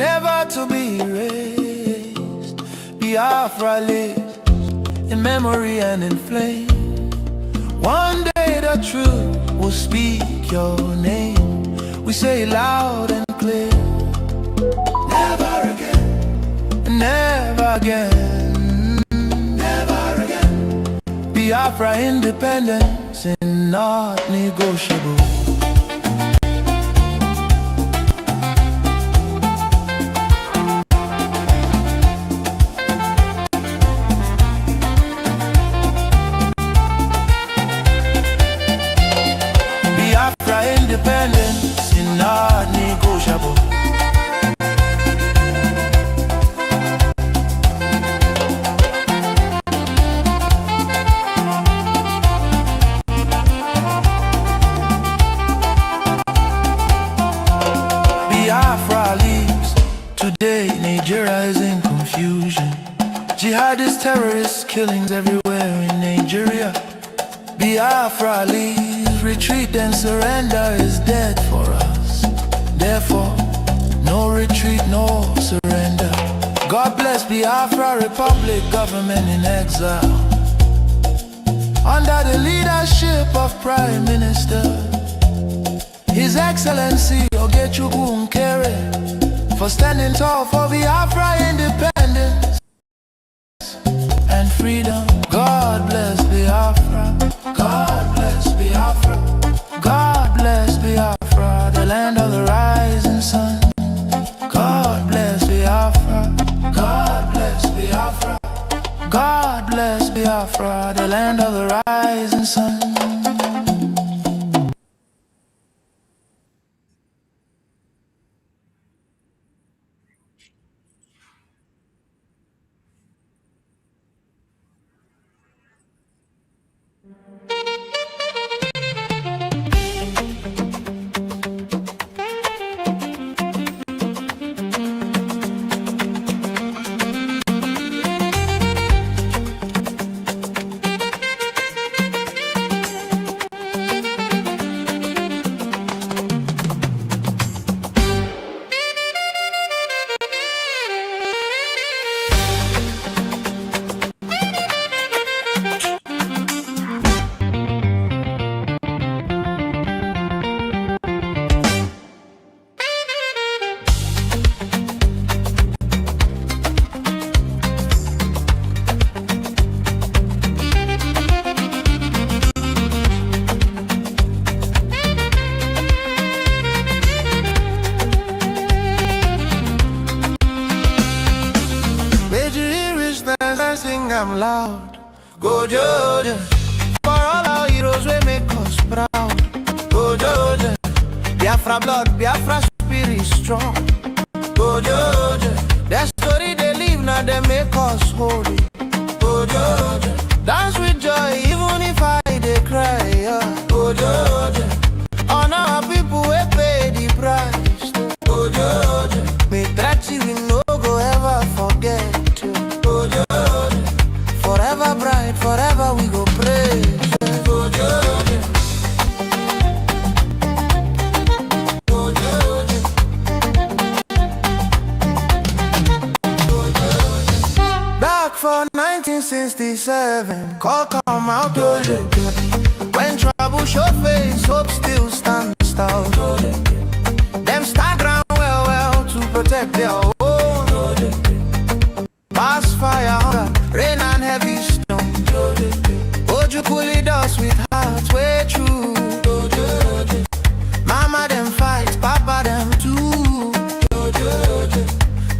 never to be erased. Biafra lives in memory and in flame. One day the truth will speak your name. We say it loud and clear. Never again, never again, never again. Biafra independence is not negotiable. Independence is not negotiable. Biafra leaves. Today Nigeria is in confusion. Jihadist terrorist killings everywhere in Nigeria. Biafra leaves. Retreat and surrender is dead for us. Therefore, no retreat, no surrender. God bless Biafra Republic, government in exile. Under the leadership of Prime Minister His Excellency Ogechukwu Nkere, for standing tall for Biafra independence and freedom. God bless Biafra. God bless Biafra. God bless Biafra, the land of the rising sun. God bless Biafra. God bless Biafra. God bless Biafra, the land of the rising sun. I'm loud. Go Georgia, for all our heroes we make us proud. Go Georgia, Biafra blood, Biafra spirit strong. Go Georgia, their story they live now they make us holy. Go Georgia, dance with joy even if I they cry. Go Georgia, honor our people we pay the price. Go Georgia, make that we no go ever forget. Go Georgia, forever bright, forever we go praise. Go Georgia, go Georgia, go Georgia. Back for 1967, call come out Georgia. When trouble show face, hope still stands tall. Them stand ground well to protect their own. Past fire, hunger, rain and heavy stone. Would you pull it us with hearts way true? Mama them fight, papa them too.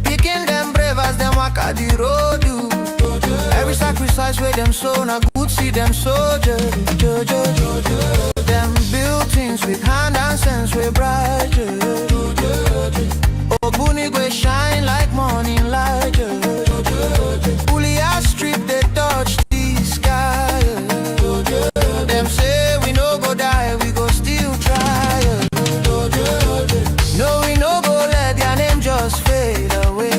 Picking them brave as them walk at the road. Every sacrifice where them sow, na good see them soldiers. Them buildings with hand and sense we bright. Obunigwe shine like morning light. Pulia strip they touch the sky. Them say we no go die, we go still try. No, we no go let their name just fade away.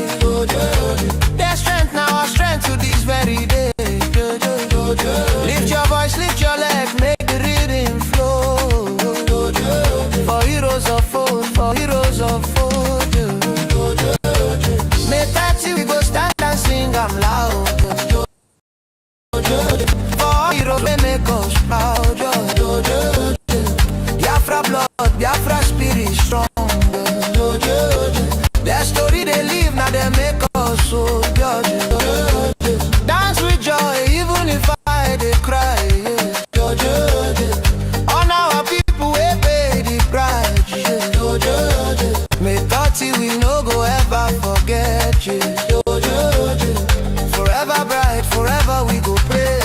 Their strength now our strength to this very day. Lift your voice, lift your leg, make the rhythm flow. For heroes of old, for heroes of old. am loud. For heroes we make us proud. Biafra blood, Biafra spirit strong. Their story they live, now they make us so judge. Dance with joy, even if I they cry. On our people we pay the price. May 30 we no go ever forget you. Forever bright, forever we go pray.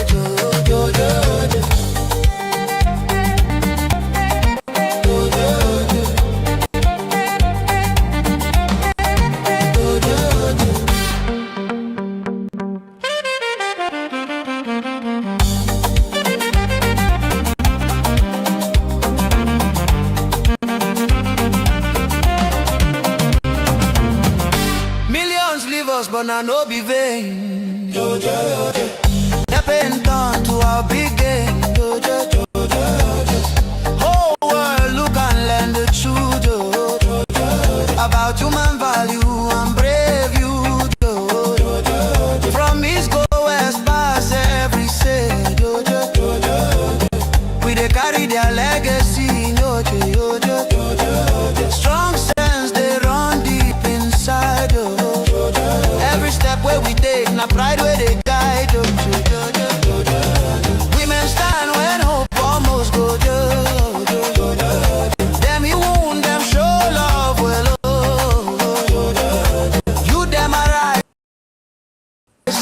Millions leave us, but now no be vain. The pain turn to our big gain. Whole world look and learn the truth about human value and brave youth. From east go west past every say. We they carry their legacy. Strong sense they run deep inside. Every step where we take, na pride where they guide. Women stand when hope almost go. Them you wound, them show love well. You them are right,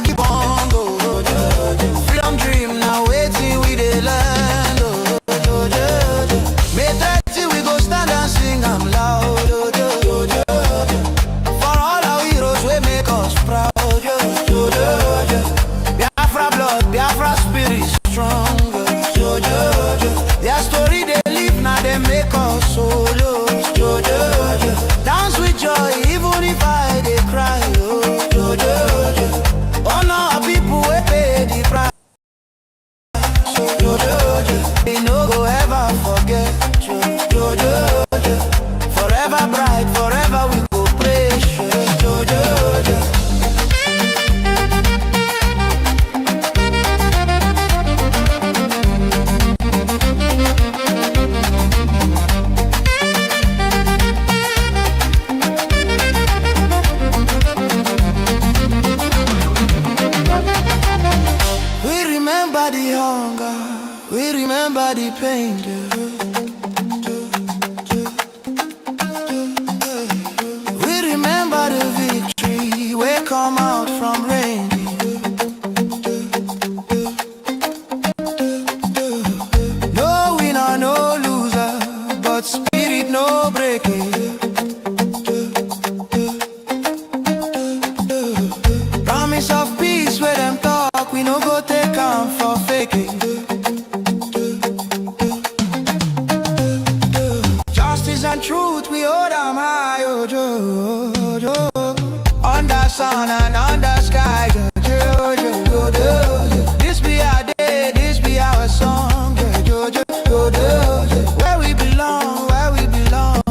keep on go. Freedom dream now waiting we they land. May 30 we go stand and sing I'm loud. For all our heroes we make us proud. Biafra blood, Biafra spirit strong. Their story they live now they make us solo. Dance with joy even if I they cry. Oh no, our people we pay the price. We no go ever forget. Forever bright, forever we go pray. We remember the hunger, we remember the pain. We remember the victory, we come out from rain. No winner, no loser, but spirit no breaking. Promise of peace where them talk, we no go take am for faking. Justice and truth, we hold them high, under sun and under sky. This be our day, this be our song. Where we belong, where we belong.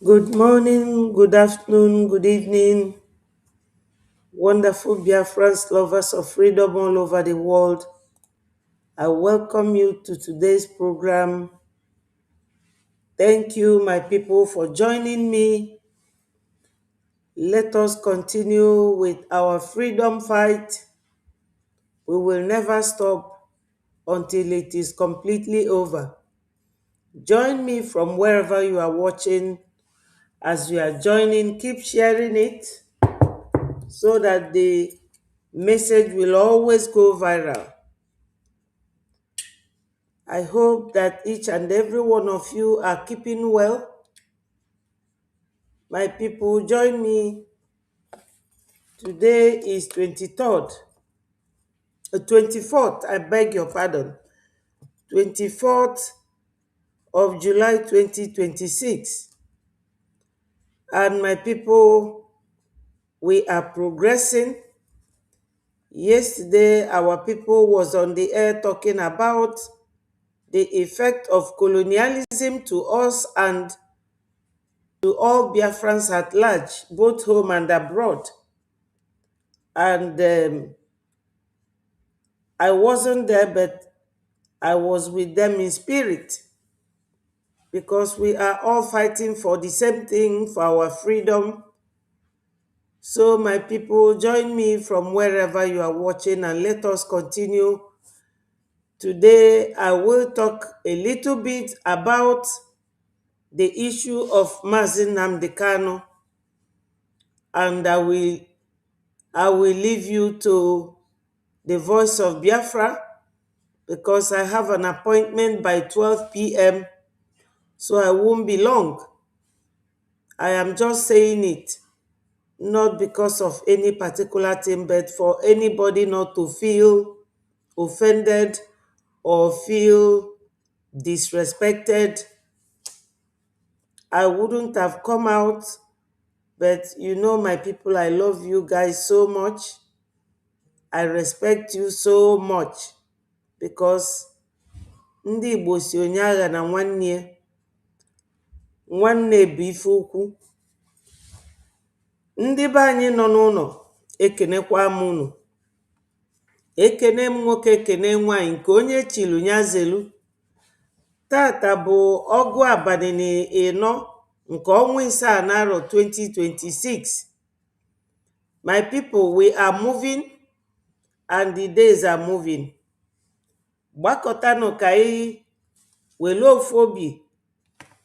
Good morning, good afternoon, good evening, wonderful Biafrans, lovers of freedom all over the world. I welcome you to today's program. Thank you, my people, for joining me. Let us continue with our freedom fight. We will never stop until it is completely over. Join me from wherever you are watching. As you are joining, keep sharing it so that the message will always go viral. I hope that each and every one of you are keeping well. My people, join me. Today is 23rd, 24th, I beg your pardon, 24th of July 2026. And my people, we are progressing. Yesterday, our people was on the air talking about the effect of colonialism to us and to all Biafrans at large, both home and abroad. And I wasn't there, but I was with them in spirit because we are all fighting for the same thing, for our freedom. So, my people, join me from wherever you are watching and let us continue. Today, I will talk a little bit about the issue of Mazi Nnamdi Kanu, and I will leave you to the voice of Biafra because I have an appointment by 12 p.m., so I won't be long. I am just saying it, not because of any particular thing, but for anybody not to feel offended or feel disrespected. I wouldn't have come out, but you know, my people, I love you guys so much. I respect you so much because ndị Igbo si onye agha na nwanne bụ ife ukwu. Ndị be anyị nọ n'ụlọ, ekenekwa m unu. Ekene m nwoke, ekene nwanyị, nke onye chilu ya zelu. Tata bụ ọgụ abalị na ịnọ nke ọnwa isaa na arọ 2026. My people, we are moving and the days are moving. Gbakọtanụ ka anyị were ofu obi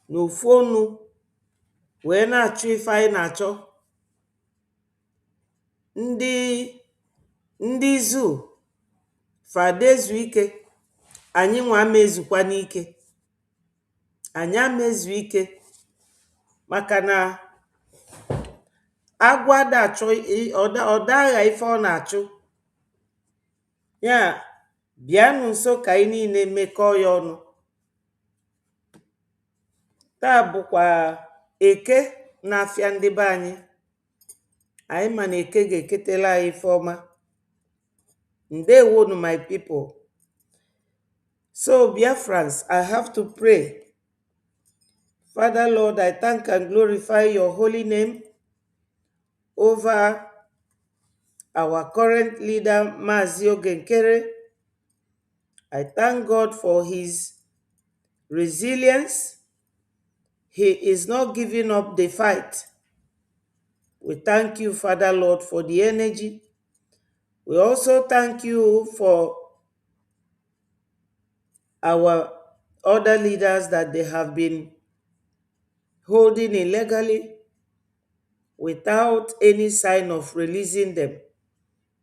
na ofu onu wee na-achọ ife anyị na-achọ. Ndị izu fada ezu ike, anyị nwa amezukwa n'ike. Anyị amezu ike maka na agwọ ọda agha ife ọ na-achụ. Ya bịanụ nso ka anyị niile mekọọ ya ọnụ. Taa bụkwa eke na-afịa ndị be anyị. Anyị ma na eke ga-eketela anyị ife ọma. Ndewonu, my people. So, Biafrans, I have to pray. Father, Lord, I thank and glorify your holy name over our current leader, Mazi Ogenkere. I thank God for his resilience. He is not giving up the fight. We thank you, Father, Lord, for the energy. We also thank you for our other leaders that they have been holding illegally without any sign of releasing them.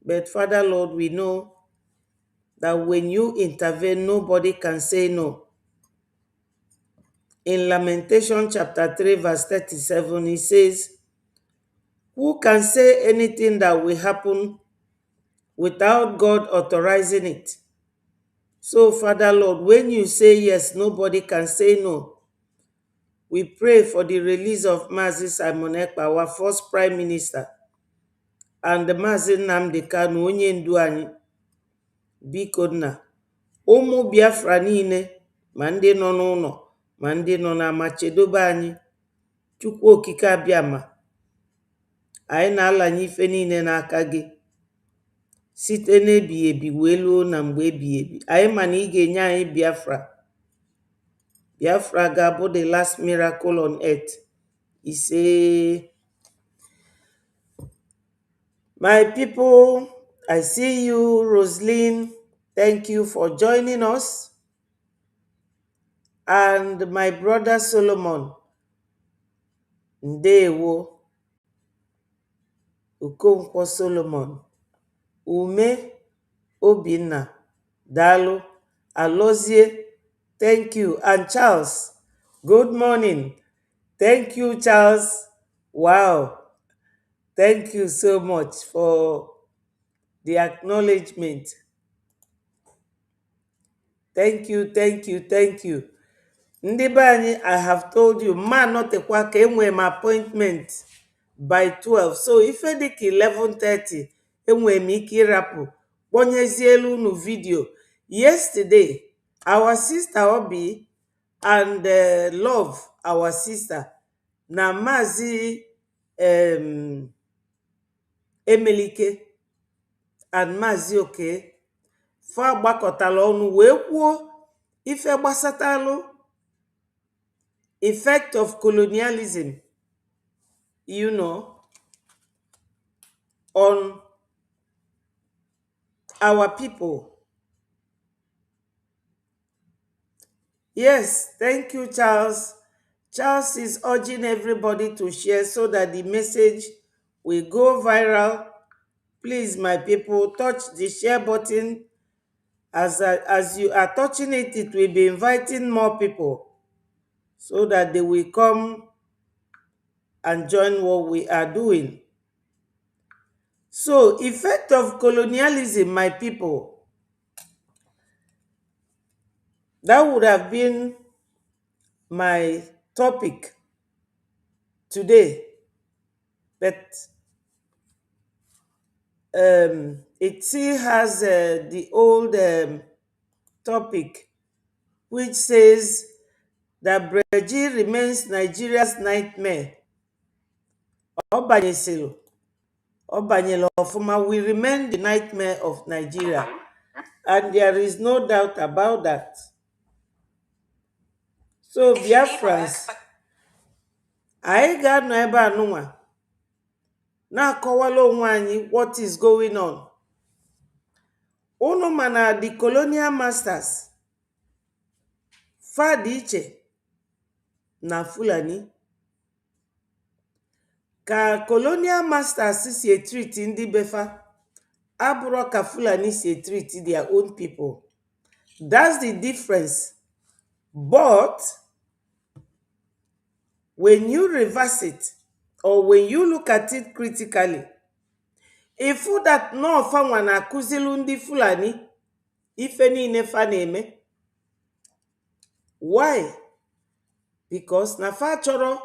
But Father, Lord, we know that when you intervene, nobody can say no. In Lamentation chapter 3, verse 37, it says, who can say anything that will happen without God authorizing it? So, Father, Lord, when you say yes, nobody can say no. We pray for the release of Mazi Simon Ekpa, our first Prime Minister, and the Mazi Nnamdi Kanu, onye ndu anyị. Biko nna, ụmụ Biafra niile, ma ndị nọ n'ụlọ, ma ndị nọ n'ama, chedobe anyị. Chukwu okike abịama, anyị na-alanye ife niile n'aka gị site n'ebighị ebi wee luo na mgbe ebighị ebi. Anyị ma na ị ga-enye anyị Biafra. Biafra ga-abụ the last miracle on earth. Ise. My people, I see you, Roslyn. Thank you for joining us. and my brother Solomon Ndewo Okonkwo Solomon, Ume Obinna Dalu Alozie, thank you, and Charles, good morning. Thank you, Charles. Wow, thank you so much for the acknowledgement. Thank you, thank you, thank you. Ndị be anyị, I have told you, ma notekwa ka enwere m appointment by 12. So ife dịka 11:30 enwere m ike ịrapụ kpọnyezielu unu vidio. Yesterday, our sister Obi and love our sister na Mazi Emelike and Mazi Oke fa gbakọtara ọnụ wee kwuo ife gbasatalụ effect of colonialism, on our people. Yes, thank you, Charles. Charles is urging everybody to share so that the message will go viral. Please, my people, touch the share button. As you are touching it, it will be inviting more people so that they will come and join what we are doing. So, effect of colonialism, my people, that would have been my topic today, but it still has the old topic, which says that Brgie remains Nigeria's nightmare. Obanyesilo, Obanyelo Ofuma will remain the nightmare of Nigeria, and there is no doubt about that. So, Biafrans, anyị ga-anọ ebe a nụnwa na-akọwala onwe anyị what is going on. Unu mana the colonial masters fa dị iche na Fulani. Ka colonial masters si treat ndị befa, abụrụ ka Fulani si treat their own people. That's the difference. But when you reverse it, or when you look at it critically, if that no fanwa na akuzilu ndị Fulani ife niile fa na-eme. Why? Because na fa chọrọ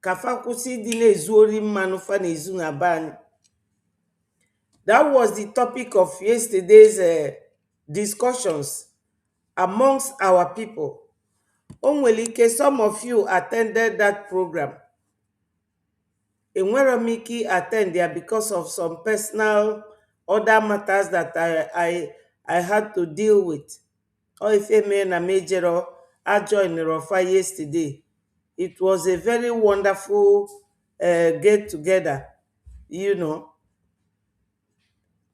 ka fa kwụsị dị na-ezu ori mmanụ fa na-ezu na be anyị. That was the topic of yesterday's discussions amongst our people. Onwelike, some of you attended that program. Enwere m ike attend there because of some personal other matters that I had to deal with. Or if I na major, I joined Rofa yesterday. It was a very wonderful get together.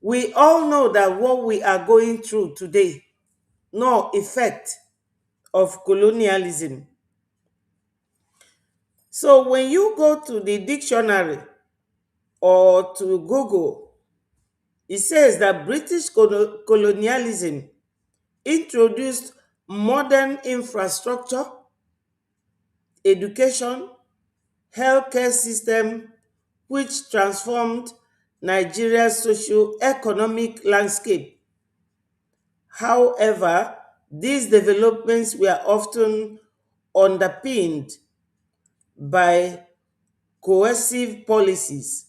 We all know that what we are going through today, no effect of colonialism. So when you go to the dictionary or to Google, it says that British colonialism introduced modern infrastructure, education, healthcare system, which transformed Nigeria's socio-economic landscape. However, these developments were often underpinned by coercive policies,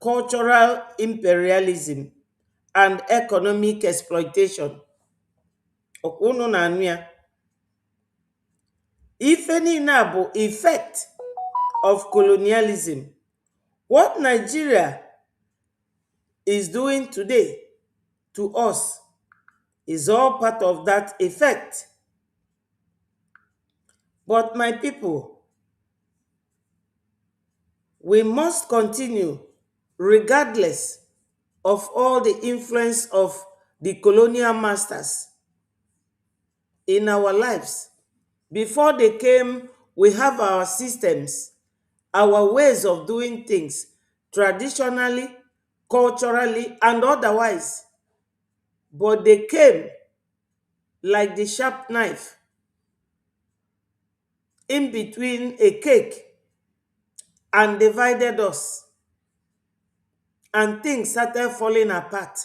cultural imperialism, and economic exploitation. Unu na anụ ya. Ife niile bụ effect of colonialism. What Nigeria is doing today to us is all part of that effect. But my people, we must continue regardless of all the influence of the colonial masters in our lives. Before they came, we have our systems, our ways of doing things, traditionally, culturally, and otherwise. But they came like the sharp knife in between a cake and divided us, and things started falling apart,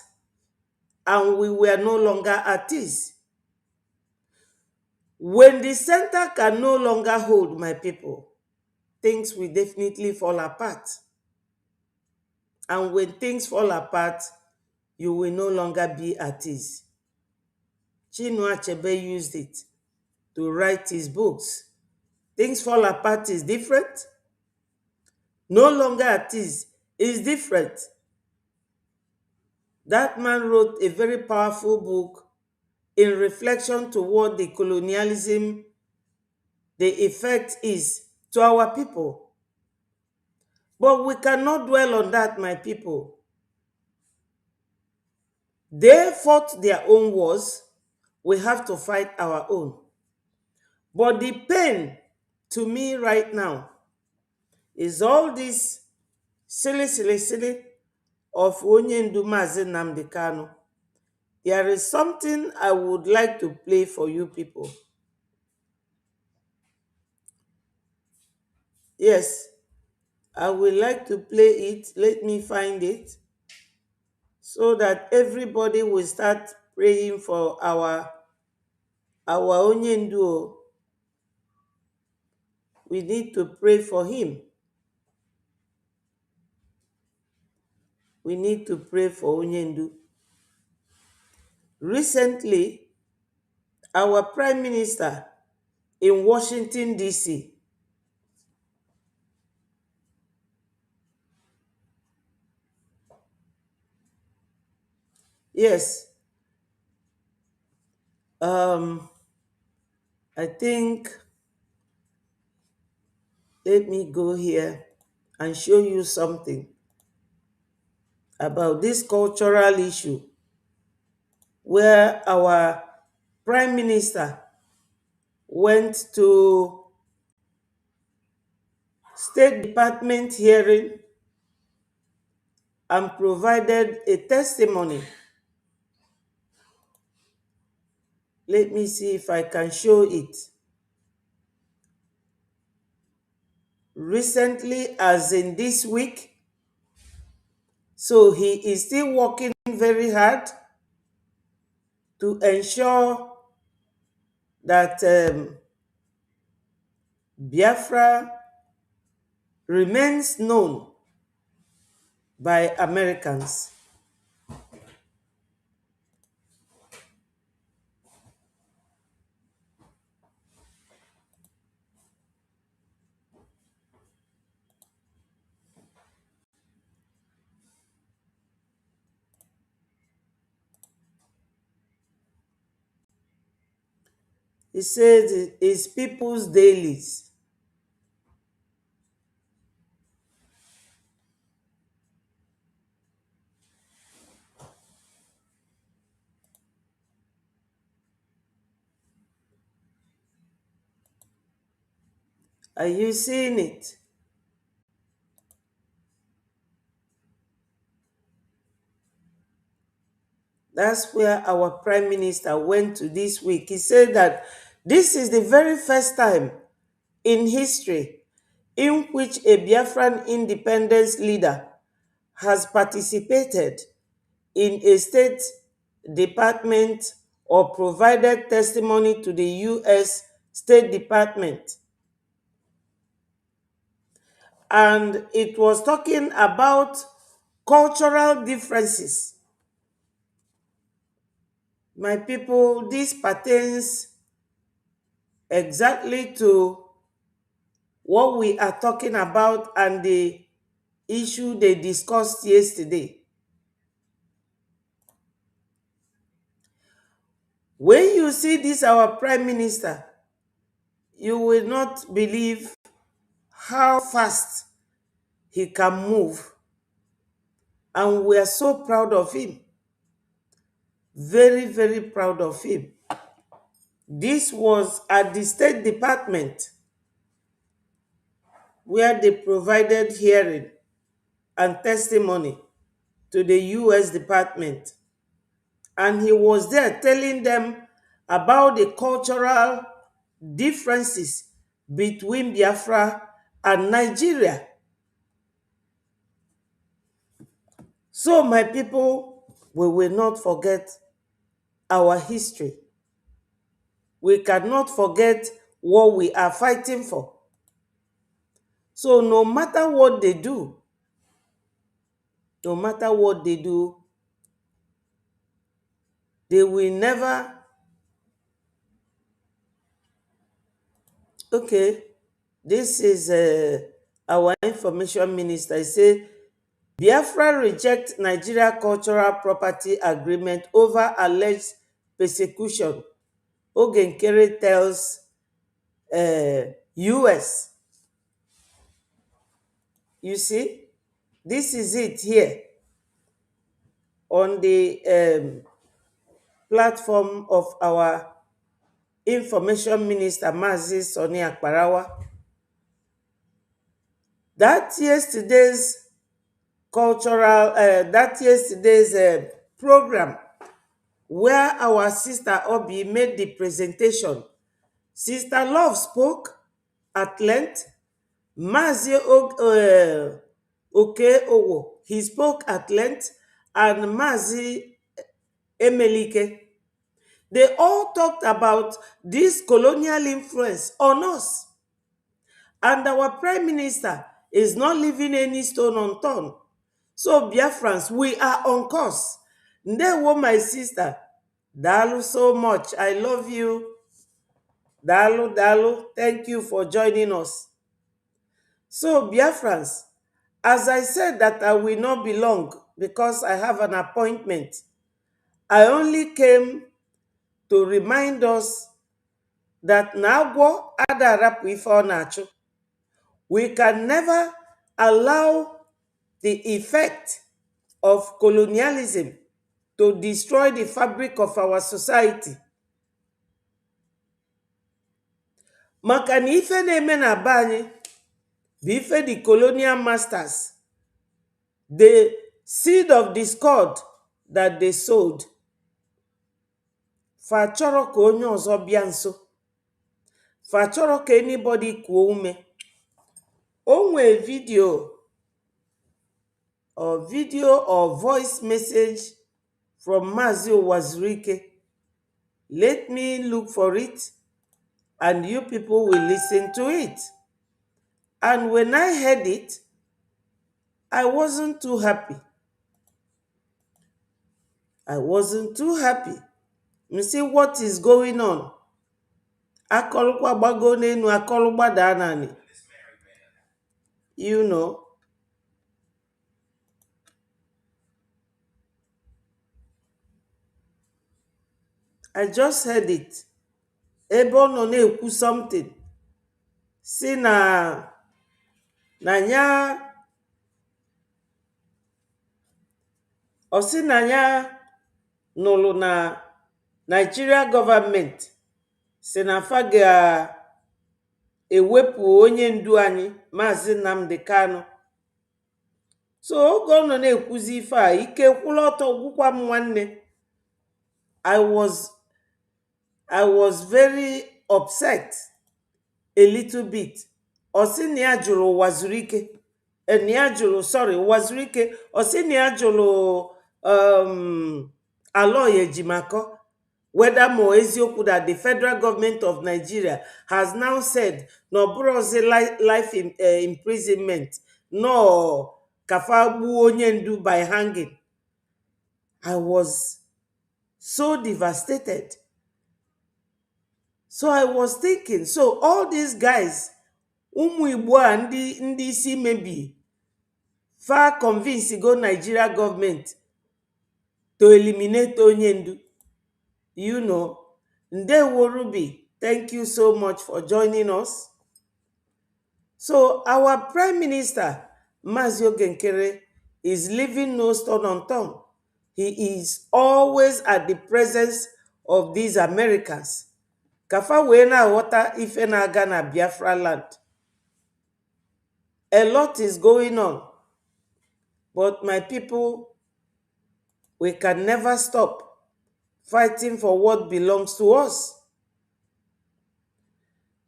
and we were no longer at ease. When the center can no longer hold, my people, things will definitely fall apart. And when things fall apart, you will no longer be at ease. Chinua Achebe used it to write his books. Things fall apart is different. No longer at ease is different. That man wrote a very powerful book in reflection to what the colonialism, the effect is to our people. But we cannot dwell on that, my people. They fought their own wars. We have to fight our own. But the pain to me right now is all this silly of Onye Ndu Mazi Nnamdi Kanu. There is something I would like to play for you people. Yes, I would like to play it. Let me find it so that everybody will start praying for our Onye Ndu. We need to pray for him. We need to pray for Onye Ndu. Recently, our Prime Minister in Washington, D.C., yes, I think, let me go here and show you something about this cultural issue where our Prime Minister went to State Department hearing and provided a testimony. Let me see if I can show it. Recently, as in this week, so he is still working very hard to ensure that Biafra remains known by Americans. He says it's people's dailies. Are you seeing it? That's where our Prime Minister went to this week. He said that this is the very first time in history in which a Biafran independence leader has participated in a state department or provided testimony to the U.S. State Department. And it was talking about cultural differences. My people, this pertains exactly to what we are talking about and the issue they discussed yesterday. When you see this, our Prime Minister, you will not believe how fast he can move. And we are so proud of him. Very, very proud of him. This was at the State Department where they provided hearing and testimony to the US Department. And he was there telling them about the cultural differences between Biafra and Nigeria. So, my people, we will not forget our history. We cannot forget what we are fighting for. So, no matter what they do, they will never. Okay, this is our information minister. He say Biafra reject Nigeria cultural property agreement over alleged persecution. Ogenkere tells US. You see, this is it here on the platform of our information minister, Mazi Soni Akparawa. That yesterday's program where our sister Obi made the presentation, Sister Love spoke at length. Mazi Oke Owo, he spoke at length, and Mazi Emelike. They all talked about this colonial influence on us. And our Prime Minister is not leaving any stone unturned. So, Biafrans, we are on course. Ndewo, my sister. Dalu so much. I love you. Dalu, Dalu. Thank you for joining us. So, Biafrans, as I said that I will not be long because I have an appointment, I only came to remind us that Nagwo Adarapu Ife. We can never allow the effect of colonialism to destroy the fabric of our society. Maka na ife na-eme na be anyị bụ ife the colonial masters, the seed of discord that they sowed. Fa chọrọ ka onye ọzọ bịa nso. Fa chọrọ ka anybody kuo ume. O nwee video or voice message from Mazi Owazurike. Let me look for it and you people will listen to it. And when I heard it, I wasn't too happy. You see what is going on? Akolukwa bago n'enu, akolugba daa n'ani. You know. I just heard it. Ebe ọ nọ na-ekwu something. Si na ya nụrụ na Nigeria government si na fa ga-ewepụ onye ndu anyị Maazị Nnamdi Kanu. So oge ọ nọ na-ekwuzi ife a, ike kwụrụ ọtọ gwụkwa m nwanne. I was very upset a little bit. Osi na ya jụrụ Wazurike. Wazurike. Osi na ya jụrụ Aloy Ejimako whether mo eziokwu that the federal government of Nigeria has now said no brozi life imprisonment, no kafagbu onye ndu by hanging. I was so devastated. So I was thinking, so all these guys, ụmụ Igbo a ndị isi mebi, far convinced go Nigeria government to eliminate onye ndu. You know, Ndewo Ruby, thank you so much for joining us. So our Prime Minister, Mazi Ogenkere, is leaving no stone unturned. He is always at the presence of these Americans. Kafa wee na-aghọta ife na-aga na Biafra land. A lot is going on, but my people, we can never stop fighting for what belongs to us.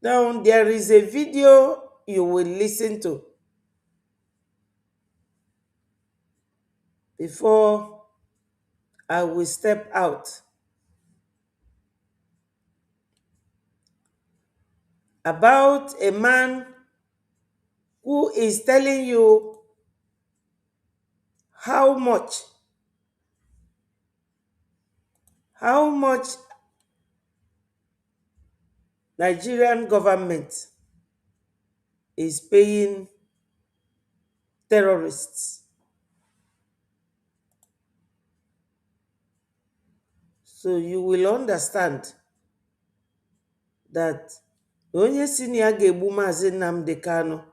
Now, there is a video you will listen to before I will step out about a man who is telling you how much Nigerian government is paying terrorists. So you will understand that onye si na ya ga-egbu Maazị Nnamdi Kanu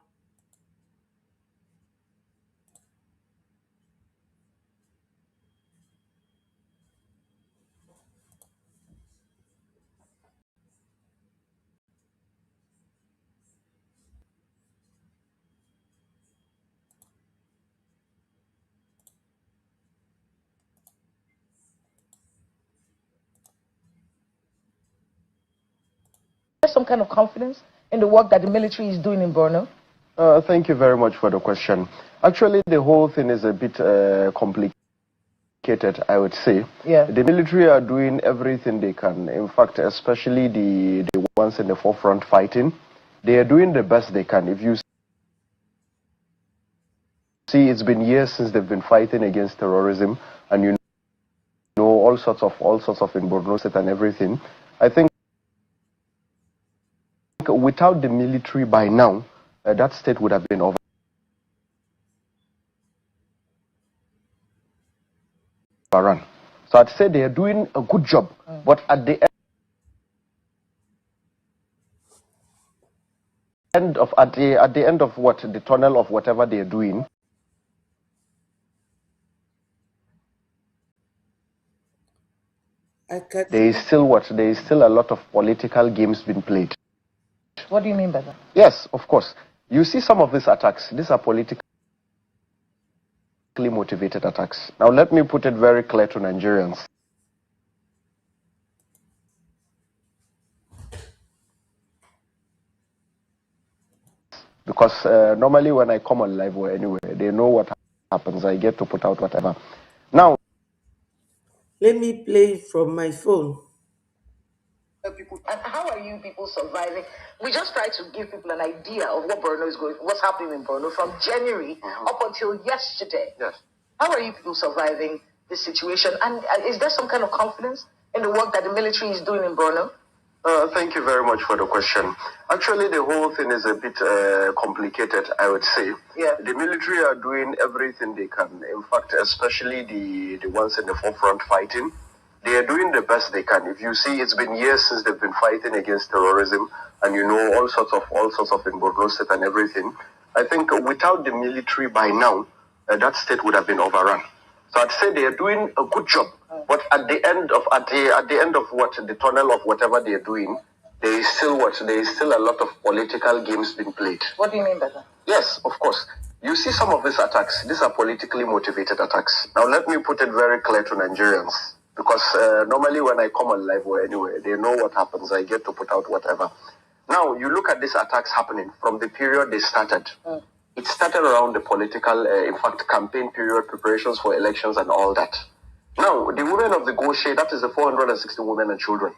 Some kind of confidence in the work that the military is doing in Borno? Thank you very much for the question. Actually, the whole thing is a bit complicated, I would say. Yeah. The military are doing everything they can. In fact, especially the ones in the forefront fighting, they are doing the best they can. If you see, it's been years since they've been fighting against terrorism, and you know all sorts of in Borno State and everything. I think without the military by now, that state would have been overrun. So I'd say they are doing a good job, but at the end of what the tunnel of whatever they are doing, there is still a lot of political games being played. What do you mean by that? Yes, of course. You see some of these attacks, these are politically motivated attacks. Now let me put it very clear to Nigerians. Because normally when I come on live or anywhere, they know what happens. I get to put out whatever. Now, let me play it from my phone. People, and how are you people surviving? We just try to give people an idea of what Borno is what's happening in Borno from January up until yesterday. yes. How are you people surviving this situation? And is there some kind of confidence in the work that the military is doing in Borno? Thank you very much for the question. Actually, the whole thing is a bit complicated, I would say. Yeah. The military are doing everything they can. In fact, especially the ones in the forefront fighting, they are doing the best they can. If you see, it's been years since they've been fighting against terrorism, and you know all sorts of in Borno State and everything. I think without the military by now, that state would have been overrun. So I'd say they are doing a good job. But at the end of what the tunnel of whatever they are doing, there is still a lot of political games being played. What do you mean by that? Yes, of course. You see some of these attacks, these are politically motivated attacks. Now let me put it very clear to Nigerians. Because normally when I come on live or anywhere, they know what happens. I get to put out whatever. Now, you look at these attacks happening from the period they started. It started around the political, in fact, campaign period, preparations for elections and all that. Now, the women of the Goshe, that is the 460 women and children.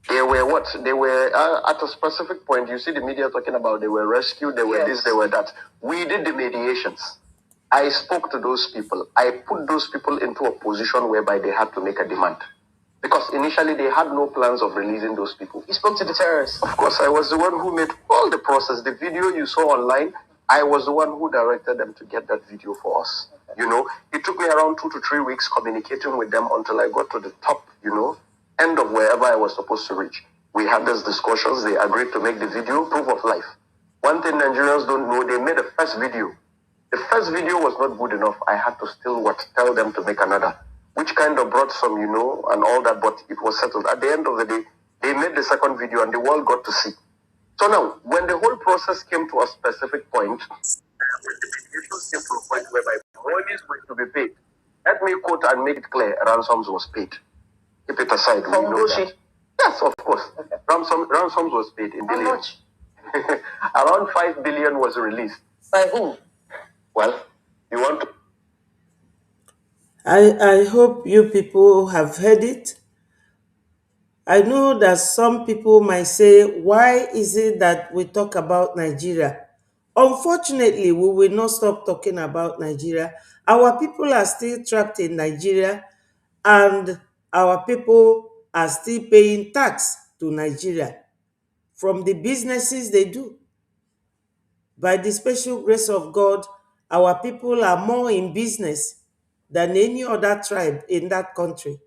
They were what? They were, at a specific point, you see the media talking about they were rescued, they were this, they were that. We did the mediations. I spoke to those people. I put those people into a position whereby they had to make a demand. Because initially they had no plans of releasing those people. You spoke to the terrorists? Of course, I was the one who made all the process. The video you saw online, I was the one who directed them to get that video for us. Okay. You know, it took me around 2 to 3 weeks communicating with them until I got to the top, end of wherever I was supposed to reach. We had these discussions. They agreed to make the video proof of life. One thing Nigerians don't know, they made a first video. The first video was not good enough. I had to still tell them to make another, which kind of brought some, and all that, but it was settled. At the end of the day, They made the second video and the world got to see. So now, when the whole process came to a specific point, when the mediation came to a point whereby money is going to be paid, let me quote and make it clear, ransoms was paid. Keep it aside. From Brgie? Yes, of course. Okay. Ransoms was paid in billions. Around 5 billion was released. By who? Well, you want to... I hope you people have heard it. I know that some people might say, why is it that we talk about Nigeria? Unfortunately, we will not stop talking about Nigeria. Our people are still trapped in Nigeria, and our people are still paying tax to Nigeria from the businesses they do. By the special grace of God, our people are more in business than any other tribe in that country.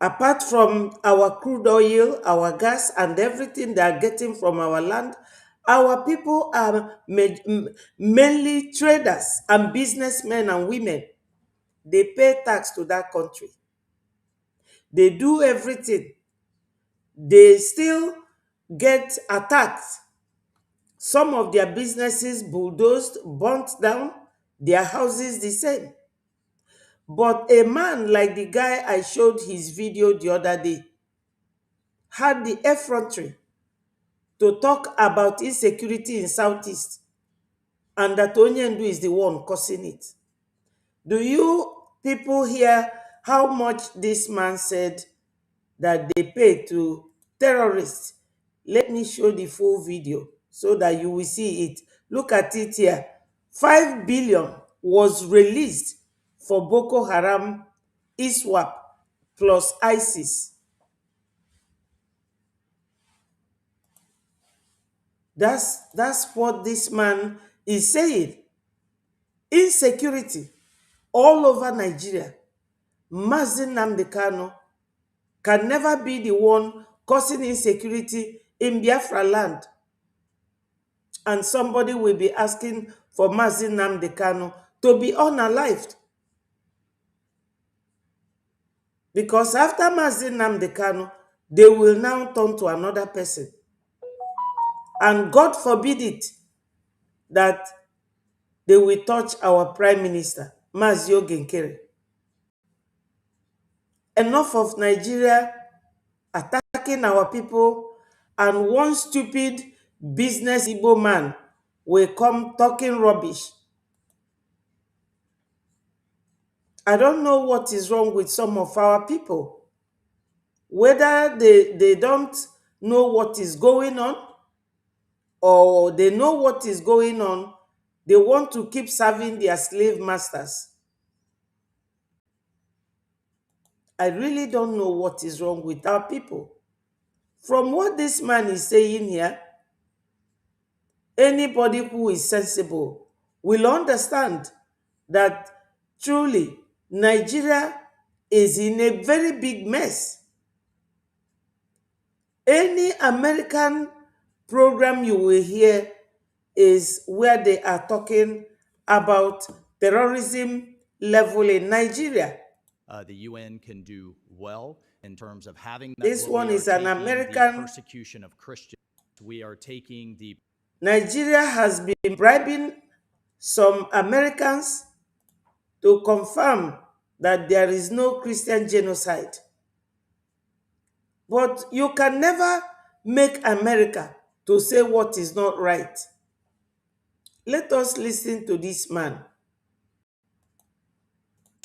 Apart from our crude oil, our gas, and everything they are getting from our land, our people are mainly traders and businessmen and women. They pay tax to that country. They do everything. They still get attacked. Some of their businesses bulldozed, burnt down, their houses the same. But a man like the guy I showed his video the other day had the effrontery to talk about insecurity in Southeast, and that Onyendu is the one causing it. Do you people hear how much this man said that they pay to terrorists? Let me show the full video so that you will see it. Look at it here. 5 billion was released for Boko Haram, ISWAP, plus ISIS. That's what this man is saying. Insecurity all over Nigeria. Mazi Nnamdi Kanu can never be the one causing insecurity in Biafra land. And somebody will be asking for Mazi Nnamdi Kanu to be unalived. Because after Mazi Nnamdi Kanu, they will now turn to another person. And God forbid it that they will touch our Prime Minister, Mazi Ogenkere. Enough of Nigeria attacking our people, and one stupid business Igbo man will come talking rubbish. I don't know what is wrong with some of our people. Whether they don't know what is going on, or they know what is going on, they want to keep serving their slave masters. I really don't know what is wrong with our people. From what this man is saying here, anybody who is sensible will understand that truly Nigeria is in a very big mess. Any American program you will hear is where they are talking about terrorism level in Nigeria. The UN can do well in terms of having that. This one is an American. Persecution of Christians. We are taking the... Nigeria has been bribing some Americans to confirm that there is no Christian genocide. But you can never make America to say what is not right. Let us listen to this man.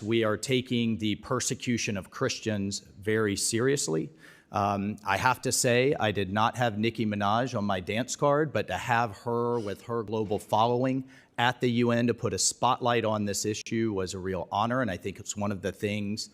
We are taking the persecution of Christians very seriously. I have to say, I did not have Nicki Minaj on my dance card, but to have her with her global following at the UN to put a spotlight on this issue was a real honor, and I think it's one of the things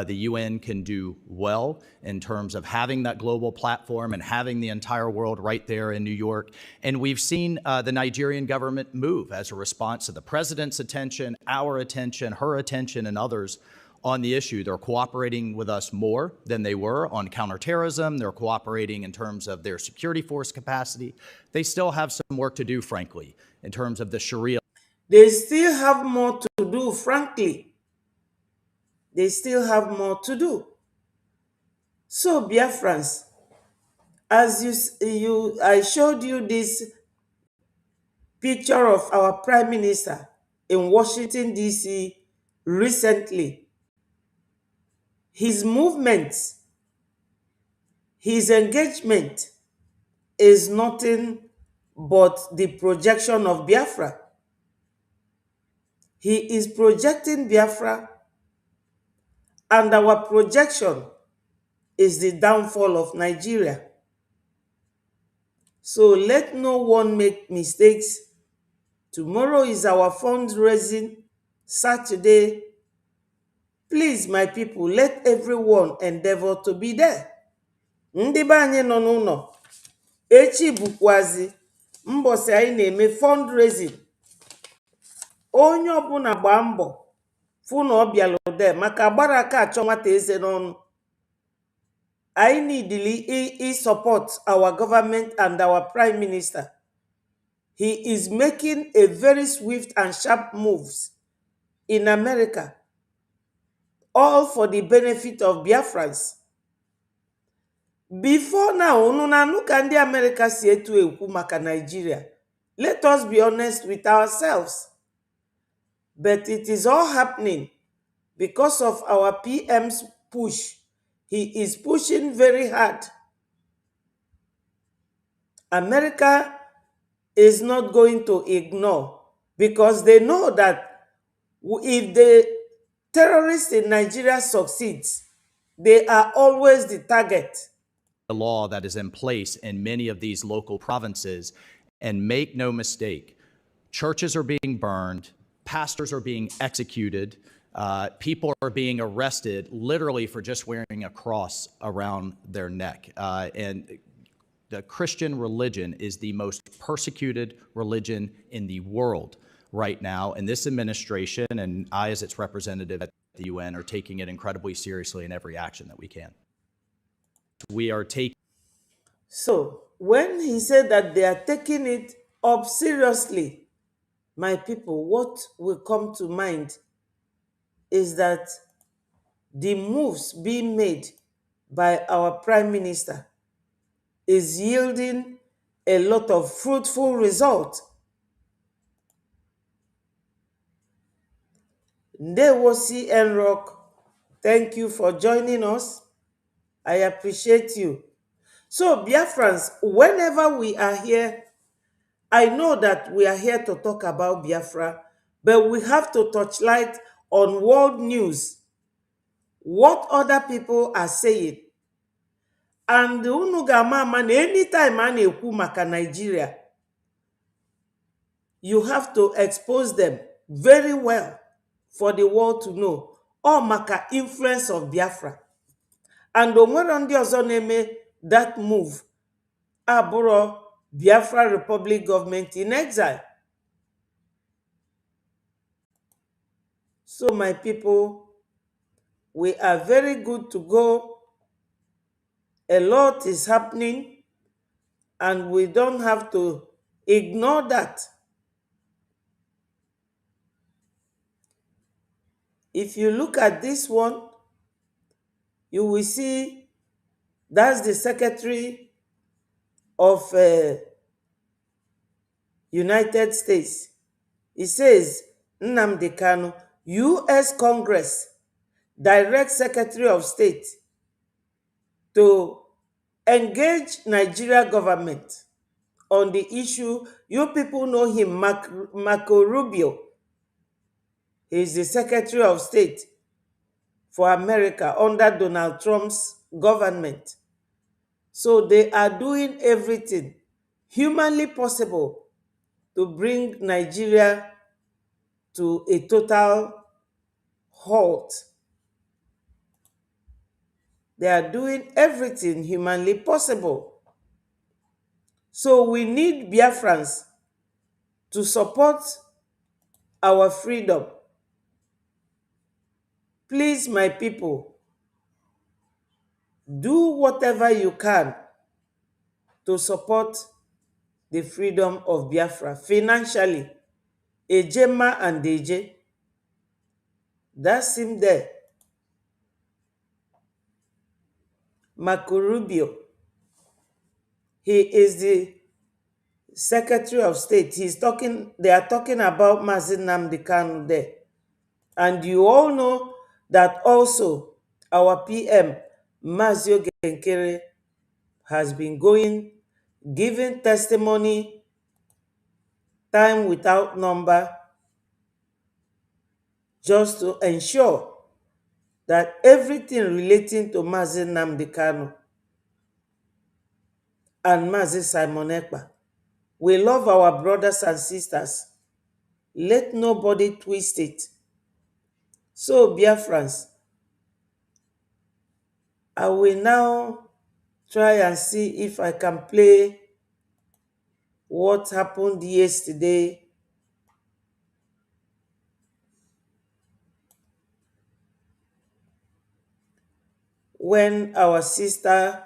the UN can do well in terms of having that global platform and having the entire world right there in New York. And we've seen the Nigerian government move as a response to the president's attention, our attention, her attention, and others on the issue. They're cooperating with us more than they were on counterterrorism. They're cooperating in terms of their security force capacity. They still have some work to do, frankly, in terms of the Sharia. They still have more to do, frankly. They still have more to do. So, Biafrans, as I showed you this picture of our Prime Minister in Washington, D.C. recently. His movements, his engagement is nothing but the projection of Biafra. He is projecting Biafra, and our projection is the downfall of Nigeria. So let no one make mistakes. Tomorrow is our fundraising Saturday. Please, my people, let everyone endeavor to be there. Ndị be anyị nọ n'ụlọ, echi bụkwazi mbọsị anyị na-eme fundraising. Onye ọbụla gbaa mbọ fụ na ọ bịalụ de maka agbara aka achọ nwata eze n'ọnụ. I need support our government and our Prime Minister. He is making a very swift and sharp moves in America, all for the benefit of Biafrans. Before now, unu na-anụ ka ndị America si etu ekwu maka Nigeria. Let us be honest with ourselves. But it is all happening because of our PM's push. He is pushing very hard. America is not going to ignore, because they know that if the terrorists in Nigeria succeeds, they are always the target. The law that is in place in many of these local provinces, and make no mistake, churches are being burned, pastors are being executed, people are being arrested literally for just wearing a cross around their neck. And the Christian religion is the most persecuted religion in the world right now. And this administration, and I as its representative at the UN, are taking it incredibly seriously in every action that we can. We are taking. So, when he said that they are taking it up seriously, my people, what will come to mind is that the moves being made by our Prime Minister is yielding a lot of fruitful results. Ndewosi Enrock, thank you for joining us. I appreciate you. So, Biafrans, whenever we are here, I know that we are here to talk about Biafra, but we have to touch light on world news, what other people are saying. And unu ga-ama na anytime a na-ekwu maka Nigeria, you have to expose them very well for the world to know. All maka influence of Biafra. And onwere ndị ọzọ na-eme that move abụrụ Biafra Republic government in exile. So my people, we are very good to go. A lot is happening, and we don't have to ignore that. If you look at this one, you will see that's the Secretary of United States. It says, Nnamdi Kanu, U.S. Congress, direct Secretary of State to engage Nigeria government on the issue. You people know him, Marco Rubio. He is the Secretary of State for America under Donald Trump's government. So they are doing everything humanly possible to bring Nigeria to a total halt. They are doing everything humanly possible. So we need Biafrans to support our freedom. Please, my people, do whatever you can to support the freedom of Biafra financially. Ejema and Deje, that's him there. Marco Rubio. He is the Secretary of State. They are talking about Mazi Nnamdi Kanu there. And you all know that also our PM, Mazio Genkere, has been giving testimony time without number, just to ensure that everything relating to Mazi Nnamdi Kanu and Mazi Simon Ekpa, we love our brothers and sisters. Let nobody twist it. So, Biafrans, I will now try and see if I can play what happened yesterday when our sister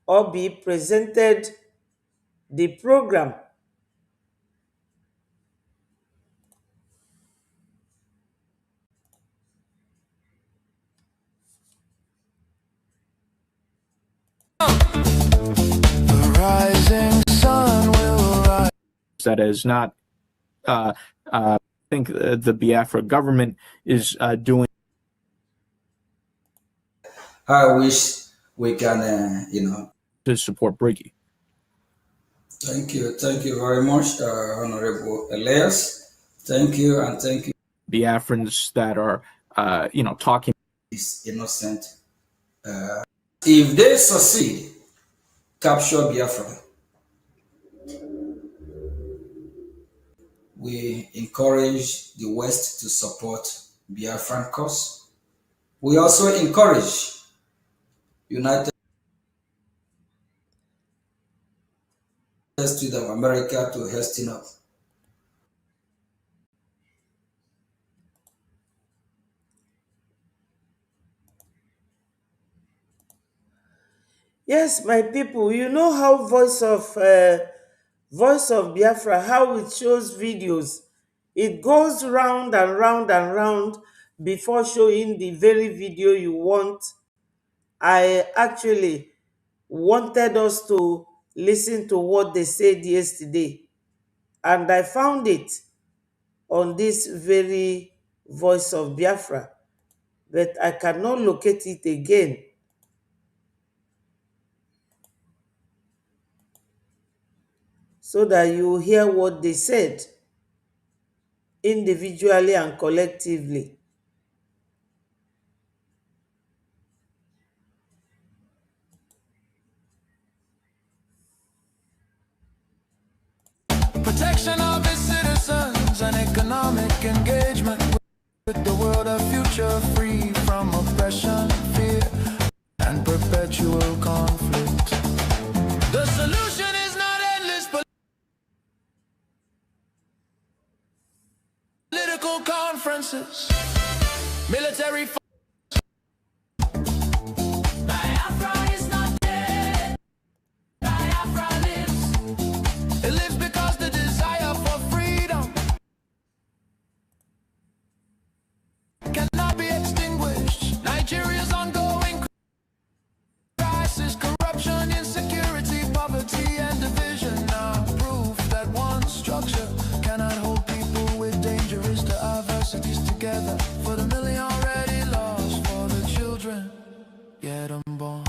Obi presented the program. The rising sun will rise. That is not, I think the Biafra government is doing. I wish we can, To support Brgie. Thank you very much, Honorable Elias. Thank you, and thank you. Biafrans that are, talking. Is innocent. If they succeed, capture Biafra. We encourage the West to support Biafran cause. We also encourage United States of America to hasten up. Yes, my people, you know how Voice of Biafra, how it shows videos. It goes round and round and round before showing the very video you want. I actually wanted us to listen to what they said yesterday, and I found it on this very Voice of Biafra, but I cannot locate it again. So that you hear what they said individually and collectively. Protection of its citizens and economic engagement with the world, a future free from oppression, fear, and perpetual conflict. The solution is not endless political conferences, military. Biafra is not dead. Biafra lives. It lives because the desire for freedom cannot be extinguished. Nigeria's ongoing crisis, corruption, insecurity, poverty, and division are proof that one structure cannot hold people with dangerous diversities together. For the million already lost, for the children yet unborn.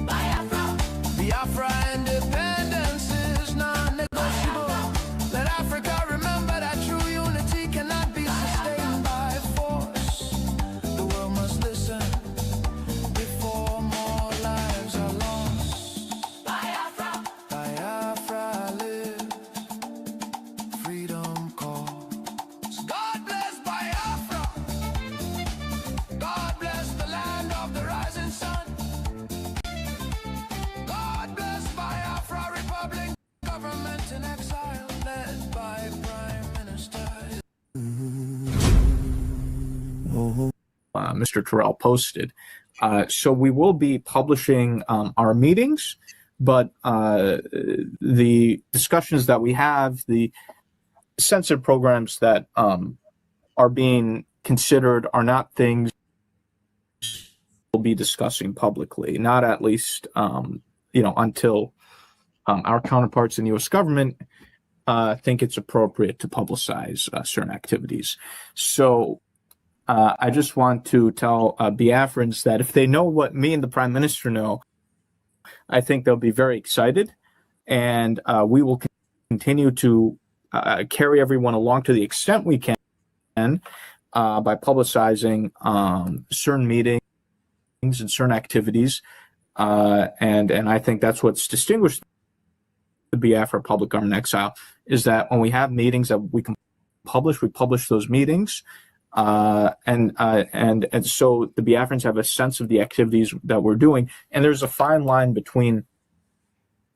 Biafra, Biafra independence is non-negotiable. Let Africa remember that true unity cannot be sustained by force. The world must listen before more lives are lost. Biafra, Biafra live, freedom calls. God bless Biafra. God bless the land of the rising sun. God bless Biafra Republic, government in exile led by Prime Minister. Mr. Terrell posted. So we will be publishing our meetings, but the discussions that we have, the censored programs that are being considered are not things be discussing publicly, not at least, until our counterparts in the U.S. government think it's appropriate to publicize certain activities. So I just want to tell Biafrans that if they know what me and the Prime Minister know, I think they'll be very excited, and we will continue to carry everyone along to the extent we can by publicizing certain meetings and certain activities, and I think that's what's distinguished the Biafra Public Government Exile, is that when we have meetings that we can publish, we publish those meetings, and so the Biafrans have a sense of the activities that we're doing, and there's a fine line between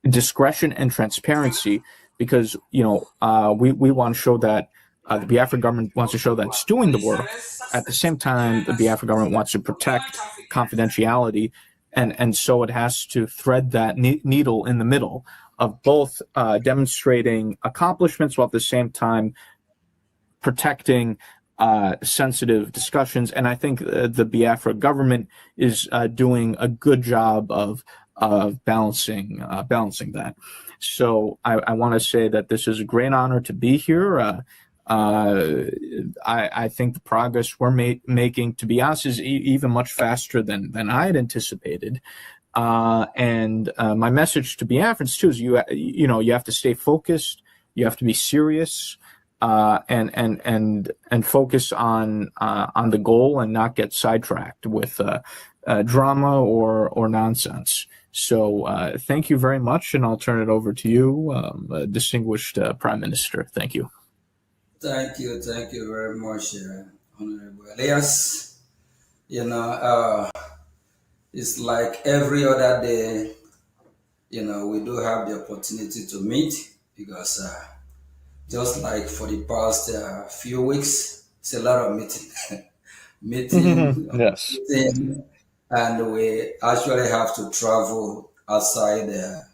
discretion and transparency, because we want to show that the Biafra government wants to show that it's doing the work. At the same time, the Biafra government wants to protect confidentiality, and so it has to thread that needle in the middle of both demonstrating accomplishments while at the same time protecting sensitive discussions. And I think the Biafra government is doing a good job of balancing that. So I want to say that this is a great honor to be here. I think the progress we're making, to be honest, is even much faster than I had anticipated. And my message to Biafrans too is you have to stay focused, you have to be serious, and focus on the goal and not get sidetracked with drama or nonsense. So thank you very much, and I'll turn it over to you, distinguished Prime Minister. Thank you. Thank you very much, Honorable Elias. It's like every other day, we do have the opportunity to meet, because just like for the past few weeks, it's a lot of meeting, Yes. meeting, and we actually have to travel outside the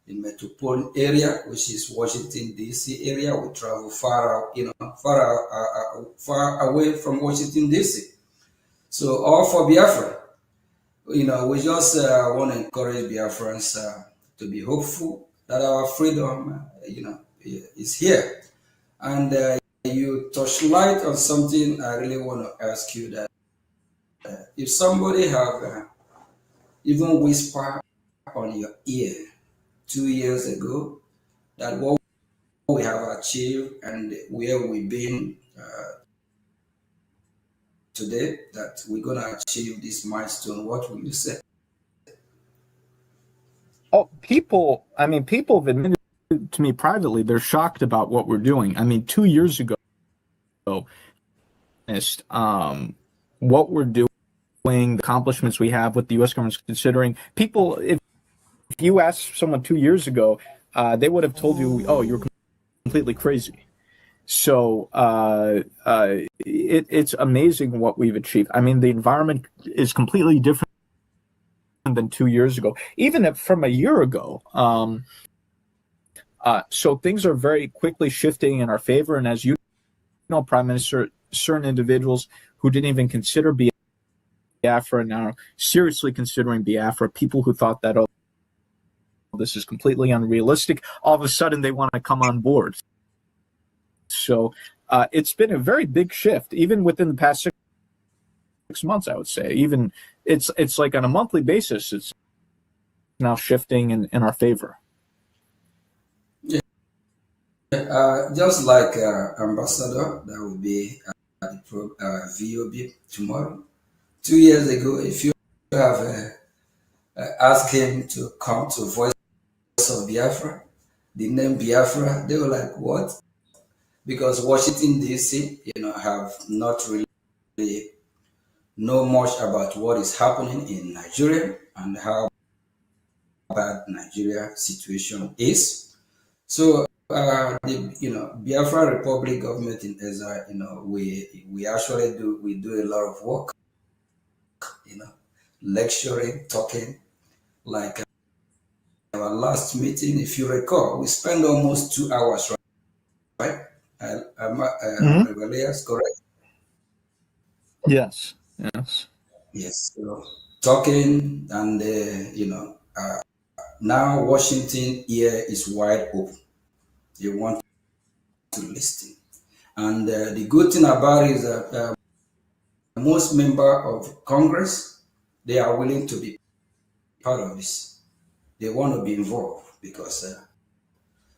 metropolitan area, which is Washington D.C. area. We travel far away from Washington D.C. So all for Biafra. We just want to encourage Biafrans to be hopeful that our freedom, is here. And you touch light on something I really want to ask you, that if somebody have even whispered on your ear 2 years ago that what we have achieved and where we've been today, that we're going to achieve this milestone, what will you say? Oh, people have admitted to me privately they're shocked about what we're doing. 2 years ago, what we're doing, the accomplishments we have, what the U.S. government's considering. People, if you asked someone 2 years ago, they would have told you, "Oh, you're completely crazy." So it's amazing what we've achieved. The environment is completely different than 2 years ago, even from a year ago. So things are very quickly shifting in our favor. And as you know, Prime Minister, certain individuals who didn't even consider Biafra now seriously considering Biafra, people who thought that, oh, this is completely unrealistic, all of a sudden they want to come on board. So it's been a very big shift, even within the past 6 months, I would say. Even it's like on a monthly basis, it's now shifting in our favor. Just like Ambassador, that will be at the VOB tomorrow. 2 years ago, if you have asked him to come to Voice of Biafra, the name Biafra, they were like, what? Because Washington D.C., have not really know much about what is happening in Nigeria and how bad Nigeria situation is. So the Biafra Republic government in Ezra, we actually do a lot of work, lecturing, talking. Like our last meeting, if you recall, we spent almost 2 hours, right? Correct? Yes. Yes. So talking, and now Washington ear is wide open. They want to listen, and the good thing about it is that most member of Congress, they are willing to be part of this. They want to be involved because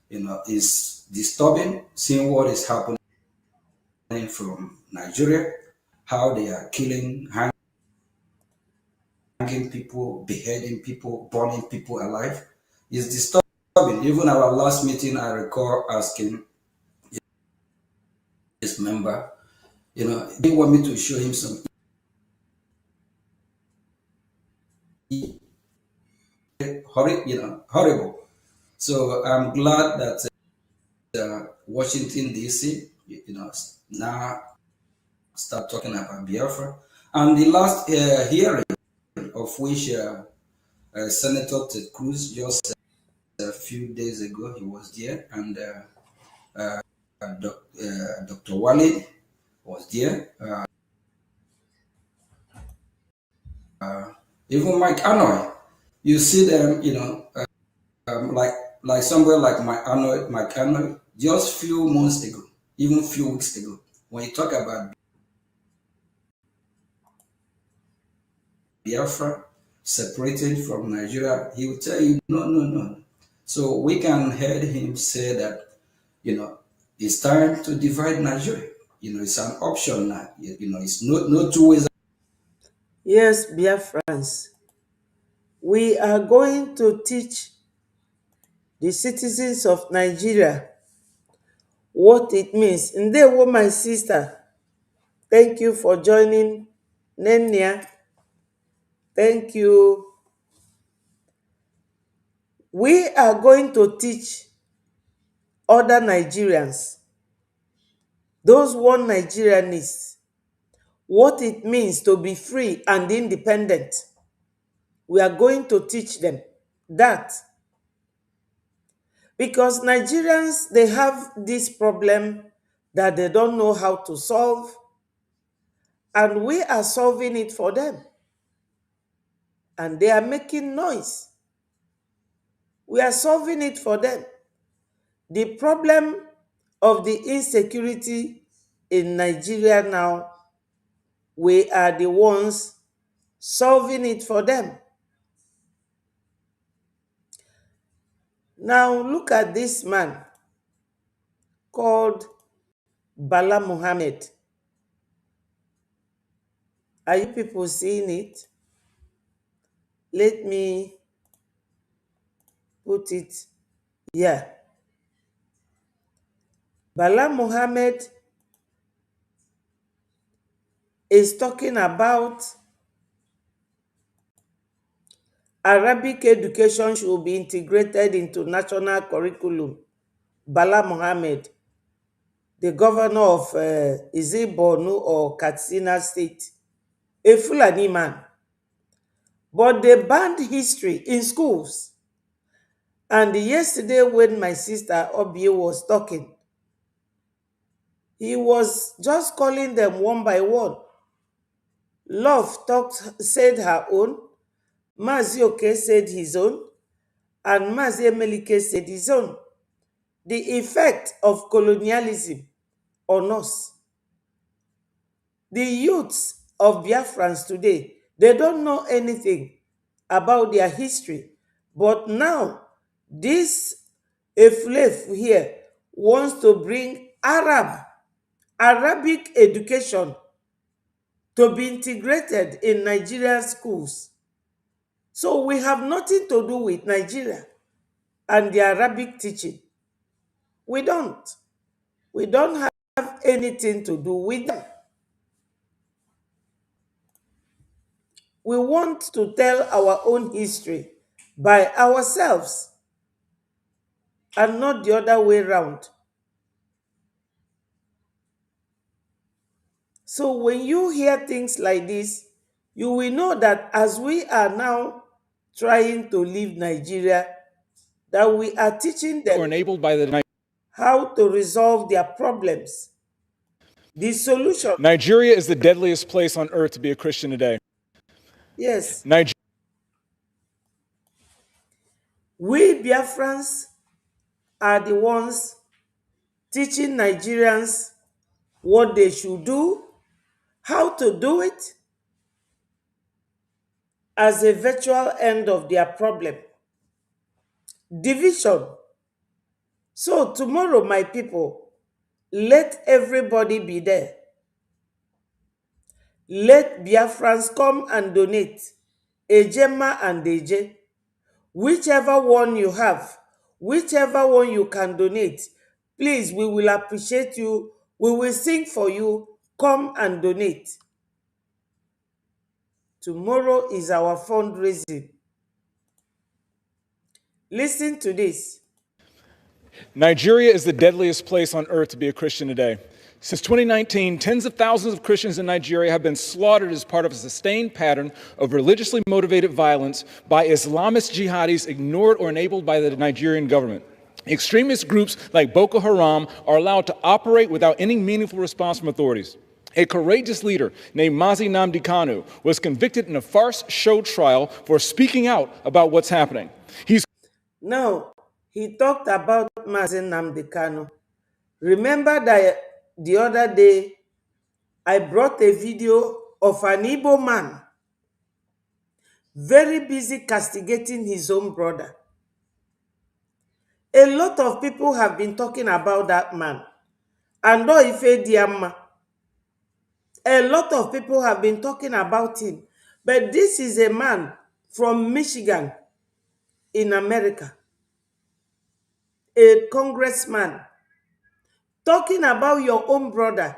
it's disturbing seeing what is happening from Nigeria, how they are killing, hanging people, beheading people, burning people alive. It's disturbing. Even our last meeting, I recall asking this member, they want me to show him some horrible. So I'm glad that Washington D.C. Now start talking about Biafra. And the last hearing of which Senator Ted Cruz just a few days ago he was there, and Dr. Wale was there. Even Mike Anoy, you see them, like somewhere like Mike Anoy, just few months ago, even few weeks ago, when you talk about Biafra separated from Nigeria, he will tell you, no, no, no. So we can hear him say that, it's time to divide Nigeria. It's an option now. It's no two ways. Yes, Biafrans, we are going to teach the citizens of Nigeria what it means. Ndewo, my sister. Thank you for joining. Nenya, thank you. We are going to teach other Nigerians, those one Nigerianists, what it means to be free and independent. We are going to teach them that. Because Nigerians, they have this problem that they don't know how to solve, and we are solving it for them. And they are making noise. We are solving it for them. The problem of the insecurity in Nigeria now, we are the ones solving it for them. Now look at this man called Bala Mohammed. Are you people seeing it? Let me put it here. Bala Mohammed is talking about Arabic education should be integrated into national curriculum. Bala Mohammed, the governor of is it Borno or Katsina State, a Fulani man. But they banned history in schools. And yesterday when my sister Obie was talking, he was just calling them one by one. Love said her own, Mazi Oke said his own, and Mazi Emelike said his own. The effect of colonialism on us. The youths of Biafrans today, they don't know anything about their history. But now, this Eflef here wants to bring Arabic education to be integrated in Nigerian schools. So we have nothing to do with Nigeria and the Arabic teaching. We don't. We don't have anything to do with them. We want to tell our own history by ourselves and not the other way around. So when you hear things like this, you will know that as we are now trying to leave Nigeria, that we are teaching them enabled by the how to resolve their problems. The solution. Nigeria is the deadliest place on earth to be a Christian today. Yes. Nigeria. We Biafrans are the ones teaching Nigerians what they should do, how to do it, as a virtual end of their problem. Division. So tomorrow, my people, let everybody be there. Let Biafrans come and donate. Ejema and Eje. Whichever one you have, whichever one you can donate, please, we will appreciate you. We will sing for you. Come and donate. Tomorrow is our fundraising. Listen to this. Nigeria is the deadliest place on earth to be a Christian today. Since 2019, tens of thousands of Christians in Nigeria have been slaughtered as part of a sustained pattern of religiously motivated violence by Islamist jihadis ignored or enabled by the Nigerian government. Extremist groups like Boko Haram are allowed to operate without any meaningful response from authorities. A courageous leader named Mazi Nnamdi Kanu was convicted in a farce show trial for speaking out about what's happening. Now, he talked about Mazi Nnamdi Kanu. Remember that the other day, I brought a video of an Igbo man very busy castigating his own brother. A lot of people have been talking about that man. And Ife Diama, a lot of people have been talking about him. But this is a man from Michigan in America, a congressman, talking about your own brother.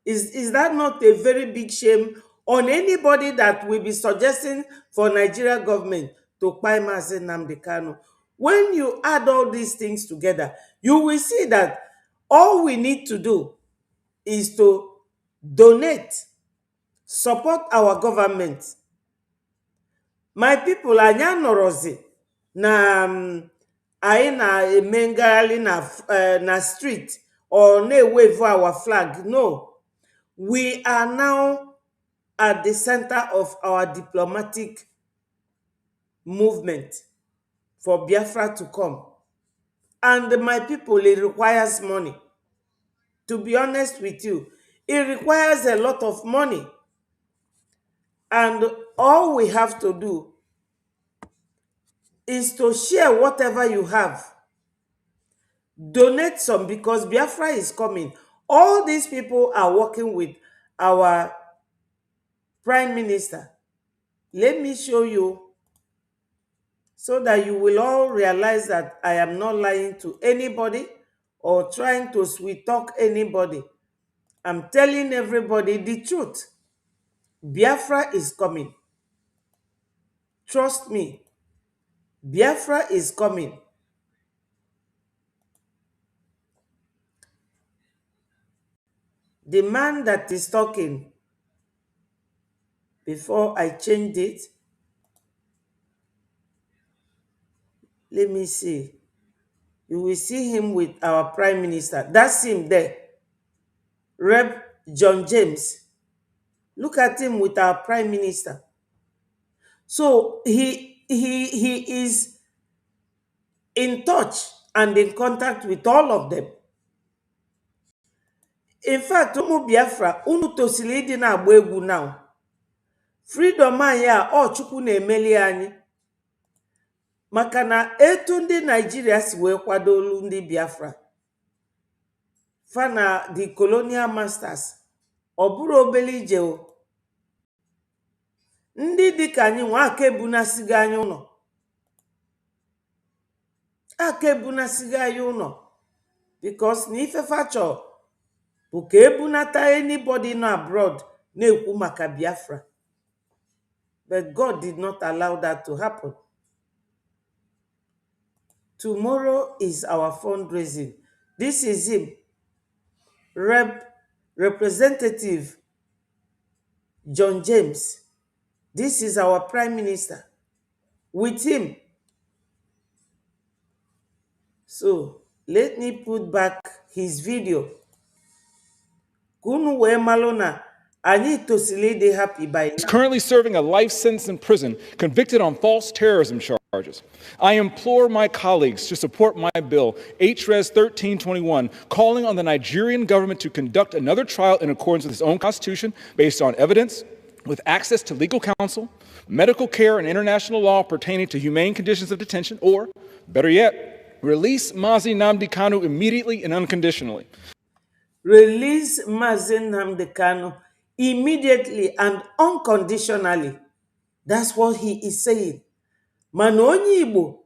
Is that not a very big shame on anybody that will be suggesting for Nigeria government to buy Mazi Nnamdi Kanu? When you add all these things together, you will see that all we need to do is to donate, support our government. My people, anya nọrọzi na anyị na-eme ngagharị na street or na-wave our flag. No. We are now at the center of our diplomatic movement for Biafra to come. And my people, it requires money. To be honest with you, it requires a lot of money. And all we have to do is to share whatever you have. Donate some, because Biafra is coming. All these people are working with our Prime Minister. Let me show you so that you will all realize that I am not lying to anybody or trying to sweet talk anybody. I'm telling everybody the truth. Biafra is coming. Trust me. Biafra is coming. The man that is talking, before I change it, let me see. You will see him with our Prime Minister. That's him there. Rev. John James. Look at him with our Prime Minister. So he is in touch and in contact with all of them. In fact, ụmụ Biafra, unu tosiri ịdị na-agba egwu now. Freedom anyị a ọ Chukwu na-emeli anyị. Maka na etu ndị Nigeria si wee kwado olu ndị Biafra. Fana the colonial masters. Ọ bụrụ obele ije o. Ndị dịka anyị nwa aka ebunasigo anyị ụlọ. Aka ebunasigo anyị ụlọ. Because na ifefa chọọ bụ ka ebunata anybody no abroad na-ekwu maka Biafra. But God did not allow that to happen. Tomorrow is our fundraising. This is him, Representative John James. This is our Prime Minister. With him. So, let me put back his video. Kunu we malona Anyị tosili dị happy by He's now. currently serving a life sentence in prison, convicted on false terrorism charges. I implore my colleagues to support my bill, HRES 1321, calling on the Nigerian government to conduct another trial in accordance with its own constitution, based on evidence, with access to legal counsel, medical care, and international law pertaining to humane conditions of detention, or, better yet, release Mazi Nnamdi Kanu immediately and unconditionally. Release Mazi Nnamdi Kanu immediately and unconditionally. That's what he is saying. Mana onye Igbo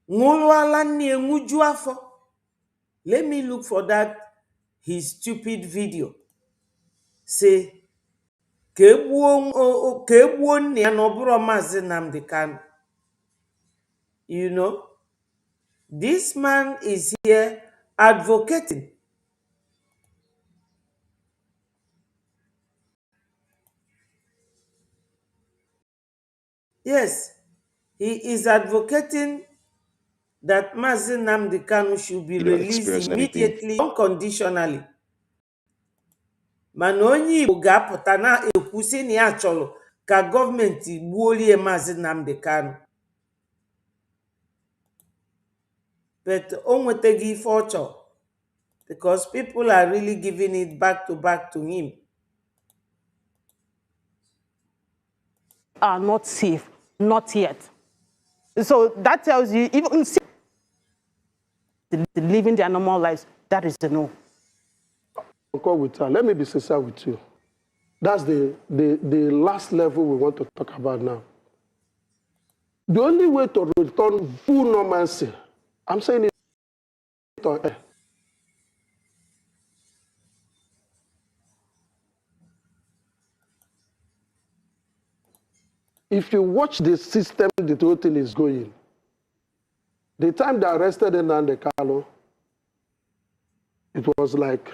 ṅụrụala nne ṅụju afọ. Let me look for that his stupid video. Say ka egbuo nne ya na ọ bụrụ Mazi Nnamdi Kanu. You know, this man is here advocating. Yes, he is advocating that Mazi Nnamdi Kanu should be released immediately, unconditionally. Mana onye Igbo ga-apụta na-ekwusi na ya chọrọ ka gọọmenti gbuolie Mazi Nnamdi Kanu. But o nweteghị ife ọ chọrọ, because people are really giving it back to him. Are not safe, not yet. So that tells you, even living their normal lives, that is the no. With her. Let me be sincere with you. That's the last level we want to talk about now. The only way to return full normalcy, I'm saying it on air. If you watch the system the whole thing is going, the time they arrested Nnamdi Kanu, it was like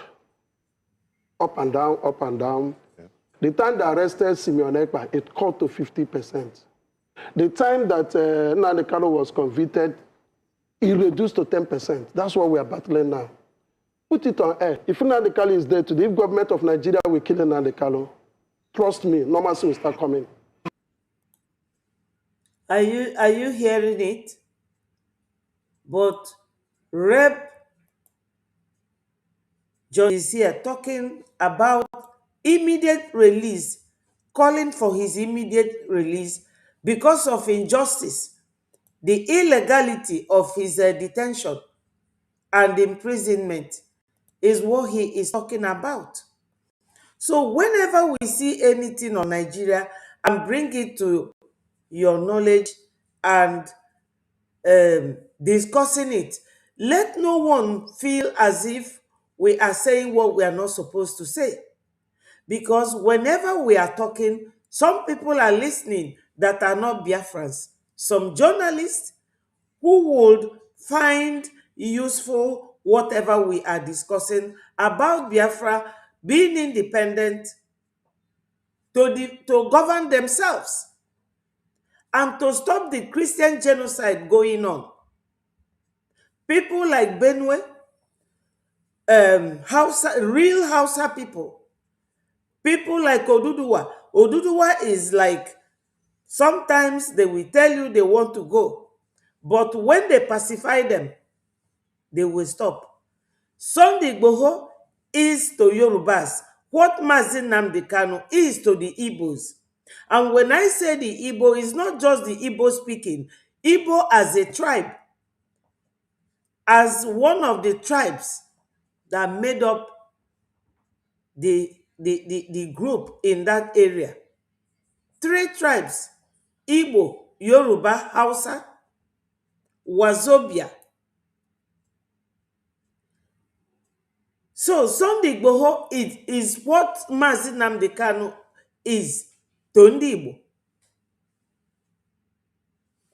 up and down, up and down. Yeah. The time they arrested Simeon Ekpa, it cut to 50%. The time that Nnamdi Kanu was convicted, it reduced to 10%. That's what we are battling now. Put it on air. If Nnamdi Kanu is dead today, if government of Nigeria will kill Nnamdi Kanu, trust me, normalcy will start coming. Are you hearing it? But Rep. John is here talking about immediate release, calling for his immediate release because of injustice, the illegality of his detention and imprisonment is what he is talking about. So whenever we see anything on Nigeria and bring it to your knowledge and discussing it, let no one feel as if we are saying what we are not supposed to say. Because whenever we are talking, some people are listening that are not Biafrans. Some journalists who would find useful whatever we are discussing about Biafra being independent to govern themselves and to stop the Christian genocide going on. People like Benue, real Hausa people like Oduduwa. Oduduwa is like, sometimes they will tell you they want to go, but when they pacify them, they will stop. Sunday Igboho is to Yorubas what Mazi Nnamdi Kanu is to the Igbos. And when I say the Igbo, it's not just the Igbo speaking. Igbo as a tribe, as one of the tribes that made up the group in that area. 3 tribes: Igbo, Yoruba, Hausa, Wazobia. So Sunday Igboho is what Mazi Nnamdi Kanu is to Ndi Igbo.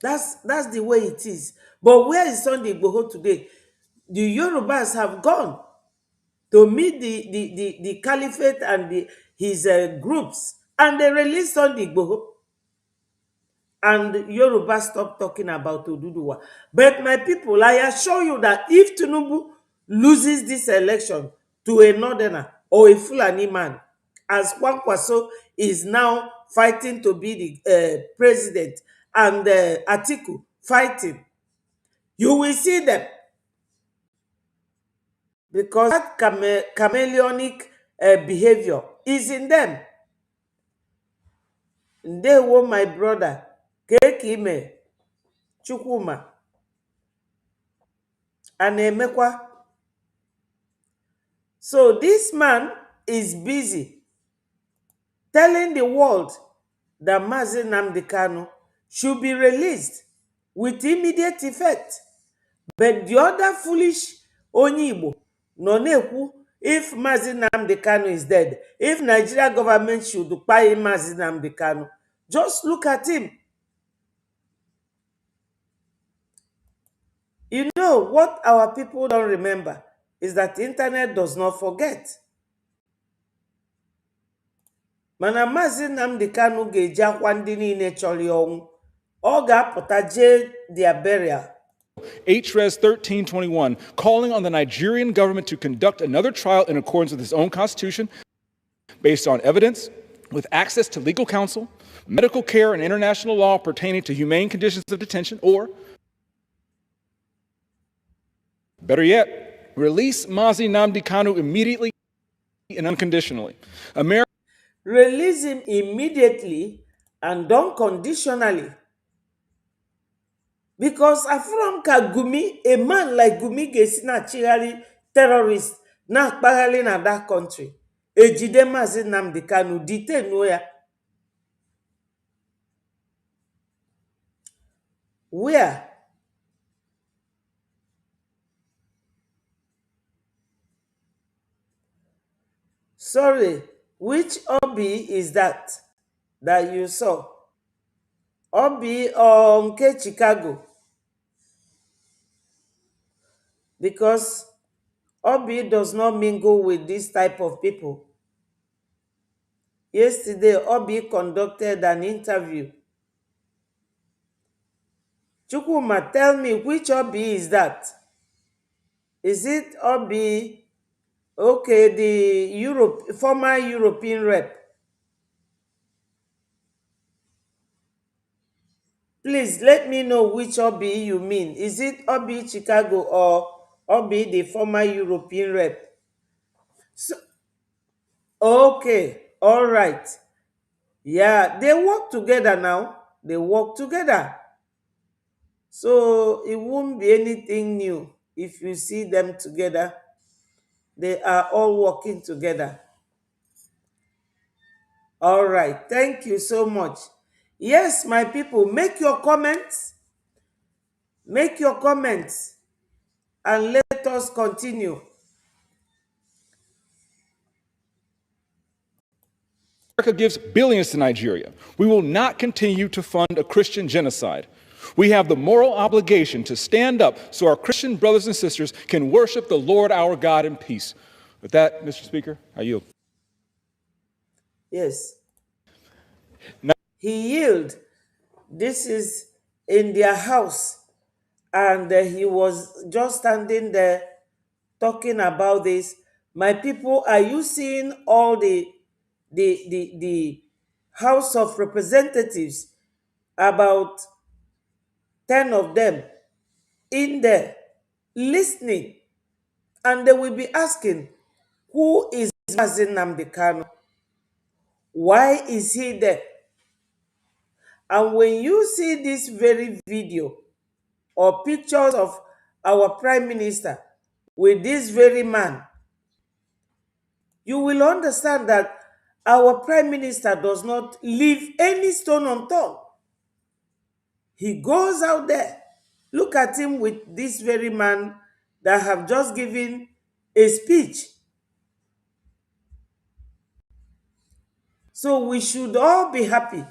That's the way it is. But where is Sunday Igboho today? The Yorubas have gone to meet the caliphate and his groups, and they released Sunday Igboho. And Yoruba stopped talking about Oduduwa. But my people, I assure you that if Tinubu loses this election to a northerner or a Fulani man, as Kwankwaso is now fighting to be the president, and Atiku fighting. You will see them, because that chameleonic behavior is in them. Ndewo, my brother. Kekime, Chukwuma, Anemekwa. So this man is busy telling the world that Mazi Nnamdi Kanu should be released with immediate effect. But the other foolish Onyibo no na-ekwu, if Mazi Nnamdi Kanu is dead, if Nigeria government should buy Mazi Nnamdi Kanu, just look at him. You know what our people don't remember is that the internet does not forget. Mana Mazi Nnamdi Kanu ga-eji akwa ndị niile chọrọ ya ọnwụ. Ọ ga-apụta jee their burial. HRES 1321, calling on the Nigerian government to conduct another trial in accordance with its own constitution, based on evidence, with access to legal counsel, medical care, and international law pertaining to humane conditions of detention, or, better yet, release Mazi Nnamdi Kanu immediately and unconditionally. Release him immediately and unconditionally. Because from Gumi, a man like Gumi gesi na chigharị terrorist na akpagharị na that country. Ejide Mazi Nnamdi Kanu, detain ya. Where? Sorry, which Obi is that you saw? Obi or nke Chicago? Because Obi does not mingle with this type of people. Yesterday, Obi conducted an interview. Chukwuma, tell me, which Obi is that? Is it Obi, okay, the former European rep? Please let me know which Obi you mean. Is it Obi Chicago or Obi the former European rep? So, okay, all right. Yeah, they work together now. They work together. So it won't be anything new if you see them together. They are all working together. All right. Thank you so much. Yes, my people, make your comments. Make your comments and let us continue. America gives billions to Nigeria. We will not continue to fund a Christian genocide. We have the moral obligation to stand up so our Christian brothers and sisters can worship the Lord our God in peace. With that, Mr. Speaker, I yield. Yes. Now, he yielded. This is in their house. And he was just standing there talking about this. My people, are you seeing all the House of Representatives, about 10 of them in there listening? And they will be asking, who is Mazi Nnamdi Kanu? Why is he there? And when you see this very video or pictures of our Prime Minister with this very man, you will understand that our Prime Minister does not leave any stone unturned. He goes out there. Look at him with this very man that have just given a speech. So we should all be happy.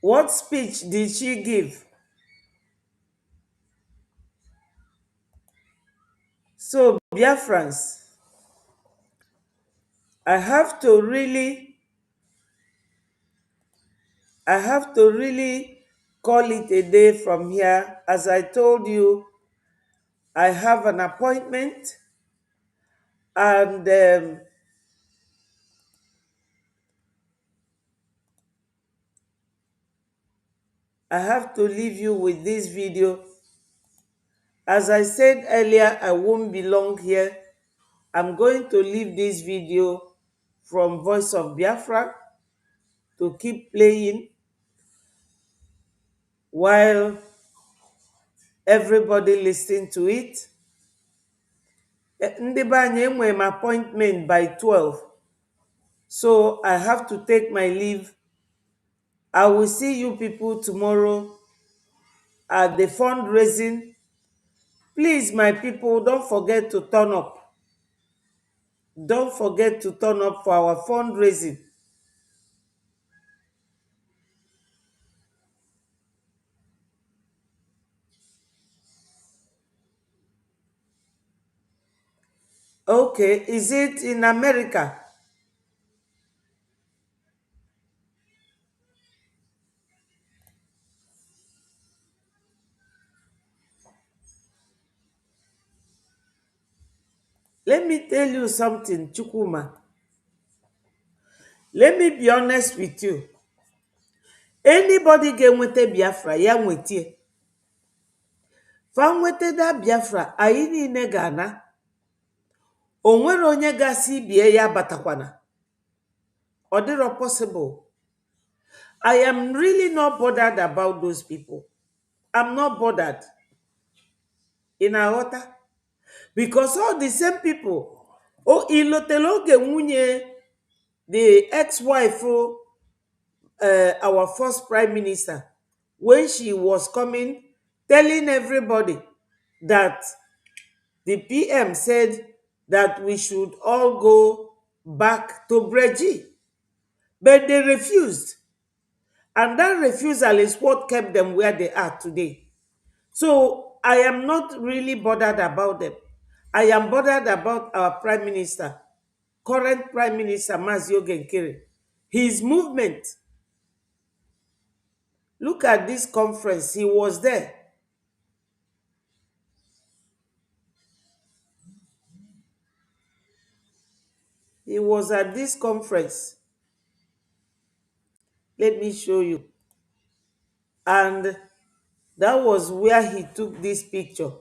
What speech did she give? So, Biafrans, I have to really I have to really call it a day from here. As I told you, I have an appointment, and I have to leave you with this video. As I said earlier, I won't be long here. I'm going to leave this video from Voice of Biafra to keep playing while everybody listen to it. Ndị be anyị enwere m appointment by 12, so I have to take my leave. I will see you people tomorrow at the fundraising. Please, my people, don't forget to turn up. Don't forget to turn up for our fundraising. Okay, is it in America? Let me tell you something, Chukuma. Let me be honest with you. Anybody get nwete Biafra, ya nwetie. Fa nwete da Biafra, anyị niile ga-ana. O nwere onye gasị bie ya batakwana. Ọ dịrọ possible. I am really not bothered about those people. I'm not bothered. In Aghọta? Because all the same people. O ilotele oge nwunye, the ex-wife, our first prime minister, when she was coming, telling everybody that the PM said that we should all go back to Brgie. But they refused. And that refusal is what kept them where they are today. So I am not really bothered about them. I am bothered about our prime minister, current prime minister, Mazio Genkere. His movement. Look at this conference. He was there. He was at this conference. Let me show you. And that was where he took this picture.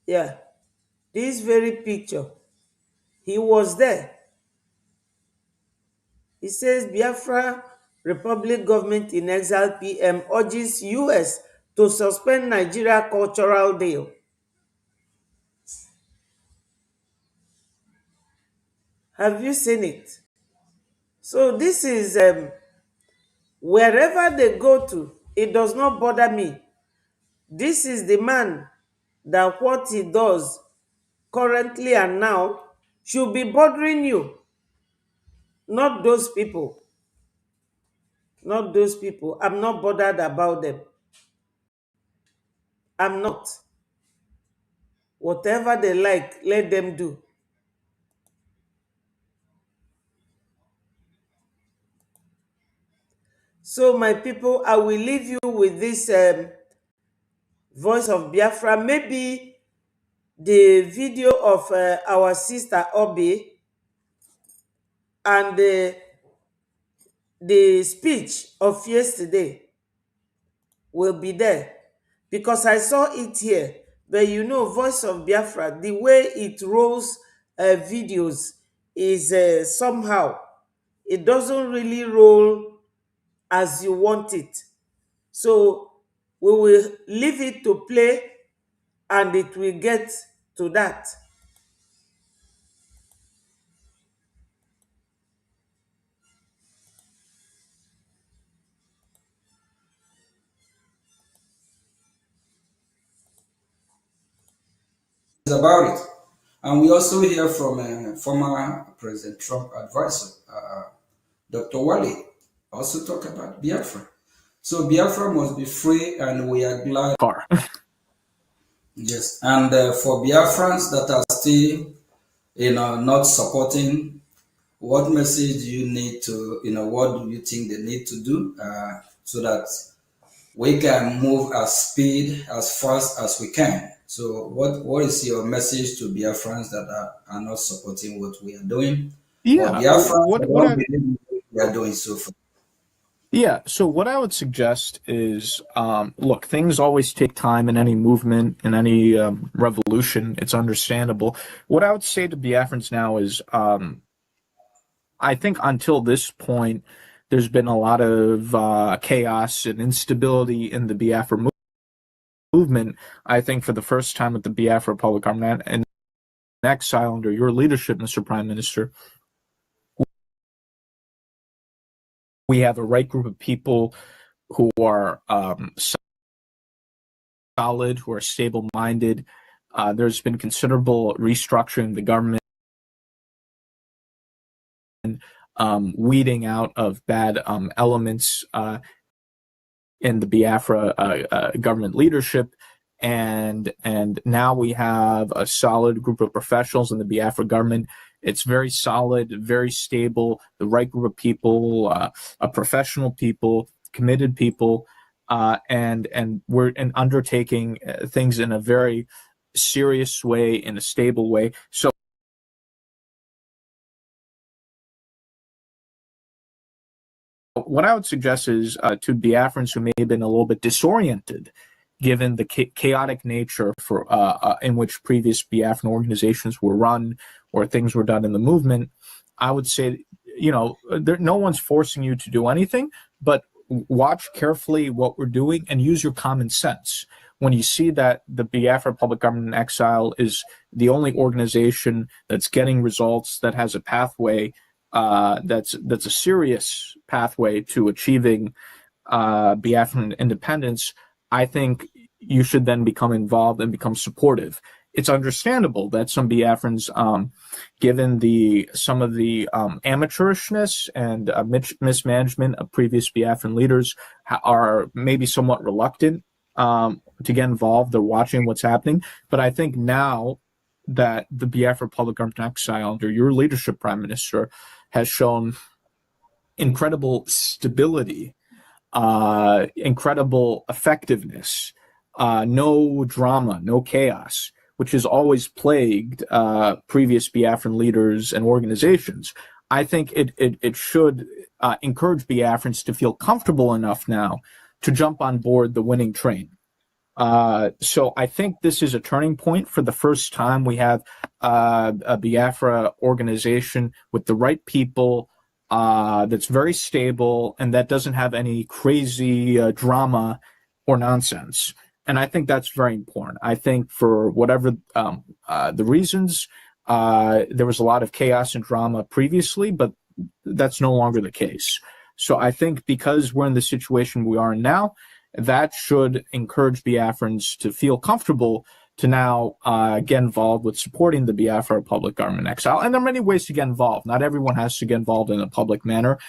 Yeah, this very picture. He was there. He says Biafra Republic government in exile PM urges US to suspend Nigeria cultural deal. Have you seen it? So this is wherever they go to, it does not bother me. This is the man that what he does currently and now should be bothering you, not those people. Not those people. I'm not bothered about them. I'm not. Whatever they like, let them do. So, my people, I will leave you with this Voice of Biafra. Maybe the video of our sister Obi and the speech of yesterday will be there. Because I saw it here. But you know, Voice of Biafra, the way it rolls videos is somehow, it doesn't really roll as you want it. So we will leave it to play and it will get to that. About it. And we also hear from former President Trump advisor, Dr. Wale, also talk about Biafra. So Biafra must be free, and we are glad. Yes, and for Biafrans that are still, not supporting, what message do you need to, what do you think they need to do so that we can move as fast as we can? So, what is your message to Biafrans that are not supporting what we are doing, or Yeah. Biafrans What that what don't I believe in what we are doing so far? Yeah, so what I would suggest is, look, things always take time in any movement, in any revolution. It's understandable. What I would say to Biafrans now is, I think until this point, there's been a lot of chaos and instability in the Biafra movement. I think for the first time with the Biafra Republic Army in exile under your leadership, Mr. Prime Minister, we have a right group of people who are solid, who are stable-minded. There's been considerable restructuring of the government, weeding out of bad elements in the Biafra government leadership, and now we have a solid group of professionals in the Biafra government. It's very solid, very stable. The right group of people, professional people, committed people, and we're undertaking things in a very serious way, in a stable way. So what I would suggest is to Biafrans who may have been a little bit disoriented, given the chaotic nature in which previous Biafran organizations were run or things were done in the movement, I would say, no one's forcing you to do anything, but watch carefully what we're doing and use your common sense. When you see that the Biafra Public Government in Exile is the only organization that's getting results, that has a pathway, that's a serious pathway to achieving Biafran independence, I think you should then become involved and become supportive. It's understandable that some Biafrans, given some of the amateurishness and mismanagement of previous Biafran leaders, are maybe somewhat reluctant to get involved. They're watching what's happening. But I think now that the Biafra Public Government in Exile under your leadership, Prime Minister, has shown incredible stability, incredible effectiveness, no drama, no chaos, which has always plagued previous Biafran leaders and organizations. I think it should encourage Biafrans to feel comfortable enough now to jump on board the winning train. So I think this is a turning point. For the first time, we have a Biafra organization with the right people, that's very stable and that doesn't have any crazy drama or nonsense. And I think that's very important. I think for whatever the reasons, there was a lot of chaos and drama previously, but that's no longer the case. So I think because we're in the situation we are in now, that should encourage Biafrans to feel comfortable to now get involved with supporting the Biafra Republic Government in Exile. And there are many ways to get involved. Not everyone has to get involved in a public manner.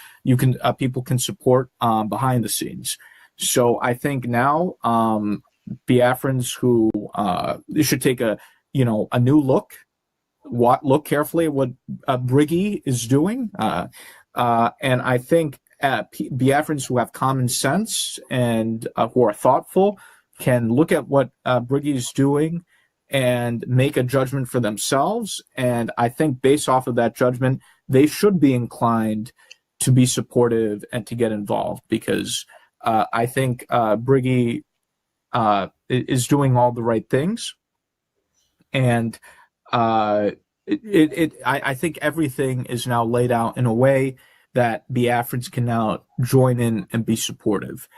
People can support behind the scenes. So I think now Biafrans who should take a new look carefully at what Brgie is doing, and I think Biafrans who have common sense and who are thoughtful can look at what Brgie is doing and make a judgment for themselves. And I think based off of that judgment, they should be inclined to be supportive and to get involved, because I think Brgie is doing all the right things. And I think everything is now laid out in a way that Biafrans can now join in and be supportive.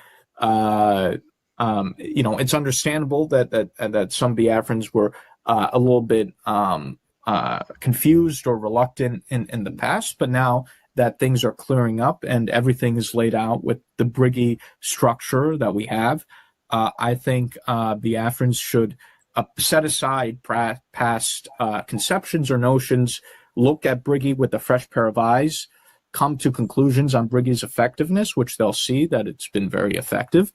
It's understandable that some Biafrans were a little bit confused or reluctant in the past, but now that things are clearing up and everything is laid out with the Brgie structure that we have, I think Biafrans should set aside past conceptions or notions, look at Brgie with a fresh pair of eyes, come to conclusions on Brigie's effectiveness, which they'll see that it's been very effective,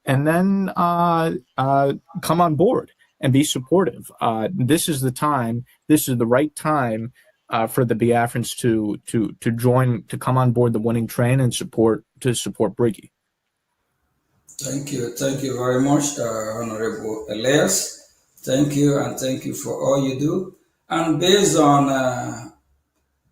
and then come on board. and be supportive. This is the time. This is the right time for the Biafrans to join, to come on board the winning train and support Brgie. Thank you very much, Honorable Elias. Thank you, and thank you for all you do. And based on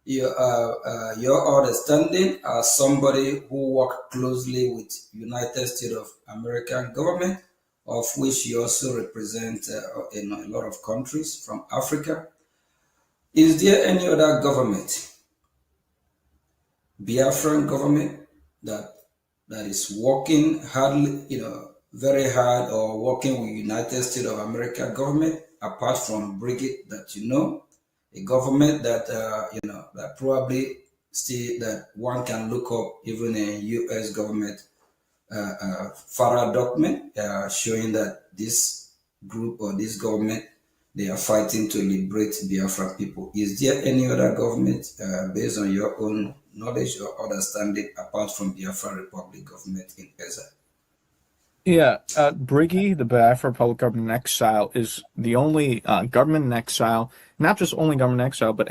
your understanding as somebody who worked closely with United States of American government, of which you also represent in a lot of countries from Africa, is there any other government, Biafran government, that is working hardly, very hard, or working with United States of America government, apart from Brgie, that a government that that probably still that one can look up, even a U.S. government FARA document showing that this group or this government, they are fighting to liberate Biafra people. Is there any other government, based on your own knowledge or understanding, apart from Biafra Republic government in exile? Yeah, Brgie, the Biafra Republic government in exile, is the only government in exile, not just only government in exile, but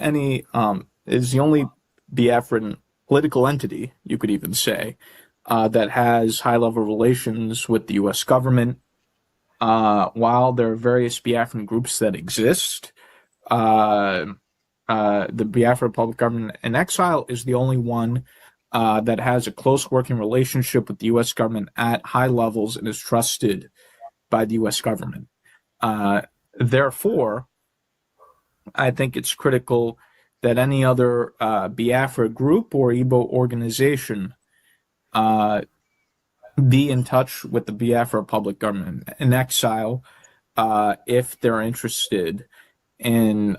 is the only Biafran political entity, you could even say, that has high-level relations with the U.S. government. While there are various Biafran groups that exist, the Biafra Republic government in exile is the only one that has a close working relationship with the U.S. government at high levels and is trusted by the U.S. government. Therefore, I think it's critical that any other Biafra group or Igbo organization be in touch with the Biafra Republic government in exile if they're interested in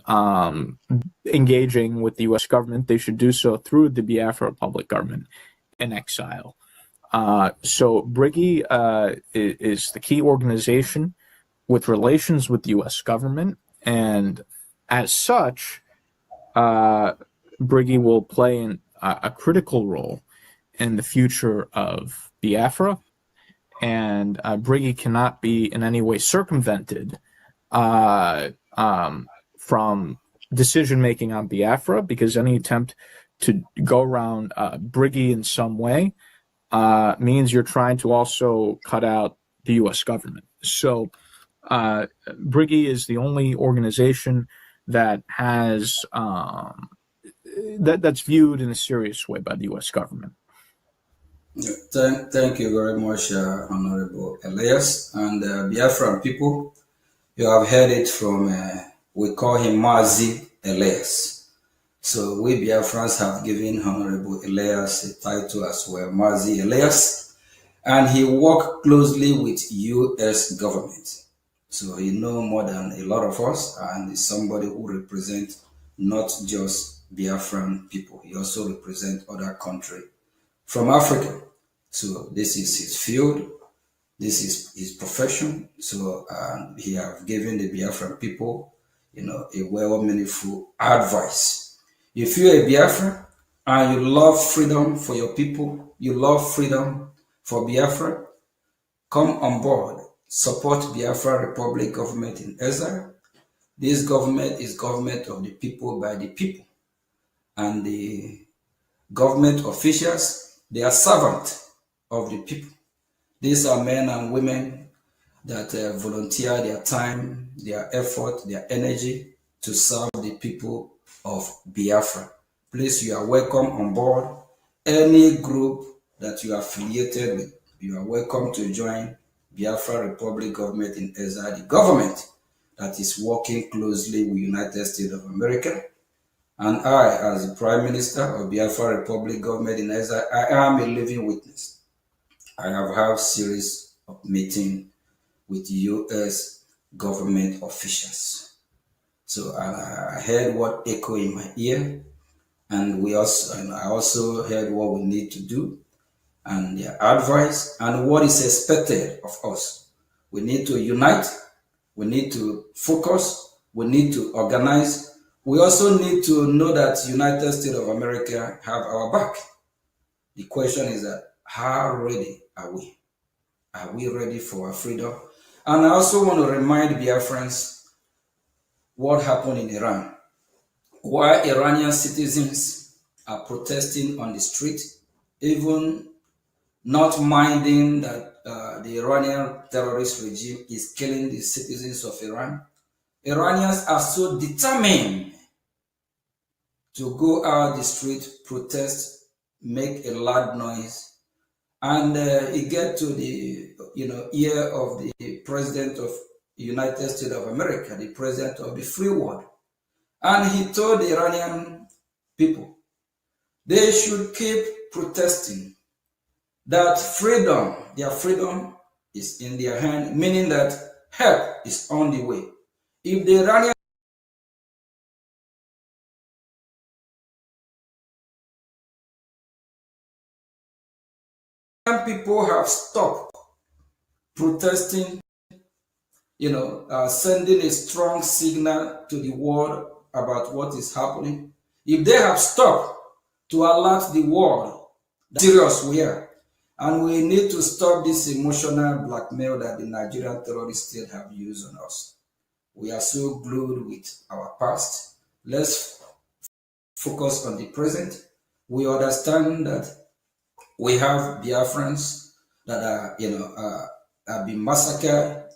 engaging with the U.S. government. They should do so through the Biafra Republic government in exile. So Brgie is the key organization with relations with the U.S. government, and as such, Brgie will play a critical role in the future of Biafra, and Brgie cannot be in any way circumvented from decision-making on Biafra, because any attempt to go around Brgie in some way means you're trying to also cut out the U.S. government. So Brgie is the only organization that has that's viewed in a serious way by the U.S. government. Thank you very much, Honorable Elias. And Biafran people, you have heard it from, we call him Mazi Elias. So we Biafrans have given Honorable Elias a title as well, Mazi Elias. And he worked closely with U.S. government. So he knows more than a lot of us, and is somebody who represents not just Biafran people. He also represents other countries from Africa. So this is his field, this is his profession. So he have given the Biafran people, a well meaningful advice. If you're a Biafran and you love freedom for your people, you love freedom for Biafra, come on board, support Biafra Republic government in exile. This government is government of the people by the people, and the government officials, they are servants of the people. These are men and women that volunteer their time, their effort, their energy to serve the people of Biafra. Please, you are welcome on board. Any group that you are affiliated with, you are welcome to join Biafra Republic government in exile, the government that is working closely with United States of America. And I, as the Prime Minister of Biafra Republic government in exile, I am a living witness. I have had series of meetings with U.S. government officials. So I heard what echo in my ear, and I also heard what we need to do, and their advice, and what is expected of us. We need to unite. We need to focus. We need to organize. We also need to know that United States of America have our back. The question is that how ready are we? Are we ready for our freedom? And I also want to remind Biafrans what happened in Iran. Why Iranian citizens are protesting on the street, even not minding that the Iranian terrorist regime is killing the citizens of Iran. Iranians are so determined to go out the street, protest, make a loud noise, and it get to the ear of the president of the United States of America, the president of the free world, and he told the Iranian people they should keep protesting, that freedom, their freedom is in their hand, meaning that help is on the way. If the Iranian people have stopped protesting, sending a strong signal to the world about what is happening, if they have stopped to alert the world that serious we are, and we need to stop this emotional blackmail that the Nigerian terrorist state have used on us. We are so glued with our past. Let's focus on the present. We understand that we have Biafrans that are, have been massacred,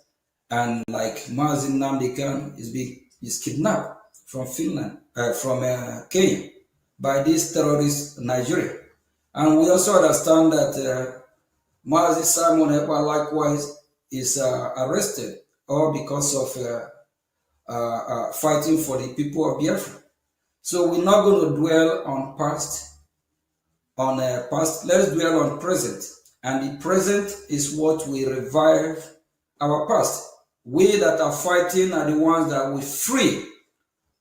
and like Mazin Namdekan is kidnapped from Finland, from Kenya, by these terrorists Nigeria. And we also understand that Mazi Simon Ekpa likewise is arrested, all because of fighting for the people of Biafra. So we're not going to dwell on past. Let's dwell on present. And the present is what we revive our past. We that are fighting are the ones that will free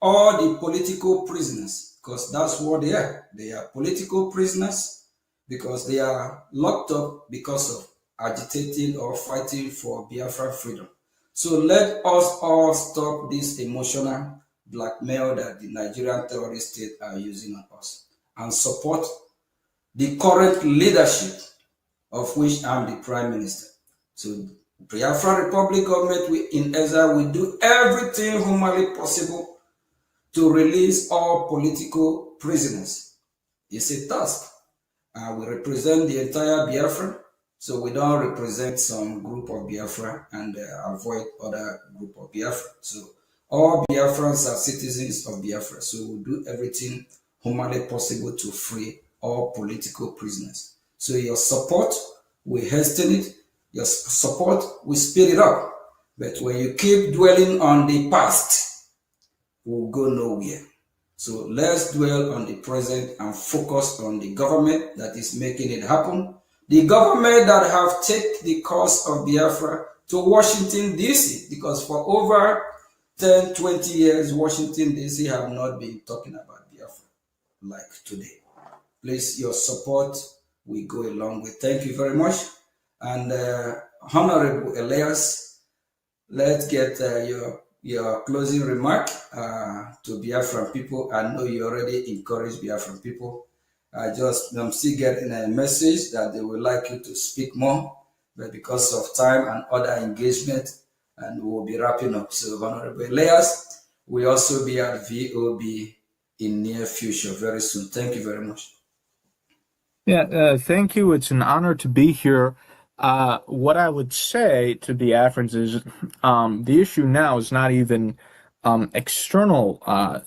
all the political prisoners, because that's what they are. They are political prisoners because they are locked up because of agitating or fighting for Biafra freedom. So let us all stop this emotional blackmail that the Nigerian terrorist state are using on us, and support the current leadership, of which I'm the Prime Minister. So Biafra Republic government in exile will do everything humanly possible to release all political prisoners. It's a task. We represent the entire Biafra, so we don't represent some group of Biafra and avoid other group of Biafra. So all Biafrans are citizens of Biafra, so we'll do everything humanly possible to free all political prisoners. So your support, we hasten it. Your support, we speed it up. But when you keep dwelling on the past, we'll go nowhere. So let's dwell on the present and focus on the government that is making it happen. The government that have taken the cause of Biafra to Washington, D.C., because for over 10, 20 years, Washington, D.C. have not been talking about Biafra like today. Please, your support will go a long way. Thank you very much. And Honorable Elias, let's get your closing remark to Biafran people. I know you already encouraged Biafran people. I'm still getting a message that they would like you to speak more, but because of time and other engagement, and we'll be wrapping up. So Honorable Elias will also be at VOB in near future, very soon. Thank you very much. Yeah, thank you. It's an honor to be here. What I would say to Biafrans is the issue now is not even external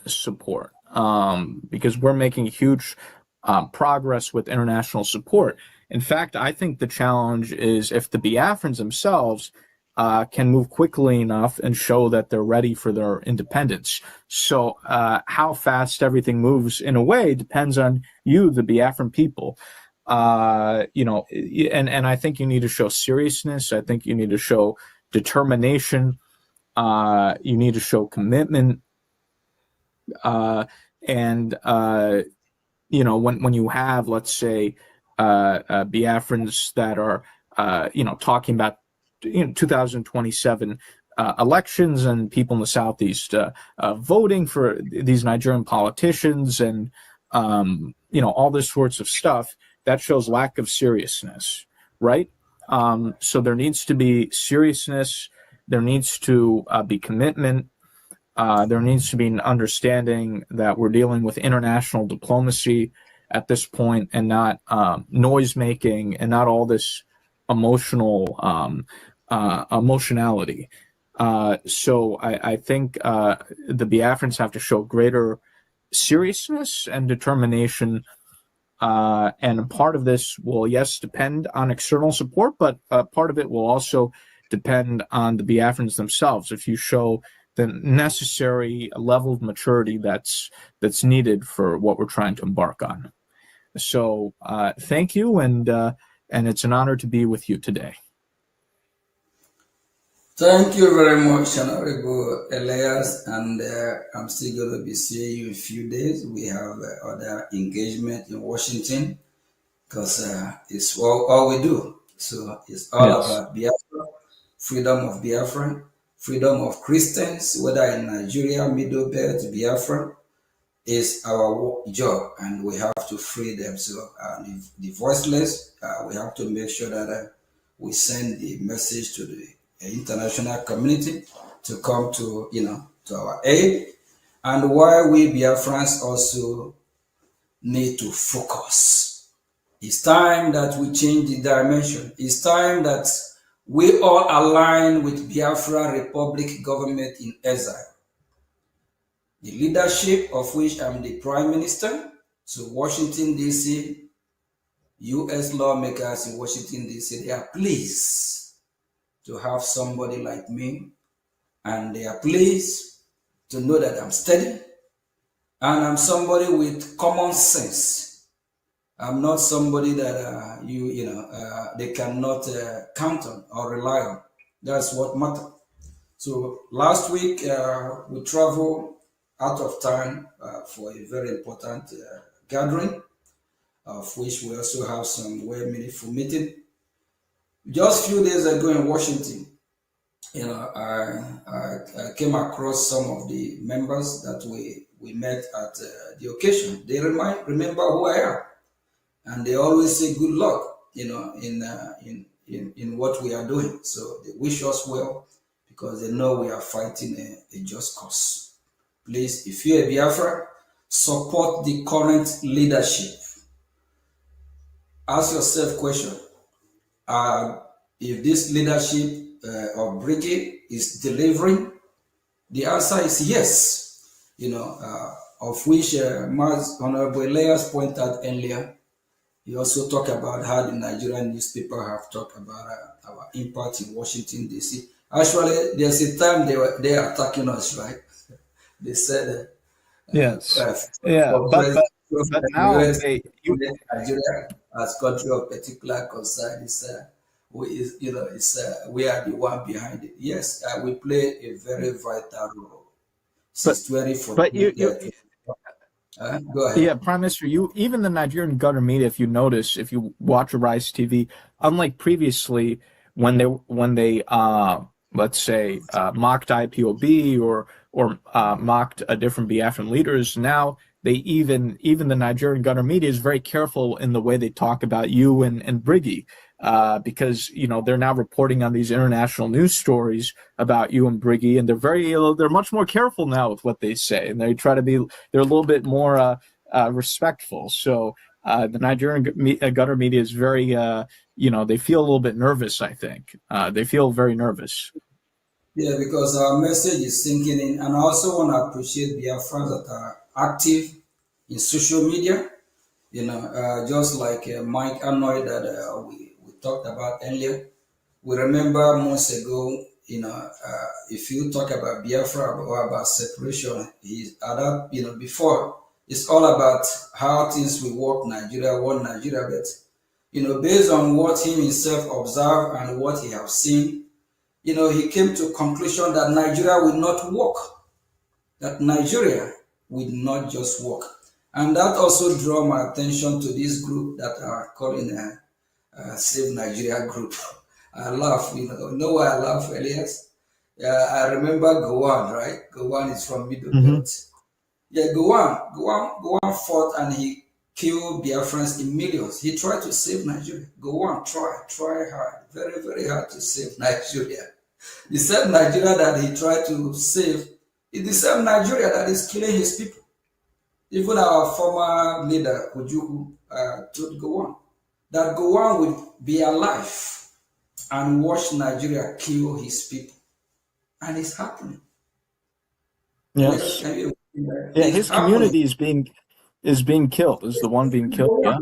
support, because we're making huge progress with international support. In fact, I think the challenge is if the Biafrans themselves can move quickly enough and show that they're ready for their independence. So how fast everything moves, in a way, depends on you, the Biafran people. And I think you need to show seriousness. I think you need to show determination. You need to show commitment. When you have, let's say, Biafrans that are, talking about 2027 elections, and people in the Southeast voting for these Nigerian politicians, and all this sorts of stuff, that shows lack of seriousness, right? So there needs to be seriousness There needs to be commitment. There needs to be an understanding that we're dealing with international diplomacy at this point, and not noise making, and not all this emotionality. So I think the Biafrans have to show greater seriousness and determination. And part of this will, yes, depend on external support, but part of it will also depend on the Biafrans themselves. If you show the necessary level of maturity that's needed for what we're trying to embark on. So thank you, and it's an honor to be with you today. Thank you very much, Honorable Elias, and I'm still going to be seeing you in a few days. We have other engagement in Washington, because it's all we do. So it's all about Biafra, freedom of Biafra, freedom of Christians, whether in Nigeria, Middle Belt, Biafra, is our job, and we have to free them. So if the voiceless, we have to make sure that we send the message to the international community to come to our aid, and why we Biafrans also need to focus. It's time that we change the dimension. It's time that we all align with Biafra Republic government in exile. The leadership of which I'm the Prime Minister, so Washington, D.C., U.S. lawmakers in Washington, D.C., they are pleased to have somebody like me, and they are pleased to know that I'm steady, and I'm somebody with common sense. I'm not somebody that they cannot count on or rely on. That's what matters. So last week we traveled out of town for a very important gathering, of which we also have some very meaningful meeting. Just a few days ago in Washington, I came across some of the members that we met at the occasion. They remember who I am, and they always say good luck, in what we are doing. So they wish us well, because they know we are fighting a just cause. Please, if you're a Biafra, support the current leadership. Ask yourself question: if this leadership of Brgie is delivering? The answer is yes. Of which Honorable Elias pointed out earlier. He also talked about how the Nigerian newspaper have talked about our impact in Washington, D.C. Actually, there's a time they are attacking us, right? They said, yes, but now Nigeria as country of particular concern we are the one behind it. Yes, we play a very vital role. Since 2014. Go ahead. Yeah, Prime Minister, even the Nigerian government media, if you notice, if you watch Arise TV, unlike previously when they let's say mocked IPOB or mocked different Biafran leaders, now they even the Nigerian government media is very careful in the way they talk about you and Brgie. Because they're now reporting on these international news stories about you and Brgie, and they're much more careful now with what they say, and they're a little bit more respectful. So the Nigerian gutter media is very they feel a little bit nervous. I think they feel very nervous. Yeah, because our message is sinking in, and I also want to appreciate Biafrans that are active in social media. Just like Mike Anoy that we talked about earlier. We remember months ago, if you talk about Biafra or about separation, before, it's all about how things will work Nigeria, but, based on what he himself observed and what he have seen, he came to a conclusion that Nigeria will not work, that Nigeria will not just work. And that also drew my attention to this group that are calling Save Nigeria group. I laugh, know why I laugh, Elias? I remember Gowon, right? Gowon is from Middle Belt. Yeah, Gowon fought and he killed Biafrans in millions. He tried to save Nigeria. Gowon try hard, very, very hard to save Nigeria. The same Nigeria that he tried to save is the same Nigeria that is killing his people. Even our former leader, Ojukwu, told Gowon that Gowon would be alive and watch Nigeria kill his people. And it's happening. Yes. Yeah, his community is being killed. Is the one being killed? Yeah.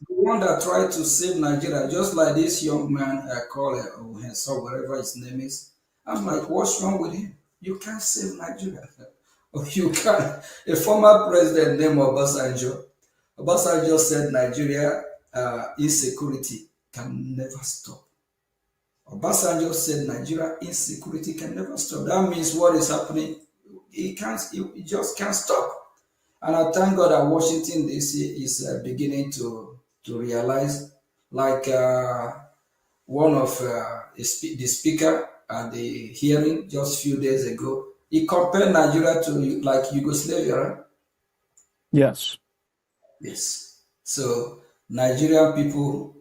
The one that tried to save Nigeria, just like this young man called or whatever his name is. I'm like, what's wrong with him? You can't save Nigeria. Or you can. A former president named Obasanjo said Nigeria insecurity can never stop. Obasanjo said Nigeria insecurity can never stop. That means what is happening, it just can't stop. And I thank God that Washington DC is beginning to realize, like one of the speaker at the hearing just a few days ago, he compared Nigeria to like Yugoslavia, right? Yes. Yes. So Nigerian people,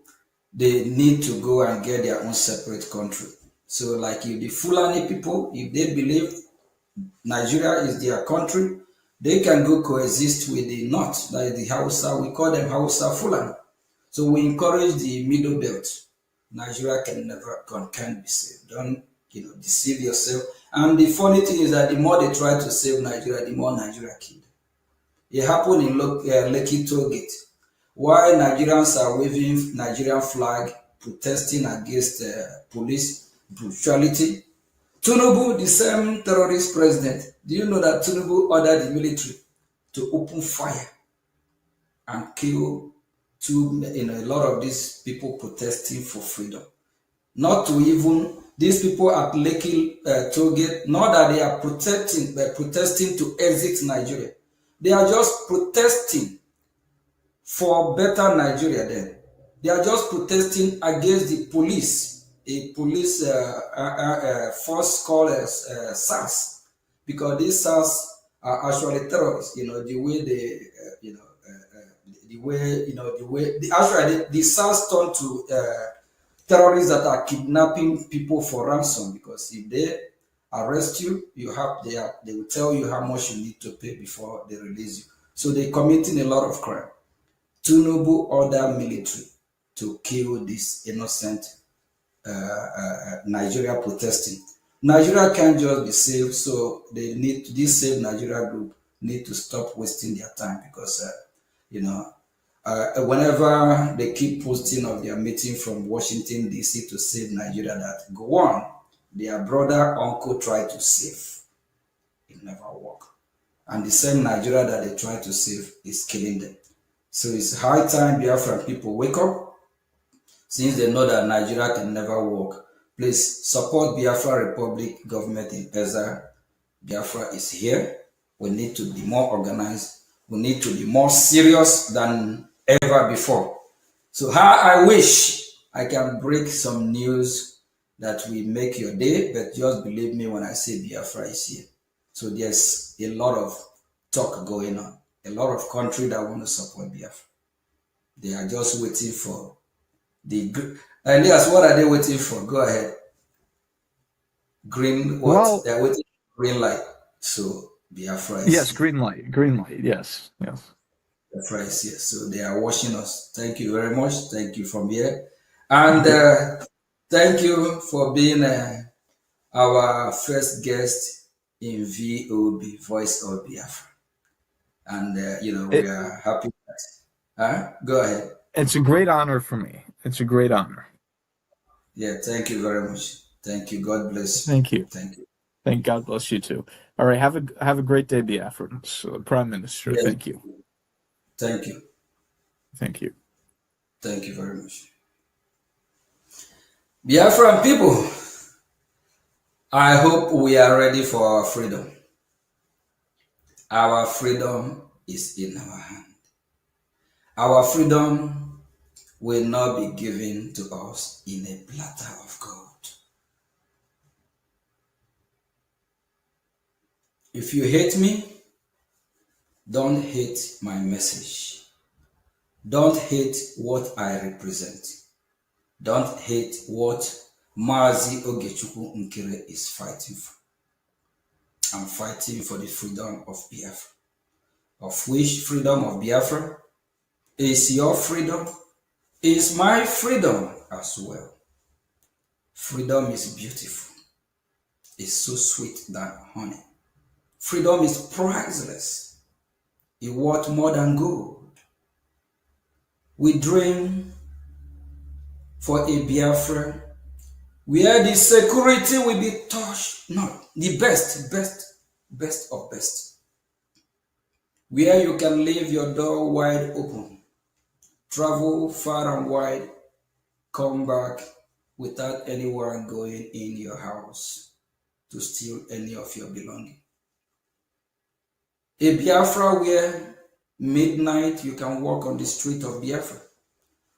they need to go and get their own separate country. So like if the Fulani people, if they believe Nigeria is their country, they can go coexist with the North, like the Hausa. We call them Hausa Fulani. So we encourage the middle belt. Nigeria can't be saved. Don't deceive yourself. And the funny thing is that the more they try to save Nigeria, the more Nigeria killed. It happened in Lekki Toll Gate. While Nigerians are waving Nigerian flag, protesting against police brutality, Tinubu, the same terrorist president, do you know that Tinubu ordered the military to open fire and kill a lot of these people protesting for freedom? Not to even these people at Lekki Toll Gate, not that they are protesting to exit Nigeria. They are just protesting for better Nigeria then. They are just protesting against the police, a police force called SARS, because these SARS are actually terrorists. The way they, the SARS turned to terrorists that are kidnapping people for ransom, because if they arrest you, they will tell you how much you need to pay before they release you. So they're committing a lot of crime. Tinubu ordered military to kill this innocent Nigeria protesting. Nigeria can't just be saved, so this Save Nigeria group need to stop wasting their time, because whenever they keep posting of their meeting from Washington DC to save Nigeria, that go on, their brother, uncle tried to save. It never worked. And the same Nigeria that they try to save is killing them. So it's high time Biafran people wake up, since they know that Nigeria can never work. Please support Biafra Republic government in Ezra. Biafra is here. We need to be more organized. We need to be more serious than ever before. So how I wish I can break some news that will make your day, but just believe me when I say Biafra is here. So there's a lot of talk going on. A lot of countries that want to support Biafra. They are just waiting for the Elias. What are they waiting for? Go ahead. Green what? Well, they're waiting for green light. So Biafra is yes, here. Green light. Green light. Yes. Yes. Biafra is here. So they are watching us. Thank you very much. Thank you from here. And thank you for being our first guest in VOB, Voice of Biafra. And we are happy. Go ahead. It's a great honor for me. It's a great honor. Yeah, thank you very much. Thank you. God bless you. Thank you. Thank you. Thank God bless you too. All right, have a great day, Biafrans. Prime Minister. Yes. Thank you. Thank you. Thank you. Thank you very much. Biafran people, I hope we are ready for our freedom. Our freedom is in our hand. Our freedom will not be given to us in a platter of gold. If you hate me, don't hate my message. Don't hate what I represent. Don't hate what Mazi Ogechukwu Nkere is fighting for. I'm fighting for the freedom of Biafra, of which freedom of Biafra is your freedom, is my freedom as well. Freedom is beautiful. It's so sweet than honey. Freedom is priceless. It's worth more than gold. We dream for a Biafra where the security will be touched, no, the best of best. Where you can leave your door wide open, travel far and wide, come back without anyone going in your house to steal any of your belongings. A Biafra where midnight you can walk on the street of Biafra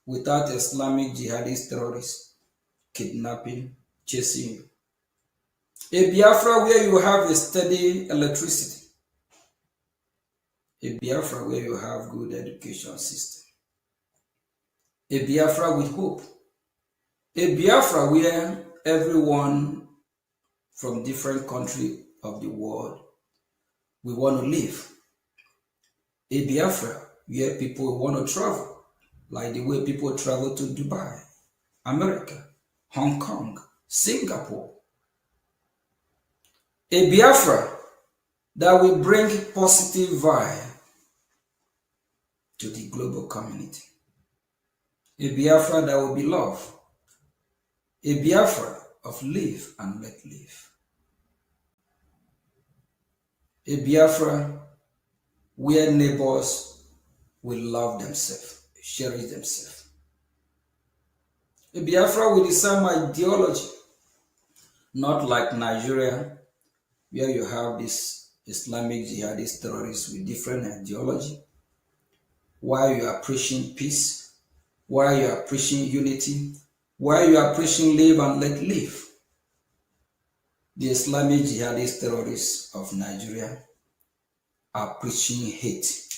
without Islamic jihadist terrorists kidnapping, chasing you. A Biafra where you have a steady electricity. A Biafra where you have good education system. A Biafra with hope. A Biafra where everyone from different countries of the world we want to live. A Biafra where people want to travel, like the way people travel to Dubai, America, Hong Kong, Singapore. A Biafra that will bring positive vibe to the global community. A Biafra that will be love. A Biafra of live and let live. A Biafra where neighbors will love themselves, cherish themselves. A Biafra with the same ideology, not like Nigeria, where you have this Islamic jihadist terrorists with different ideology. While you are preaching peace, while you are preaching unity, while you are preaching live and let live, the Islamic jihadist terrorists of Nigeria are preaching hate.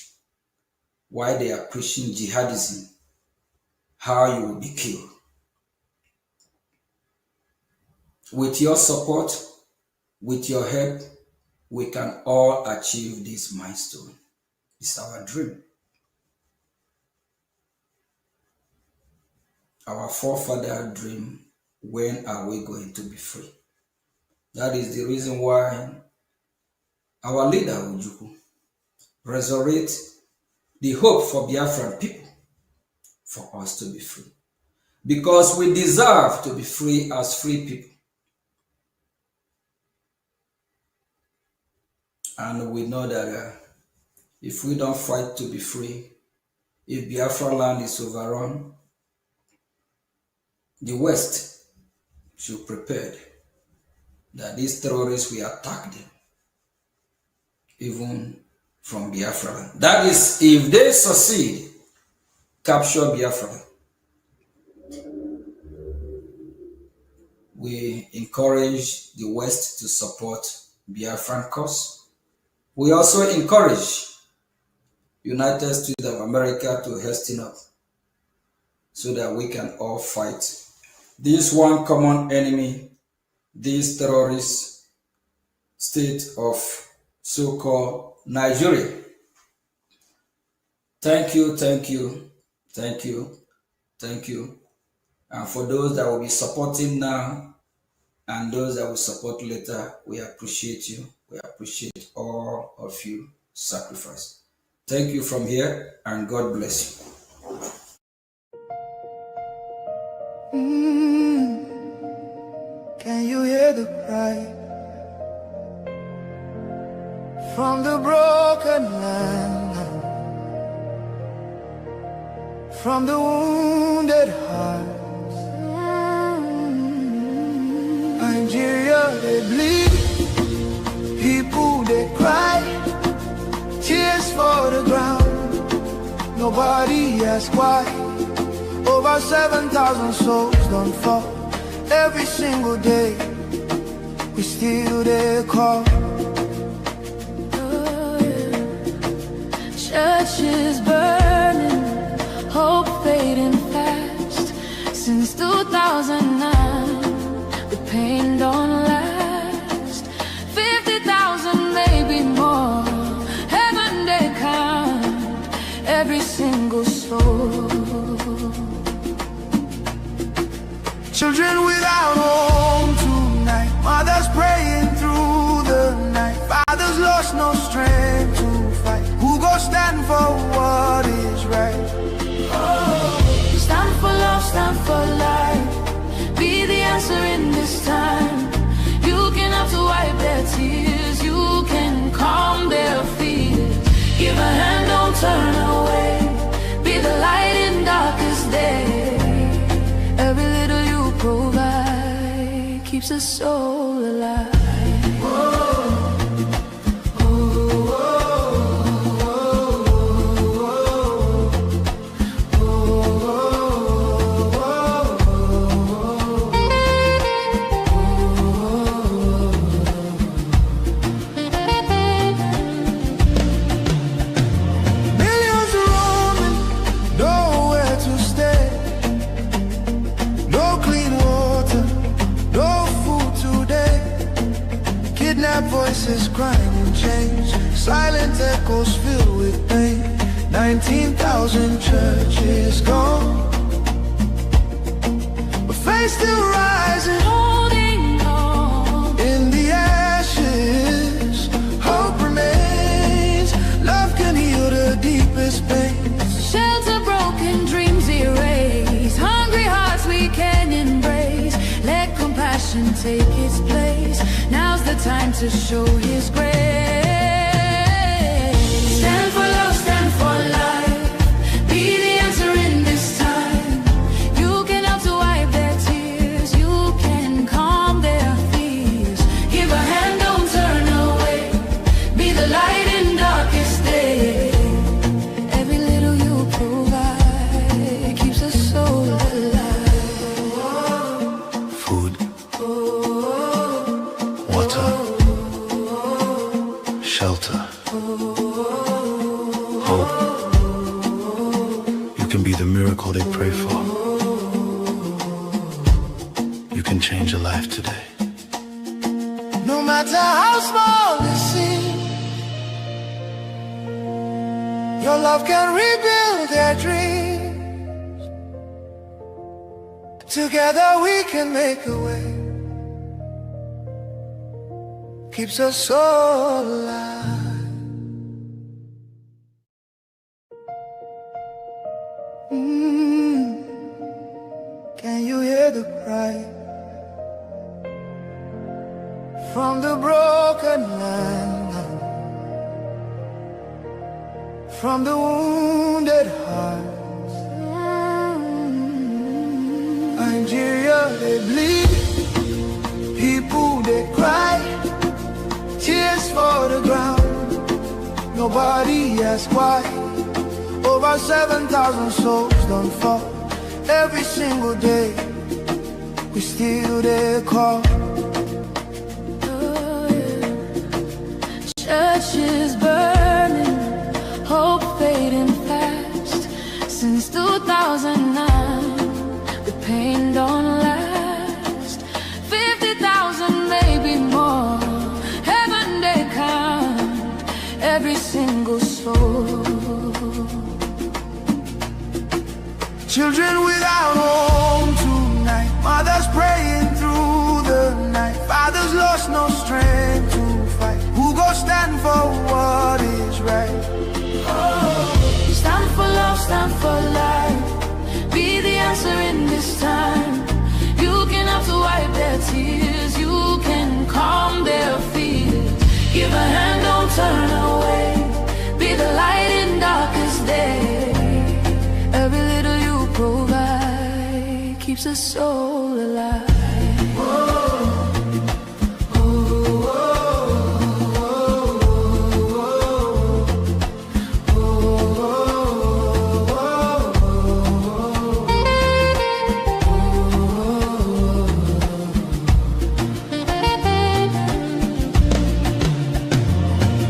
While they are preaching jihadism, how you will be killed. With your support, with your help, we can all achieve this milestone. It's our dream. Our forefather dream, when are we going to be free? That is the reason why our leader, Ojukwu, resurrect the hope for Biafran people, for us to be free. Because we deserve to be free as free people. And we know that if we don't fight to be free, if Biafra land is overrun, the West should prepare that these terrorists will attack them, even from Biafra land. That is, if they succeed, capture Biafra. We encourage the West to support Biafran cause. We also encourage United States of America to hasten up so that we can all fight this one common enemy, this terrorist state of so-called Nigeria. Thank you, thank you, thank you, thank you. And for those that will be supporting now and those that will support later, we appreciate you. We appreciate all of you sacrifice. Thank you from here, and God bless you. Can you hear the cry from the broken land, from the wounded hearts? Nigeria, they bleed, people they cry, tears for the ground. Nobody asks why. Over 7,000 souls don't fall. Every single day, we still there call. Oh, yeah. Churches burning, hope fading fast. Since 2009, voices crying in chains, silent echoes filled with pain. 19,000 churches gone, but faith still rising, Holding on. in the ashes. Hope remains, love can heal the deepest pain. Shelter broken, dreams erased. Hungry hearts we can embrace. Let compassion take its place. Now's the time to show His grace. Stand for love, stand for life. Be the answer in this time. You can help to wipe their tears. You can calm their fears. Give a hand, don't turn away. Be the light in darkest day. Every little you provide keeps a soul alive. Food, water, shelter, hope. You can be the miracle they pray for. You can change a life today. No matter how small it seems, your love can rebuild their dreams. Together we can make a way. Keeps us all alive. Can you hear the cry from the broken land, from the wounded hearts? Nigeria, they bleed, people they cry, tears for the ground. Nobody asks why. Over 7,000 souls don't fall. Every single day, we still there call. Churches burning, hope fading fast. Since 2009, the pain don't last. 50,000, maybe more. Heaven they count every single soul. Children without home tonight, mothers praying through the night, fathers lost no strength to fight. Who go stand for what is right? Stand for love, stand for life. Be the answer in this time. You can help to wipe their tears. You can calm their fears. Give a hand, don't turn away. Be the light in darkest day. Every little you provide keeps a soul alive.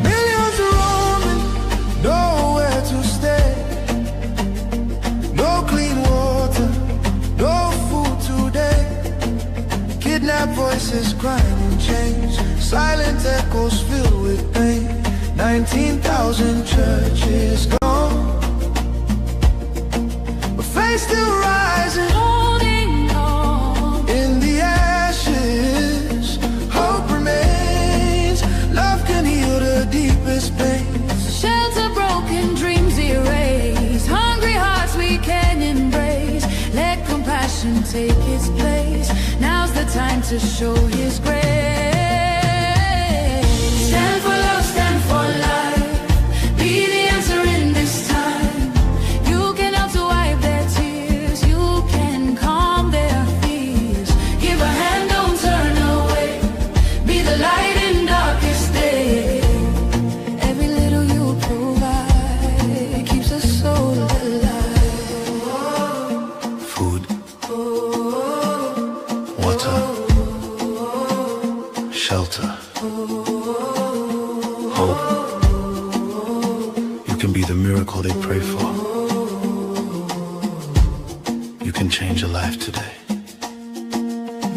Millions roaming, nowhere to stay. No clean water, no food today. Kidnapped voices crying in chains, silent echoes filled with pain. 19,000 churches gone, but faith still rising. Holding on. In the ashes, hope remains. Love can heal the deepest pain. Shelter broken, dreams erased. Hungry hearts we can embrace. Let compassion take its place. Now's the time to show His grace. Stand for love, stand for life. Be the answer in this time. You can help to wipe their tears. You can calm their fears. Give a hand, don't turn away. Be the light in darkest day. Every little you provide keeps a soul alive. Food, water, shelter, hope. You can be the miracle they pray for. You can change a life today.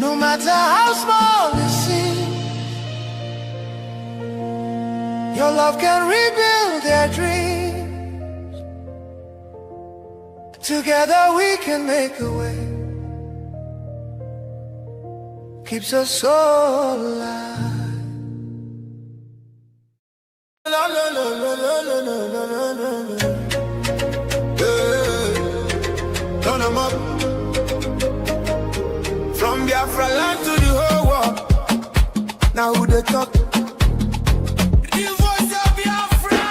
No matter how small it seems, Your love can rebuild their dreams. Together we can make a way. Keeps us so alive. La, la, la, la, la, la, la, la, la, la. Yeah. Turn 'em up. From Biafra land to the whole world. Now who they talk? The voice of Biafra.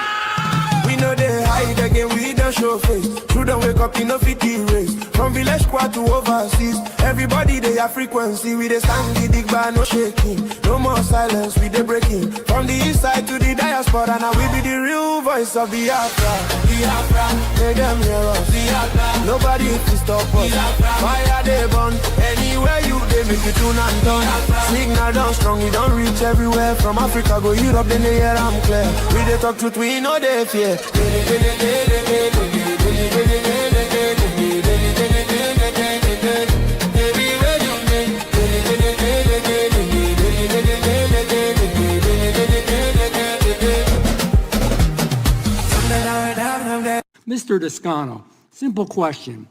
We know they hide again, we don't show face. Through them wake up in no fit race. From village squad to overseas, everybody they have frequency. We they stand the big bar, no shaking. No more silence, we they breaking. From the east side to the diaspora, now we be the real voice of Biafra. Biafra, make them hear us. Biafra, nobody can stop us. Biafra, fire they burn. Anywhere you they make you tune and turn. Signal down strong, we don't reach everywhere. From Africa go Europe, then they hear I'm clear. We they talk truth, we know they fear. Mr. Toscano, simple question.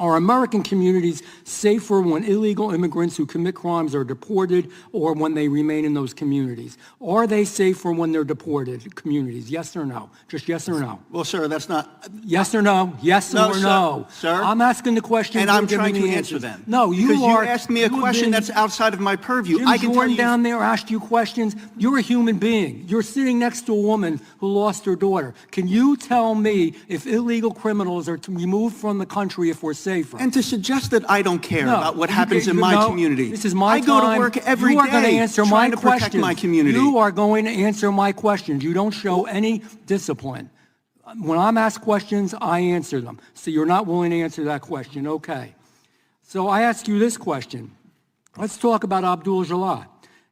Are American communities safer when illegal immigrants who commit crimes are deported or when they remain in those communities? Are they safer when they're deported communities? Yes or no? Just yes or no? Well, sir, that's not... Yes or no? Yes or no? Sir? I'm asking the question. And I'm trying to answer them. No, you because are... you asked me a question that's outside of my purview. I can Jordan tell you... down there asked you questions. You're a human being. You're sitting next to a woman who lost her daughter. Can you tell me if illegal criminals are removed from the country if we're safer? And to suggest that I don't care about what happens in my community. This is my I go to work every day day answer trying my to protect my community. You are going to answer my questions. You don't show any discipline. When I'm asked questions, I answer them. So you're not willing to answer that question. Okay. So I ask you this question. Let's talk about Abdul Jalal.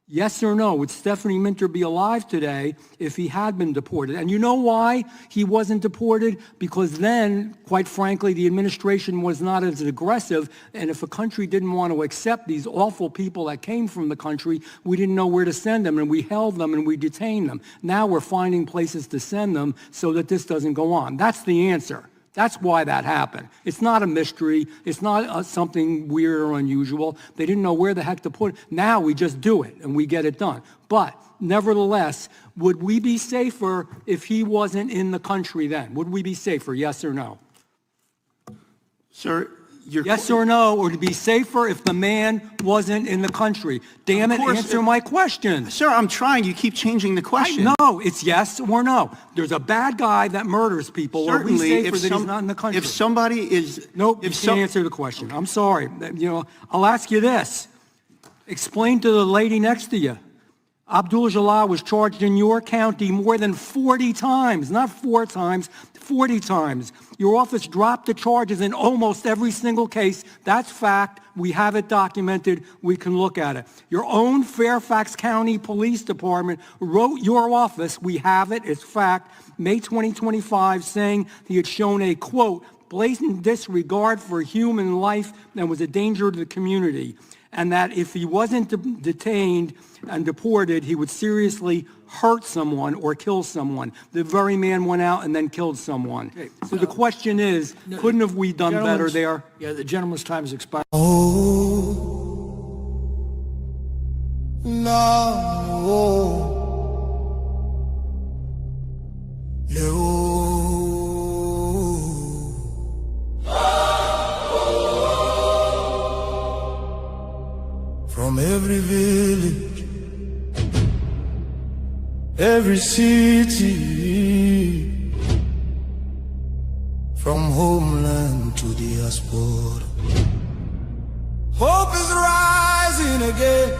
Yes or no, would Stephanie Minter be alive today if he had been deported? And you know why he wasn't deported? Because then, quite frankly, the administration was not as aggressive, and if a country didn't want to accept these awful people that came from the country, we didn't know where to send them, and we held them and we detained them. Now we're finding places to send them so that this doesn't go on. That's the answer. That's why that happened. It's not a mystery. It's not something weird or unusual. They didn't know where the heck to put it. Now we just do it and we get it done. But nevertheless, would we be safer if he wasn't in the country then? Would we be safer, yes or no? Sir, yes or no, or to be safer if the man wasn't in the country? Damn it, answer my question. Sir, I'm trying. You keep changing the question. No, it's yes or no. There's a bad guy that murders people. Certainly, are we safer that he's not in the country? If somebody is... Nope, you can't answer the question. I'm sorry. You know, I'll ask you this. Explain to the lady next to you. Abdul Jalal was charged in your county more than 40 times, not 4 times, 40 times. Your office dropped the charges in almost every single case. That's fact. We have it documented. We can look at it. Your own Fairfax County Police Department wrote your office, we have it, it's fact, May 2025, saying he had shown a, quote, blatant disregard for human life and was a danger to the community, and that if he wasn't detained and deported, he would seriously hurt someone or kill someone. The very man went out and then killed someone. Okay. So the question is, couldn't have we done better there? Yeah, the gentleman's time has expired. Oh, no. No. From every village, every city, from homeland to diaspora, hope is rising again.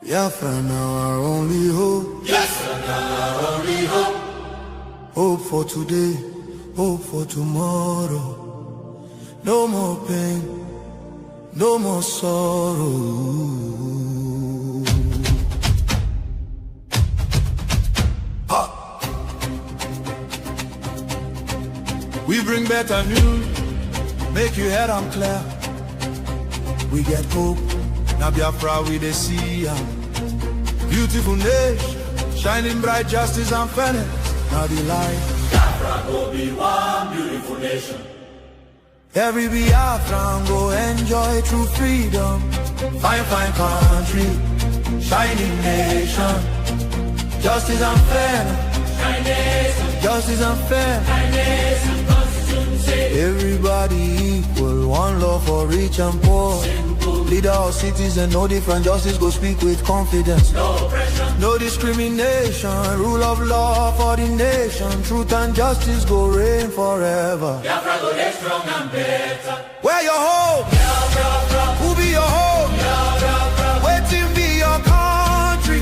Biafra now our only hope. Yes, now our only hope. Hope for today, hope for tomorrow. No more pain, no more sorrow. We bring better news, make you head on clear. We get hope, now Biafra we dey see. Beautiful nation, shining bright justice and fairness. Now the light. Biafra go be one beautiful nation. Every Biafran go enjoy true freedom. Fine, fine country, shining nation. Justice and fairness. Justice and fairness. Everybody equal, one love for rich and poor. Leader or citizen, no different. Justice go speak with confidence. No pressure, no discrimination. Rule of law for the nation. Truth and justice go reign forever. Biafra go get strong and better. Where your home? Biafra. Who be your home? Biafra. Waiting be your country.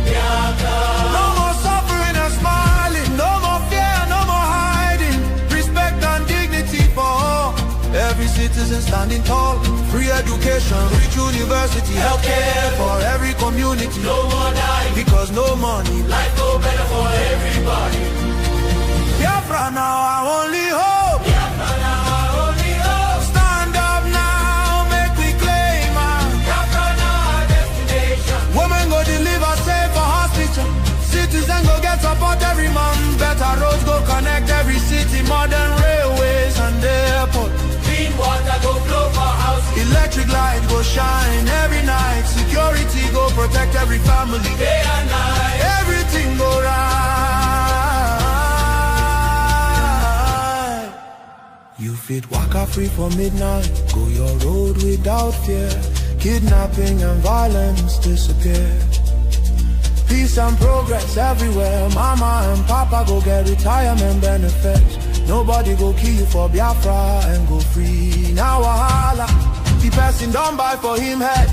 Biafra. No more suffering and smiling. No more fear, no more hiding. Respect and dignity for all. Every citizen standing tall. Free education, rich university, healthcare for every community. No more dying, because no money. Life go better for everybody. Biafra now our only hope. Biafra now our only hope. Stand up now, make we claim Biafra now our destination. Women go deliver safe for hospital. Citizen go get support every month. Better roads go connect every city. Modern railways and airport. Clean water go flow for house. Electric light go shine every night. Security go protect every family. Day and night. Everything go right. You fit waka free for midnight. Go your road without fear. Kidnapping and violence disappear. Peace and progress everywhere. Mama and papa go get retirement benefits. Nobody go kill you for Biafra and go free. Now wahala, the person don't buy for him head.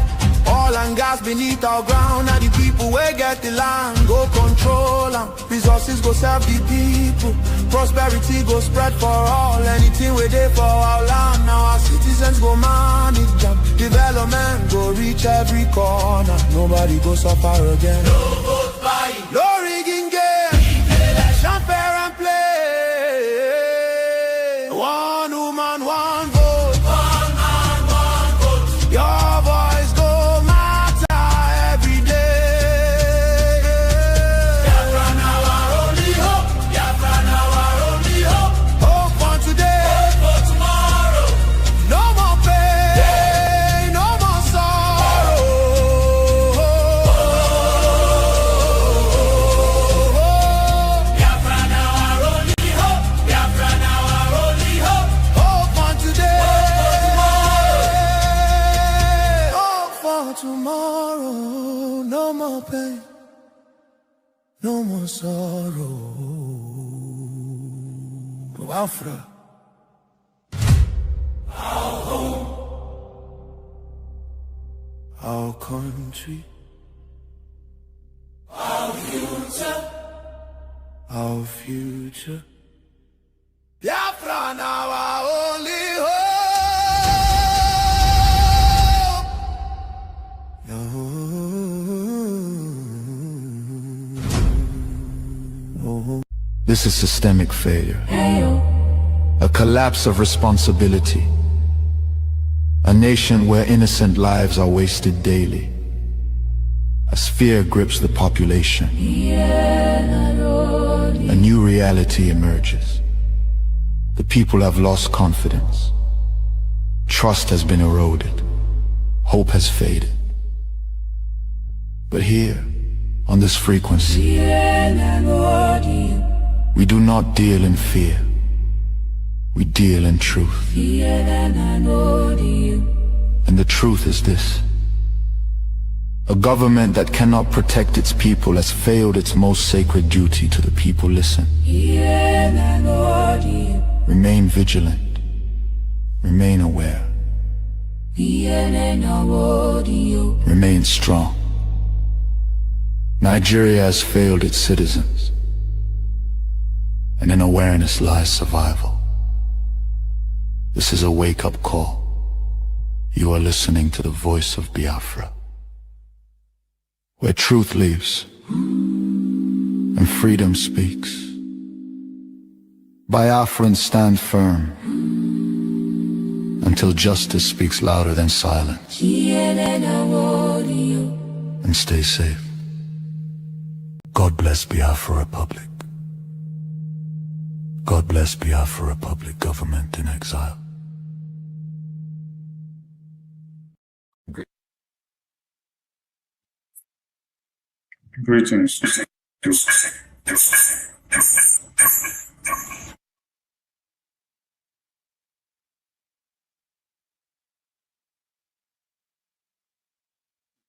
Oil and gas beneath our ground. And the people where get the land go control them. Resources go serve the people. Prosperity go spread for all. Anything we do for our land. Now our citizens go manage them. Development go reach every corner. Nobody go suffer again. No vote buying, no rigging game. Election fair and play. One woman, one vote. One man, one vote. Your voice go matter every day. Biafra now our only hope. Biafra now our only hope. Hope for today. Hope for tomorrow. No more pain, no more sorrow. Biafra now our only hope. Biafra now our only hope. Hope for today. Hope for tomorrow. No more pain, no more sorrow. Biafra. Our home. Our country. Our future. Our future. Biafra now our only hope. This is systemic failure. A collapse of responsibility. A nation where innocent lives are wasted daily. As fear grips the population, a new reality emerges. The people have lost confidence. Trust has been eroded. Hope has faded. But here, on this frequency, we do not deal in fear. We deal in truth. And the truth is this: a government that cannot protect its people has failed its most sacred duty to the people. Listen. Remain vigilant. Remain aware. Remain strong. Nigeria has failed its citizens, and in awareness lies survival. This is a wake-up call. You are listening to the voice of Biafra, where truth lives and freedom speaks. Biafrans stand firm until justice speaks louder than silence. And stay safe. God bless Biafra Republic. God bless Biafra Republic, government in exile. Greetings.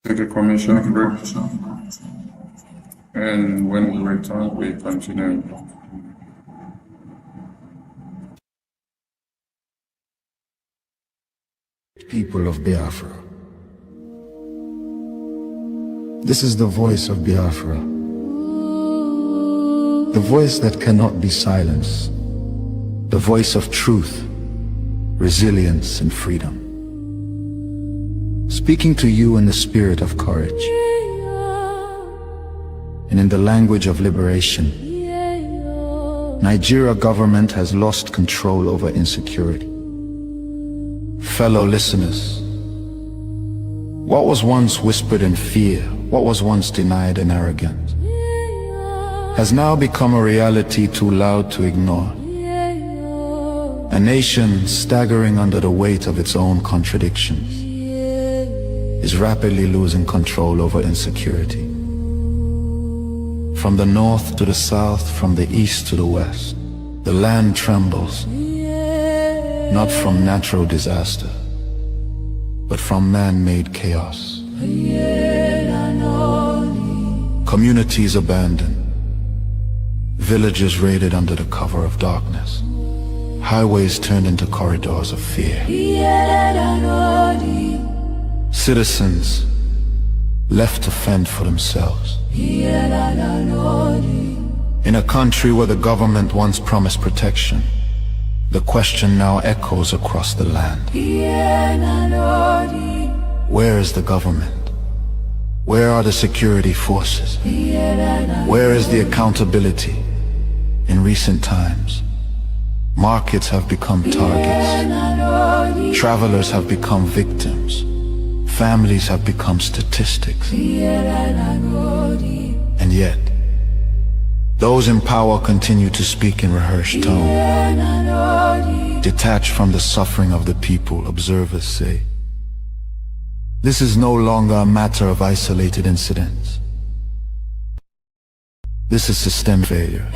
Take a commission break, and when we return, we continue. People of Biafra. This is the voice of Biafra. The voice that cannot be silenced. The voice of truth, resilience, and freedom. Speaking to you in the spirit of courage and in the language of liberation. Nigeria government has lost control over insecurity. Fellow listeners, what was once whispered in fear, what was once denied in arrogance, has now become a reality too loud to ignore. A nation staggering under the weight of its own contradictions is rapidly losing control over insecurity. From the north to the south, from the east to the west, the land trembles, not from natural disaster, but from man-made chaos. Communities abandoned, villages raided under the cover of darkness, highways turned into corridors of fear. Citizens left to fend for themselves. In a country where the government once promised protection, the question now echoes across the land. Where is the government? Where are the security forces? Where is the accountability? In recent times, markets have become targets. Travelers have become victims. Families have become statistics. And yet, those in power continue to speak in rehearsed tone. Detached from the suffering of the people, observers say, this is no longer a matter of isolated incidents. This is systemic failure.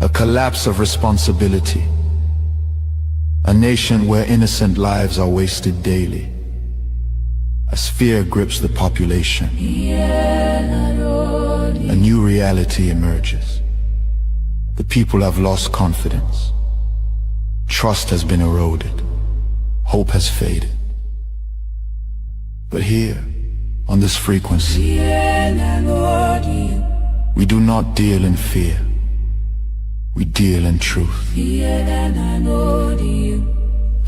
A collapse of responsibility. A nation where innocent lives are wasted daily. As fear grips the population, a new reality emerges. The people have lost confidence. Trust has been eroded. Hope has faded. But here, on this frequency, we do not deal in fear. We deal in truth.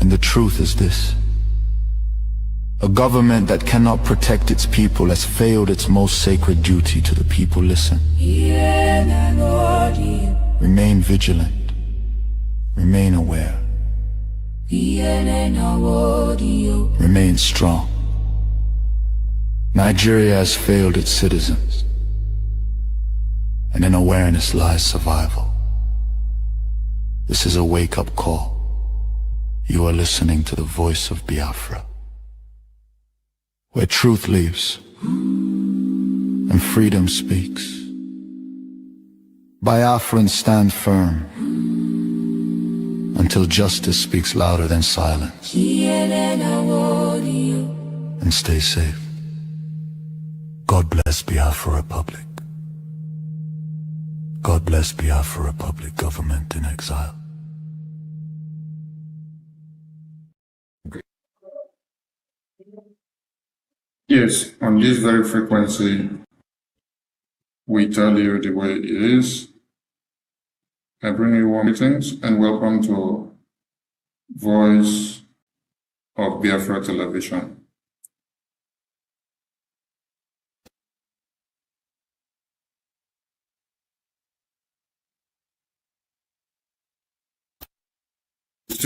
And the truth is this. A government that cannot protect its people has failed its most sacred duty to the people. Listen. Remain vigilant. Remain aware. Remain strong. Nigeria has failed its citizens, and in awareness lies survival. This is a wake-up call. You are listening to the voice of Biafra, where truth lives and freedom speaks. Biafrans stand firm until justice speaks louder than silence. And stay safe. God bless Biafra Republic. God bless Biafra Republic, government in exile. Yes, on this very frequency, we tell you the way it is. I bring you warm greetings and welcome to Voice of Biafra Television.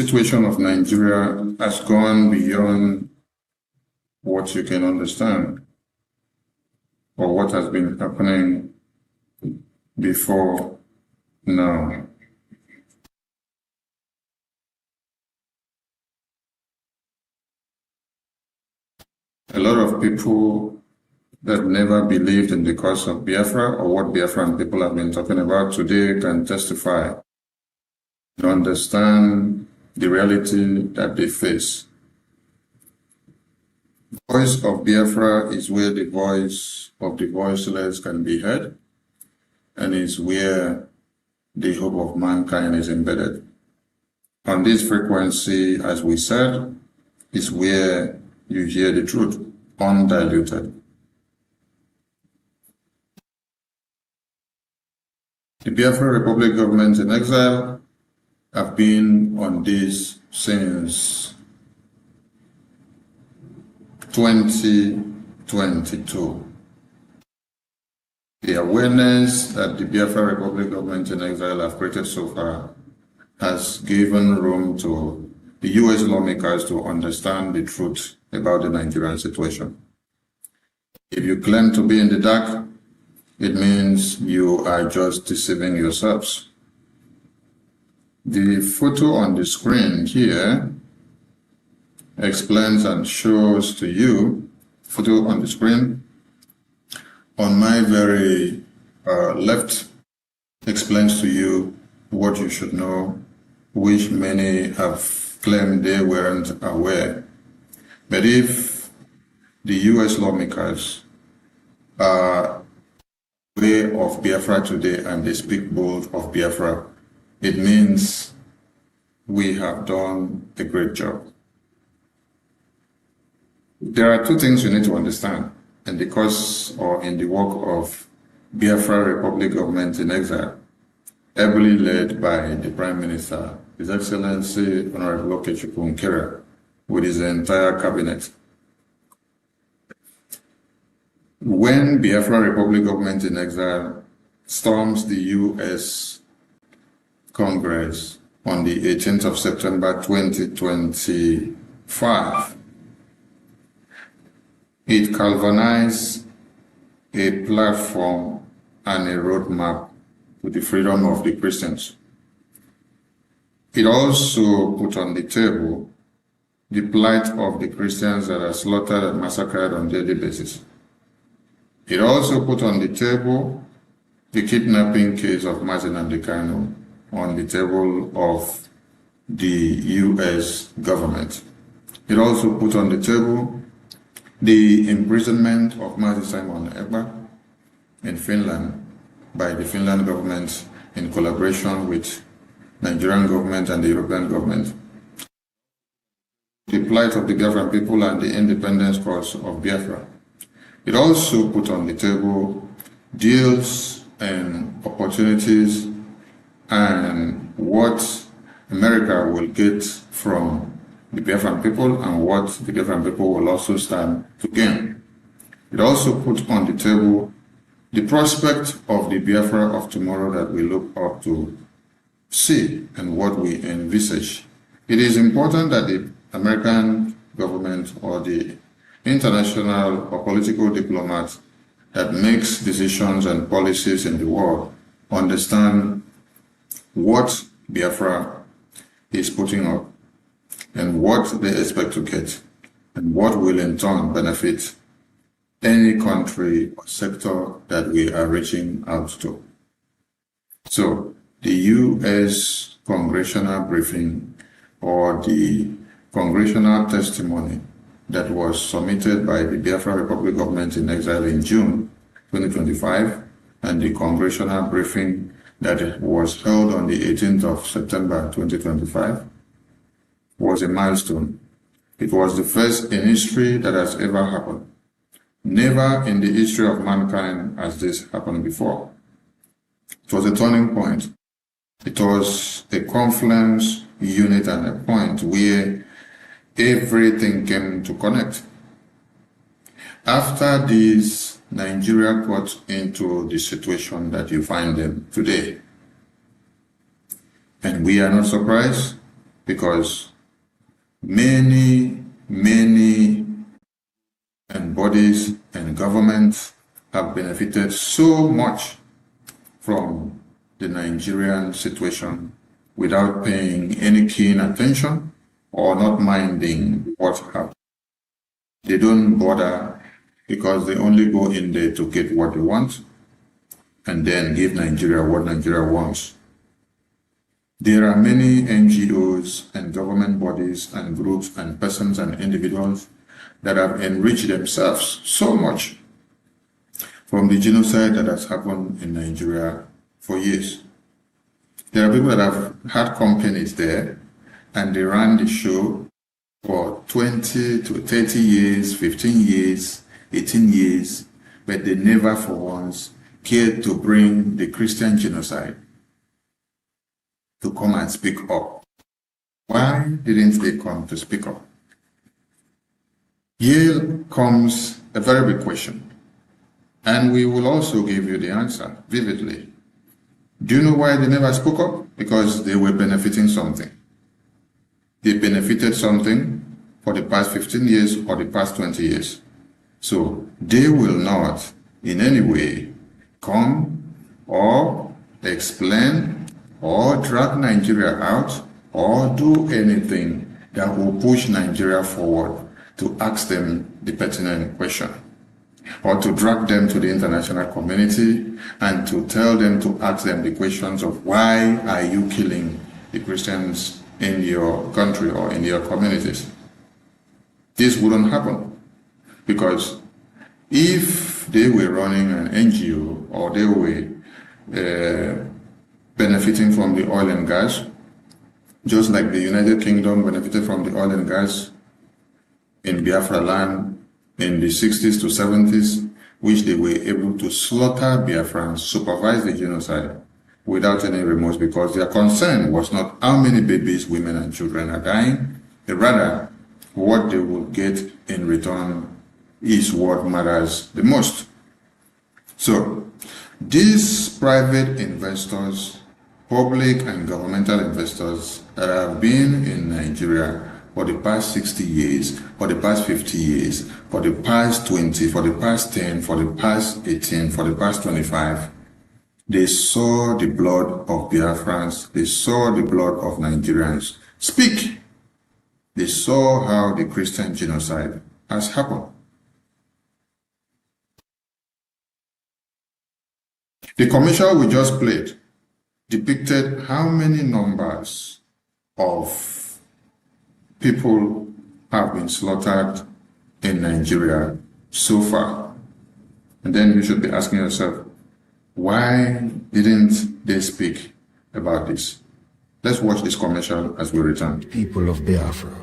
situation of Nigeria has gone beyond what you can understand or what has been happening before now. A lot of people that never believed in the cause of Biafra or what Biafran people have been talking about today can testify and understand the reality that they face. The voice of Biafra is where the voice of the voiceless can be heard, and is where the hope of mankind is embedded. On this frequency, as we said, is where you hear the truth, undiluted. The Biafra Republic government in exile have been on this since 2022. The awareness that the Biafra Republic government in exile have created so far has given room to the US lawmakers to understand the truth about the Nigerian situation. If you claim to be in the dark, it means you are just deceiving yourselves. The photo on the screen here explains and shows to you, photo on the screen on my very left explains to you what you should know, which many have claimed they weren't aware. But if the US lawmakers are aware of Biafra today and they speak bold of Biafra, it means we have done a great job. There are two things you need to understand in the cause or in the work of Biafra Republic government in exile, ably led by the Prime Minister, His Excellency Honorable Okechukwu Nkera, with his entire cabinet. When Biafra Republic government in exile storms the US Congress on the 18th of September 2025, it galvanized a platform and a roadmap to the freedom of the Christians. It also put on the table the plight of the Christians that are slaughtered and massacred on a daily basis. It also put on the table the kidnapping case of Martin Andekano on the table of the US government. It also put on the table the imprisonment of Martin Simon Ekpa in Finland by the Finland government in collaboration with Nigerian government and the European government. The plight of the Biafran people and the independence cause of Biafra. It also put on the table deals and opportunities and what America will get from the Biafran people and what the Biafran people will also stand to gain. It also put on the table the prospect of the Biafra of tomorrow that we look up to see and what we envisage. It is important that the American government or the international or political diplomats that makes decisions and policies in the world understand what Biafra is putting up and what they expect to get and what will in turn benefit any country or sector that we are reaching out to. So the U.S. congressional briefing or the congressional testimony that was submitted by the Biafra Republic government in exile in June 2025 and the congressional briefing that was held on the 18th of September 2025 was a milestone. It was the first in history that has ever happened. Never in the history of mankind has this happened before. It was a turning point. It was a confluence, unit, and a point where everything came to connect. After this, Nigeria got into the situation that you find them today. And we are not surprised. because many and bodies and governments have benefited so much from the Nigerian situation without paying any keen attention or not minding what happened. They don't bother because they only go in there to get what they want and then give Nigeria what Nigeria wants. There are many NGOs and government bodies and groups and persons and individuals that have enriched themselves so much from the genocide that has happened in Nigeria for years. There are people that have had companies there and they ran the show for 20 to 30 years, 15 years, 18 years, but they never for once cared to bring the Christian genocide to come and speak up. Why didn't they come to speak up? Here comes a very big question, and we will also give you the answer vividly. Do you know why they never spoke up? Because they were benefiting something. They benefited something for the past 15 years or the past 20 years. So they will not in any way come or explain or drag Nigeria out or do anything that will push Nigeria forward to ask them the pertinent question, or to drag them to the international community and to tell them to ask them the questions of why are you killing the Christians in your country or in your communities. This wouldn't happen, because if they were running an NGO or they were benefiting from the oil and gas, just like the United Kingdom benefited from the oil and gas in Biafra land in the 60s to 70s, which they were able to slaughter Biafrans, supervise the genocide without any remorse, because their concern was not how many babies, women and children are dying, but rather what they will get in return is what matters the most. So these private investors, public and governmental investors that have been in Nigeria for the past 60 years, for the past 50 years, for the past 20, for the past 10, for the past 18, for the past 25, they saw the blood of Biafrans, they saw the blood of Nigerians speak. They saw how the Christian genocide has happened. The commercial we just played depicted how many numbers of people have been slaughtered in Nigeria so far. And then you should be asking yourself, why didn't they speak about this? Let's watch this commercial as we return. People of Biafra.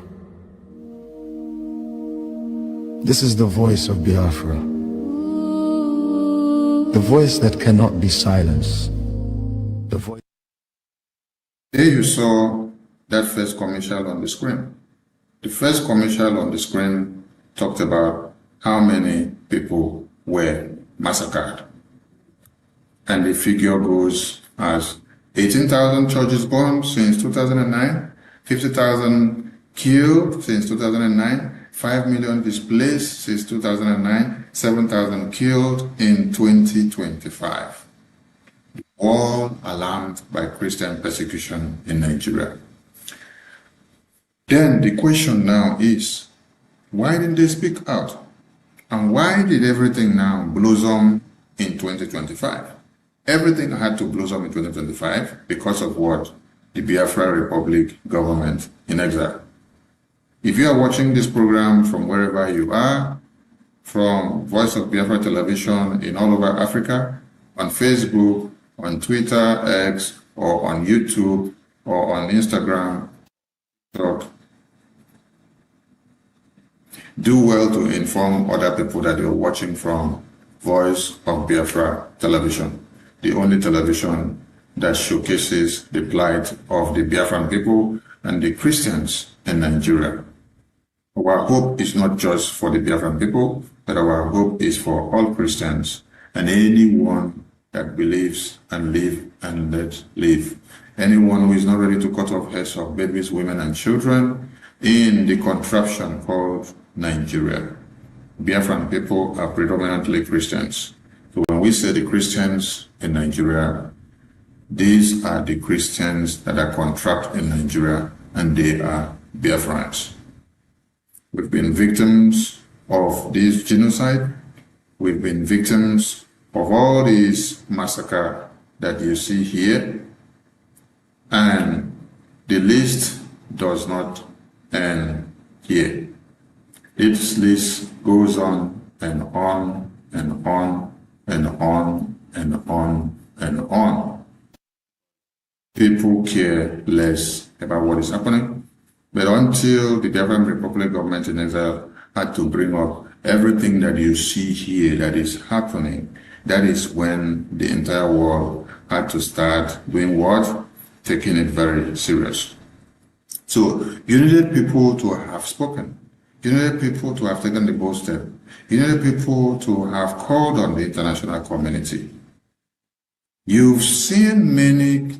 This is the voice of Biafra. The voice that cannot be silenced. The voice. There you saw that first commercial on the screen. The first commercial on the screen talked about how many people were massacred. And the figure goes as 18,000 churches bombed since 2009, 50,000 killed since 2009, 5 million displaced since 2009, 7,000 killed in 2025. All alarmed by Christian persecution in Nigeria. Then the question now is, why didn't they speak out? And why did everything now blossom in 2025? Everything had to blossom in 2025 because of what? The Biafra Republic government in exile. If you are watching this program from wherever you are, from Voice of Biafra Television in all over Africa, on Facebook, on Twitter, X, or on YouTube, or on Instagram, do well to inform other people that you're watching from Voice of Biafra Television, the only television that showcases the plight of the Biafran people and the Christians in Nigeria. Our hope is not just for the Biafran people, but our hope is for all Christians and anyone that believes and live and let live. Anyone who is not ready to cut off heads of babies, women, and children in the contraption called Nigeria. Biafran people are predominantly Christians. So when we say the Christians in Nigeria, these are the Christians that are contract in Nigeria, and they are Biafrans. We've been victims of this genocide. We've been victims of all these massacre that you see here. And the list does not end here. This list goes on and on and on and on and on and on. People care less about what is happening. But until the Biafran Republic government in exile had to bring up everything that you see here that is happening, that is when the entire world had to start doing what? Taking it very serious. So you needed people to have spoken. You needed people to have taken the bold step. You needed people to have called on the international community. You've seen many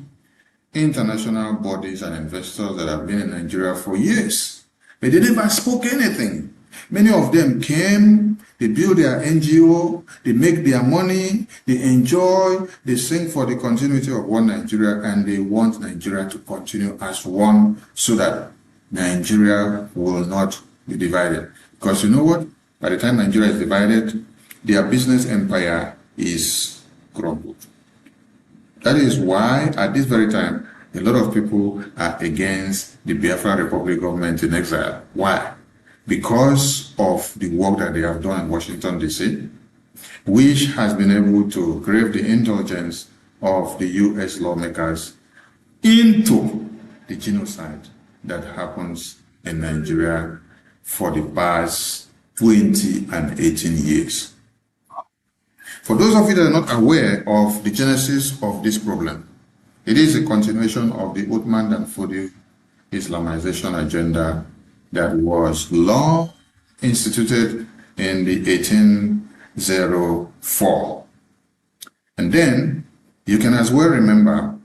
international bodies and investors that have been in Nigeria for years, but they never spoke anything. Many of them came, they build their NGO, they make their money, they enjoy, they sing for the continuity of one Nigeria, and they want Nigeria to continue as one so that Nigeria will not be divided. Because you know what? By the time Nigeria is divided, their business empire is crumbled. That is why, at this very time, a lot of people are against the Biafra Republic government in exile. Why? Because of the work that they have done in Washington, D.C., which has been able to crave the indulgence of the U.S. lawmakers into the genocide that happens in Nigeria for the past 20 and 18 years. For those of you that are not aware of the genesis of this problem, it is a continuation of the Uthman and Fodio Islamization agenda that was long instituted in the 1804. And then you can as well remember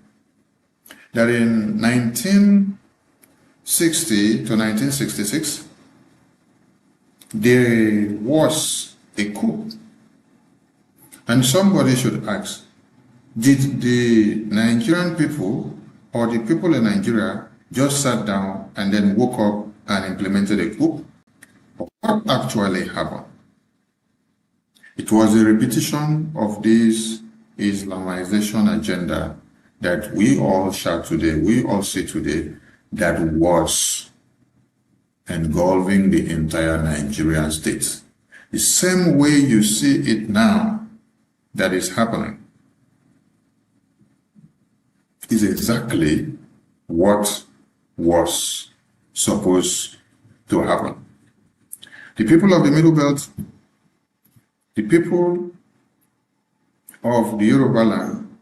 that in 1960 to 1966, there was a coup. And somebody should ask, did the Nigerian people or the people in Nigeria just sat down and then woke up and implemented a coup? What actually happened? It was a repetition of this Islamization agenda that we all shout today, we all see today, that was engulfing the entire Nigerian state. The same way you see it now, that is happening, is exactly what was supposed to happen. The people of the Middle Belt, the people of the Yoruba land,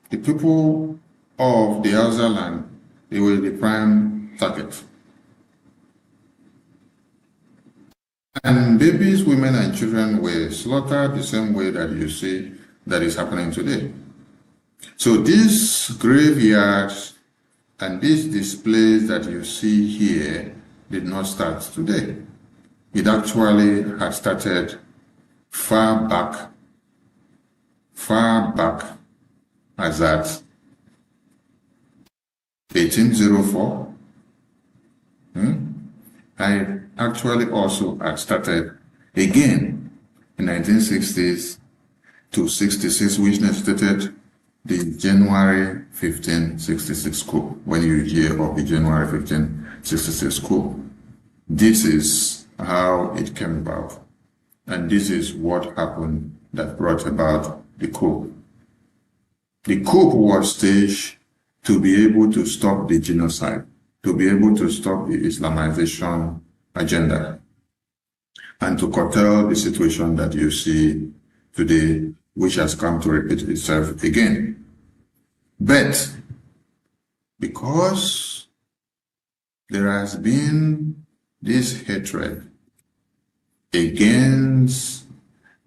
the people of the Hausa land, they were the prime target. And babies, women, and children were slaughtered the same way that you see that is happening today. So these graveyards and these displays that you see here did not start today. It actually had started far back as at 1804. I actually also had started again in 1960s to 66, which necessitated the January 1566 coup. When you hear of the January 1566 coup, this is how it came about. And this is what happened that brought about the coup. The coup was staged to be able to stop the genocide, to be able to stop the Islamization agenda, and to curtail the situation that you see today, which has come to repeat itself again. But because there has been this hatred against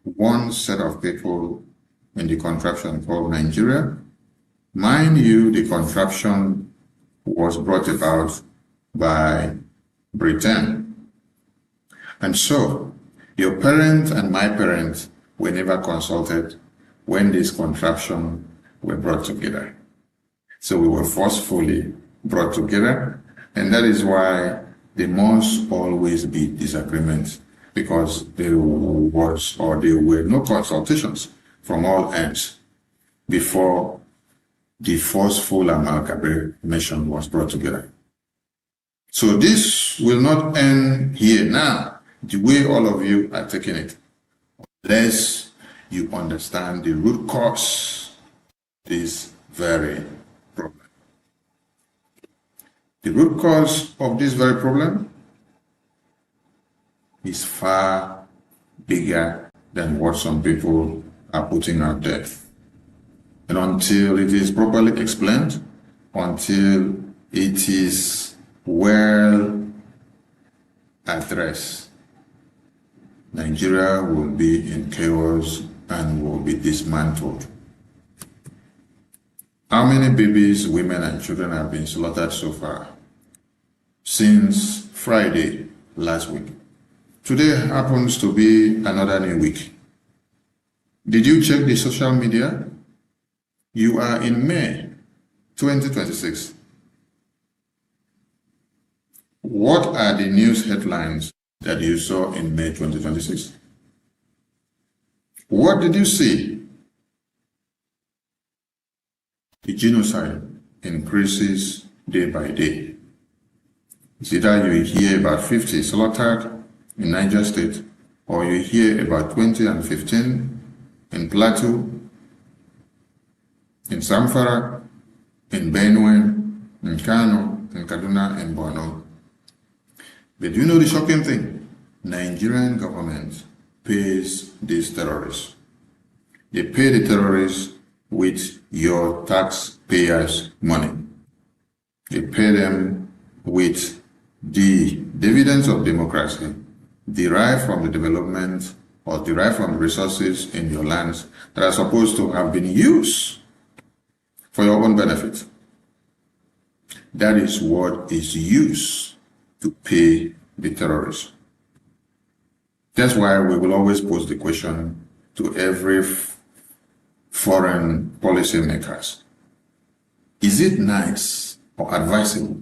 one set of people in the contraption called Nigeria. Mind you, the contraption was brought about by Britain. And so, your parents and my parents were never consulted when this contraption were brought together. So we were forcefully brought together, and that is why there must always be disagreements, because there was or there were no consultations from all ends before the forceful amalgamation was brought together. So this will not end here now, the way all of you are taking it, unless you understand the root cause of this very problem. The root cause of this very problem is far bigger than what some people are putting out there. And until it is properly explained, until it is well addressed, Nigeria will be in chaos and will be dismantled. How many babies, women, and children have been slaughtered so far? Since Friday last week. Today happens to be another new week. Did you check the social media? You are in May 2026. What are the news headlines that you saw in May 2026? What did you see? The genocide increases day by day. It's either you hear about 50 slaughtered in Niger State, or you hear about 20 and 15 in Plateau, in Zamfara, in Benue, in Kano, in Kaduna, and Borno. But you know the shocking thing? Nigerian government pays these terrorists. They pay the terrorists with your taxpayers' money. They pay them with the dividends of democracy derived from the development or derived from the resources in your lands that are supposed to have been used for your own benefit. That is what is used to pay the terrorists. That's why we will always pose the question to every foreign policy makers. Is it nice or advisable,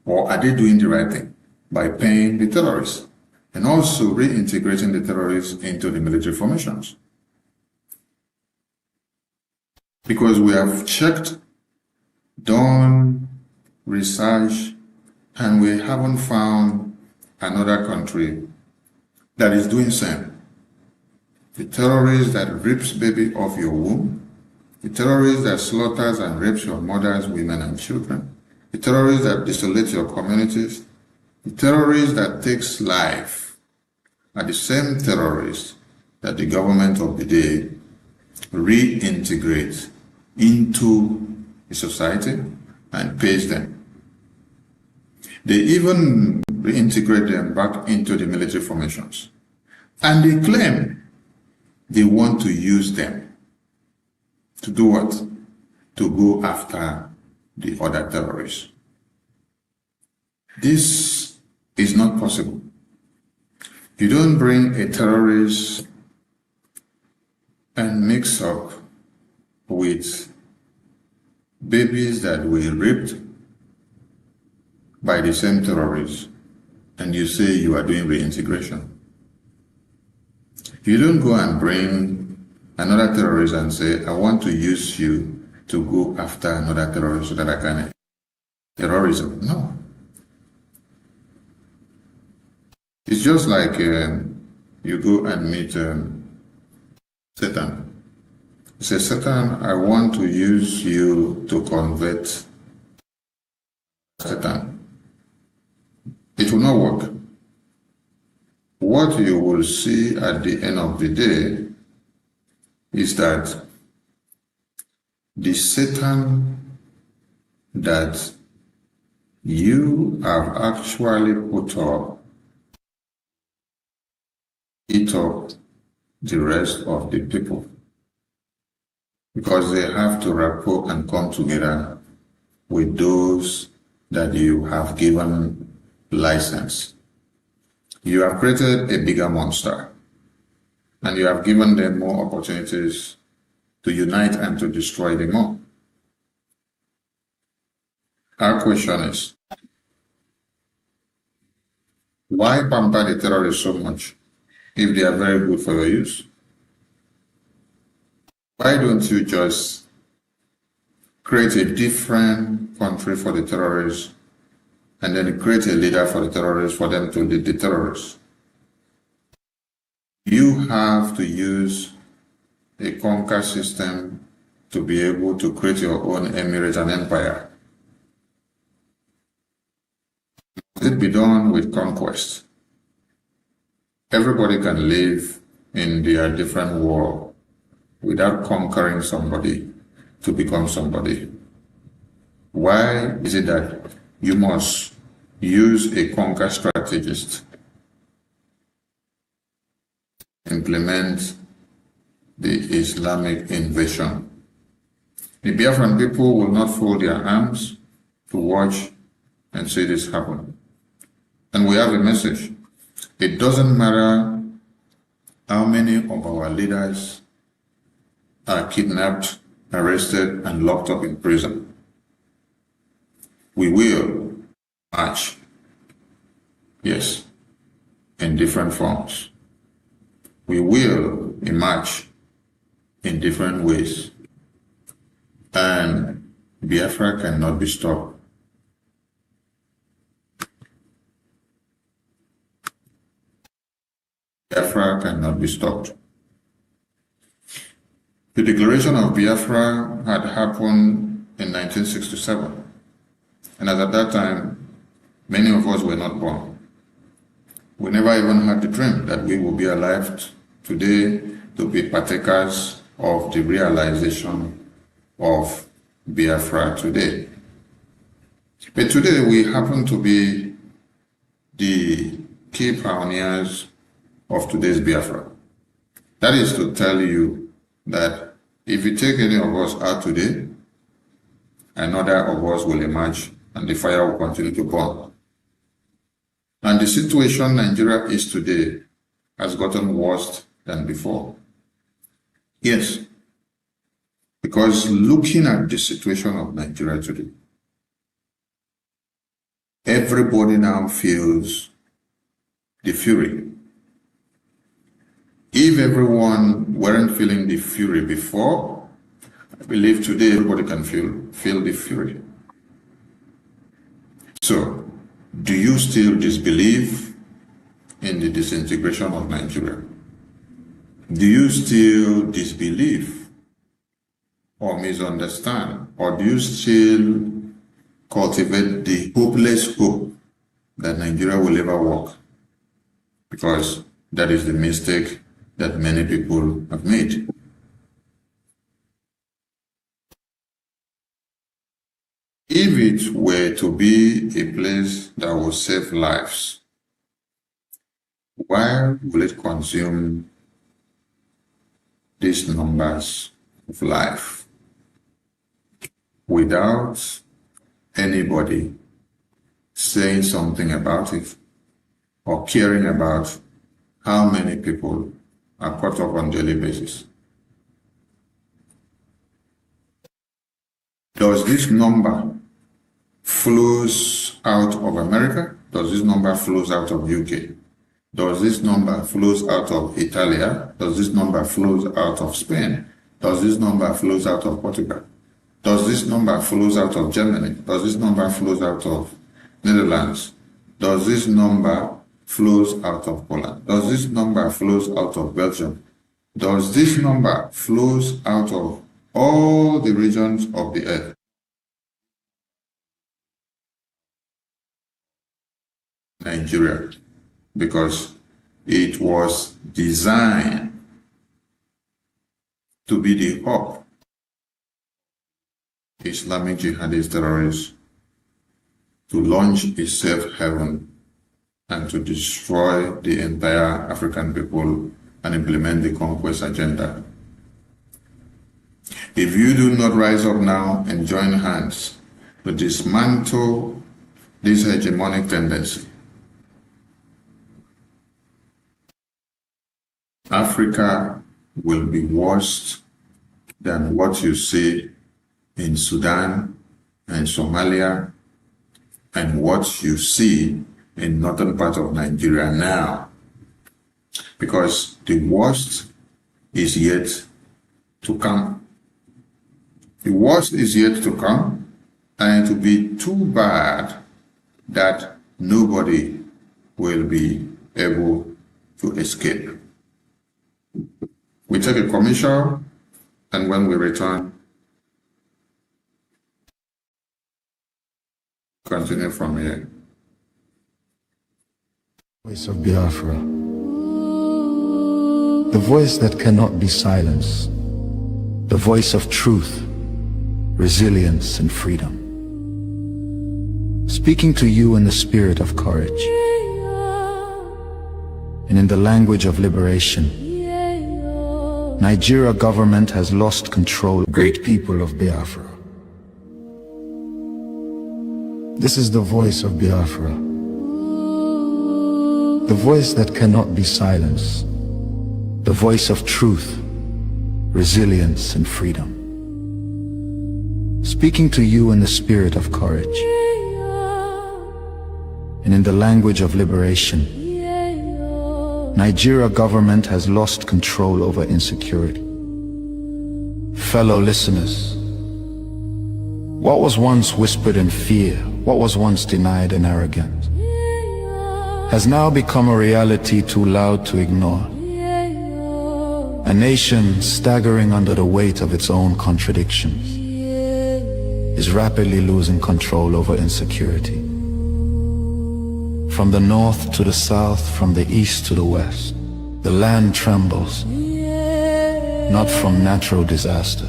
or are they doing the right thing by paying the terrorists and also reintegrating the terrorists into the military formations? Because we have checked, done research, and we haven't found another country that is doing the same. The terrorist that rips baby off your womb, the terrorist that slaughters and rapes your mothers, women, and children, the terrorist that desolates your communities, the terrorist that takes life, are the same terrorists that the government of the day reintegrates into the society and pays them. They even reintegrate them back into the military formations. And they claim they want to use them to do what? To go after the other terrorists. This is not possible. You don't bring a terrorist and mix up with babies that were raped by the same terrorists, and you say you are doing reintegration. You don't go and bring another terrorist and say, I want to use you to go after another terrorist so that I can terrorism. No. It's just like you go and meet Satan. You say, Satan, I want to use you to convert Satan. It will not work. What you will see at the end of the day is that the Satan that you have actually put up, eat up the rest of the people. because they have to rapport and come together with those that you have given license. You have created a bigger monster, and you have given them more opportunities to unite and to destroy them all. Our question is, why pamper the terrorists so much if they are very good for your use? Why don't you just create a different country for the terrorists and then create a leader for the terrorists for them to lead the terrorists? You have to use a conquer system to be able to create your own emirate and empire. Must it be done with conquest? Everybody can live in their different world without conquering somebody to become somebody. Why is it that you must use a conquer strategist to implement the Islamic invasion? The Biafran people will not fold their arms to watch and see this happen. And we have a message. It doesn't matter how many of our leaders are kidnapped, arrested, and locked up in prison. We will march, yes, in different forms. We will emerge in different ways. And Biafra cannot be stopped. Biafra cannot be stopped. The declaration of Biafra had happened in 1967. And at that time, many of us were not born. We never even had the dream that we will be alive today to be partakers of the realization of Biafra today. But today we happen to be the key pioneers of today's Biafra. That is to tell you that if you take any of us out today, another of us will emerge and the fire will continue to burn. And the situation Nigeria is today has gotten worse than before. Yes, because looking at the situation of Nigeria today, everybody now feels the fury. If everyone weren't feeling the fury before, I believe today everybody can feel the fury. So, do you still disbelieve in the disintegration of Nigeria? Do you still disbelieve or misunderstand? Or do you still cultivate the hopeless hope that Nigeria will ever work? Because that is the mistake that many people have made. If it were to be a place that will save lives, why will it consume these numbers of life without anybody saying something about it or caring about how many people are caught up on a daily basis? Does this number flows out of America? Does this number flows out of UK? Does this number flows out of Italia? Does this number flows out of Spain? Does this number flows out of Portugal? Does this number flows out of Germany? Does this number flows out of Netherlands? Does this number flows out of Poland? Does this number flows out of Belgium? Does this number flows out of all the regions of the earth? Nigeria, because it was designed to be the hub Islamic jihadist terrorists to launch a safe haven and to destroy the entire African people and implement the conquest agenda. If you do not rise up now and join hands to dismantle this hegemonic tendency, Africa will be worse than what you see in Sudan and Somalia and what you see in northern part of Nigeria now. Because the worst is yet to come. The worst is yet to come, and it will be too bad that nobody will be able to escape. We take a commercial, and when we return, continue from here. Voice of Biafra, the voice that cannot be silenced, the voice of truth, resilience, and freedom. Speaking to you in the spirit of courage and in the language of liberation. Nigeria government has lost control. Great people of Biafra. This is the voice of Biafra, the voice that cannot be silenced, the voice of truth, resilience, and freedom. Speaking to you in the spirit of courage and in the language of liberation. Nigeria government has lost control over insecurity. Fellow listeners, what was once whispered in fear, what was once denied in arrogance, has now become a reality too loud to ignore. A nation staggering under the weight of its own contradictions is rapidly losing control over insecurity. From the north to the south, from the east to the west, the land trembles, not from natural disaster,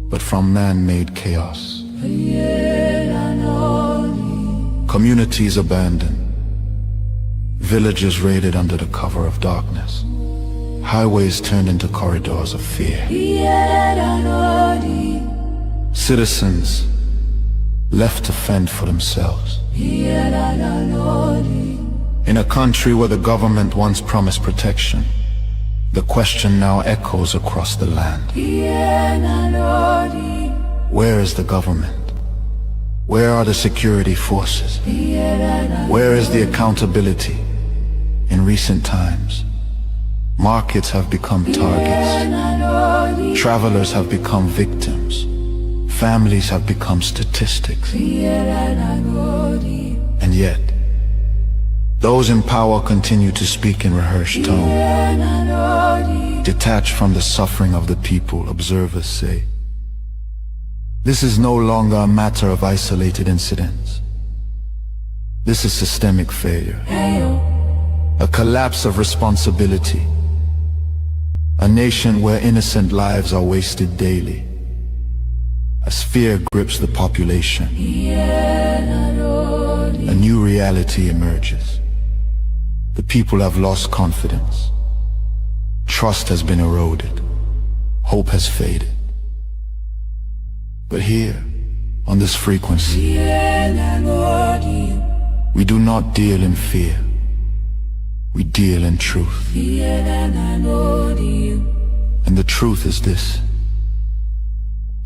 but from man-made chaos. Communities abandoned, villages raided under the cover of darkness, highways turned into corridors of fear. Citizens left to fend for themselves. In a country where the government once promised protection, the question now echoes across the land. Where is the government? Where are the security forces? Where is the accountability? In recent times, markets have become targets. Travelers have become victims. Families have become statistics. And yet, those in power continue to speak in rehearsed tone. Detached from the suffering of the people, observers say, this is no longer a matter of isolated incidents. This is systemic failure. A collapse of responsibility. A nation where innocent lives are wasted daily. As fear grips the population, a new reality emerges. The people have lost confidence. Trust has been eroded. Hope has faded. But here, on this frequency, we do not deal in fear. We deal in truth. And the truth is this.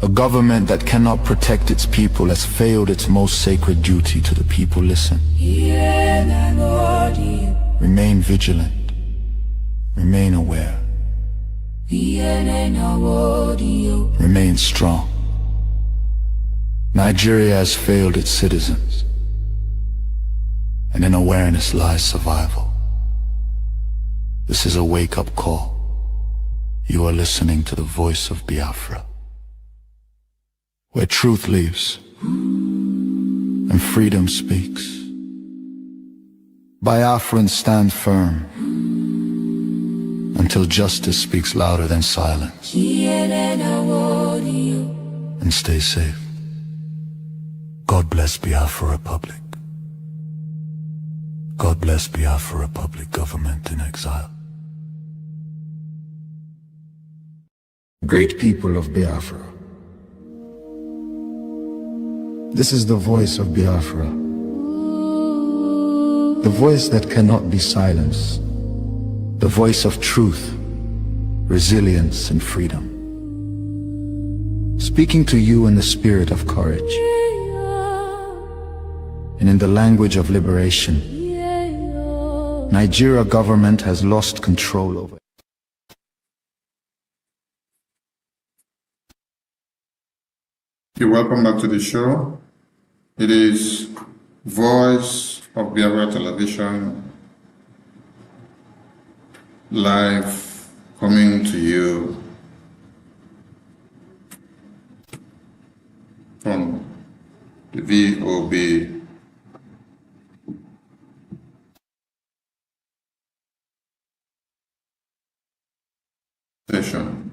A government that cannot protect its people has failed its most sacred duty to the people. Listen. Remain vigilant. Remain aware. Remain strong. Nigeria has failed its citizens, and in awareness lies survival. This is a wake-up call. You are listening to the voice of Biafra, where truth lives and freedom speaks. Biafrans stand firm until justice speaks louder than silence. And stay safe. God bless Biafra Republic. God bless Biafra Republic, government in exile. Great people of Biafra. This is the voice of Biafra. The voice that cannot be silenced. The voice of truth, resilience, and freedom. Speaking to you in the spirit of courage and in the language of liberation. Nigeria government has lost control over it. You're welcome back to the show. It is Voice of Biafra Television, live, coming to you from the VOB session.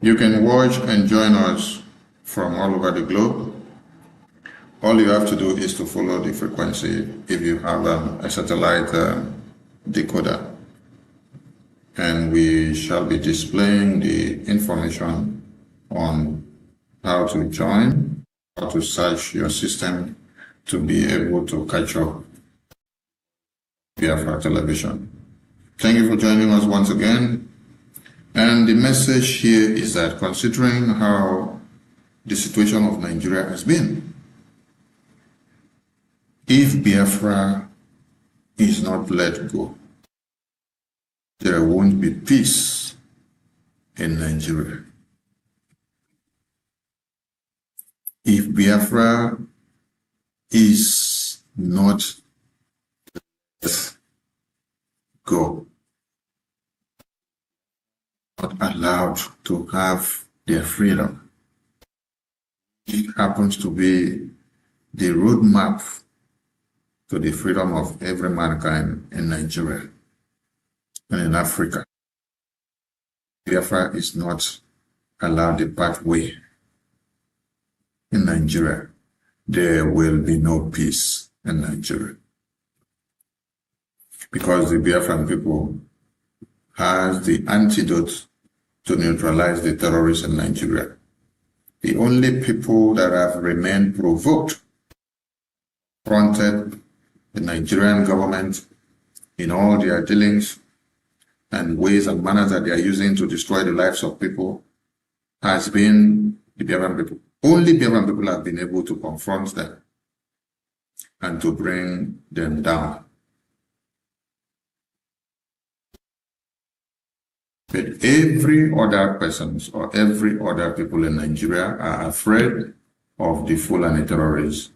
You can watch and join us from all over the globe. All you have to do is to follow the frequency if you have a satellite decoder. And we shall be displaying the information on how to join, how to search your system to be able to catch up Biafra Television. Thank you for joining us once again. And the message here is that considering how the situation of Nigeria has been, if Biafra is not let go, there won't be peace in Nigeria. If Biafra is not let go, not allowed to have their freedom, it happens to be the roadmap to the freedom of every mankind in Nigeria and in Africa. Biafra is not allowed the pathway in Nigeria. There will be no peace in Nigeria. Because the Biafran people has the antidote to neutralize the terrorists in Nigeria. The only people that have remained provoked, confronted the Nigerian government in all their dealings and ways and manners that they are using to destroy the lives of people has been the Biafran people. Only Biafran people have been able to confront them and to bring them down. But every other persons or every other people in Nigeria are afraid of the Fulani terrorists.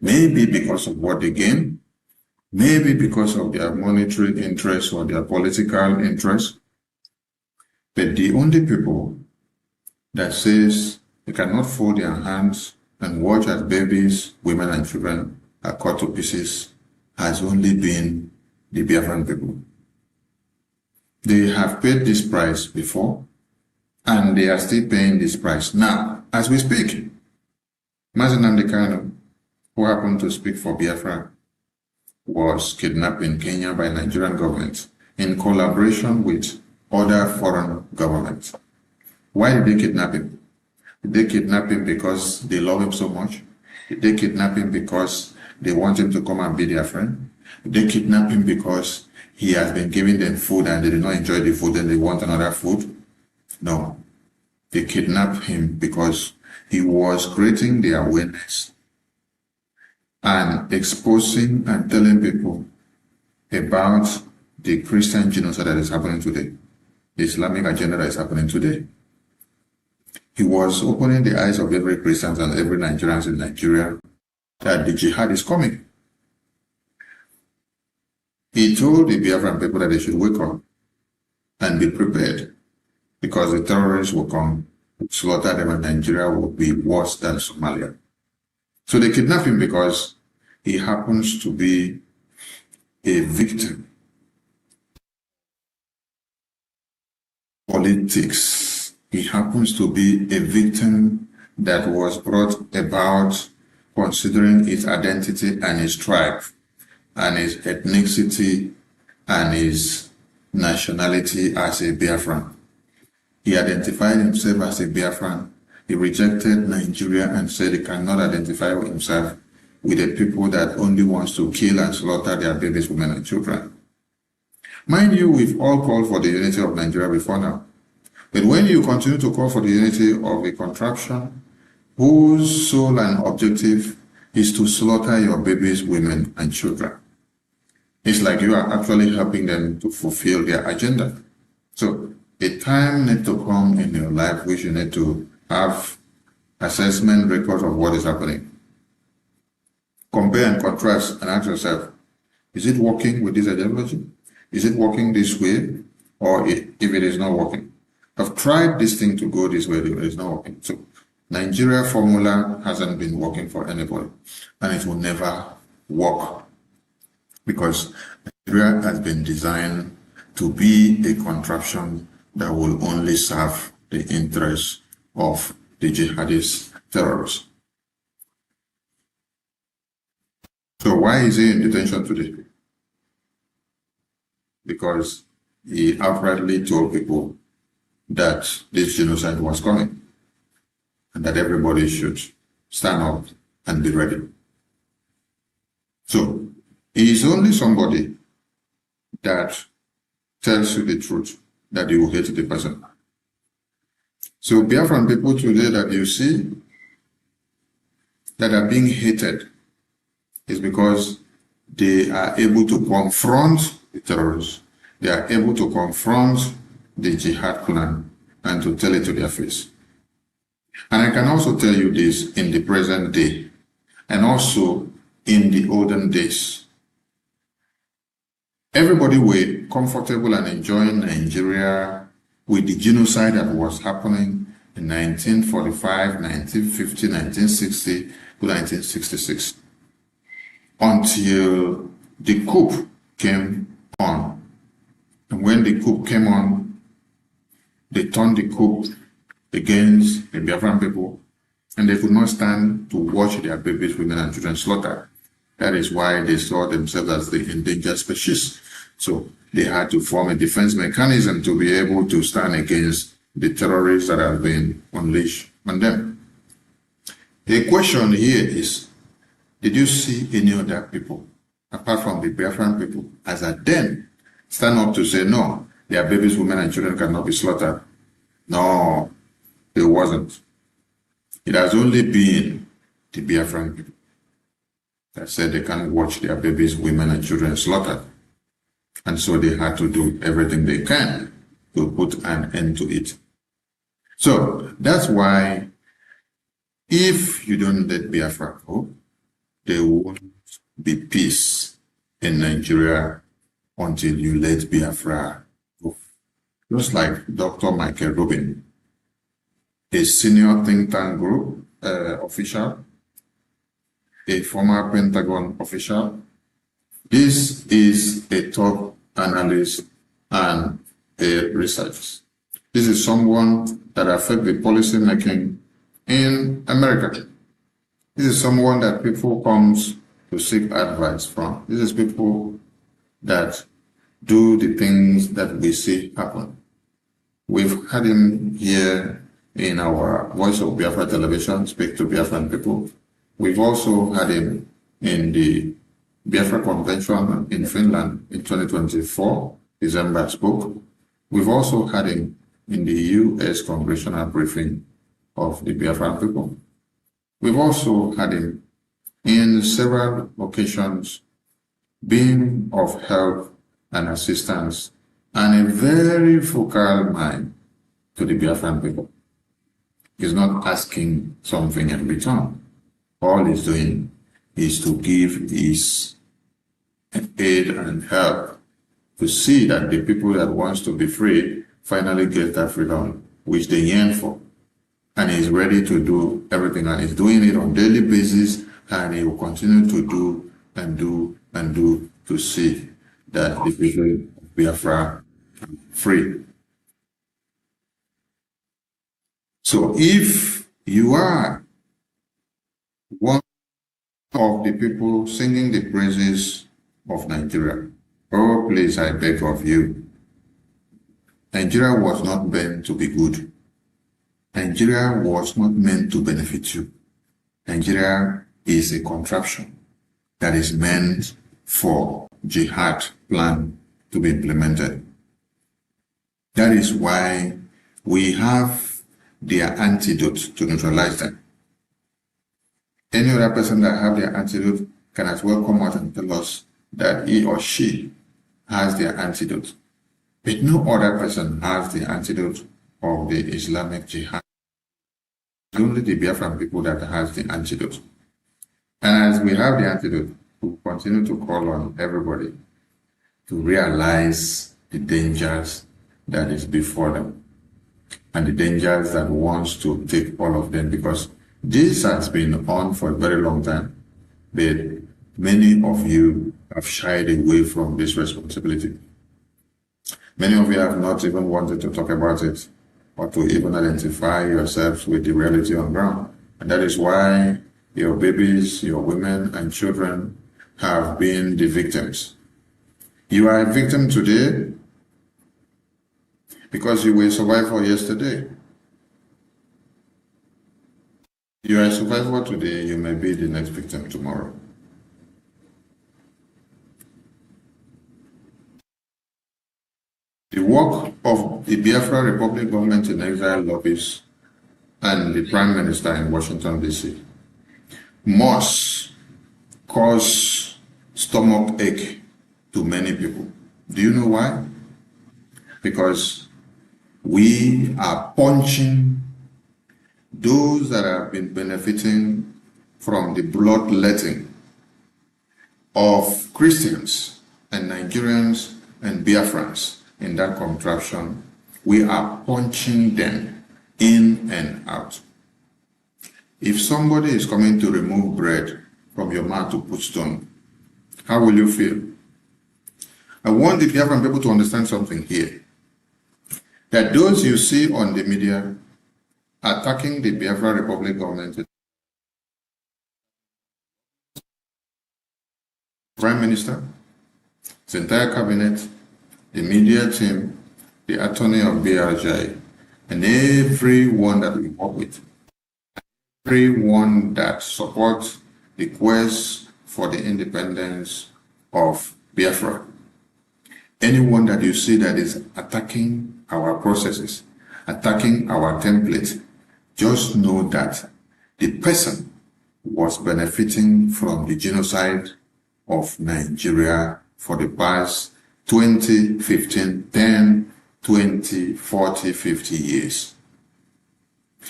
Maybe because of what they gain, maybe because of their monetary interests or their political interests. But the only people that says they cannot fold their hands and watch as babies, women and children are cut to pieces has only been the Biafran people. They have paid this price before and they are still paying this price now as we speak. Mazi Nnamdi Kanu, who happened to speak for Biafra, was kidnapped in Kenya by Nigerian government in collaboration with other foreign governments. Why did they kidnap him? Did they kidnap him because they love him so much? Did they kidnap him because they want him to come and be their friend? Did they kidnap him because he has been giving them food and they did not enjoy the food and they want another food? No. They kidnapped him because he was creating the awareness and exposing and telling people about the Christian genocide that is happening today, the Islamic agenda that is happening today. He was opening the eyes of every Christian and every Nigerian in Nigeria that the jihad is coming. He told the Biafran people that they should wake up and be prepared because the terrorists will come, slaughter them, and Nigeria will be worse than Somalia. So they kidnapped him because he happens to be a victim of politics. He happens to be a victim that was brought about considering his identity and his tribe and his ethnicity and his nationality as a Biafran. He identified himself as a Biafran. He rejected Nigeria and said he cannot identify himself with the people that only wants to kill and slaughter their babies, women, and children. Mind you, we've all called for the unity of Nigeria before now. But when you continue to call for the unity of a contraption whose sole and objective is to slaughter your babies, women, and children, it's like you are actually helping them to fulfill their agenda. So a time needs to come in your life which you need to have assessment record of what is happening. Compare and contrast and ask yourself, is it working with this ideology? Is it working this way? Or if it is not working? I've tried this thing to go this way, it is not working. So Nigeria formula hasn't been working for anybody, and it will never work, because Nigeria has been designed to be a contraption that will only serve the interests of the jihadist terrorists. So why is he in detention today? Because he outrightly told people that this genocide was coming and that everybody should stand up and be ready. So he is only somebody that tells you the truth, that you will hate the person. So Biafran people today that you see that are being hated is because they are able to confront the terrorists. They are able to confront the jihad plan and to tell it to their face. And I can also tell you this in the present day and also in the olden days. Everybody were comfortable and enjoying Nigeria with the genocide that was happening in 1945, 1950, 1960 to 1966 until the coup came on. And when the coup came on, they turned the coup against the Biafran people, and they could not stand to watch their babies, women, and children slaughtered. That is why they saw themselves as the endangered species. So they had to form a defense mechanism to be able to stand against the terrorists that have been unleashed on them. The question here is, did you see any other people, apart from the Biafran people, as at then, stand up to say, no, their babies, women, and children cannot be slaughtered? No, it wasn't. It has only been the Biafran people that said they can't watch their babies, women, and children slaughtered. And so they had to do everything they can to put an end to it. So that's why if you don't let Biafra go, there won't be peace in Nigeria until you let Biafra go. Just like Dr. Michael Rubin, a senior think tank group official, a former Pentagon official. This is a top analyst and a researcher. This is someone that affects the policy making in America. This is someone that people comes to seek advice from. This is people that do the things that we see happen. We've had him here in our Voice of Biafra television, speak to Biafran people. We've also had him in the Biafra Convention in Finland in 2024, December spoke. We've also had him in the U.S. Congressional briefing of the Biafran people. We've also had him in several occasions being of help and assistance and a very focal mind to the Biafran people. He's not asking something in return. All he's doing is to give his aid and help to see that the people that wants to be free finally get that freedom which they yearn for. And he's ready to do everything, and he's doing it on a daily basis, and he will continue to do and do and do to see that the people of Biafra are free. So if you are one of the people singing the praises of Nigeria, oh please, I beg of you, Nigeria was not meant to be good. Nigeria was not meant to benefit you. Nigeria is a contraption that is meant for jihad plan to be implemented. That is why we have their antidote to neutralize them. Any other person that have their antidote can as well come out and tell us that he or she has their antidote. But no other person has the antidote of the Islamic jihad. Only the Biafran people that has the antidote. And as we have the antidote, we continue to call on everybody to realize the dangers that is before them and the dangers that wants to take all of them, because this has been on for a very long time, but many of you have shied away from this responsibility. Many of you have not even wanted to talk about it or to even identify yourselves with the reality on ground. And that is why your babies, your women and children have been the victims. You are a victim today because you were a survivor yesterday. You are a survivor today, you may be the next victim tomorrow. The work of the Biafra Republic government in exile lobbies and the Prime Minister in Washington, D.C. must cause stomach ache to many people. Do you know why? Because we are punching those that have been benefiting from the bloodletting of Christians and Nigerians and Biafrans in that contraption. We are punching them in and out. If somebody is coming to remove bread from your mouth to put stone, how will you feel? I want the Biafran people to understand something here. That those you see on the media attacking the Biafra Republic government, Prime Minister, his entire cabinet, the media team, the attorney of Brgie, and everyone that we work with, everyone that supports the quest for the independence of Biafra. Anyone that you see that is attacking our processes, attacking our template, just know that the person was benefiting from the genocide of Nigeria for the past 20, 15, 10, 20, 40, 50 years.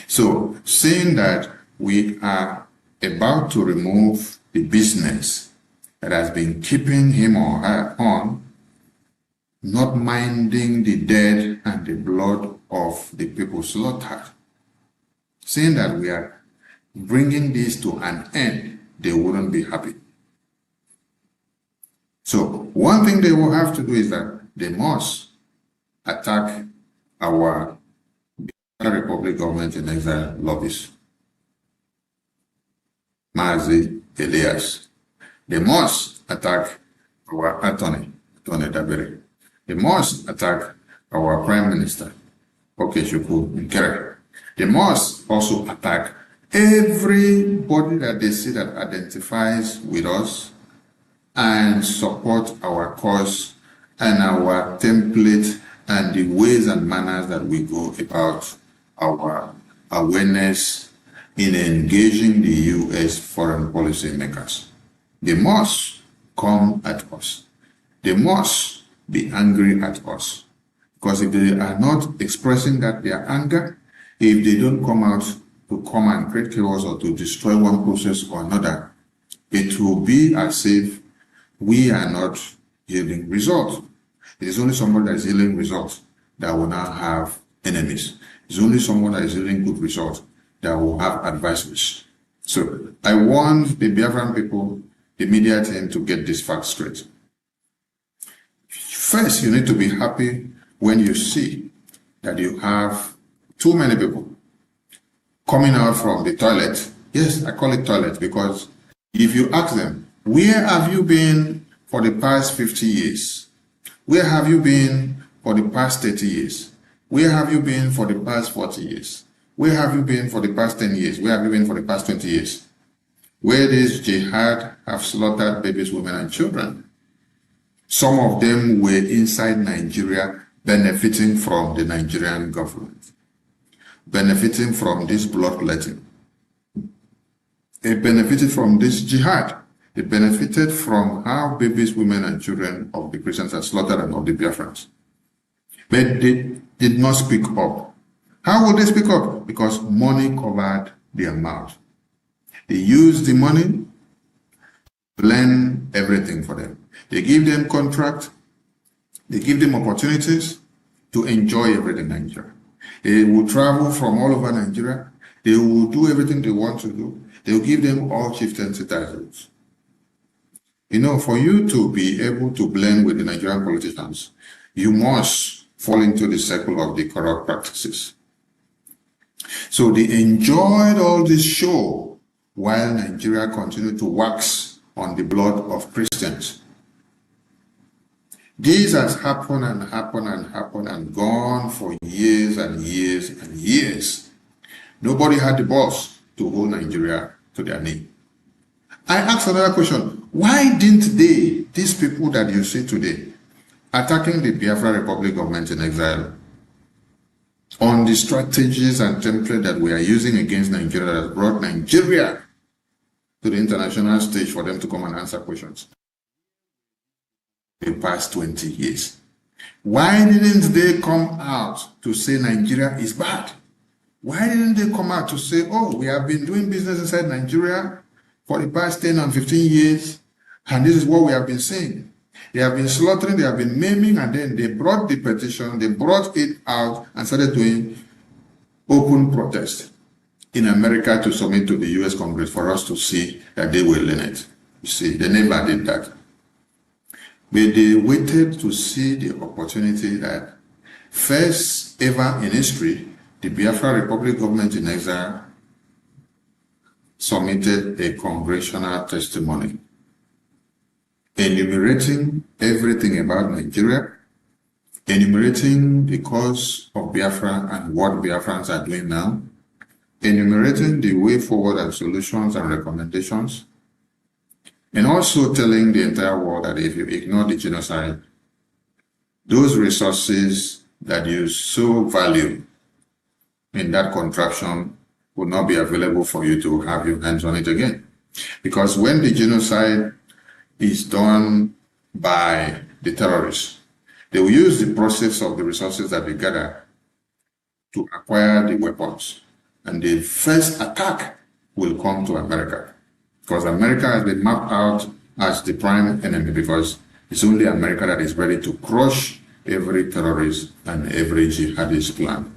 So, saying that we are about to remove the business that has been keeping him or her on, not minding the dead and the blood of the people slaughtered, saying that we are bringing this to an end, they wouldn't be happy. So one thing they will have to do is that they must attack our Republic government in exile lobbies. Mazi Elias. They must attack our attorney Dabiri. They must attack our Prime Minister, Okechukwu Nkere. They must also attack everybody that they see that identifies with us and support our cause and our template and the ways and manners that we go about our awareness in engaging the U.S. foreign policy makers. They must come at us. They must be angry at us. Because if they are not expressing that their anger, if they don't come out to come and create chaos or to destroy one process or another, it will be as if we are not yielding results. It is only someone that is yielding results that will now have enemies. It's only someone that is yielding good results that will have adversaries. So I want the Biafran people, the media team, to get this fact straight. First, you need to be happy when you see that you have too many people coming out from the toilet. Yes, I call it toilet because if you ask them, where have you been for the past 50 years? Where have you been for the past 30 years? Where have you been for the past 40 years? Where have you been for the past 10 years? Where have you been for the past 20 years? Where this jihad have slaughtered babies, women, and children. Some of them were inside Nigeria benefiting from the Nigerian government, benefiting from this bloodletting. They benefited from this jihad. They benefited from how babies, women, and children of the Christians are slaughtered and of the Biafrans. But they did not speak up. How would they speak up? Because money covered their mouth. They used the money, plan everything for them. They give them contract, they give them opportunities to enjoy everything in Nigeria. They will travel from all over Nigeria. They will do everything they want to do. They will give them all chieftaincy titles. You know, for you to be able to blend with the Nigerian politicians, you must fall into the circle of the corrupt practices. So they enjoyed all this show while Nigeria continued to wax on the blood of Christians. This has happened and happened and happened and gone for years and years and years. Nobody had the balls to hold Nigeria to their knee. I asked another question. Why didn't they, these people that you see today, attacking the Biafra Republic government in exile, on the strategies and template that we are using against Nigeria that has brought Nigeria to the international stage for them to come and answer questions in the past 20 years? Why didn't they come out to say Nigeria is bad? Why didn't they come out to say, oh, we have been doing business inside Nigeria for the past 10 and 15 years, and this is what we have been saying. They have been slaughtering, they have been maiming, and then they brought the petition, they brought it out and started doing open protest in America to submit to the US Congress for us to see that they will learn it. You see, they never did that. But they waited to see the opportunity that first ever in history, the Biafra Republic government in exile submitted a congressional testimony enumerating everything about Nigeria, enumerating the cause of Biafra and what Biafrans are doing now, enumerating the way forward and solutions and recommendations, and also telling the entire world that if you ignore the genocide, those resources that you so value in that contraption will not be available for you to have your hands on it again. Because when the genocide is done by the terrorists, they will use the process of the resources that they gather to acquire the weapons. And the first attack will come to America, because America has been mapped out as the prime enemy, because it's only America that is ready to crush every terrorist and every jihadist plan.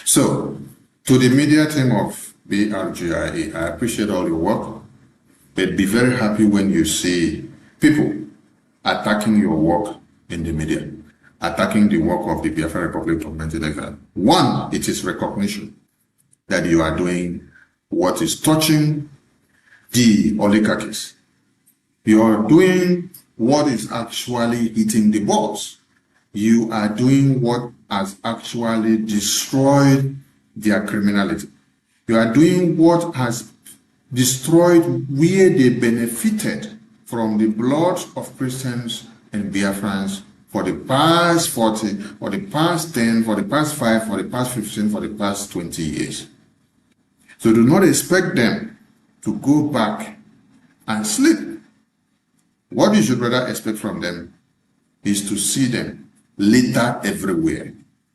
So, to the media team of Brgie, I appreciate all your work, but be very happy when you see people attacking your work in the media, attacking the work of the Biafra Republic government in exile. One, it is recognition that you are doing what is touching the oligarchies. You are doing what is actually hitting the balls. You are doing what has actually destroyed their criminality. You are doing what has destroyed where they benefited from the blood of Christians and Biafrans for the past 40, for the past 10, for the past 5, for the past 15, for the past 20 years. So do not expect them to go back and sleep. What you should rather expect from them is to see them litter everywhere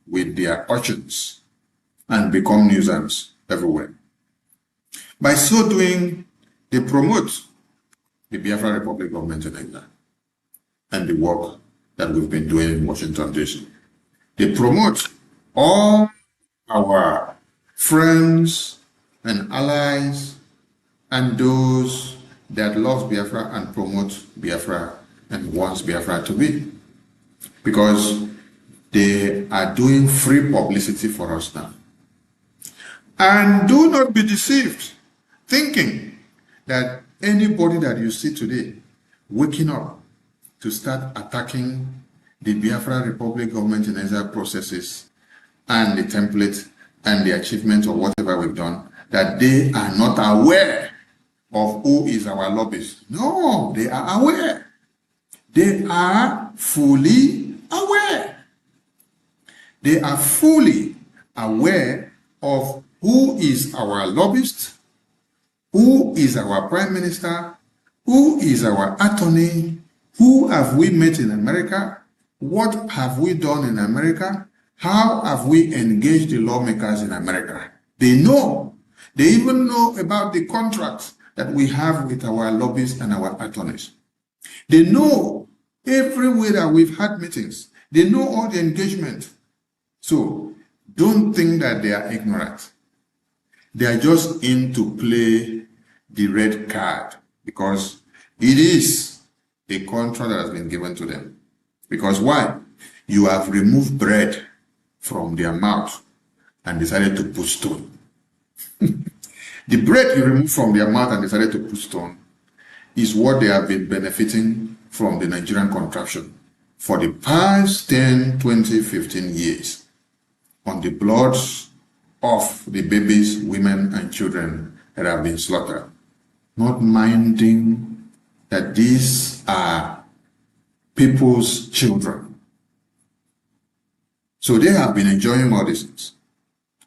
with their urchins and become nuisance everywhere. By so doing, they promote the Biafra Republic government in England and the work that we've been doing in Washington, D.C. They promote all our friends and allies and those that love Biafra and promote Biafra and wants Biafra to be, because they are doing free publicity for us now. And do not be deceived, thinking that anybody that you see today waking up to start attacking the Biafra Republic government in exile processes and the template and the achievement of whatever we've done, that they are not aware of who is our lobbyist. No, they are aware. They are fully aware. They are fully aware of who is our lobbyist, who is our prime minister, who is our attorney, who have we met in America, what have we done in America, how have we engaged the lawmakers in America. They know. They even know about the contracts that we have with our lobbyists and our attorneys. They know everywhere that we've had meetings. They know all the engagement. So don't think that they are ignorant. They are just in to play the red card because it is a contract that has been given to them. Because why? You have removed bread from their mouth and decided to put stone. The bread you removed from their mouth and decided to put stone is what they have been benefiting from the Nigerian contraption for the past 10, 20, 15 years on the blood of the babies, women, and children that have been slaughtered, not minding that these are people's children. So they have been enjoying all these things.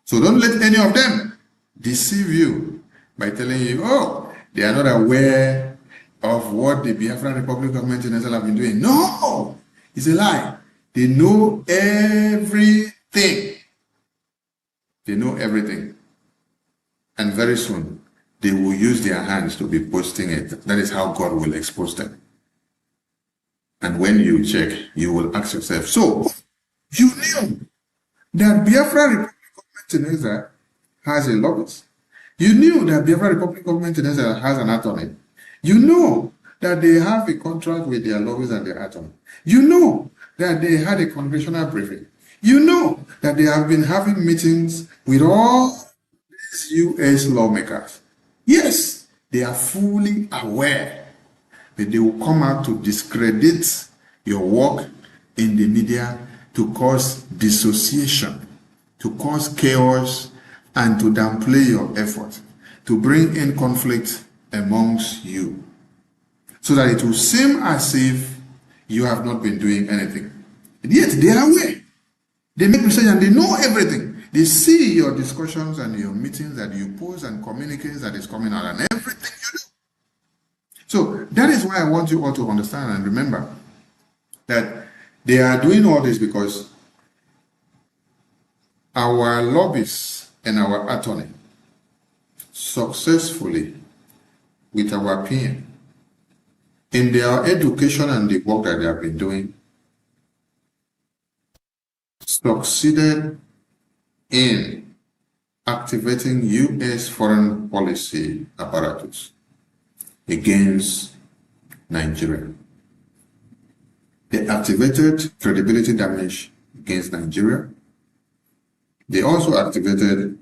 So don't let any of them deceive you by telling you, oh, they are not aware of what the Biafran Republic government in Israel have been doing. No, it's a lie. They know everything. They know everything. And very soon, they will use their hands to be posting it. That is how God will expose them. And when you check, you will ask yourself, so, you knew that Biafra Republic government in Israel has a lobbyist. You knew that Biafra Republic government in Israel has an attorney. You know that they have a contract with their lobbyists and their attorney. You know that they had a congressional briefing. You know that they have been having meetings with all these U.S. lawmakers. Yes, they are fully aware that they will come out to discredit your work in the media, to cause dissociation, to cause chaos, and to downplay your effort, to bring in conflict amongst you, so that it will seem as if you have not been doing anything. And yet they are aware. They make research and they know everything. They see your discussions and your meetings that you post and communicates that is coming out and everything you do. So that is why I want you all to understand and remember that they are doing all this because our lobbyists and our attorney successfully, with our PM, in their education and the work that they have been doing, succeeded in activating U.S. foreign policy apparatus against Nigeria. They activated credibility damage against Nigeria. They also activated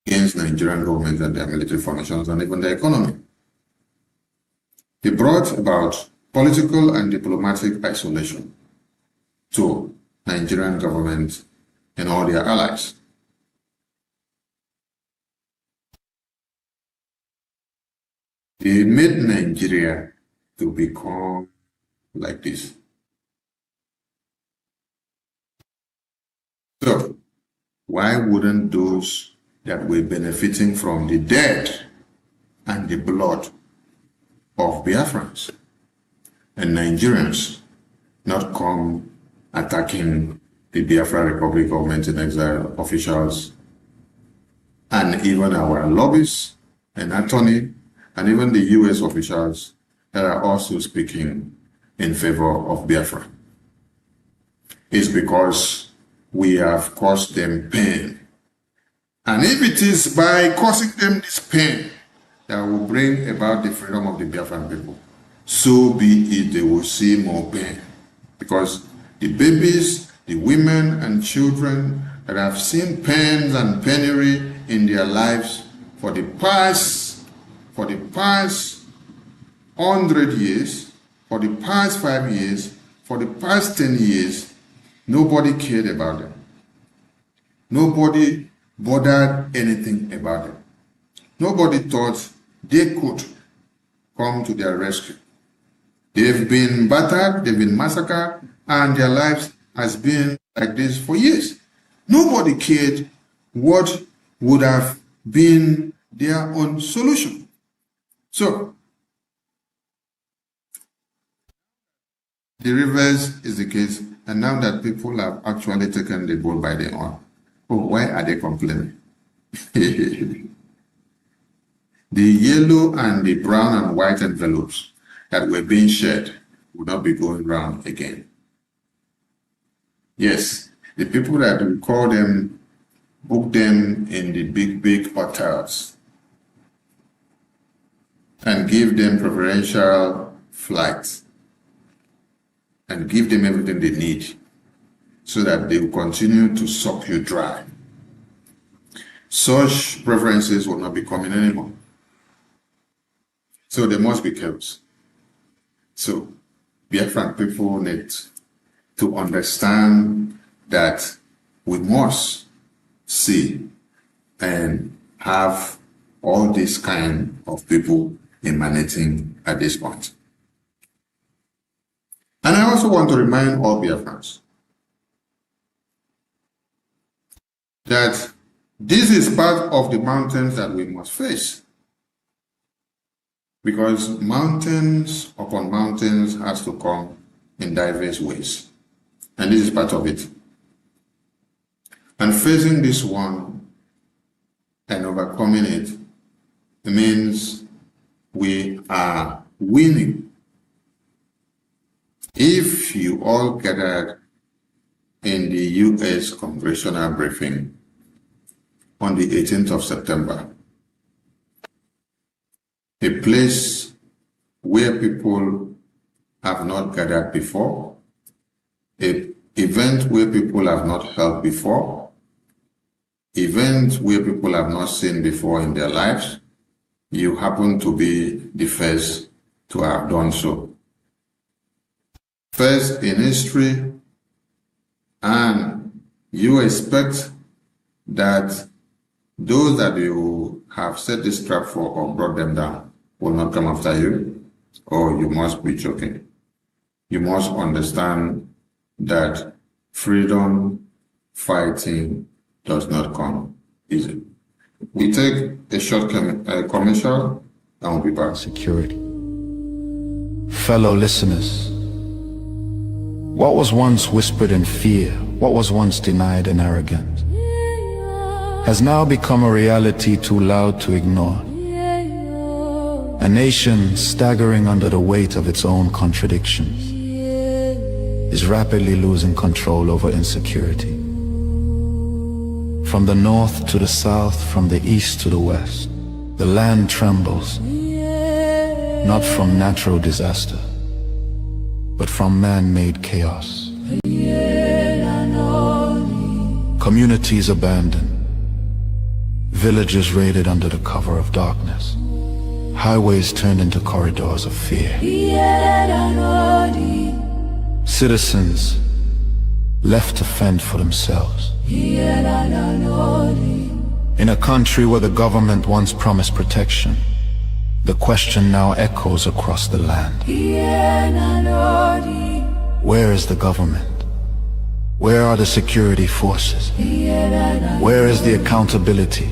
against Nigerian government and their military formations and even the economy. They brought about political and diplomatic isolation to Nigerian government and all their allies. They made Nigeria to become like this. So, why wouldn't those that were benefiting from the death and the blood of Biafrans and Nigerians not come attacking the Biafra Republic government in exile officials and even our lobbyists and attorney and even the U.S. officials that are also speaking in favor of Biafra? It's because we have caused them pain. And if it is by causing them this pain that will bring about the freedom of the Biafran people, so be it. They will see more pain. Because the babies, the women and children that have seen pains and penury in their lives for the past 100 years, for the past 5 years, for the past 10 years, nobody cared about them. Nobody bothered anything about them. Nobody thought they could come to their rescue. They've been battered, they've been massacred, and their lives has been like this for years. Nobody cared what would have been their own solution. So, the reverse is the case, and now that people have actually taken the bull by the horn, why are they complaining? The yellow and the brown and white envelopes that were being shared will not be going round again. Yes, the people that we call them, book them in the big hotels and give them preferential flights and give them everything they need so that they will continue to suck you dry. Such preferences will not be coming anymore. So there must be chaos. So Biafran people need to understand that we must see and have all these kind of people emanating at this point. And I also want to remind all Biafrans that this is part of the mountains that we must face. Because mountains upon mountains has to come in diverse ways. And this is part of it. And facing this one and overcoming it means we are winning. If you all gathered in the U.S. congressional briefing on the 18th of September, a place where people have not gathered before, an event where people have not held before, event where people have not seen before in their lives, you happen to be the first to have done so. First in history, and you expect that those that you have set this trap for or brought them down will not come after you, or you must be joking. You must understand that freedom fighting does not come easy. We take a short commercial and we'll be back. Security. Fellow listeners, what was once whispered in fear, what was once denied in arrogance, has now become a reality too loud to ignore. A nation staggering under the weight of its own contradictions is rapidly losing control over insecurity. From the north to the south, from the east to the west, the land trembles, not from natural disaster, but from man-made chaos. Communities abandoned, villages raided under the cover of darkness, highways turned into corridors of fear. Citizens left to fend for themselves. In a country where the government once promised protection, the question now echoes across the land. Where is the government? Where are the security forces? Where is the accountability?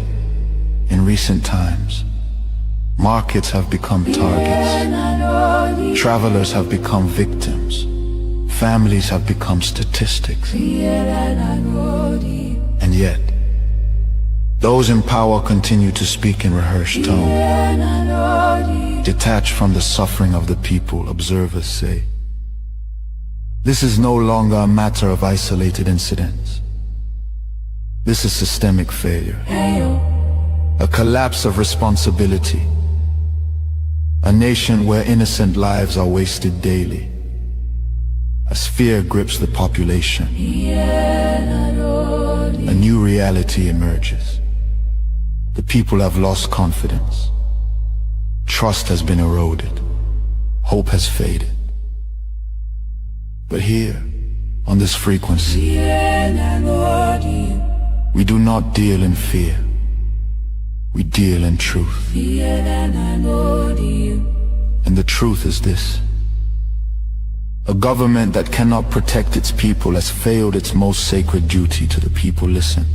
In recent times, markets have become targets. Travelers have become victims. Families have become statistics. And yet, those in power continue to speak in rehearsed tone. Detached from the suffering of the people, observers say, this is no longer a matter of isolated incidents. This is systemic failure. A collapse of responsibility. A nation where innocent lives are wasted daily. As fear grips the population, a new reality emerges. The people have lost confidence. Trust has been eroded. Hope has faded. But here, on this frequency, we do not deal in fear. We deal in truth. And the truth is this: a government that cannot protect its people has failed its most sacred duty to the people. Listen.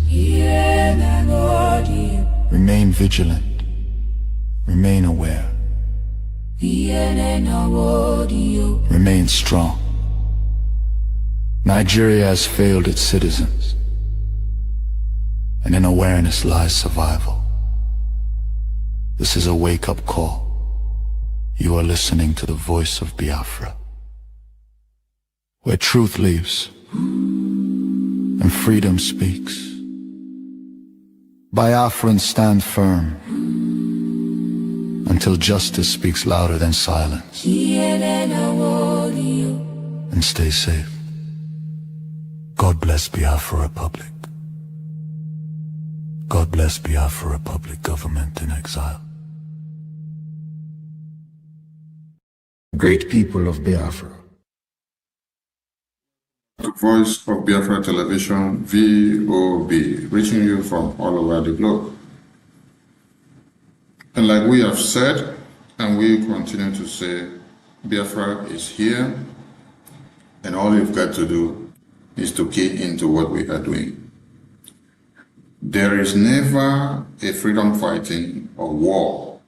Remain vigilant. Remain aware. Remain strong. Nigeria has failed its citizens, and in awareness lies survival. This is a wake-up call. You are listening to the voice of Biafra, where truth lives and freedom speaks. Biafrans stand firm until justice speaks louder than silence. And stay safe. God bless Biafra Republic. God bless Biafra Republic government in exile. Great people of Biafra. The voice of Biafra Television, VOB, reaching you from all over the globe. And like we have said, and we continue to say, Biafra is here, and all you've got to do is to key into what we are doing. There is never a freedom fighting or war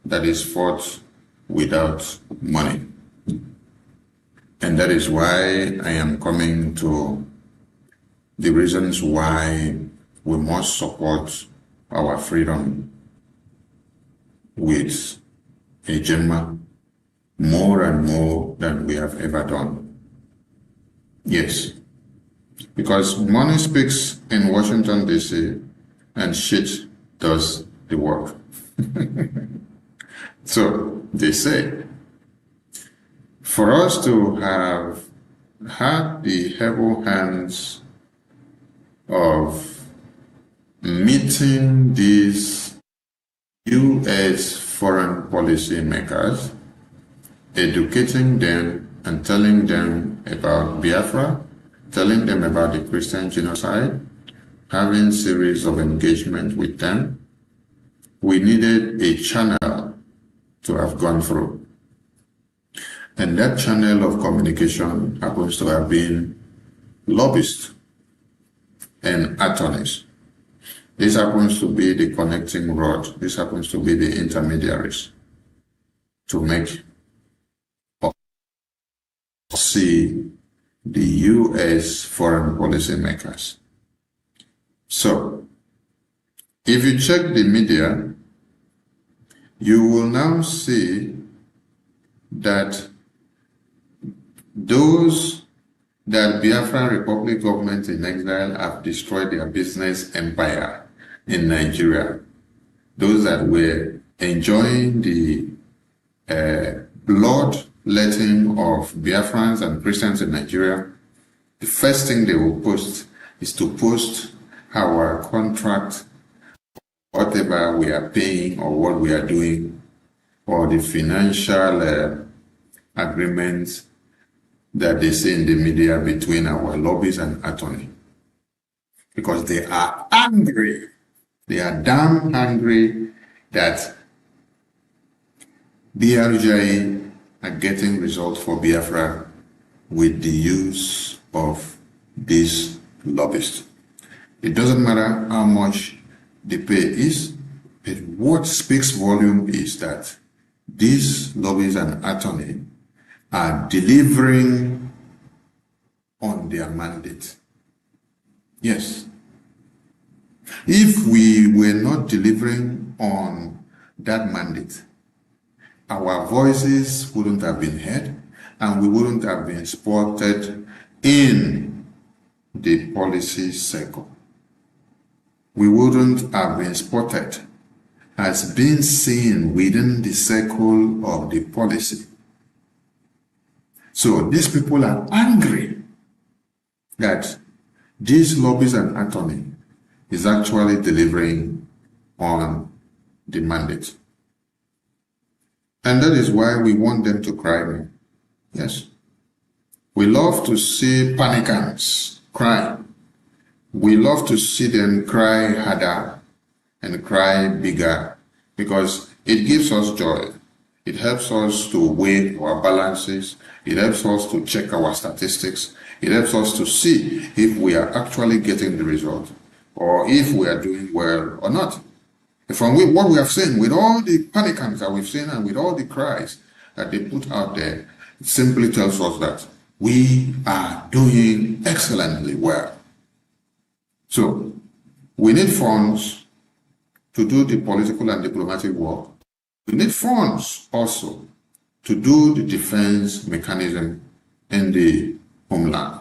that is fought without money. And that is why I am coming to the reasons why we must support our freedom with a Gemma more and more than we have ever done. Yes, because money speaks in Washington, D.C., and shit does the work. So they say, for us to have had the heavy hands of meeting these U.S. foreign policy makers, educating them and telling them about Biafra, telling them about the Christian genocide, having series of engagement with them, we needed a channel to have gone through. And that channel of communication happens to have been lobbyists and attorneys. This happens to be the connecting rod. This happens to be the intermediaries to make see the U.S. foreign policy makers. So, if you check the media, you will now see that those that Biafran Republic government in exile have destroyed their business empire in Nigeria, those that were enjoying the blood-letting of Biafrans and Christians in Nigeria, the first thing they will post is to post our contract, whatever we are paying or what we are doing, or the financial agreements that they see in the media between our lobbies and attorney. Because they are angry. They are damn angry that BRJ are getting results for Biafra with the use of these lobbyists. It doesn't matter how much the pay is, but what speaks volume is that these lobbies and attorney are delivering on their mandate. Yes. If we were not delivering on that mandate, our voices wouldn't have been heard and we wouldn't have been spotted in the policy circle. We wouldn't have been spotted as being seen within the circle of the policy. So these people are angry that these lobbies and attorney is actually delivering on the mandate. And that is why we want them to cry more. Yes. We love to see panicants cry. We love to see them cry harder and cry bigger because it gives us joy. It helps us to weigh our balances. It helps us to check our statistics. It helps us to see if we are actually getting the result or if we are doing well or not. From what we have seen, with all the panicants that we've seen and with all the cries that they put out there, it simply tells us that we are doing excellently well. So, we need funds to do the political and diplomatic work. We need funds also to do the defense mechanism in the homeland.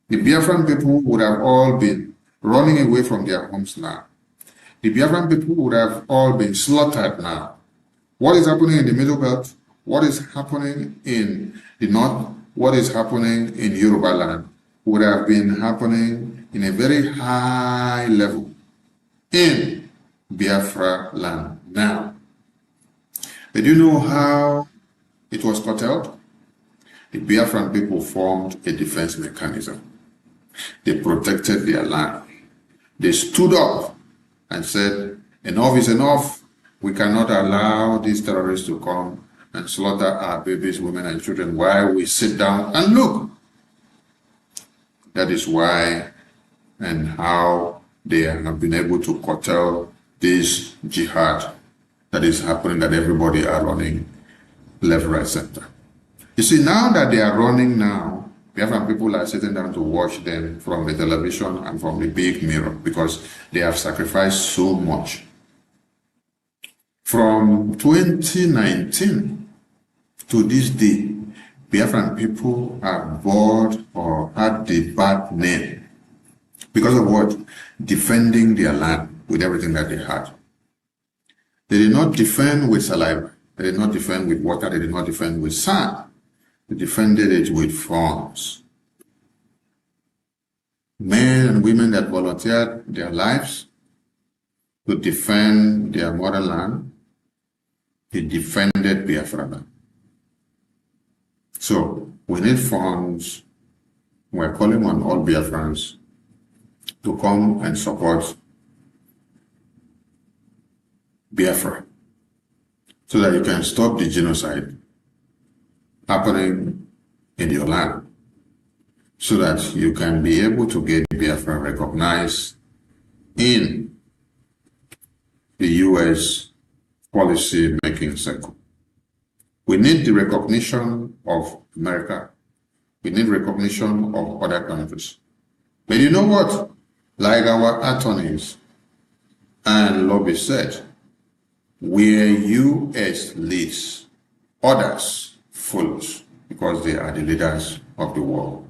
The Biafran people would have all been running away from their homes now. The Biafran people would have all been slaughtered now. What is happening in the Middle Belt? What is happening in the North? What is happening in Yoruba land would have been happening in a very high level in Biafra land now. Did you know how it was curtailed? The Biafran people formed a defense mechanism. They protected their land. They stood up and said, enough is enough. We cannot allow these terrorists to come and slaughter our babies, women, and children while we sit down and look. That is why and how they have been able to curtail this jihad that is happening, that everybody are running left, right, center. You see, now that they are running now, Biafran people are sitting down to watch them from the television and from the big mirror because they have sacrificed so much. From 2019 to this day, Biafran people are bored or had the bad name because of what? Defending their land with everything that they had. They did not defend with saliva. They did not defend with water. They did not defend with sand. They defended it with funds. Men and women that volunteered their lives to defend their motherland, they defended Biafra. So we need funds. We're calling on all Biafrans to come and support Biafra so that you can stop the genocide happening in your land, so that you can be able to get Biafra recognized in the U.S. policy-making circle. We need the recognition of America. We need recognition of other countries. But you know what? Like our attorneys and lobbyists said, where U.S. leads, others follows because they are the leaders of the world.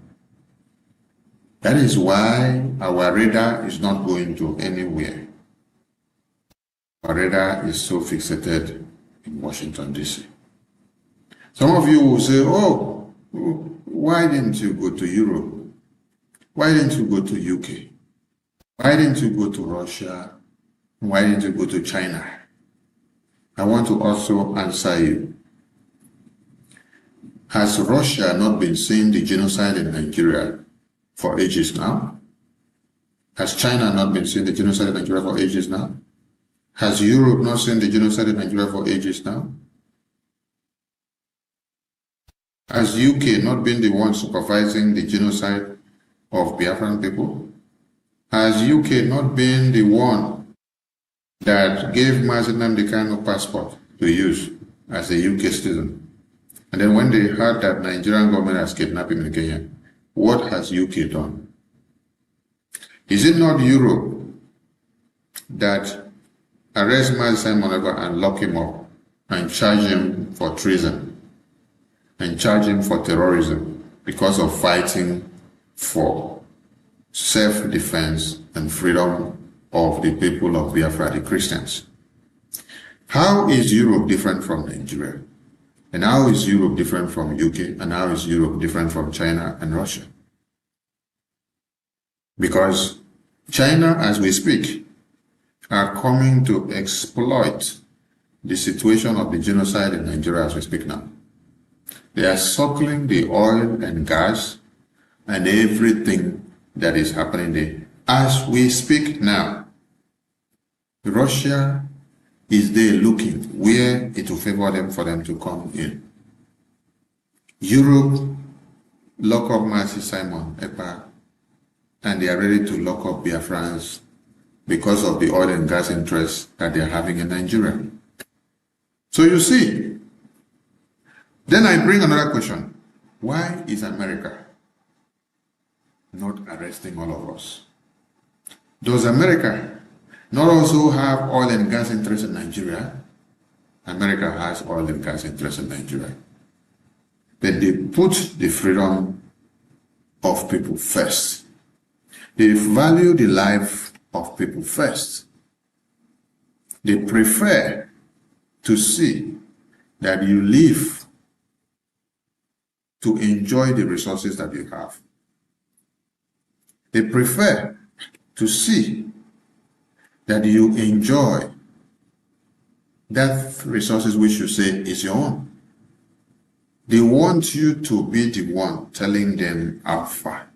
That is why our radar is not going to anywhere. Our radar is so fixated in Washington, D.C. Some of you will say, oh, why didn't you go to Europe? Why didn't you go to UK? Why didn't you go to Russia? Why didn't you go to China? I want to also answer you. Has Russia not been seeing the genocide in Nigeria for ages now? Has China not been seeing the genocide in Nigeria for ages now? Has Europe not seen the genocide in Nigeria for ages now? Has UK not been the one supervising the genocide of Biafran people? Has UK not been the one that gave Mazinam the kind of passport to use as a UK citizen? And then when they heard that Nigerian government has kidnapped him in Kenya, what has UK done? Is it not Europe that arrests Mazinam Monega and lock him up and charge him for treason and charge him for terrorism because of fighting for self-defense and freedom of the people of Biafra, the Christians? How is Europe different from Nigeria? And how is Europe different from UK? And how is Europe different from China and Russia? Because China, as we speak, are coming to exploit the situation of the genocide in Nigeria as we speak now. They are suckling the oil and gas and everything that is happening there. As we speak now, Russia is there looking where it will favor them for them to come in. Europe lock up Mercy Simon Ekpa, and they are ready to lock up Biafrans because of the oil and gas interests that they are having in Nigeria. So you see, then I bring another question. Why is America not arresting all of us? Does America not also have oil and gas interests in Nigeria? America has oil and gas interests in Nigeria. But they put the freedom of people first. They value the life of people first. They prefer to see that you live to enjoy the resources that you have. They prefer to see that you enjoy that resources which you say is your own. They want you to be the one telling them how far.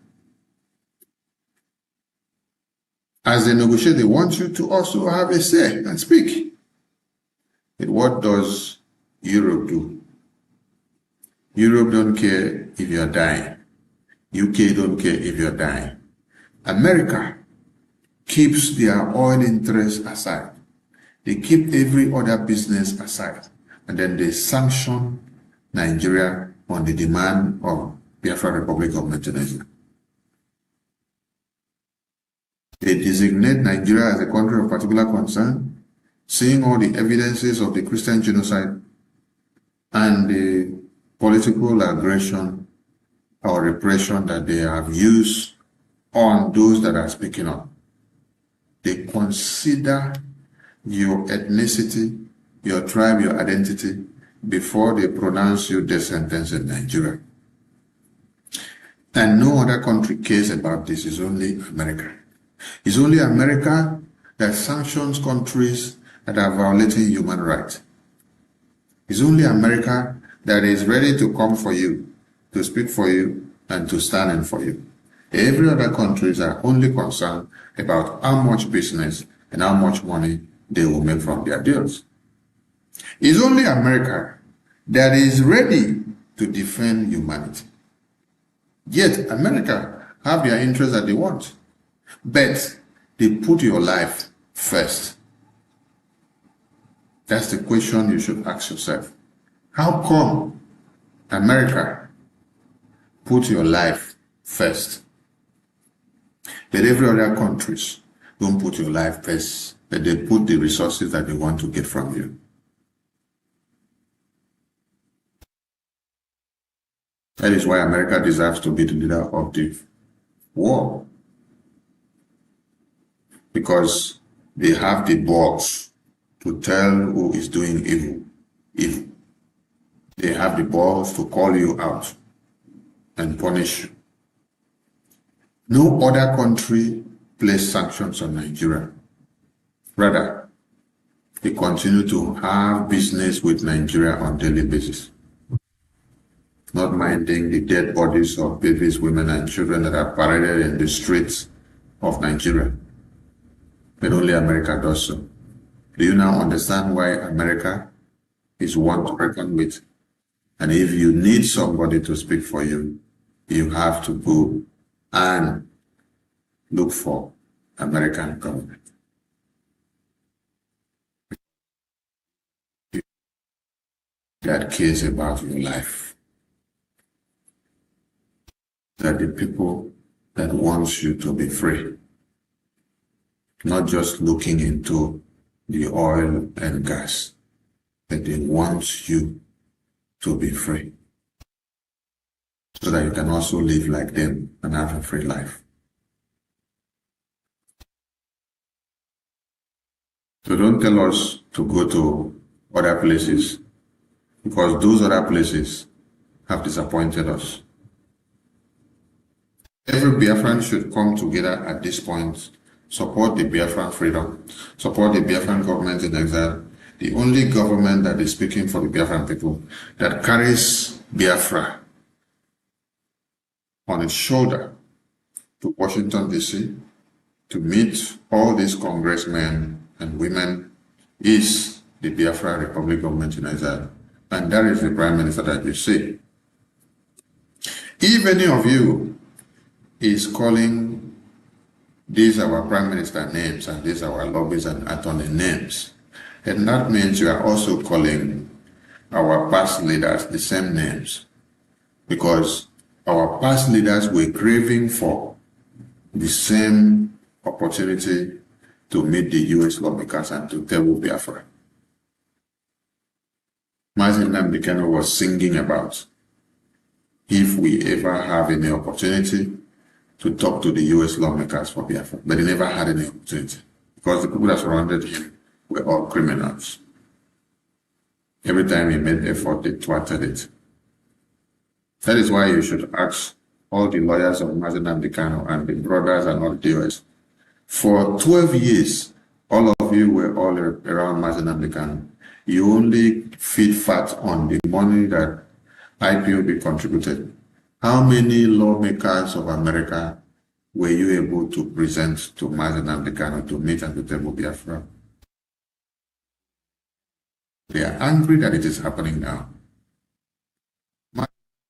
As they negotiate, they want you to also have a say and speak. But what does Europe do? Europe don't care if you're dying. UK don't care if you're dying. America keeps their oil interests aside. They keep every other business aside. And then they sanction Nigeria on the demand of Biafra Republic Government in Nigeria. They designate Nigeria as a country of particular concern, seeing all the evidences of the Christian genocide and the political aggression or repression that they have used on those that are speaking up. They consider your ethnicity, your tribe, your identity before they pronounce you death sentence in Nigeria. And no other country cares about this. It's only America. It's only America that sanctions countries that are violating human rights. It's only America that is ready to come for you, to speak for you, and to stand in for you. Every other countries are only concerned about how much business and how much money they will make from their deals. It's only America that is ready to defend humanity. Yet America have their interests that they want, but they put your life first. That's the question you should ask yourself. How come America put your life first, but every other countries don't put your life first, but they put the resources that they want to get from you? That is why America deserves to be the leader of the war. Because they have the balls to tell who is doing evil. They have the balls to call you out and punish you. No other country placed sanctions on Nigeria. Rather, they continue to have business with Nigeria on a daily basis, not minding the dead bodies of babies, women, and children that are paraded in the streets of Nigeria. But only America does so. Do you now understand why America is one to reckon with? And if you need somebody to speak for you, you have to go and look for American government. That cares about your life. That the people that wants you to be free, not just looking into the oil and gas, but they want you to be free, so that you can also live like them and have a free life. So don't tell us to go to other places, because those other places have disappointed us. Every Biafran should come together at this point, support the Biafran freedom, support the Biafran government in exile, the only government that is speaking for the Biafran people, that carries Biafra on its shoulder to Washington, D.C. to meet all these congressmen and women is the Biafra Republic government in Nigeria. And that is the Prime Minister that you see. If any of you is calling these our Prime Minister names and these our lobbies and attorney names, and that means you are also calling our past leaders the same names, because our past leaders were craving for the same opportunity to meet the U.S. lawmakers and to table Biafra. Martin Namdekano was singing about if we ever have any opportunity to talk to the U.S. lawmakers for Biafra, but he never had any opportunity because the people that surrounded him were all criminals. Every time he made effort, they thwarted it. That is why you should ask all the lawyers of Martin Namdekano and the brothers and all the US. For 12 years, all of you were all around Martin Namdekano. You only feed fat on the money that IPOB contributed. How many lawmakers of America were you able to present to Martin Namdekano to meet at the table Biafra? They are angry that it is happening now.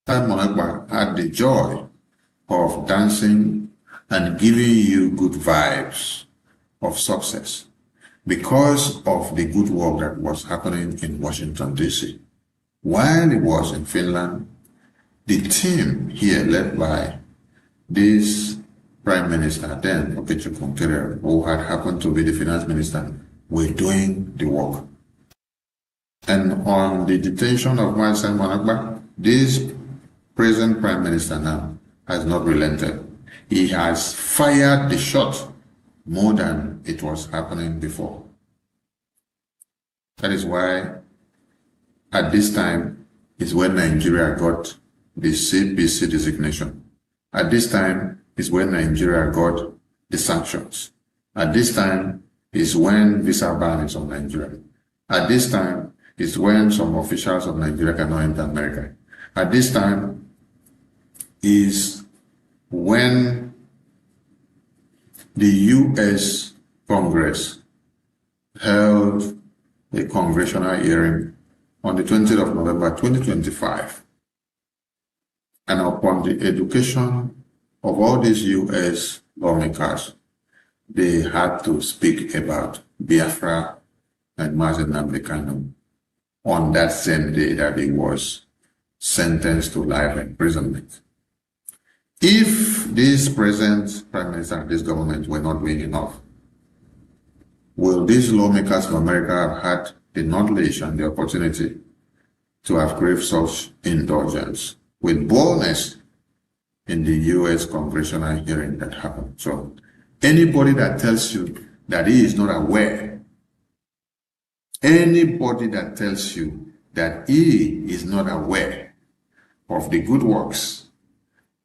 Monagba had the joy of dancing and giving you good vibes of success because of the good work that was happening in Washington, D.C. While he was in Finland, the team here led by this Prime Minister then, Okechukwu Nkerere, who had happened to be the Finance Minister, were doing the work. And on the detention of Martin Monagba, this present Prime Minister now has not relented. He has fired the shot more than it was happening before. That is why at this time is when Nigeria got the CPC designation. At this time is when Nigeria got the sanctions. At this time is when visa ban is on Nigeria. At this time is when some officials of Nigeria cannot enter America. At this time is when the U.S. Congress held a congressional hearing on the 20th of November 2025. And upon the education of all these U.S. lawmakers, they had to speak about Biafra and Martin Namdekano on that same day that he was sentenced to life imprisonment. If this present Prime Minister and this government were not doing enough, will these lawmakers of America have had the knowledge and the opportunity to have craved such indulgence with boldness in the U.S. congressional hearing that happened? So anybody that tells you that he is not aware, anybody that tells you that he is not aware of the good works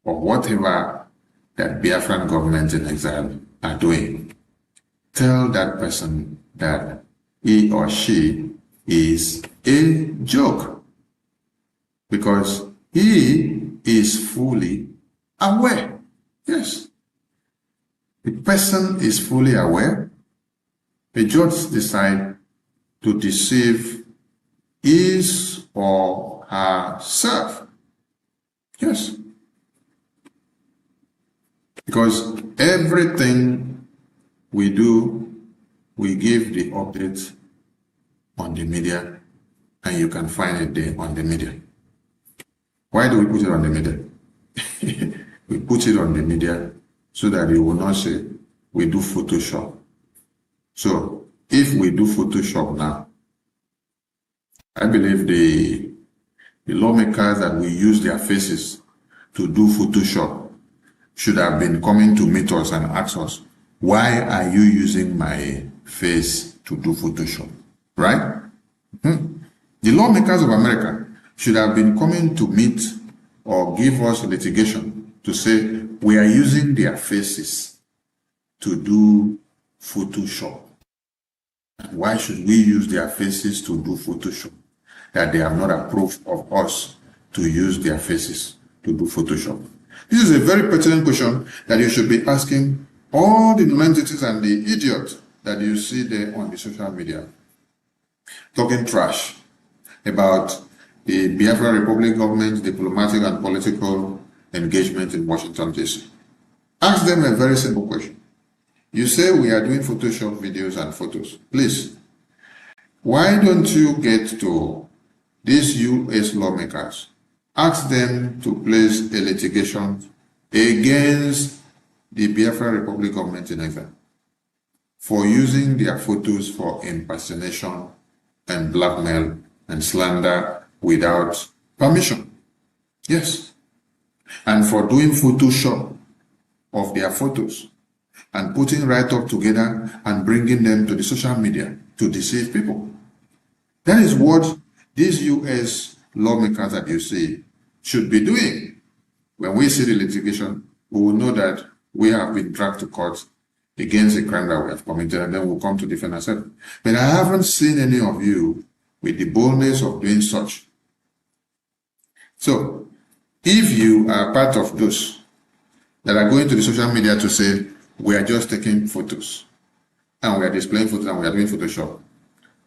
or whatever that Biafran government in exile are doing, tell that person that he or she is a joke, because he is fully aware. Yes, the person is fully aware. The judge decide to deceive his or herself. Yes. Because everything we do, we give the update on the media, and you can find it there on the media. Why do we put it on the media? We put it on the media so that you will not say we do Photoshop. So if we do Photoshop now, I believe the lawmakers that we use their faces to do Photoshop should have been coming to meet us and ask us, why are you using my face to do Photoshop? Right? The lawmakers of America should have been coming to meet or give us litigation to say we are using their faces to do Photoshop. Why should we use their faces to do Photoshop? That they have not approved of us to use their faces to do Photoshop? This is a very pertinent question that you should be asking all the non-entities and the idiots that you see there on the social media, talking trash about the Biafra Republic government's diplomatic and political engagement in Washington, D.C. Ask them a very simple question. You say we are doing Photoshop videos and photos. Please, why don't you get to these U.S. lawmakers, ask them to place a litigation against the Biafra Republic government in Nigeria for using their photos for impersonation and blackmail and slander without permission. Yes. And for doing Photoshop of their photos and putting right up together and bringing them to the social media to deceive people. That is what these U.S. lawmakers that you see should be doing. When we see the litigation, we will know that we have been dragged to court against a crime that we have committed, and then we'll come to defend ourselves. But I haven't seen any of you with the boldness of doing such. So, if you are part of those that are going to the social media to say, we are just taking photos, and we are displaying photos, and we are doing Photoshop,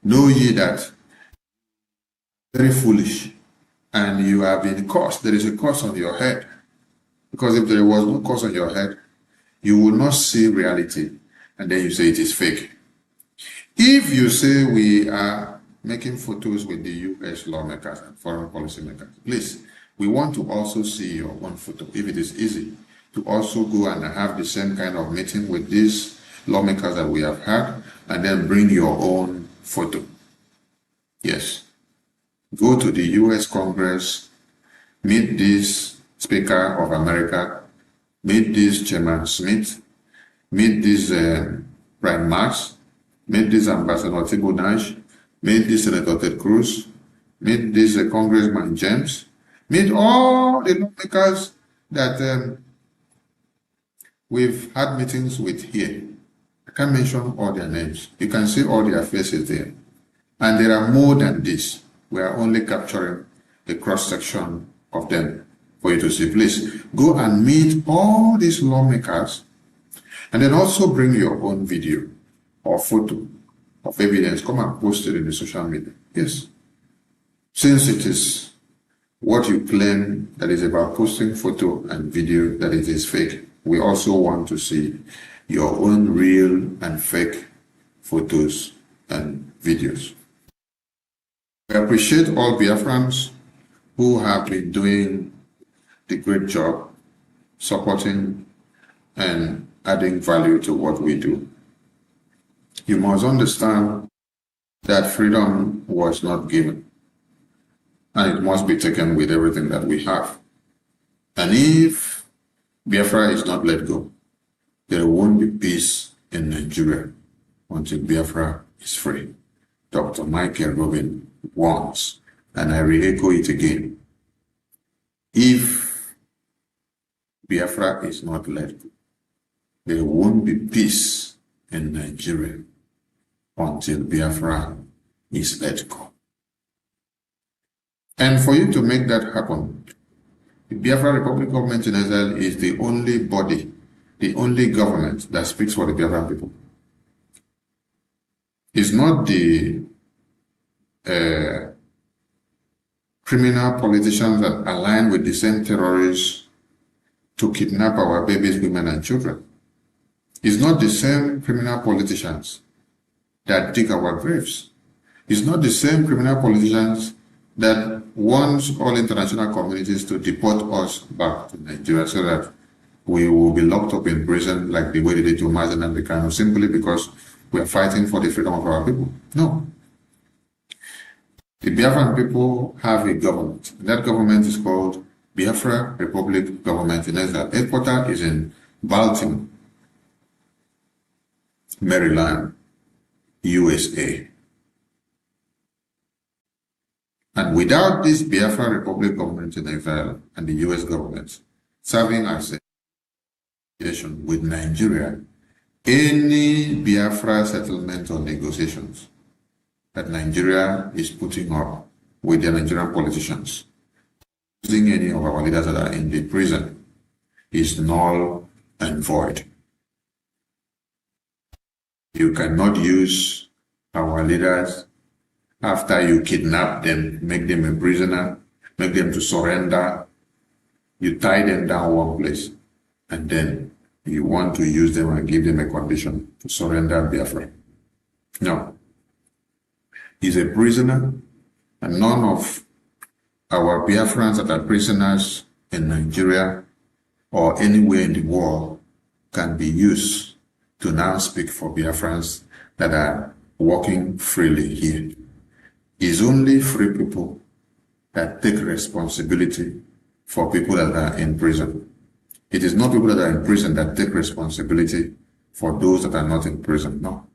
know ye that very foolish, and you have been cursed. There is a curse on your head. Because if there was no curse on your head, you will not see reality, and then you say it is fake. If you say we are making photos with the U.S. lawmakers and foreign policy makers, please, we want to also see your own photo. If it is easy to also go and have the same kind of meeting with these lawmakers that we have had, and then bring your own photo. Yes. Go to the U.S. Congress, meet this Speaker of America, meet this Chairman Smith, meet this Prime Max, meet this Ambassador Tibonage, meet this Senator Ted Cruz, meet this Congressman James, meet all the lawmakers that we've had meetings with here. I can't mention all their names. You can see all their faces there. And there are more than this. We are only capturing a cross-section of them for you to see. Please go and meet all these lawmakers, and then also bring your own video or photo of evidence. Come and post it in the social media. Yes. Since it is what you claim that is about posting photo and video that it is fake, we also want to see your own real and fake photos and videos. We appreciate all Biafrans who have been doing the great job supporting and adding value to what we do. You must understand that freedom was not given, and it must be taken with everything that we have. And if Biafra is not let go, there won't be peace in Nigeria until Biafra is free. Dr. Michael Robin warns, and I re-echo it again. If Biafra is not let go, there won't be peace in Nigeria until Biafra is let go. And for you to make that happen, the Biafra Republic government in Israel is the only body, the only government that speaks for the Biafran people. It's not the criminal politicians that align with the same terrorists to kidnap our babies, women, and children. It's not the same criminal politicians that dig our graves. It's not the same criminal politicians that wants all international communities to deport us back to Nigeria so that we will be locked up in prison like the way they did to Mazen and Bekano, simply because we are fighting for the freedom of our people. No. The Biafran people have a government. That government is called Biafra Republic Government in Israel. Headquarters is in Baltimore, Maryland, USA. And without this Biafra Republic government in Israel and the US government serving as a relation with Nigeria, any Biafra settlement or negotiations that Nigeria is putting up with the Nigerian politicians using any of our leaders that are in the prison is null and void. You cannot use our leaders after you kidnap them, make them a prisoner, make them to surrender. You tie them down one place, and then you want to use them and give them a condition to surrender Biafra. No. He's a prisoner, and none of our Biafrans that are prisoners in Nigeria or anywhere in the world can be used to now speak for Biafrans that are walking freely here. It's only free people that take responsibility for people that are in prison. It is not people that are in prison that take responsibility for those that are not in prison. No.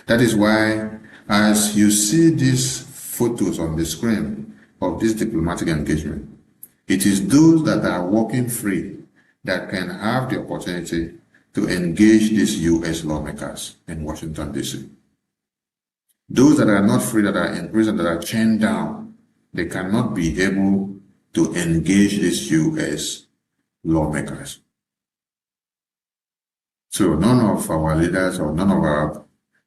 That is why, as you see these photos on the screen of this diplomatic engagement, it is those that are walking free that can have the opportunity to engage these U.S. lawmakers in Washington, D.C. Those that are not free, that are in prison, that are chained down, they cannot be able to engage these U.S. lawmakers. So none of our leaders or none of our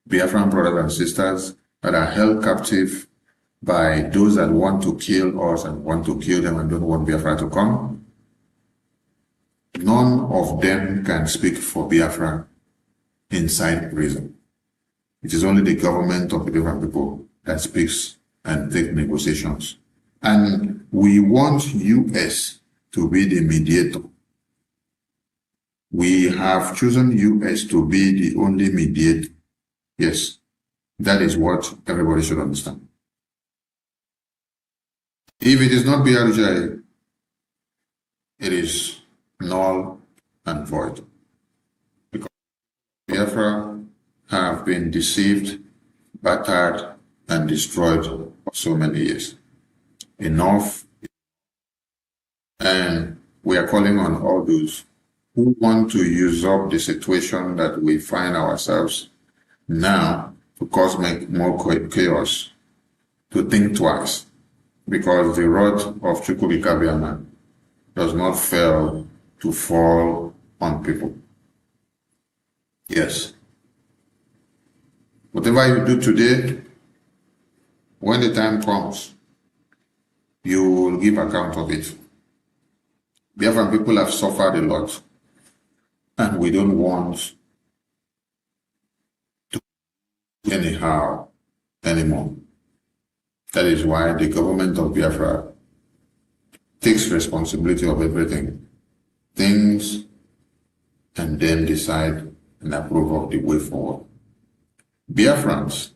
Biafran brothers and sisters that are held captive by those that want to kill us and want to kill them and don't want Biafra to come, none of them can speak for Biafra inside prison. It is only the government of the Biafran people that speaks and takes negotiations. And we want US to be the mediator. We have chosen US to be the only mediator. Yes, that is what everybody should understand. If it is not BRJ, it is null and void. Because Biafra have been deceived, battered, and destroyed for so many years. Enough. And we are calling on all those who want to usurp the situation that we find ourselves now to cause more chaos, to think twice, because the rod of Chukwukabiama does not fail to fall on people. Yes. Whatever you do today, when the time comes, you will give account of it. Biafran people have suffered a lot, and we don't want to anyhow anymore. That is why the government of Biafra takes responsibility of everything, thinks, and then decide and approve of the way forward. Biafrans,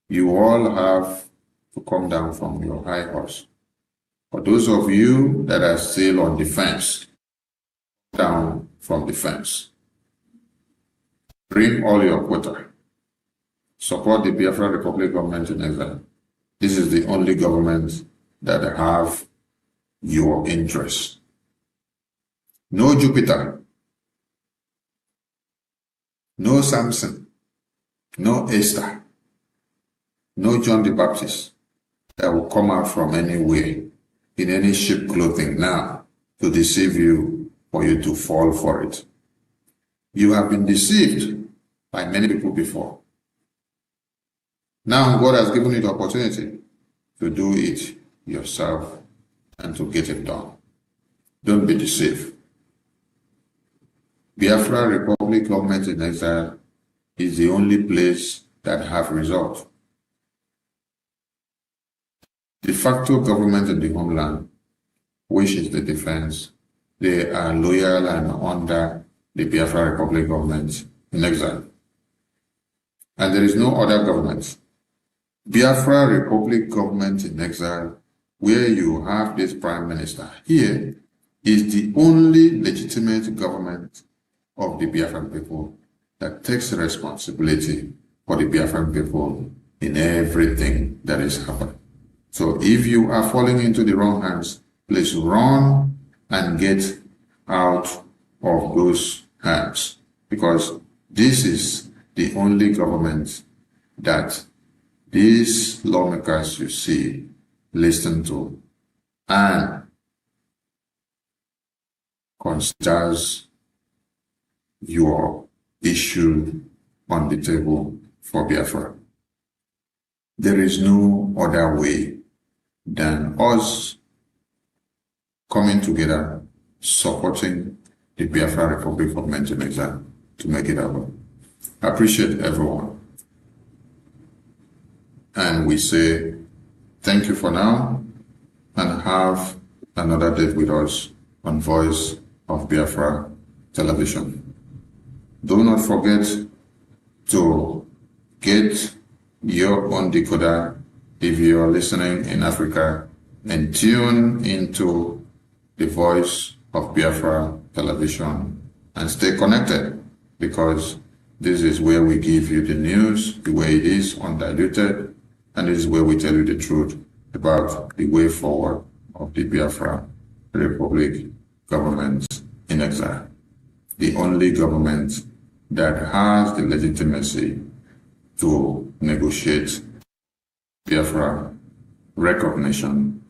you all have to come down from your high horse. For those of you that are still on the fence, down from the fence. Bring all your quota. Support the Biafra Republic government in exile. This is the only government that have your interests. No Jupiter, no Samson, no Esther, no John the Baptist that will come out from anywhere in any sheep clothing now to deceive you for you to fall for it. You have been deceived by many people before. Now God has given you the opportunity to do it yourself and to get it done. Don't be deceived. Biafra Republic government in exile is the only place that have result. De facto government in the homeland, which is the defense, they are loyal and under the Biafra Republic government in exile. And there is no other government. Biafra Republic government in exile, where you have this prime minister here, is the only legitimate government of the Biafran people that takes responsibility for the Biafran people in everything that is happening. So if you are falling into the wrong hands, please run and get out of those hands, because this is the only government that these lawmakers you see listen to, and considers your issue on the table for Biafra. There is no other way than us coming together, supporting the Biafra Republic of Men in Exile to make it happen. I appreciate everyone. And we say thank you for now, and have another date with us on Voice of Biafra Television. Do not forget to get your own decoder if you're listening in Africa, and tune into the Voice of Biafra Television and stay connected, because this is where we give you the news the way it is, undiluted, and this is where we tell you the truth about the way forward of the Biafra Republic government in exile. The only government that has the legitimacy to negotiate Biafra recognition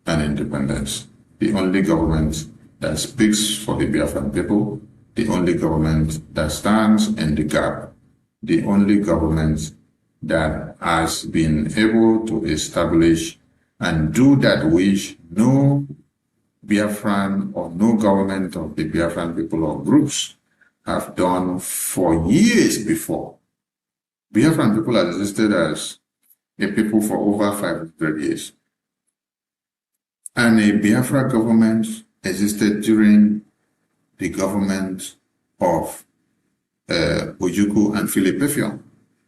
and independence. The only government that speaks for the Biafran people, the only government that stands in the gap, the only government that has been able to establish and do that which no Biafran or no government of the Biafran people or groups have done for years before. Biafran people have existed as a people for over 500 years. And a Biafra government existed during the government of Ojukwu and Philip Effiong,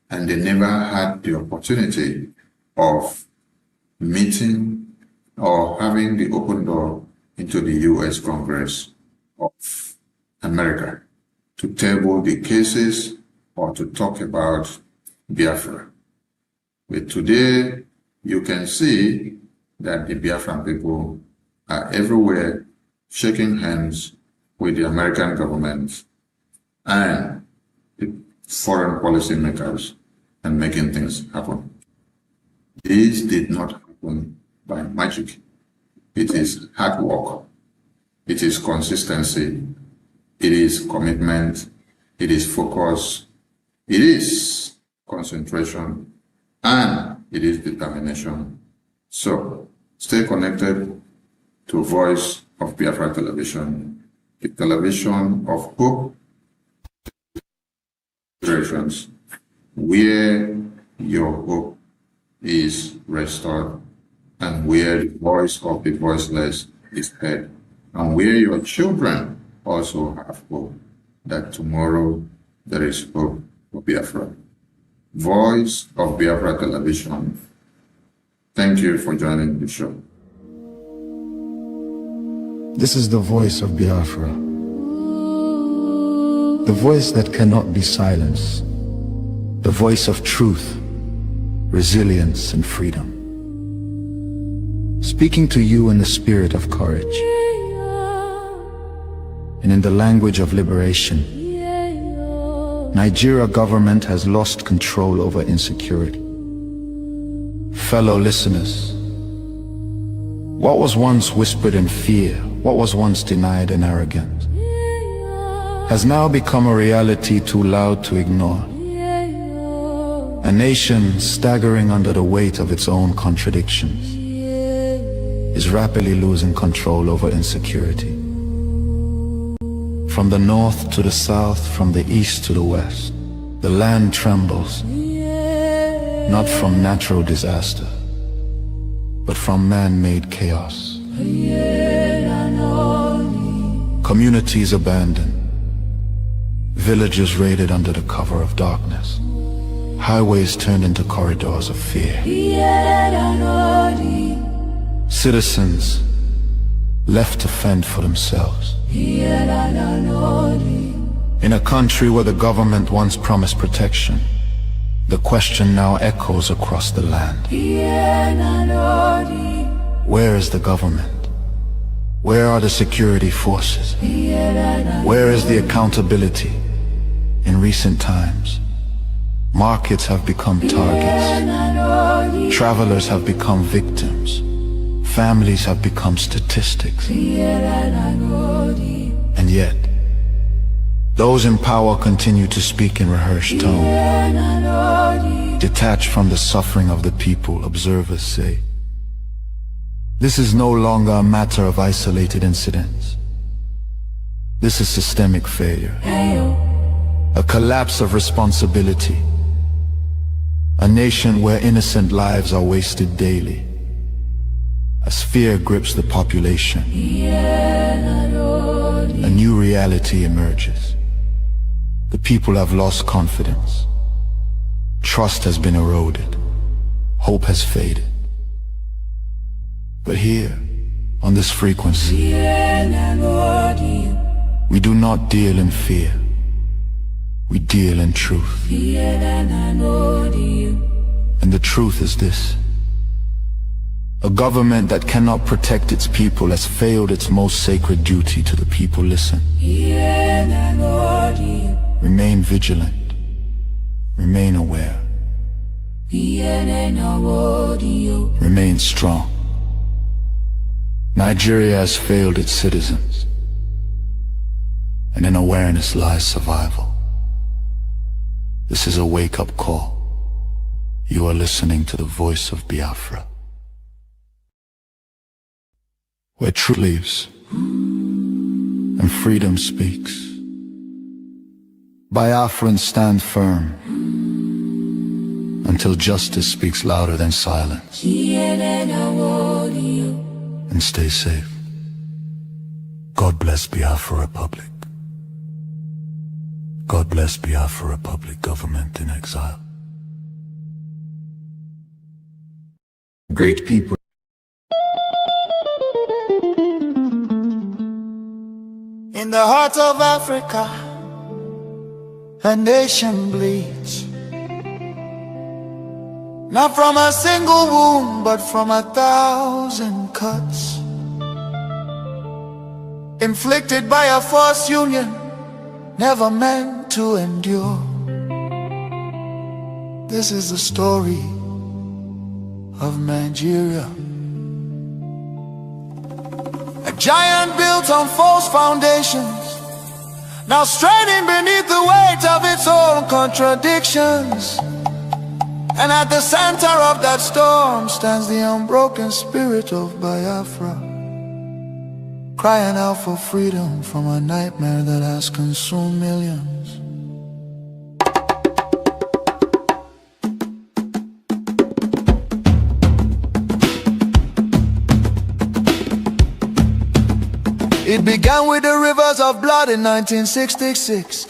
and they never had the opportunity of meeting or having the open door into the U.S. Congress of America to table the cases or to talk about Biafra. But today, you can see that the Biafran people are everywhere shaking hands with the American government and the foreign policy makers and making things happen. This did not happen by magic. It is hard work. It is consistency. It is commitment. It is focus. It is concentration. And it is determination. So stay connected to Voice of Biafra Television, the television of hope, where your hope is restored, and where the voice of the voiceless is heard, and where your children also have hope that tomorrow there is hope for Biafra. Voice of Biafra Television. Thank you for joining the show. This is the voice of Biafra, the voice that cannot be silenced, the voice of truth, resilience, and freedom. Speaking to you in the spirit of courage and in the language of liberation. Nigeria government has lost control over insecurity. Fellow listeners, what was once whispered in fear, what was once denied in arrogance, has now become a reality too loud to ignore. A nation staggering under the weight of its own contradictions is rapidly losing control over insecurity. From the north to the south, from the east to the west, the land trembles, not from natural disaster, but from man-made chaos. Communities abandoned, villages raided under the cover of darkness, highways turned into corridors of fear. Citizens left to fend for themselves. In a country where the government once promised protection, the question now echoes across the land. Where is the government? Where are the security forces? Where is the accountability? In recent times, markets have become targets. Travelers have become victims. Families have become statistics. And yet, those in power continue to speak in rehearsed tone. Detached from the suffering of the people, observers say. This is no longer a matter of isolated incidents. This is systemic failure. A collapse of responsibility. A nation where innocent lives are wasted daily. As fear grips the population, a new reality emerges. The people have lost confidence. Trust has been eroded. Hope has faded. But here, on this frequency, we do not deal in fear. We deal in truth. And the truth is this. A government that cannot protect its people has failed its most sacred duty to the people. Listen. Remain vigilant. Remain aware. Remain strong. Nigeria has failed its citizens, and in awareness lies survival. This is a wake-up call. You are listening to the voice of Biafra, where truth lives and freedom speaks. Biafrans stand firm until justice speaks louder than silence. And stay safe. God bless Biafra Republic. God bless Biafra Republic government in exile. Great people. In the heart of Africa, a nation bleeds. Not from a single wound, but from 1,000 cuts, inflicted by a false union, never meant to endure. This is the story of Nigeria. A giant built on false foundations, now straining beneath the weight of its own contradictions. And at the center of that storm stands the unbroken spirit of Biafra, crying out for freedom from a nightmare that has consumed millions. It began with the rivers of blood in 1966.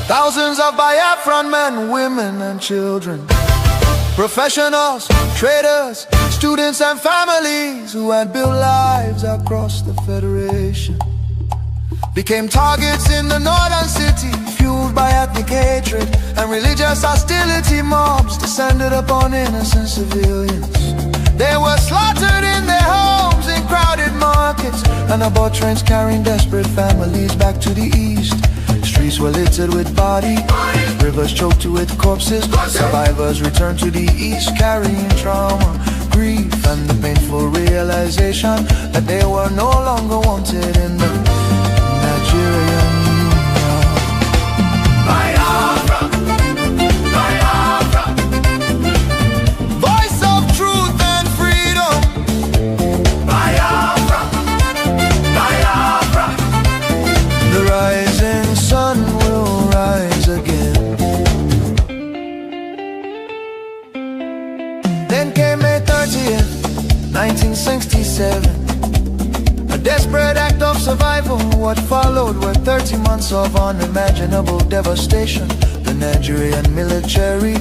Thousands of Biafran men, women and children, professionals, traders, students and families who had built lives across the Federation became targets in the northern city, fueled by ethnic hatred and religious hostility. Mobs descended upon innocent civilians. They were slaughtered in their homes, in crowded markets, and aboard trains carrying desperate families back to the east. Streets were littered with bodies, rivers choked with corpses. Survivors returned to the east carrying trauma, grief, and the painful realization that they were no longer wanted in the Nigerian Union. Biafra, Biafra, voice of truth and freedom. Biafra, Biafra, the rising sun will rise again. Then came May 30th, 1967. A desperate act of survival. What followed were 30 months of unimaginable devastation. The Nigerian military,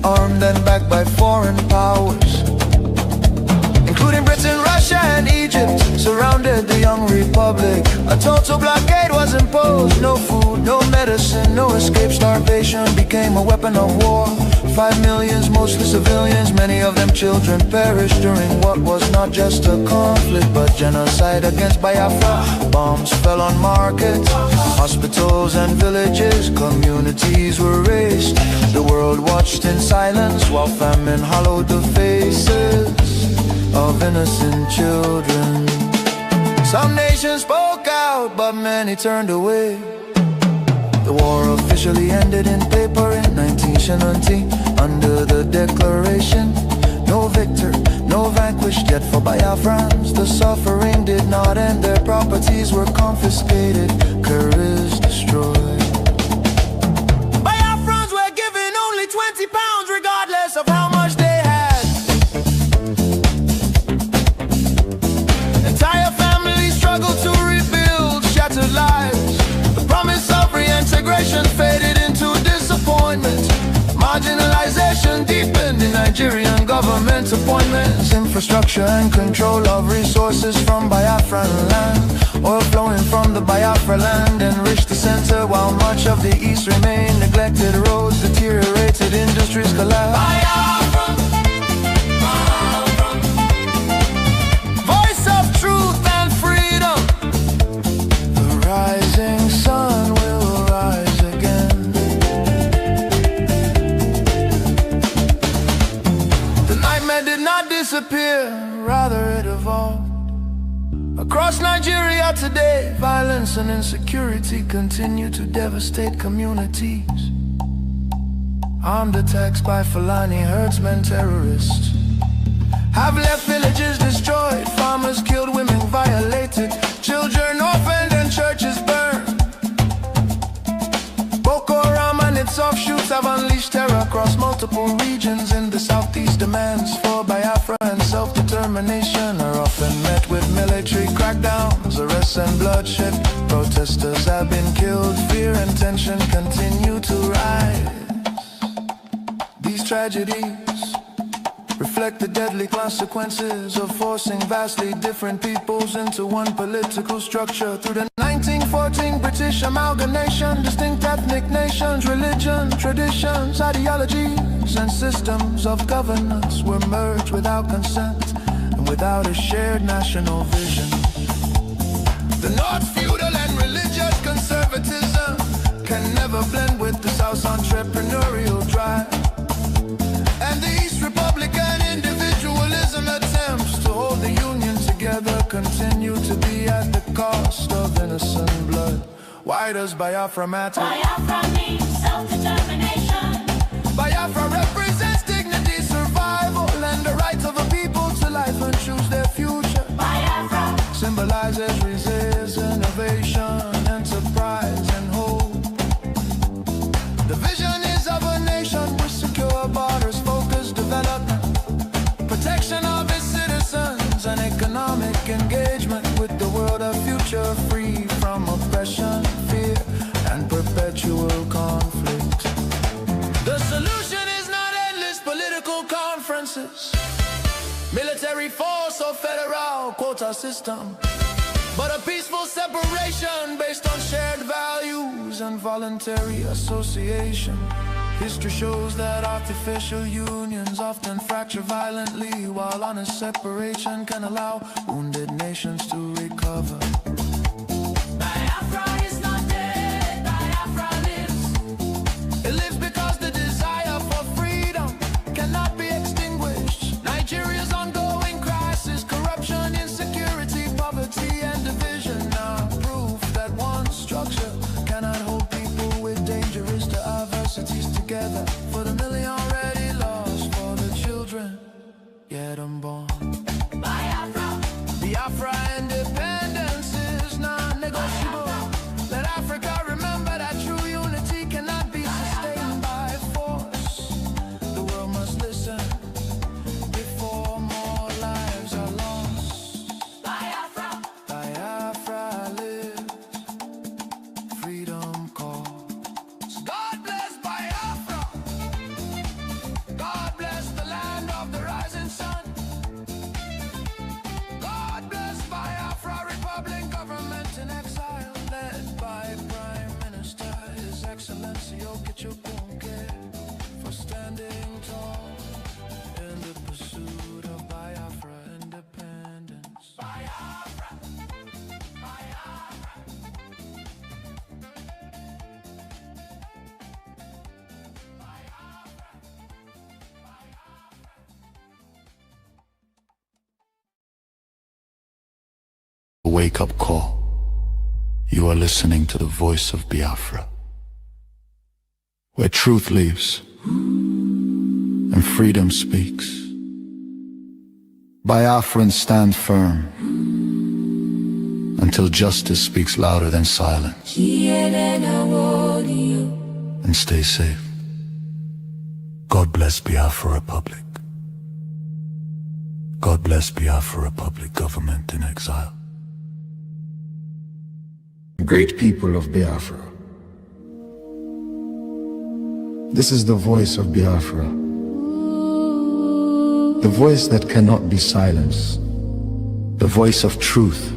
armed and backed by foreign powers, including Britain, Russia and Egypt, surrounded the young republic. A total blockade was imposed. No food, no medicine, no escape. Starvation became a weapon of war. 5 million, mostly civilians, many of them children, perished during what was not just a conflict but genocide against Biafra. Bombs fell on markets, hospitals and villages. Communities were razed. The world watched in silence while famine hollowed the faces of innocent children. Some nations spoke out, but many turned away. The war officially ended in paper in 1970 under the declaration. No victor, no vanquished, yet for Biafrans the suffering did not end. Their properties were confiscated, careers destroyed. Biafrans were given only 20 pounds regardless of how much they had. Entire families struggled to rebuild shattered lives. The promise of reintegration faded into disappointment. Marginalization deepened in Nigerian government appointments. Infrastructure and control of resources from Biafran land. Oil flowing from the Biafra land enriched the center, while much of the east remained neglected. Roads deteriorated, industries collapsed. Biafra, voice of truth and freedom. The rising sun will rise again. The nightmare did not disappear, rather it evolved. Across Nigeria today, violence and insecurity continue to devastate communities. Armed attacks by Fulani herdsmen, terrorists, have left villages destroyed, farmers killed, women violated, children orphaned and churches burned. Boko Haram and its offshoots have unleashed terror across multiple regions in the southeast. Demands for Biafra and self-determination are often met with military crackdowns, arrests and bloodshed. Protesters have been killed, fear and tension continue to rise. These tragedies reflect the deadly consequences of forcing vastly different peoples into one political structure. Through the 1914 British amalgamation, distinct ethnic nations, religion, traditions, ideologies, and systems of governance were merged without consent and without a shared national vision. The North feudal and religious conservatism can never blend with the South's entrepreneurial drive. And the East Republican individualism attempts to hold the Union together continue to be at the cost of innocent blood. Why does Biafra matter? Biafra means self-determination. Biafra represents dignity, survival, and the right of a people to life and choose their future. Biafra symbolizes resistance, innovation, enterprise, and hope. The vision is of a nation with secure borders, focused development, protection of its citizens, and economic engagement with the world of future, free from oppression, fear, and perpetual conflict. The solution is not endless political conferences, military force or federal quota system, but a peaceful separation based on shared values and voluntary association. History shows that artificial unions often fracture violently, while honest separation can allow wounded nations to recover. Biafra is not dead, Biafra lives. It lives because the desire for freedom cannot be extinguished. Nigeria's ongoing crisis, corruption, insecurity, poverty, and division are proof that one structure cannot hold people with dangerous diversities together. For the million already lost, for the children yet unborn. Biafra, Biafra independence is non-negotiable. Let Africa remember that true unity cannot be sustained by force. The world must listen before more lives are lost. Biafra, Biafra lives, freedom calls. God bless Biafra. God bless the land of the rising sun. God bless Biafra. a wake-up call. You are listening to the voice of Biafra, where truth lives and freedom speaks. Biafrans stand firm until justice speaks louder than silence. And stay safe. God bless Biafra Republic. God bless Biafra Republic government in exile. Great people of Biafra, this is the voice of Biafra, the voice that cannot be silenced, the voice of truth,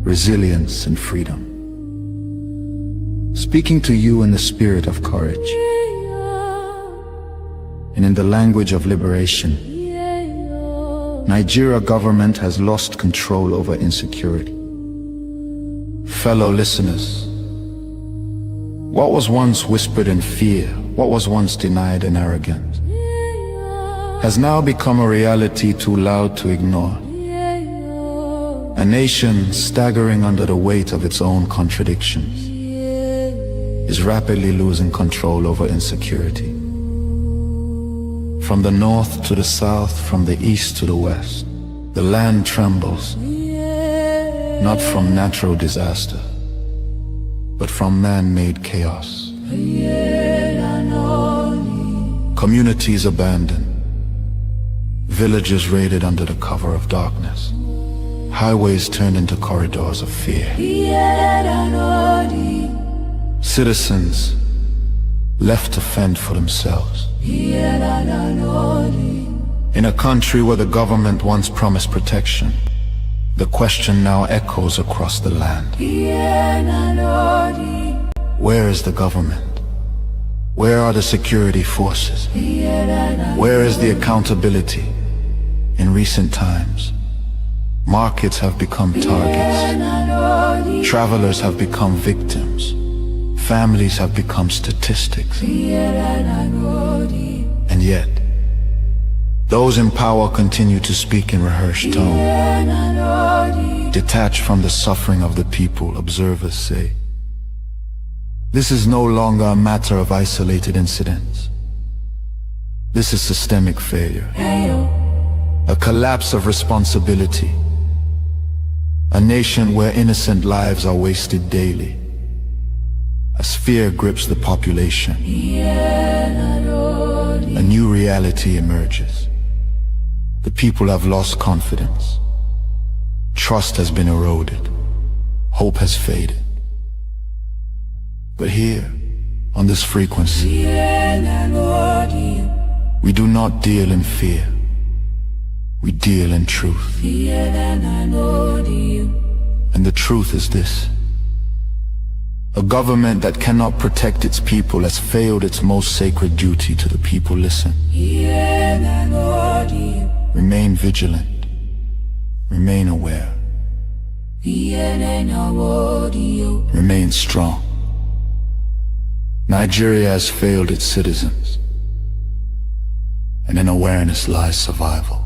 resilience, and freedom. Speaking to you in the spirit of courage and in the language of liberation. Nigeria government has lost control over insecurity. Fellow listeners, what was once whispered in fear, what was once denied in arrogance, has now become a reality too loud to ignore. A nation staggering under the weight of its own contradictions is rapidly losing control over insecurity. From the north to the south, from the east to the west, the land trembles, not from natural disaster, but from man-made chaos. Communities abandoned, villages raided under the cover of darkness, highways turned into corridors of fear. Citizens left to fend for themselves. In a country where the government once promised protection, the question now echoes across the land. Where is the government? Where are the security forces? Where is the accountability? In recent times, markets have become targets. Travelers have become victims. Families have become statistics. And yet, those in power continue to speak in rehearsed tone. Detached from the suffering of the people, observers say, this is no longer a matter of isolated incidents. This is systemic failure. A collapse of responsibility. A nation where innocent lives are wasted daily. As fear grips the population, a new reality emerges. The people have lost confidence. Trust has been eroded. Hope has faded. But here, on this frequency, we do not deal in fear. We deal in truth. And the truth is this. A government that cannot protect its people has failed its most sacred duty to the people. Listen. Remain vigilant. Remain aware. Remain strong. Nigeria has failed its citizens, and in awareness lies survival.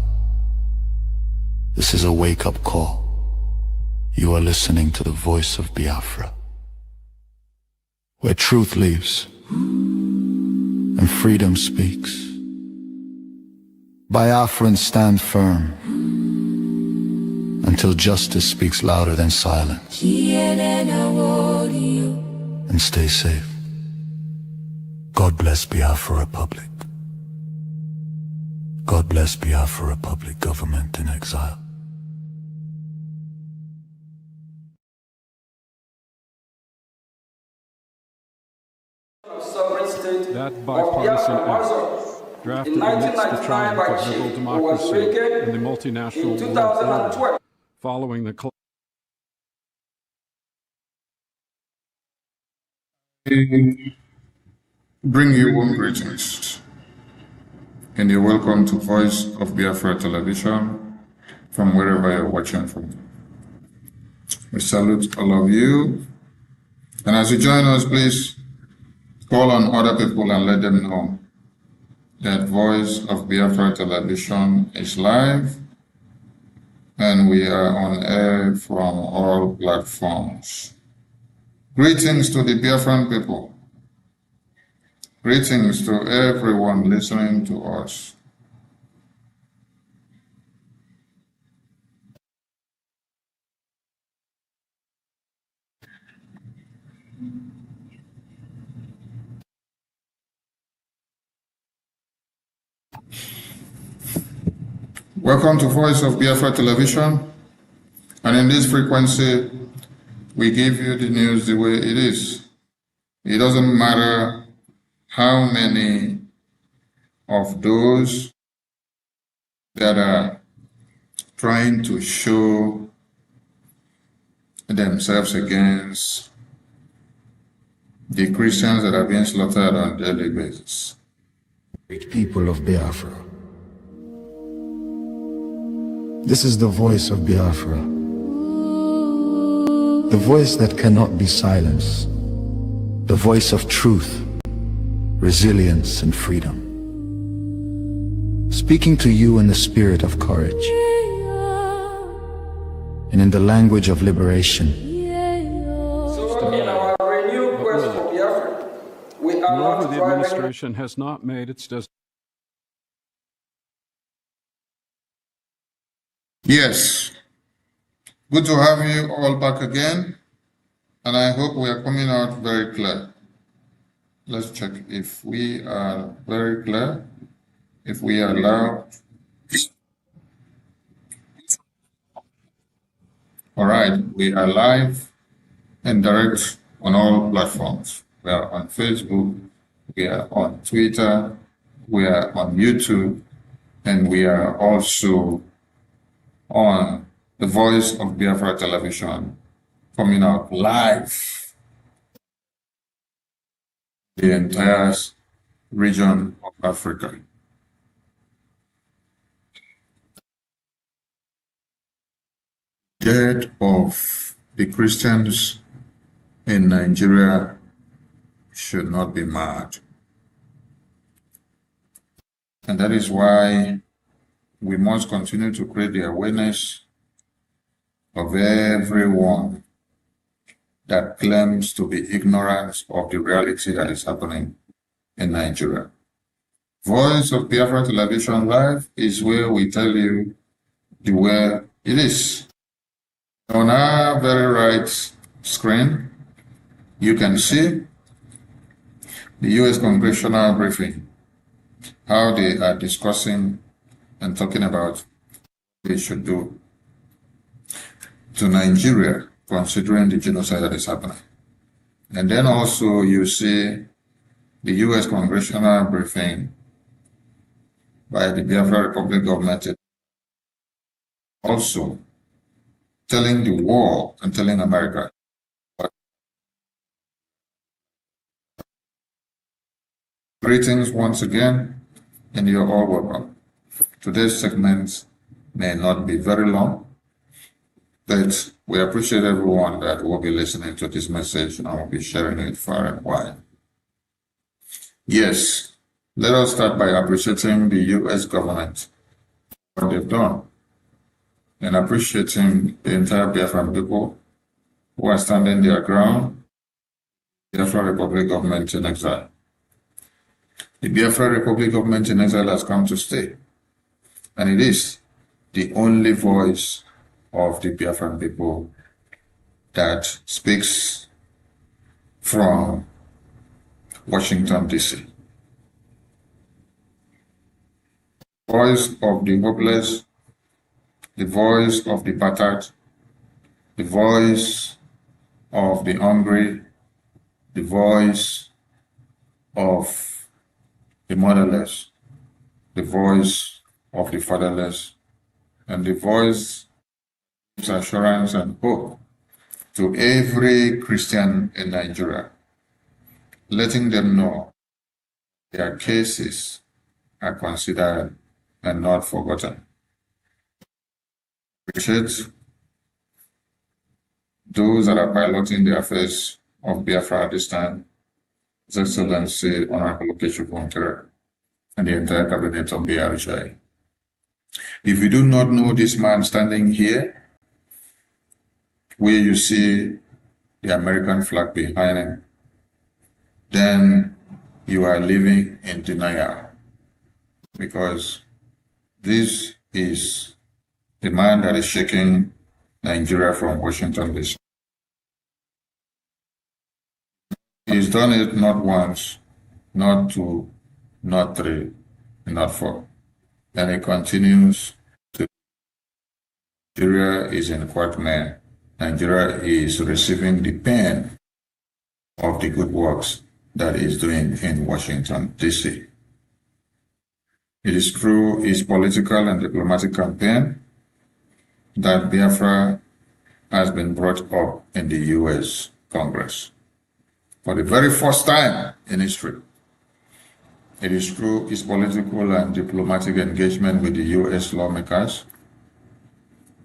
This is a wake-up call. You are listening to the voice of Biafra, where truth lives and freedom speaks. Biafrans stand firm until justice speaks louder than silence. And stay safe. God bless Biafra Republic. God bless Biafra Republic government in exile. That bipartisan act, drafted amidst the triumph of liberal democracy and the multinational world order, following the Bring you warm greetings, and you're welcome to Voice of Biafra Television from wherever you're watching from. We salute all of you, and as you join us, please call on other people and let them know that Voice of Biafra Television is live and we are on air from all platforms. Greetings to the Biafran people. Greetings to everyone listening to us. Welcome to Voice of Biafra Television, and in this frequency, we give you the news the way it is. It doesn't matter how many of those that are trying to show themselves against the Christians that are being slaughtered on a daily basis. Great people of Biafra. This is the voice of Biafra. The voice that cannot be silenced. The voice of truth, resilience, and freedom. Speaking to you in the spirit of courage and in the language of liberation. So in our renewed quest for Biafra, we are Moreover, not the administration has not made its decision. Yes, good to have you all back again, and I hope we are coming out very clear. Let's check if we are very clear, if we are loud. All right, we are live and direct on all platforms. We are on Facebook, we are on Twitter, we are on YouTube, and we are also on the Voice of Biafra Television, coming out live the entire region of Africa. Death of the Christians in Nigeria should not be mad. And that is why we must continue to create the awareness of everyone that claims to be ignorant of the reality that is happening in Nigeria. Voice of Biafra Television Live is where we tell you the way it is. On our very right screen, you can see the U.S. Congressional briefing, how they are discussing and talking about what they should do to Nigeria, considering the genocide that is happening. And then also you see the U.S. Congressional briefing by the Biafra Republic government also telling the world and telling America. Greetings once again, and you're all welcome. Today's segment may not be very long, but we appreciate everyone that will be listening to this message and will be sharing it far and wide. Yes, let us start by appreciating the U.S. government for what they've done, and appreciating the entire Biafran people who are standing their ground, the Biafra Republic government in exile. The Biafra Republic government in exile has come to stay, and it is the only voice of the Biafran people that speaks from Washington, D.C. Voice of the hopeless, the voice of the battered, the voice of the hungry, the voice of the motherless, the voice of the fatherless, and the voice gives assurance and hope to every Christian in Nigeria, letting them know their cases are considered and not forgotten. Appreciate those that are piloting the affairs of Biafra at this time, His Excellency Honorable Bishop Wonker and the entire cabinet of BRJ. If you do not know this man standing here, where you see the American flag behind him, then you are living in denial, because this is the man that is shaking Nigeria from Washington, D.C. He's done it not once, not two, not three, not four. And he continues to. Nigeria is in quagmire. Nigeria is receiving the pain of the good works that he's doing in Washington, D.C. It is through his political and diplomatic campaign that Biafra has been brought up in the U.S. Congress. For the very first time in history, it is through his political and diplomatic engagement with the U.S. lawmakers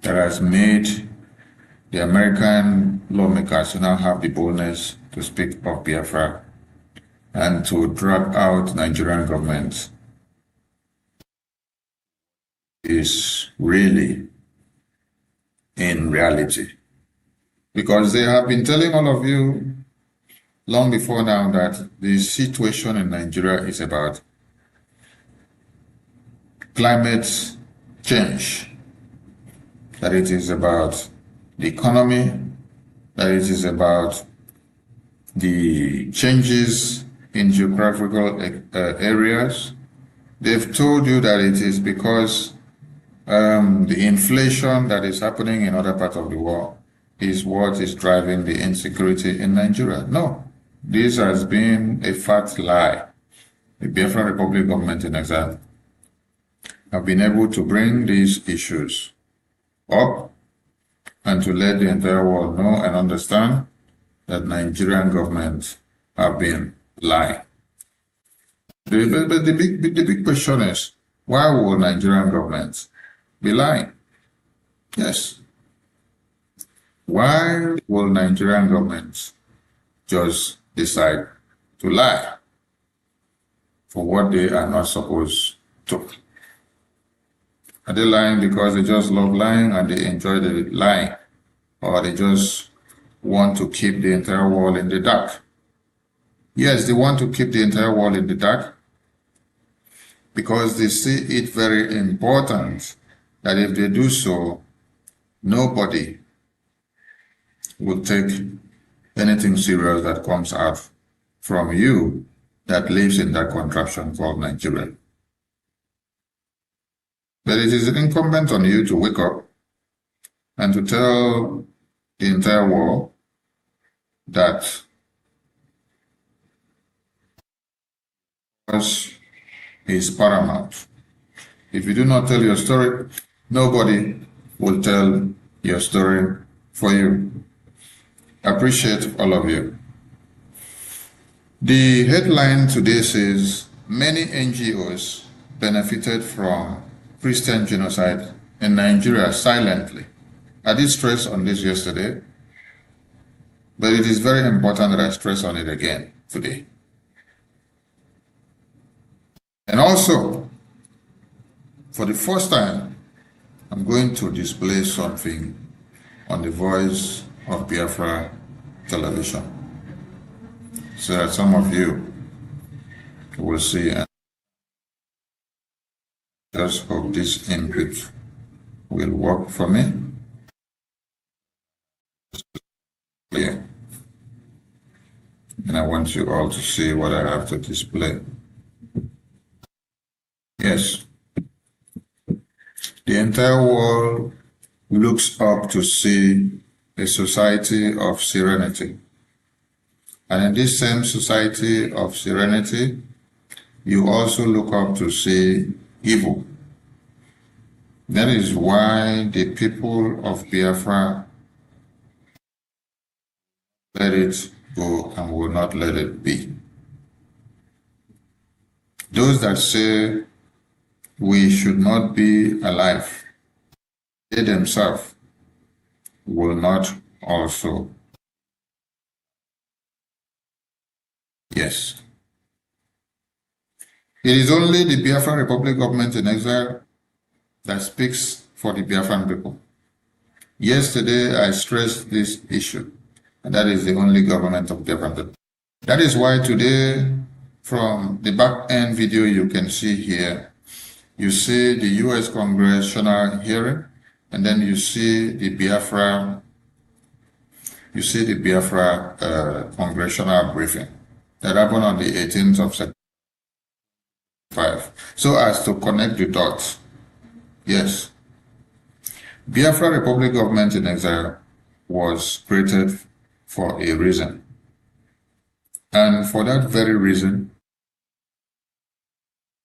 that has made the American lawmakers now have the boldness to speak of Biafra and to drag out Nigerian government is really in reality. Because they have been telling all of you long before now that the situation in Nigeria is about climate change, that it is about the economy, that it is about the changes in geographical areas. They've told you that it is because the inflation that is happening in other parts of the world is what is driving the insecurity in Nigeria. No, this has been a fat lie. The Biafran Republic government in exile have been able to bring these issues up and to let the entire world know and understand that Nigerian government have been lying. The big question is, why will Nigerian government be lying? Yes. Why will Nigerian government just decide to lie for what they are not supposed to? Are they lying because they just love lying and they enjoy the lying? Or they just want to keep the entire world in the dark? Yes, they want to keep the entire world in the dark because they see it very important that if they do so, nobody will take anything serious that comes out from you that lives in that contraption called Nigeria. But it is incumbent on you to wake up and to tell the entire world that is paramount. If you do not tell your story, nobody will tell your story for you. I appreciate all of you. The headline today says, many NGOs benefited from Christian genocide in Nigeria silently. I did stress on this yesterday, but it is very important that I stress on it again today. And also, for the first time, I'm going to display something on the Voice of Biafra television, so that some of you will see. And just hope this input will work for me. Yeah. And I want you all to see what I have to display. Yes. The entire world looks up to see a society of serenity. And in this same society of serenity, you also look up to see evil. That is why the people of Biafra let it go and will not let it be. Those that say we should not be alive, they themselves will not also. Yes. It is only the Biafra Republic government in exile that speaks for the Biafran people. Yesterday, I stressed this issue, and that is the only government of Biafran people. That is why today, from the back end video you can see here, you see the U.S. congressional hearing, and then you see the Biafra congressional briefing that happened on the 18th of September. So as to connect the dots. Yes, Biafra Republic Government in Exile was created for a reason. And for that very reason,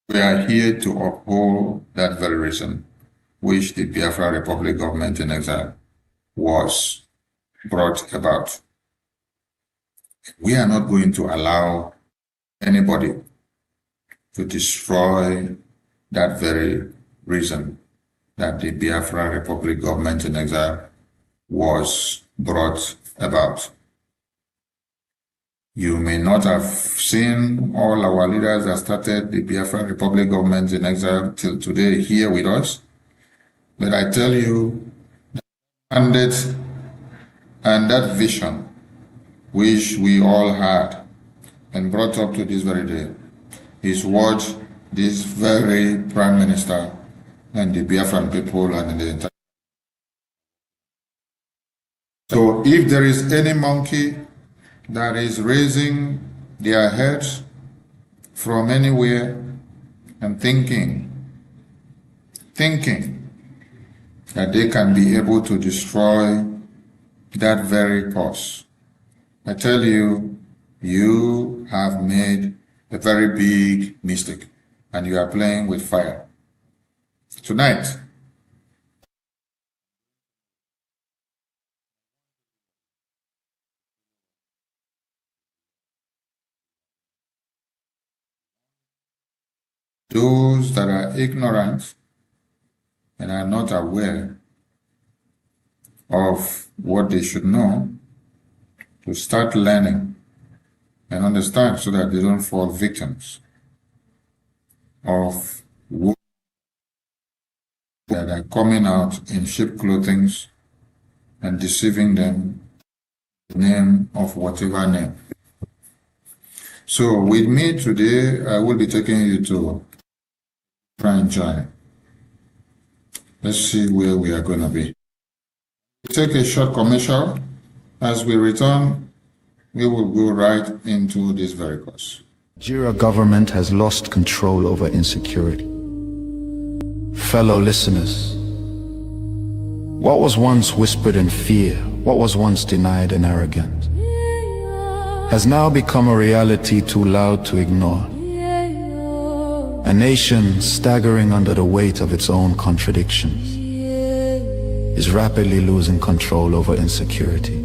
we are here to uphold that very reason, which the Biafra Republic Government in Exile was brought about. We are not going to allow anybody to destroy that very reason that the Biafra Republic Government in Exile was brought about. You may not have seen all our leaders that started the Biafra Republic Government in Exile till today here with us, but I tell you, the mandate and that vision which we all had and brought up to this very day is what this very Prime Minister and the Biafran people and the entire. So if there is any monkey that is raising their heads from anywhere and thinking that they can be able to destroy that very cause, I tell you, you have made a very big mistake and you are playing with fire. Tonight, those that are ignorant and are not aware of what they should know, to start learning and understand so that they don't fall victims of what that are coming out in sheep clothing and deceiving them in the name of whatever name. So with me today, I will be taking you to try and join. Let's see where we are going to be. Take a short commercial. As we return, we will go right into this very course. Nigeria government has lost control over insecurity. Fellow listeners, what was once whispered in fear, what was once denied in arrogance, has now become a reality too loud to ignore. A nation staggering under the weight of its own contradictions is rapidly losing control over insecurity.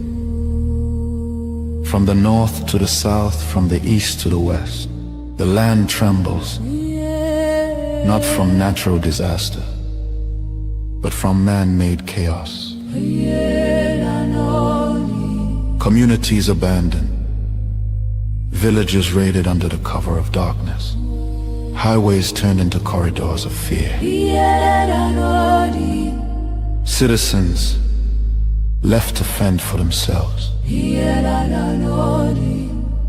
From the north to the south, from the east to the west, the land trembles, not from natural disaster, but from man-made chaos. Communities abandoned, villages raided under the cover of darkness, highways turned into corridors of fear. Citizens left to fend for themselves.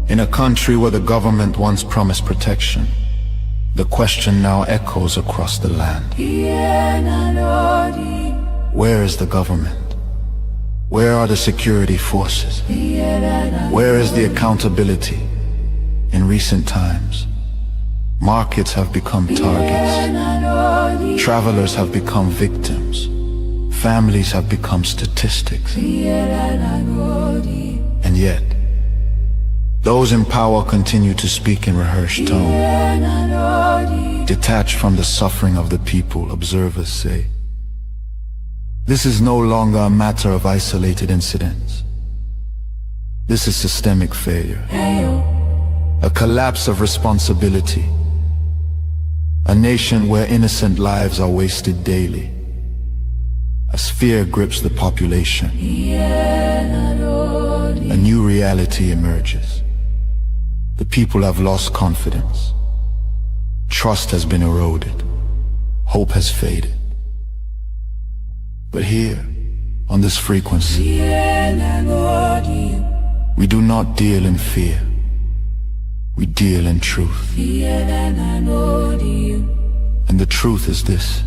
In a country where the government once promised protection, the question now echoes across the land. Where is the government? Where are the security forces? Where is the accountability? In recent times, markets have become targets. Travelers have become victims. Families have become statistics. And yet, those in power continue to speak in rehearsed tone. Detached from the suffering of the people, observers say, this is no longer a matter of isolated incidents. This is systemic failure. A collapse of responsibility. A nation where innocent lives are wasted daily. As fear grips the population, a new reality emerges. The people have lost confidence. Trust has been eroded. Hope has faded. But here, on this frequency, we do not deal in fear. We deal in truth. And the truth is this: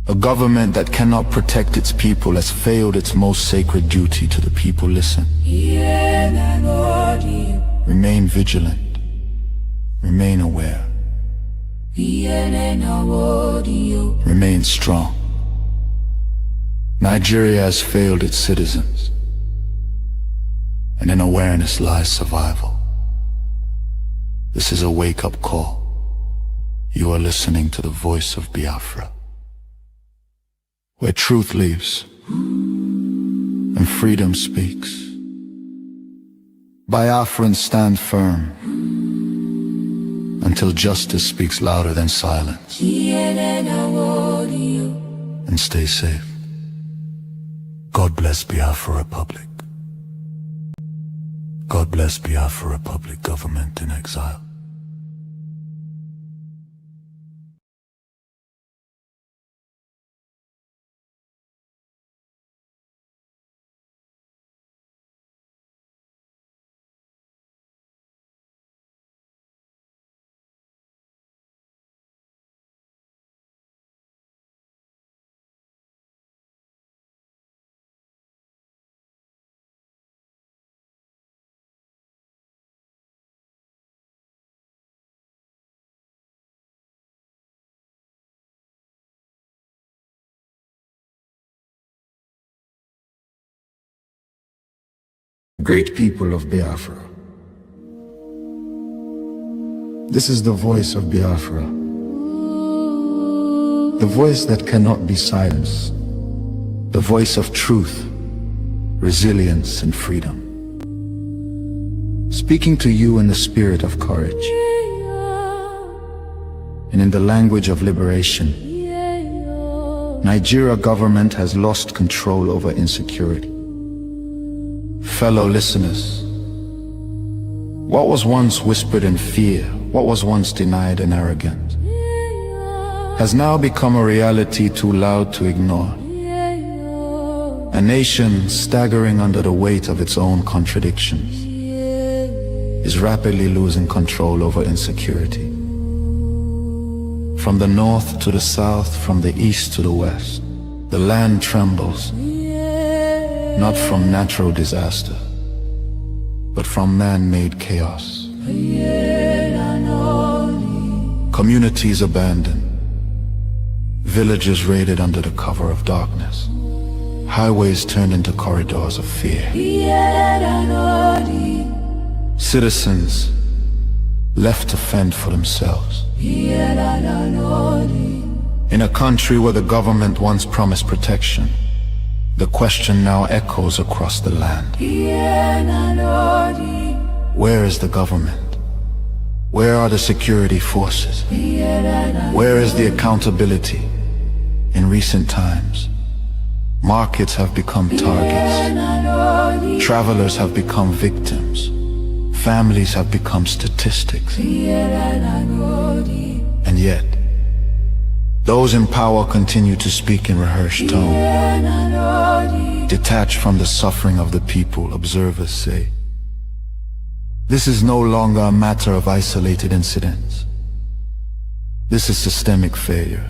a government that cannot protect its people has failed its most sacred duty to the people. Listen. Remain vigilant. Remain aware. Remain strong. Nigeria has failed its citizens, and in awareness lies survival. This is a wake-up call. You are listening to the voice of Biafra, where truth lives and freedom speaks. Biafrans stand firm until justice speaks louder than silence. And stay safe. God bless Biafra Republic. God bless Biafra Republic government in exile. Great people of Biafra, this is the voice of Biafra, the voice that cannot be silenced, the voice of truth, resilience, and freedom. Speaking to you in the spirit of courage and in the language of liberation. Nigeria government has lost control over insecurity. Fellow listeners, what was once whispered in fear, what was once denied in arrogance, has now become a reality too loud to ignore. A nation staggering under the weight of its own contradictions is rapidly losing control over insecurity. From the north to the south, from the east to the west, the land trembles. Not from natural disaster, but from man-made chaos. Communities abandoned, villages raided under the cover of darkness, highways turned into corridors of fear. Citizens left to fend for themselves. In a country where the government once promised protection, the question now echoes across the land. Where is the government? Where are the security forces? Where is the accountability? In recent times, markets have become targets. Travelers have become victims. Families have become statistics. And yet, those in power continue to speak in rehearsed tone. Detached from the suffering of the people, observers say, this is no longer a matter of isolated incidents. This is systemic failure.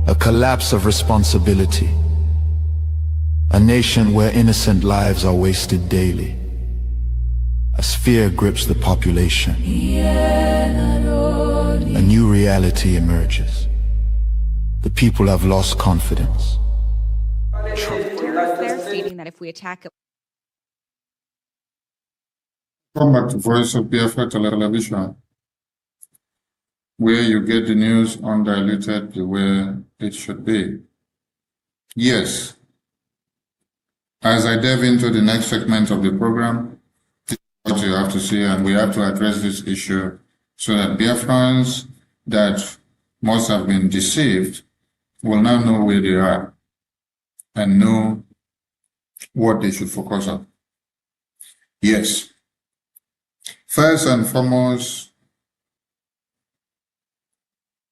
A collapse of responsibility. A nation where innocent lives are wasted daily. As fear grips the population, a new reality emerges. The people have lost confidence. They're stating that if we attack Come back to Voice of Biafra Television, where you get the news undiluted the way it should be. Yes, as I delve into the next segment of the program, this is what you have to see, and we have to address this issue so that Biafrans that must have been deceived will now know where they are and know what they should focus on. Yes. First and foremost,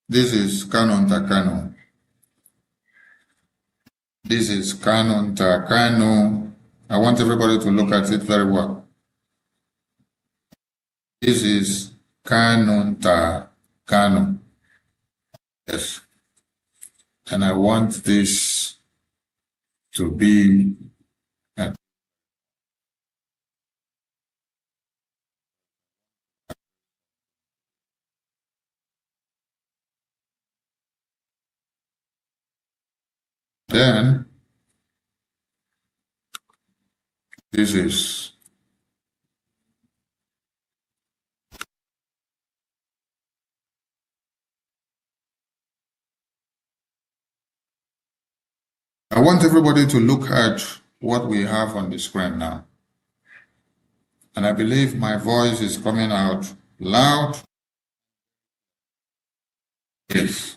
this is canon to canon. This is Canon ta Kano. I want everybody to look at it very well. This is Canon ta Kano. Yes. And I want this to be then this is I want everybody to look at what we have on the screen now. And I believe my voice is coming out loud. Yes.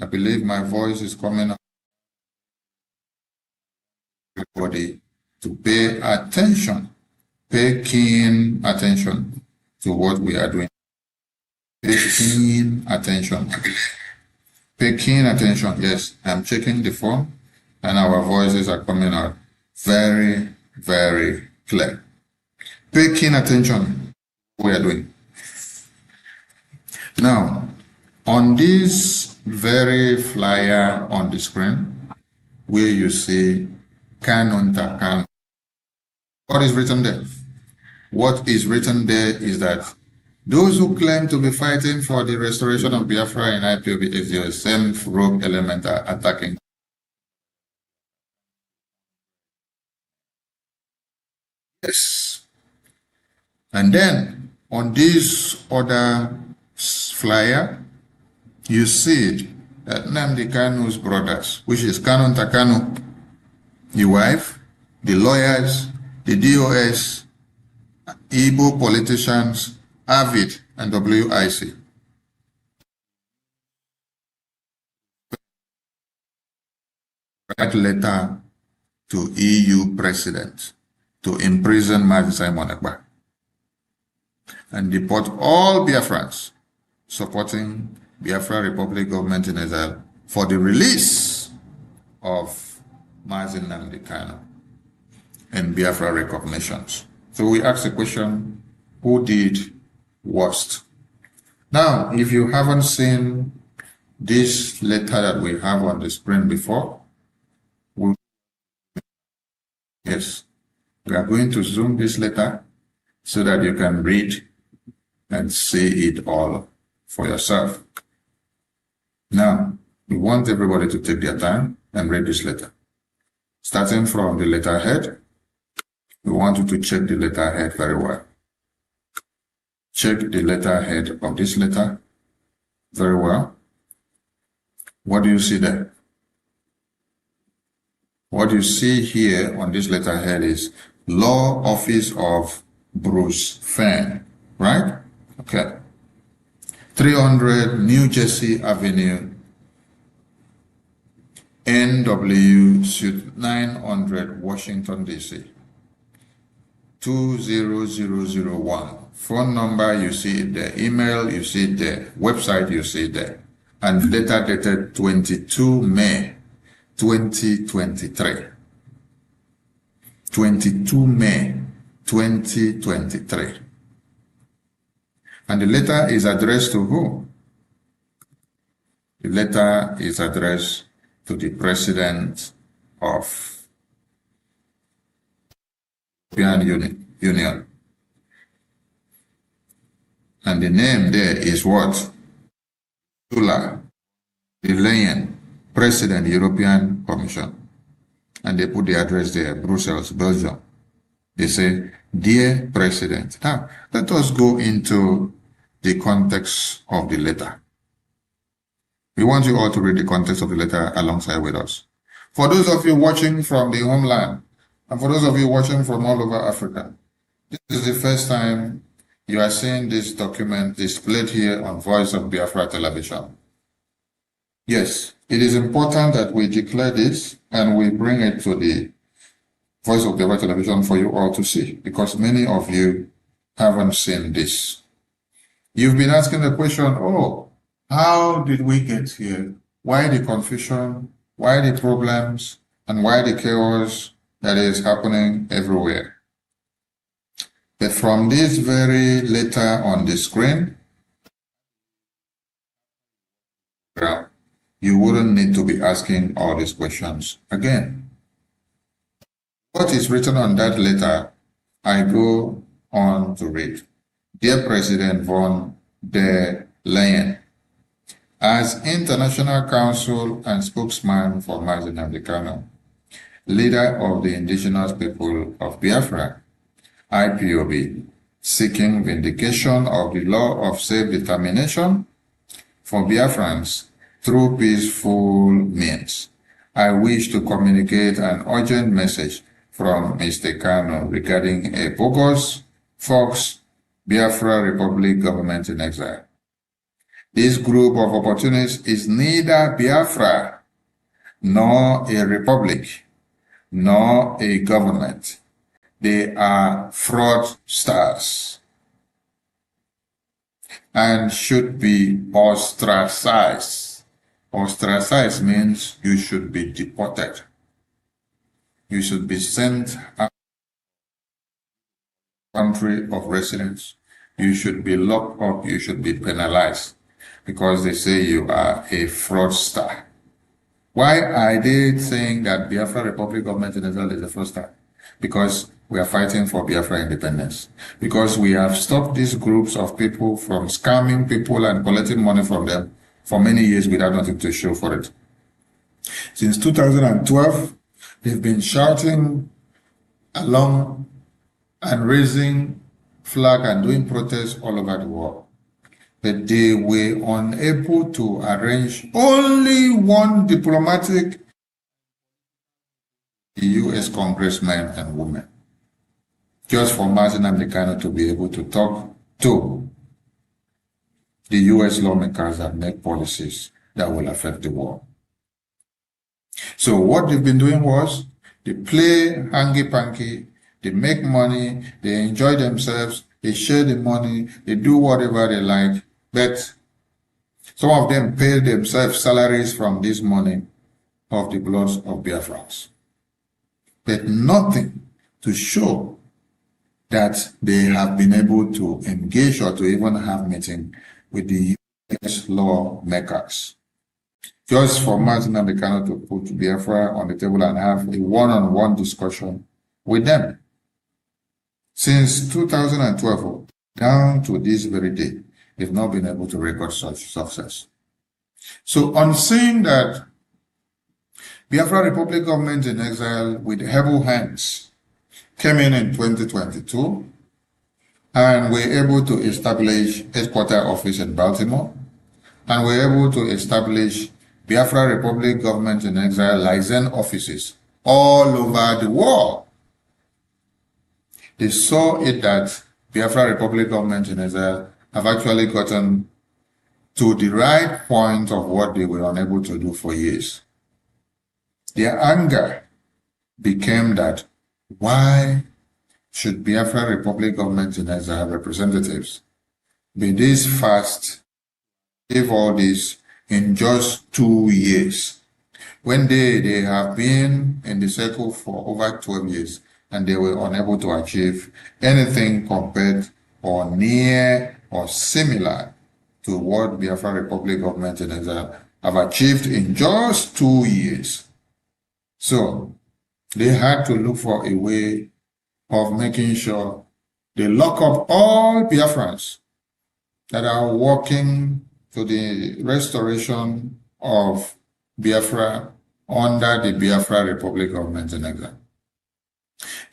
I believe my voice is coming out. Everybody to pay attention, pay keen attention to what we are doing. Pay keen attention. Pay keen attention. Yes, I'm checking the phone and our voices are coming out very, very clear. Pay keen attention to what we are doing. Now, on this very flyer on the screen, where you see Canon ta Kano, what is written there? What is written there is that those who claim to be fighting for the restoration of Biafra in IPOB is the same rogue element are attacking. Yes. And then on this other flyer, you see that Nnamdi Kanu's brothers, which is Canon ta Kano, the wife, the lawyers, the DOS, Igbo politicians, AVID, and WIC. Write letter to EU president to imprison Mazi Simon Ekpa and deport all Biafrans supporting Biafra Republic government in exile for the release of Mazi Nnamdi Kanu and Biafra recognitions. So we ask the question, who did worst? Now, if you haven't seen this letter that we have on the screen before, yes, we are going to zoom this letter so that you can read and see it all for yourself. Now, we want everybody to take their time and read this letter. Starting from the letterhead, we want you to check the letterhead very well. Check the letterhead of this letter very well. What do you see there? What you see here on this letterhead is Law Office of Bruce Fenn, right? Okay. 300 New Jersey Avenue, NW Suite 900, Washington, D.C. 20001. Phone number, you see it there. Email, you see it there. Website, you see it there. And letter dated 22 May 2023. 22 May 2023. And the letter is addressed to who? The letter is addressed to the President of European Union. And the name there is what? Ursula von der Leyen, President, European Commission. And they put the address there, Brussels, Belgium. They say, Dear President. Now, let us go into the context of the letter. We want you all to read the context of the letter alongside with us. For those of you watching from the homeland, and for those of you watching from all over Africa, this is the first time you are seeing this document displayed here on Voice of Biafra television. Yes, it is important that we declare this and we bring it to the Voice of Biafra television for you all to see, because many of you haven't seen this. You've been asking the question, oh, how did we get here? Why the confusion? why the problems, and why the chaos that is happening everywhere. But from this very letter on the screen, you wouldn't need to be asking all these questions again. What is written on that letter, I go on to read. Dear President von der Leyen, as International Council and spokesman for Mazi Nnamdi Kanu, leader of the indigenous people of Biafra, IPOB, seeking vindication of the law of self-determination for Biafrans through peaceful means, I wish to communicate an urgent message from Mr. Kanu regarding a bogus, false Biafra Republic government in exile. This group of opportunists is neither Biafra, nor a republic, nor a government. They are fraudsters and should be ostracized. Ostracized means you should be deported. You should be sent out of the country of residence. You should be locked up. You should be penalized because they say you are a fraudster. Why are they saying that Biafra Republic government in Israel is a fraudster? Because we are fighting for Biafra independence. Because we have stopped these groups of people from scamming people and collecting money from them for many years without nothing to show for it. Since 2012, they've been shouting along and raising flag and doing protests all over the world. But they were unable to arrange only one diplomatic U.S. congressmen and women, just for Mazi Nnamdi Kanu to be able to talk to the U.S. lawmakers that make policies that will affect the world. So what they've been doing was, they play hanky-panky, they make money, they enjoy themselves, they share the money, they do whatever they like, but some of them pay themselves salaries from this money of the blood of Biafrans. But nothing to show that they have been able to engage or to even have meeting with the U.S. lawmakers. Just for Mazi Nnamdi Kanu to put Biafra on the table and have a one-on-one discussion with them. Since 2012, down to this very day, they've not been able to record such success. So on seeing that Biafra Republic government in exile with able hands came in 2022 and were able to establish headquarter office in Baltimore, and were able to establish Biafra Republic government in exile liaison offices all over the world. They saw it that Biafra Republic government in exile have actually gotten to the right point of what they were unable to do for years. Their anger became that, why should Biafra Republic government in exile representatives be this fast, give all this in just 2 years, when they have been in the circle for over 12 years and they were unable to achieve anything compared or near or similar to what Biafra Republic government in exile have achieved in just 2 years. So they had to look for a way of making sure they lock up all Biafrans that are working to the restoration of Biafra under the Biafra Republic government in exile.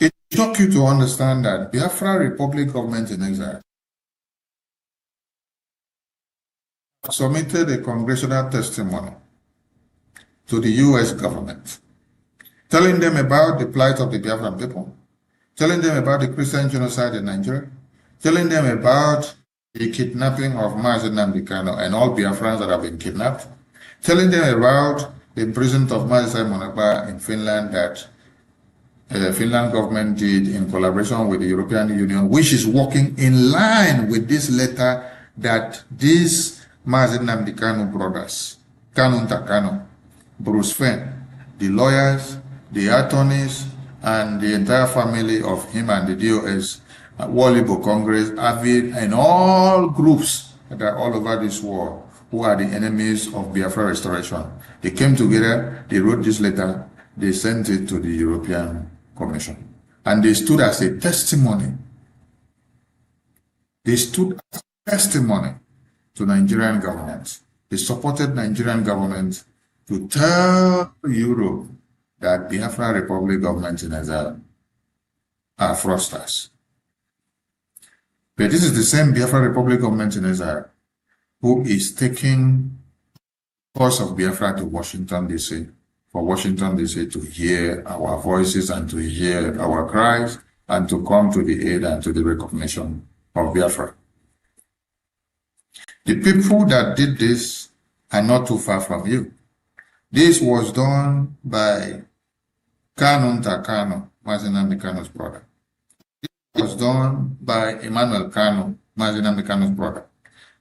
It took you to understand that Biafra Republic government in exile submitted a congressional testimony to the U.S. government, telling them about the plight of the Biafran people, telling them about the Christian genocide in Nigeria, telling them about the kidnapping of Mazi Nnamdi Kanu and all Biafrans that have been kidnapped, telling them about the imprisonment of Mazi Monagba in Finland that the Finland government did in collaboration with the European Union, which is working in line with this letter that these Mazi Nnamdi Kanu brothers, Kanu Takano, Bruce Fenn, the lawyers, the attorneys, and the entire family of him and the DOS, World Igbo Congress, AVID, and all groups that are all over this world who are the enemies of Biafra restoration. They came together, they wrote this letter, they sent it to the European Commission. And they stood as a testimony. They stood as a testimony to Nigerian government. They supported Nigerian government to tell Europe that Biafra Republic government in exile are fraudsters. But this is the same Biafra Republic government in exile who is taking the cause of Biafra to Washington, D.C., for Washington, D.C. to hear our voices and to hear our cries and to come to the aid and to the recognition of Biafra. The people that did this are not too far from you. This was done by Kanu Takano, Mazinam Kano's brother. It was done by Emmanuel Kanu, Mazinam Kano's brother.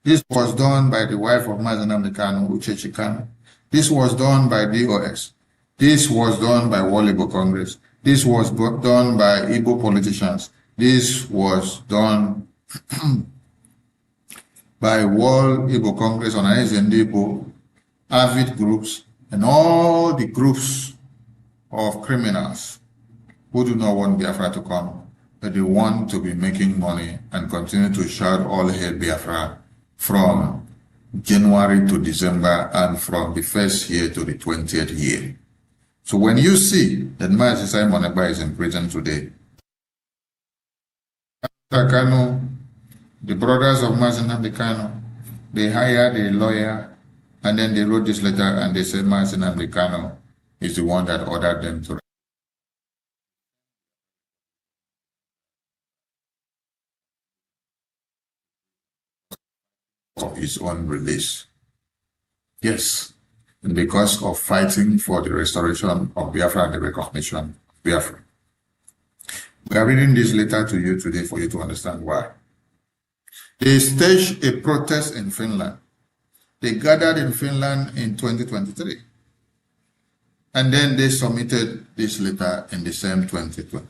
This was done by the wife of Mazinam Kanu, Uchechi Kanu. This was done by DOS. This was done by World Igbo Congress. This was done by Igbo politicians. This was done by World Igbo Congress, Organizing Igbo, AVID groups, and all the groups of criminals who do not want Biafra to come, but they want to be making money and continue to shout all hail Biafra from January to December and from the first year to the 20th year. So when you see that Mazi Simon Ekpa is in prison today, Kanu, the brothers of Mazi Nnamdi Kanu, they hired a lawyer and then they wrote this letter and they said Mazi Nnamdi Kanu is the one that ordered them to of his own release. Yes, and because of fighting for the restoration of Biafra and the recognition of Biafra. We are reading this letter to you today for you to understand why. They staged a protest in Finland. They gathered in Finland in 2023. And then they submitted this letter in the same 2023.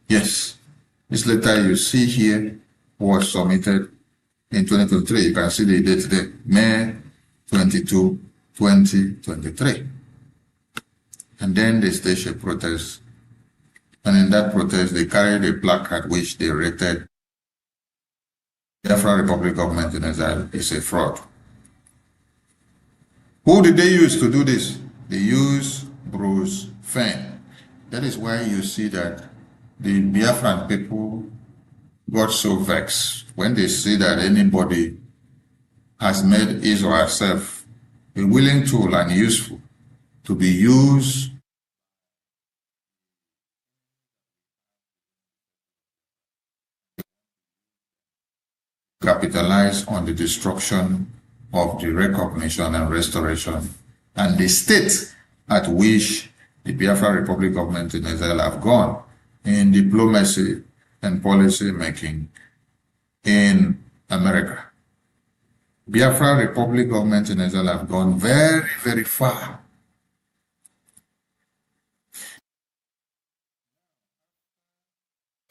Yes, this letter you see here was submitted in 2023. You can see the date there, May 22, 2023. And then they staged a protest. And in that protest, they carried a placard which they rated the Biafra Republic government in exile is a fraud. Who did they use to do this? They used Bruce Fein. That is why you see that the Biafran people got so vexed when they see that anybody has made his or herself a willing tool and useful to be used capitalize on the destruction of the recognition and restoration and the state at which the Biafra Republic government in exile have gone in diplomacy and policy making in America. Biafra Republic government in exile have gone very, very far.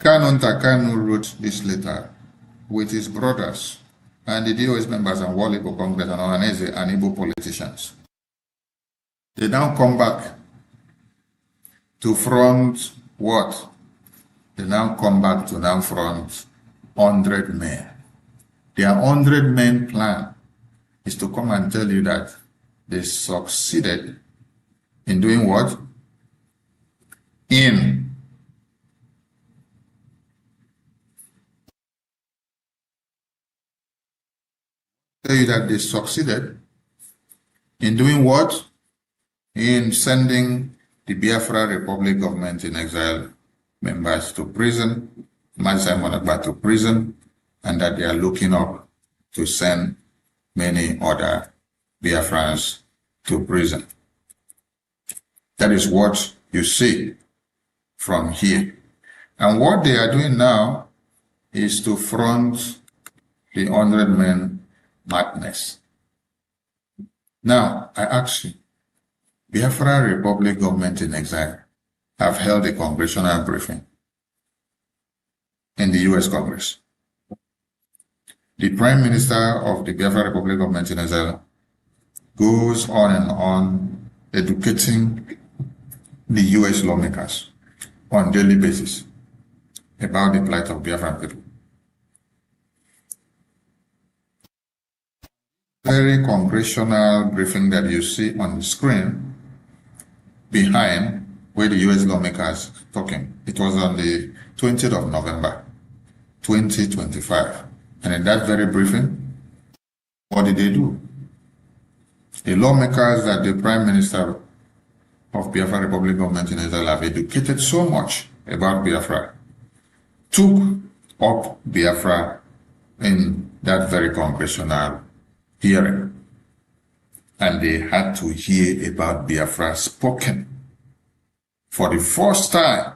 Kanu Takano wrote this letter with his brothers and the DOS members and World Igbo Congress and Ohanese and Igbo politicians. They now come back to front what? They now come back to now front 100 men. Their 100 men plan is to come and tell you that they succeeded in doing what? In tell you that they succeeded in doing what? In sending the Biafra Republic government in exile members to prison, Mazi Simon Ekpa to prison, and that they are looking up to send many other Biafrans to prison. That is what you see from here. And what they are doing now is to front the 100 men madness. Now, I ask you, Biafra Republic government in exile have held a congressional briefing in the US Congress. The Prime Minister of the Biafra Republic government in exile goes on and on educating the US lawmakers on a daily basis about the plight of Biafran people. Very congressional briefing that you see on the screen behind where the US lawmakers talking. It was on the 20th of November, 2025. And in that very briefing, what did they do? The lawmakers that the Prime Minister of Biafra Republic government in Israel have educated so much about Biafra took up Biafra in that very congressional hearing. And they had to hear about Biafra spoken for the first time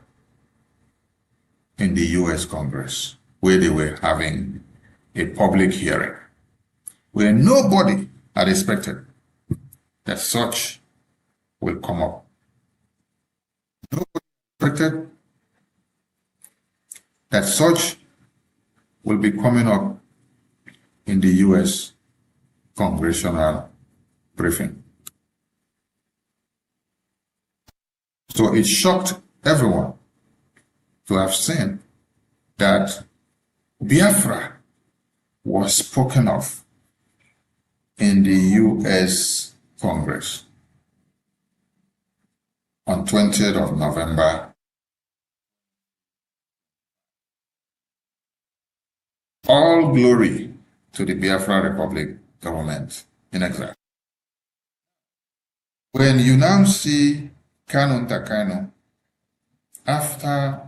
in the US Congress, where they were having a public hearing, where nobody had expected that such will come up. Nobody expected that such will be coming up in the US congressional briefing. So it shocked everyone to have seen that Biafra was spoken of in the US Congress on 20th of November. All glory to the Biafra Republic government in exile. When you now see Kanu Takano, after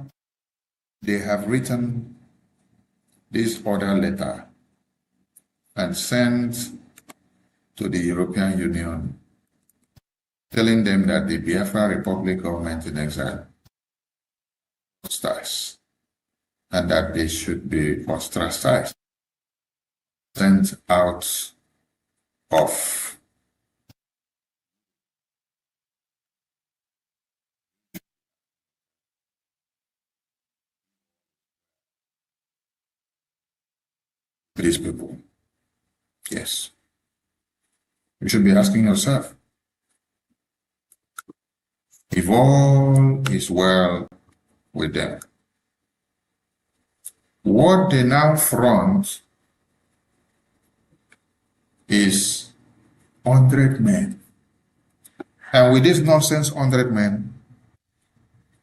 they have written this order letter and sent to the European Union, telling them that the Biafra Republic government in exile starts and that they should be ostracized, sent out of these people. Yes. You should be asking yourself, if all is well with them, what they now front is 100 men. And with this nonsense 100 men,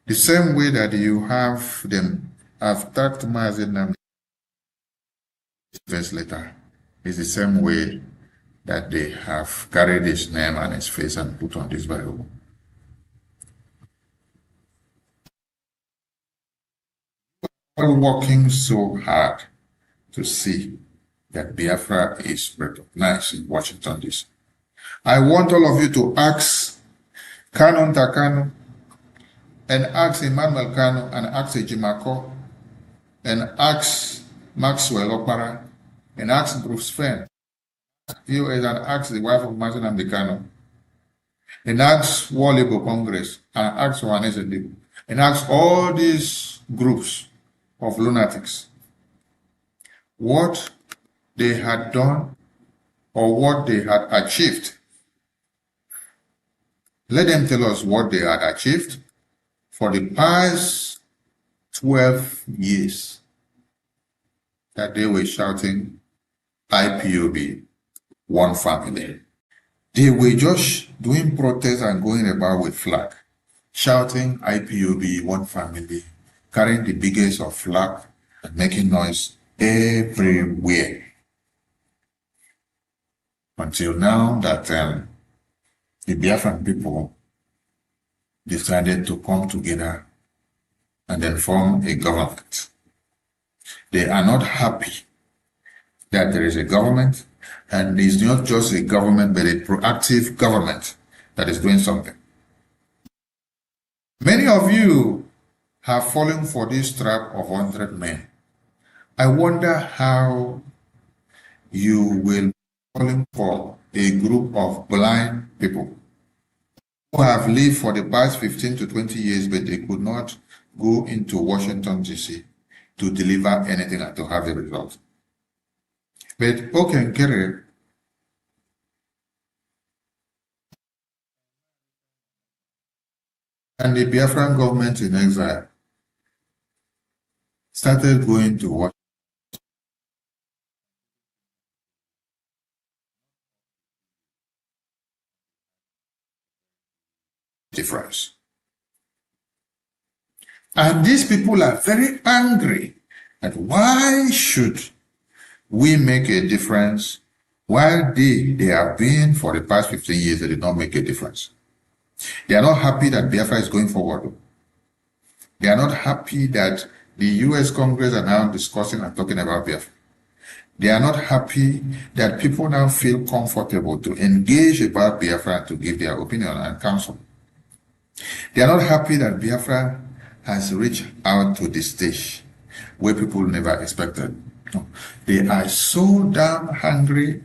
the same way that you have them have attacked Mazinam verse later, is the same way that they have carried his name and his face and put on this Bible. We're working so hard to see that Biafra is recognized in Washington, D.C. I want all of you to ask Kanu Takano and ask Emmanuel Kanu and ask Ejimako and ask Maxwell Okpara and ask Bruce Fenn, and ask the wife of Martin Amdekano, and ask Walibo Congress, and ask Johannes and ask all these groups of lunatics what they had done or what they had achieved. Let them tell us what they had achieved for the past 12 years that they were shouting IPOB, one family. They were just doing protests and going about with flag, shouting IPOB, one family, carrying the biggest of flag and making noise everywhere. Until now that the Biafran people decided to come together and then form a government. They are not happy that there is a government, and it's not just a government, but a proactive government that is doing something. Many of you have fallen for this trap of 100 men. I wonder how you will be falling for a group of blind people who have lived for the past 15 to 20 years, but they could not go into Washington, D.C. to deliver anything and to have the result. But Okenkere and the Biafran government in exile started going to Washington. Difference. And these people are very angry at why should we make a difference while they have been for the past 15 years, they did not make a difference. They are not happy that Biafra is going forward. They are not happy that the US Congress are now discussing and talking about Biafra. They are not happy that people now feel comfortable to engage about Biafra and to give their opinion and counsel. They are not happy that Biafra has reached out to the stage where people never expected. No. They are so damn hungry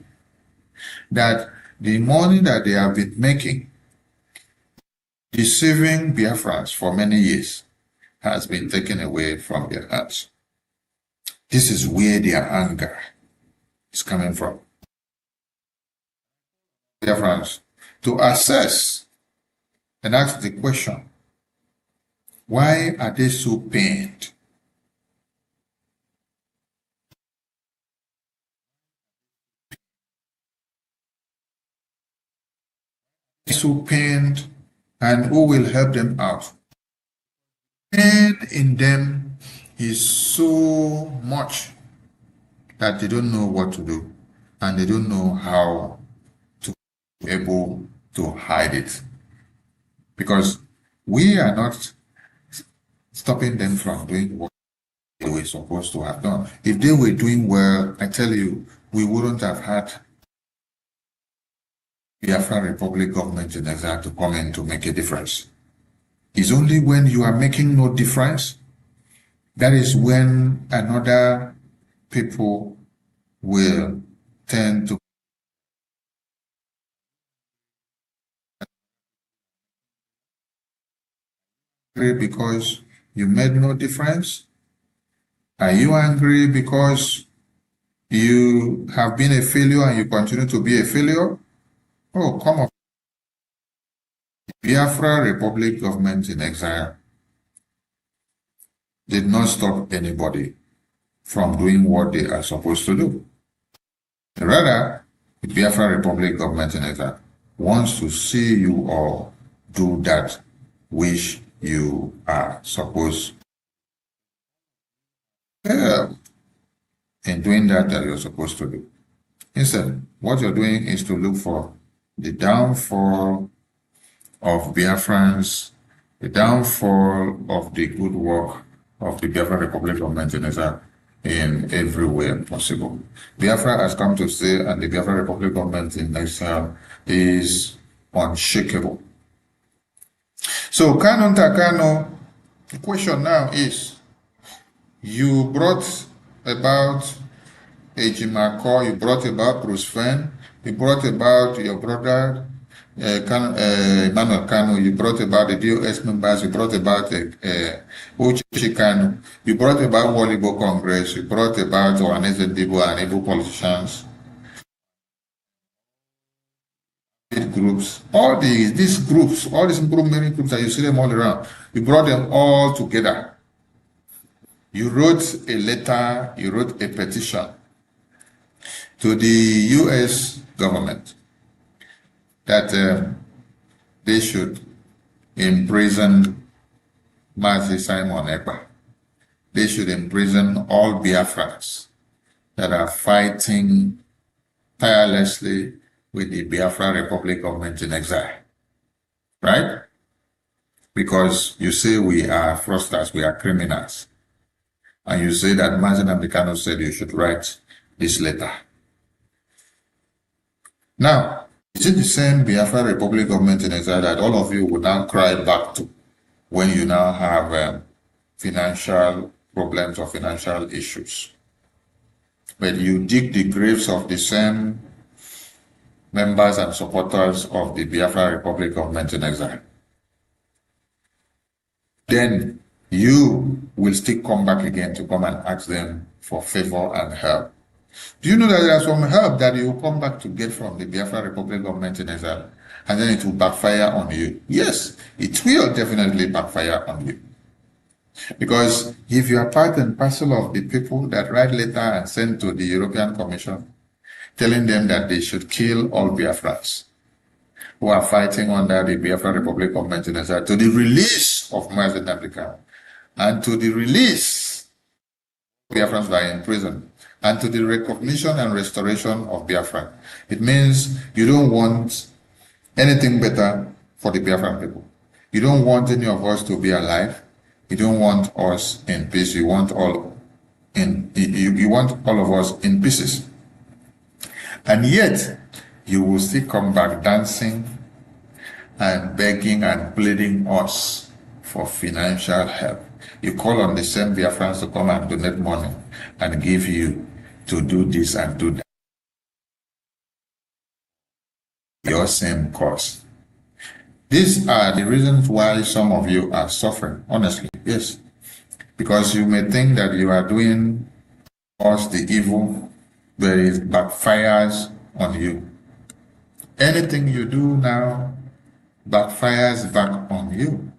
that the money that they have been making, deceiving Biafrans for many years, has been taken away from their hands. This is where their anger is coming from. Biafrans, to assess and ask the question, why are they so pained? So pained, and who will help them out? Pain in them is so much that they don't know what to do, and they don't know how to be able to hide it. Because we are not stopping them from doing what they were supposed to have done. If they were doing well, I tell you, we wouldn't have had Biafran Republic government in exile to come in to make a difference. It's only when you are making no difference, that is when another people will tend to angry because you made no difference. Are you angry because you have been a failure and you continue to be a failure? Oh, come on. Biafra Republic government in exile did not stop anybody from doing what they are supposed to do. Rather, the Biafra Republic government in exile wants to see you all do that which you are supposed to in doing that you're supposed to do. Instead, what you're doing is to look for the downfall of Biafrans, the downfall of the good work of the Biafra Republic government in exile in every way possible. Biafra has come to stay, and the Biafra Republic government in exile is unshakable. So, Kano Takano, the question now is, you brought about Ejimako, you brought about Bruce Fenn, you brought about your brother, Emmanuel Kano, you brought about the DOS members, you brought about Uche Kano, you brought about Walibo Congress, you brought about Ohaneze Dibo and Igbo politicians, groups, all these groups, all these many groups that you see them all around, you brought them all together. You wrote a letter, you wrote a petition to the US government that they should imprison Mazi Simon Ekpa. They should imprison all Biafrans that are fighting tirelessly with the Biafra Republic government in exile. Right? Because you say we are fraudsters, we are criminals. And you say that Mazi Nnamdi said you should write this letter. Now, is it the same Biafra Republic government in exile that all of you would now cry back to when you now have financial problems or financial issues? But you dig the graves of the same members and supporters of the Biafra Republic government in exile, then you will still come back again to come and ask them for favor and help. Do you know that there is some help that you will come back to get from the Biafra Republic government in exile, and then it will backfire on you? Yes, it will definitely backfire on you. Because if you are part and parcel of the people that write letter and send to the European Commission, telling them that they should kill all Biafrans who are fighting under the Biafra Republic government in exile, to the release of Mazen Africa, and to the release of Biafrans that are in prison, and to the recognition and restoration of Biafra. It means you don't want anything better for the Biafran people. You don't want any of us to be alive. You don't want us in peace. You want all you want all of us in pieces. And yet you will still come back dancing and begging and pleading us for financial help. You call on the same Biafrans to come and donate money and give you to do this and do that. Your same cause. These are the reasons why some of you are suffering, honestly, yes. Because you may think that you are doing us the evil, but it backfires on you. Anything you do now backfires back on you.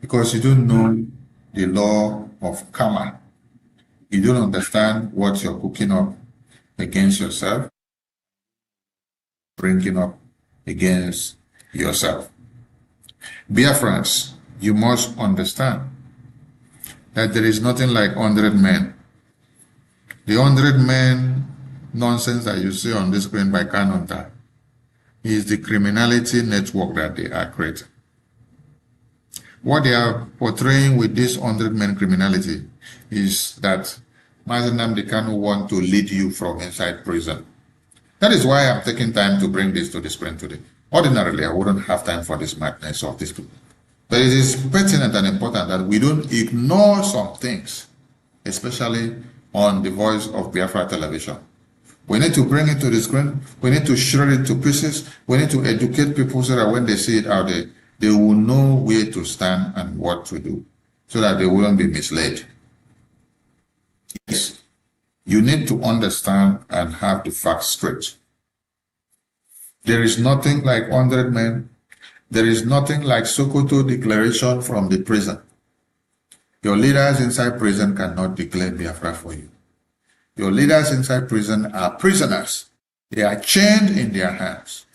Because you don't know the law of karma. You don't understand what you're cooking up against yourself, bringing up against yourself. Biafrans, you must understand that there is nothing like 100 men. The 100 men nonsense that you see on the screen by Kanonta is the criminality network that they are creating. What they are portraying with this 100 men criminality is that Mazen Nnamdi Kanu want to lead you from inside prison. That is why I'm taking time to bring this to the screen today. Ordinarily, I wouldn't have time for this madness of these people. But it is pertinent and important that we don't ignore some things, especially on the Voice of Biafra television. We need to bring it to the screen. We need to shred it to pieces. We need to educate people so that when they see it out there, they will know where to stand and what to do, so that they wouldn't be misled. Yes, you need to understand and have the facts straight. There is nothing like 100 men. There is nothing like Sokoto declaration from the prison. Your leaders inside prison cannot declare Biafra for you. Your leaders inside prison are prisoners. They are chained in their hands,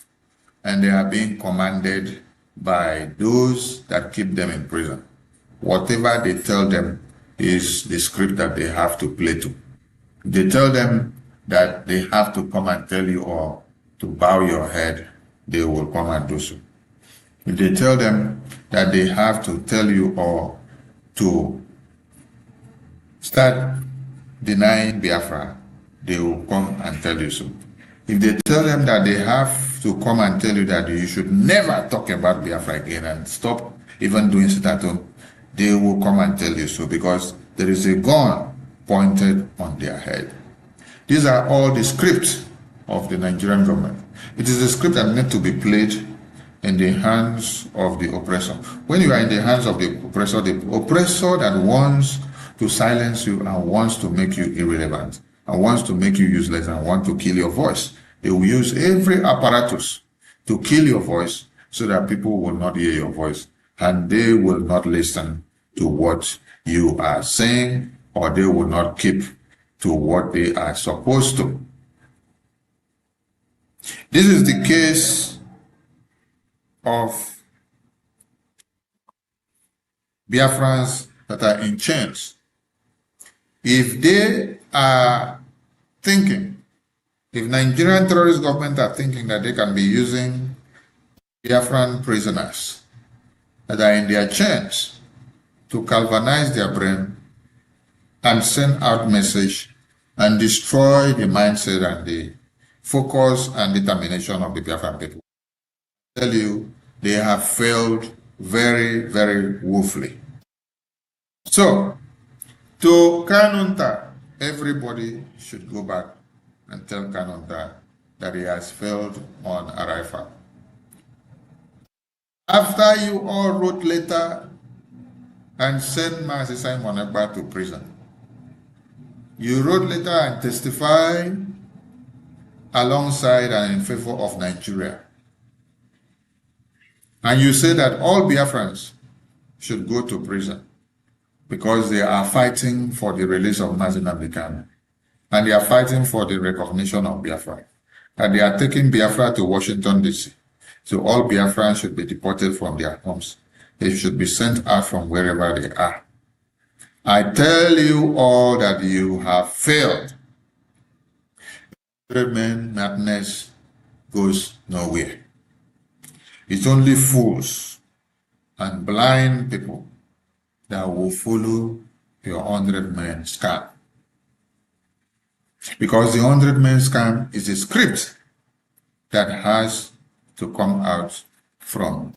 and they are being commanded by those that keep them in prison. Whatever they tell them is the script that they have to play to. They tell them that they have to come and tell you or to bow your head, they will come and do so. If they tell them that they have to tell you or to start denying Biafra, they will come and tell you so. If they tell them that they have to come and tell you that you should never talk about Biafra again and stop even doing sit at home, they will come and tell you so, because there is a gun pointed on their head. These are all the scripts of the Nigerian government. It is a script that needs to be played in the hands of the oppressor. When you are in the hands of the oppressor that wants to silence you and wants to make you irrelevant and wants to make you useless and want to kill your voice, they will use every apparatus to kill your voice so that people will not hear your voice and they will not listen to what you are saying, or they will not keep to what they are supposed to. This is the case of Biafrans that are in chains. If they are thinking, if Nigerian terrorist government are thinking that they can be using Biafran prisoners that are in their chains to galvanize their brain and send out message and destroy the mindset and the focus and determination of the Biafran people, I tell you, they have failed very, very woefully. So, to Kanonta, everybody should go back and tell Kanonta that he has failed on arrival. After you all wrote letter and sent Mazi Simon Ekpa to prison, you wrote letter and testified alongside and in favor of Nigeria. And you say that all Biafrans should go to prison because they are fighting for the release of Mazi Nnamdi Kanu, and they are fighting for the recognition of Biafra, and they are taking Biafra to Washington, D.C. So all Biafrans should be deported from their homes. They should be sent out from wherever they are. I tell you all that you have failed. 100 men madness goes nowhere. It's only fools and blind people that will follow your 100 men scam. Because the 100 men scam is a script that has to come out from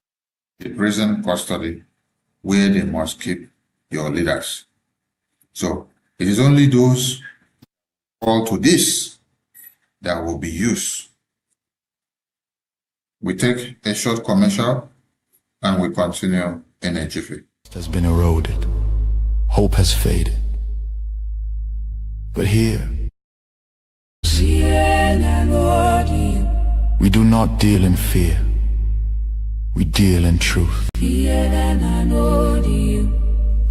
the prison custody where they must keep your leaders. So it is only those called to this that will be used. We take a short commercial and we continue in a jiffy. Has been eroded. Hope has faded. But here, we do not deal in fear. We deal in truth.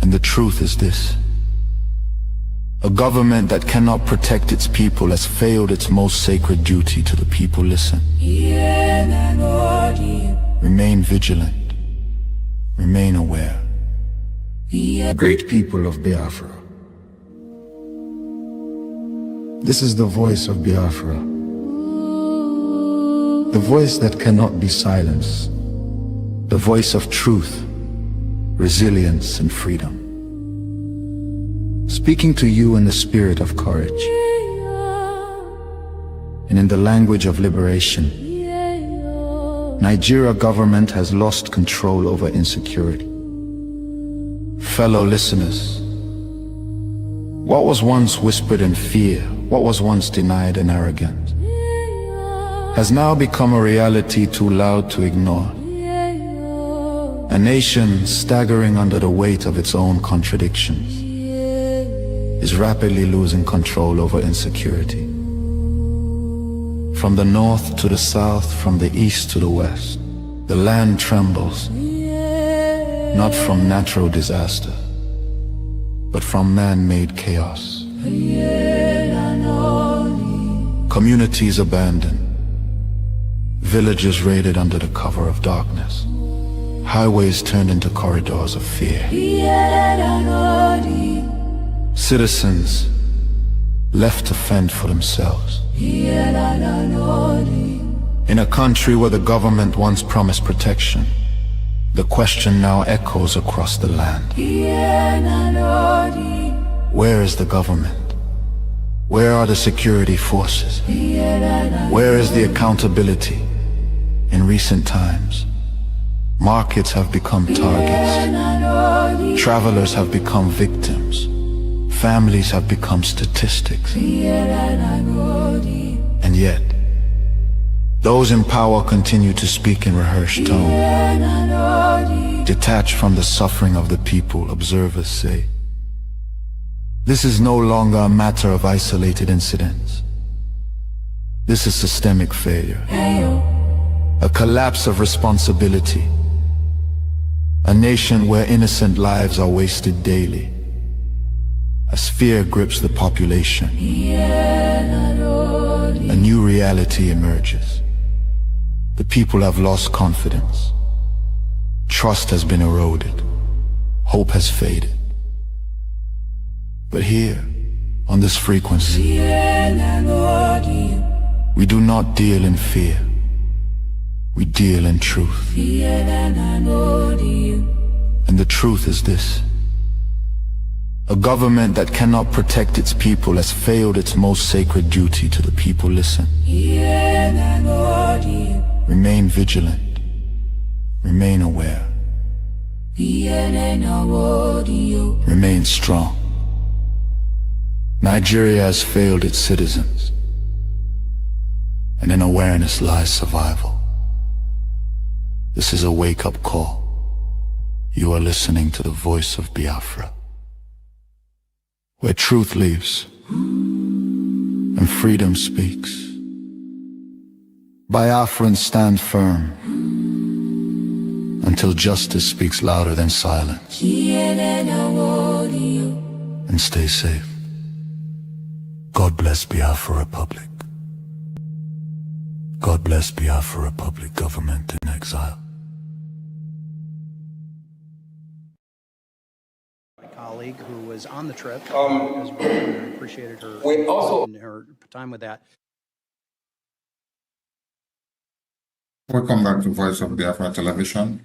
And the truth is this: a government that cannot protect its people has failed its most sacred duty to the people. Listen. Remain vigilant. Remain aware. Great people of Biafra, this is the voice of Biafra, the voice that cannot be silenced, the voice of truth, resilience, and freedom. Speaking to you in the spirit of courage and in the language of liberation, Nigeria government has lost control over insecurity. Fellow listeners, what was once whispered in fear, what was once denied in arrogance, has now become a reality too loud to ignore. A nation staggering under the weight of its own contradictions is rapidly losing control over insecurity. From the north to the south, from the east to the west, the land trembles, not from natural disaster, but from man-made chaos. Communities abandoned, villages raided under the cover of darkness, highways turned into corridors of fear. Citizens left to fend for themselves. In a country where the government once promised protection, the question now echoes across the land. Where is the government? Where are the security forces? Where is the accountability? In recent times, markets have become targets. Travelers have become victims. Families have become statistics. And yet, those in power continue to speak in rehearsed tone. Detached from the suffering of the people, observers say, this is no longer a matter of isolated incidents. This is systemic failure. A collapse of responsibility. A nation where innocent lives are wasted daily. As fear grips the population, a new reality emerges. The people have lost confidence. Trust has been eroded. Hope has faded. But here, on this frequency, we do not deal in fear. We deal in truth. And the truth is this: a government that cannot protect its people has failed its most sacred duty to the people. Listen. Remain vigilant. Remain aware. Remain strong. Nigeria has failed its citizens. and in awareness lies survival. This is a wake-up call. You are listening to the voice of Biafra, where truth lives and freedom speaks. Biafrans stand firm until justice speaks louder than silence. And stay safe. God bless Biafra Republic. God bless Biafra Republic government in exile. Colleague who was on the trip as well, and I appreciated her and her time with that. Welcome back to Voice of Biafra Television,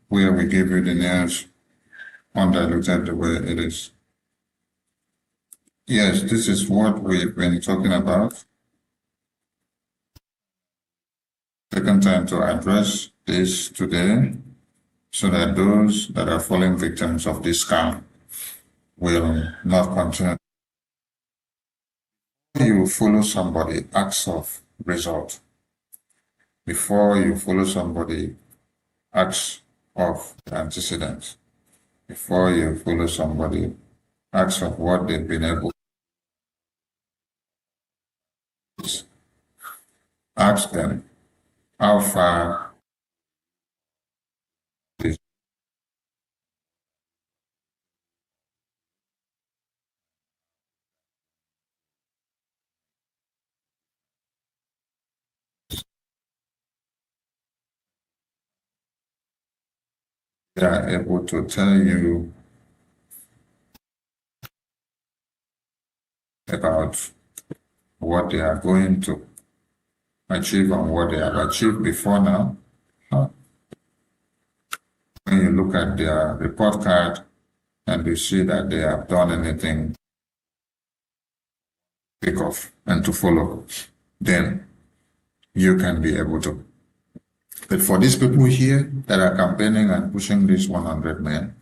where we give you the news undiluted the way it is. Yes, this is what we've been talking about. Taken time to address this today so that those that are falling victims of this scam will not continue. You follow somebody, acts of result. Before you follow somebody, acts of antecedents. Before you follow somebody, acts of what they've been able to ask them how far is they are able to tell you about what they are going to achieve and what they have achieved before now. When you look at their report card and you see that they have done anything to pick off and to follow, then you can be able to. But for these people here that are campaigning and pushing these 100 men,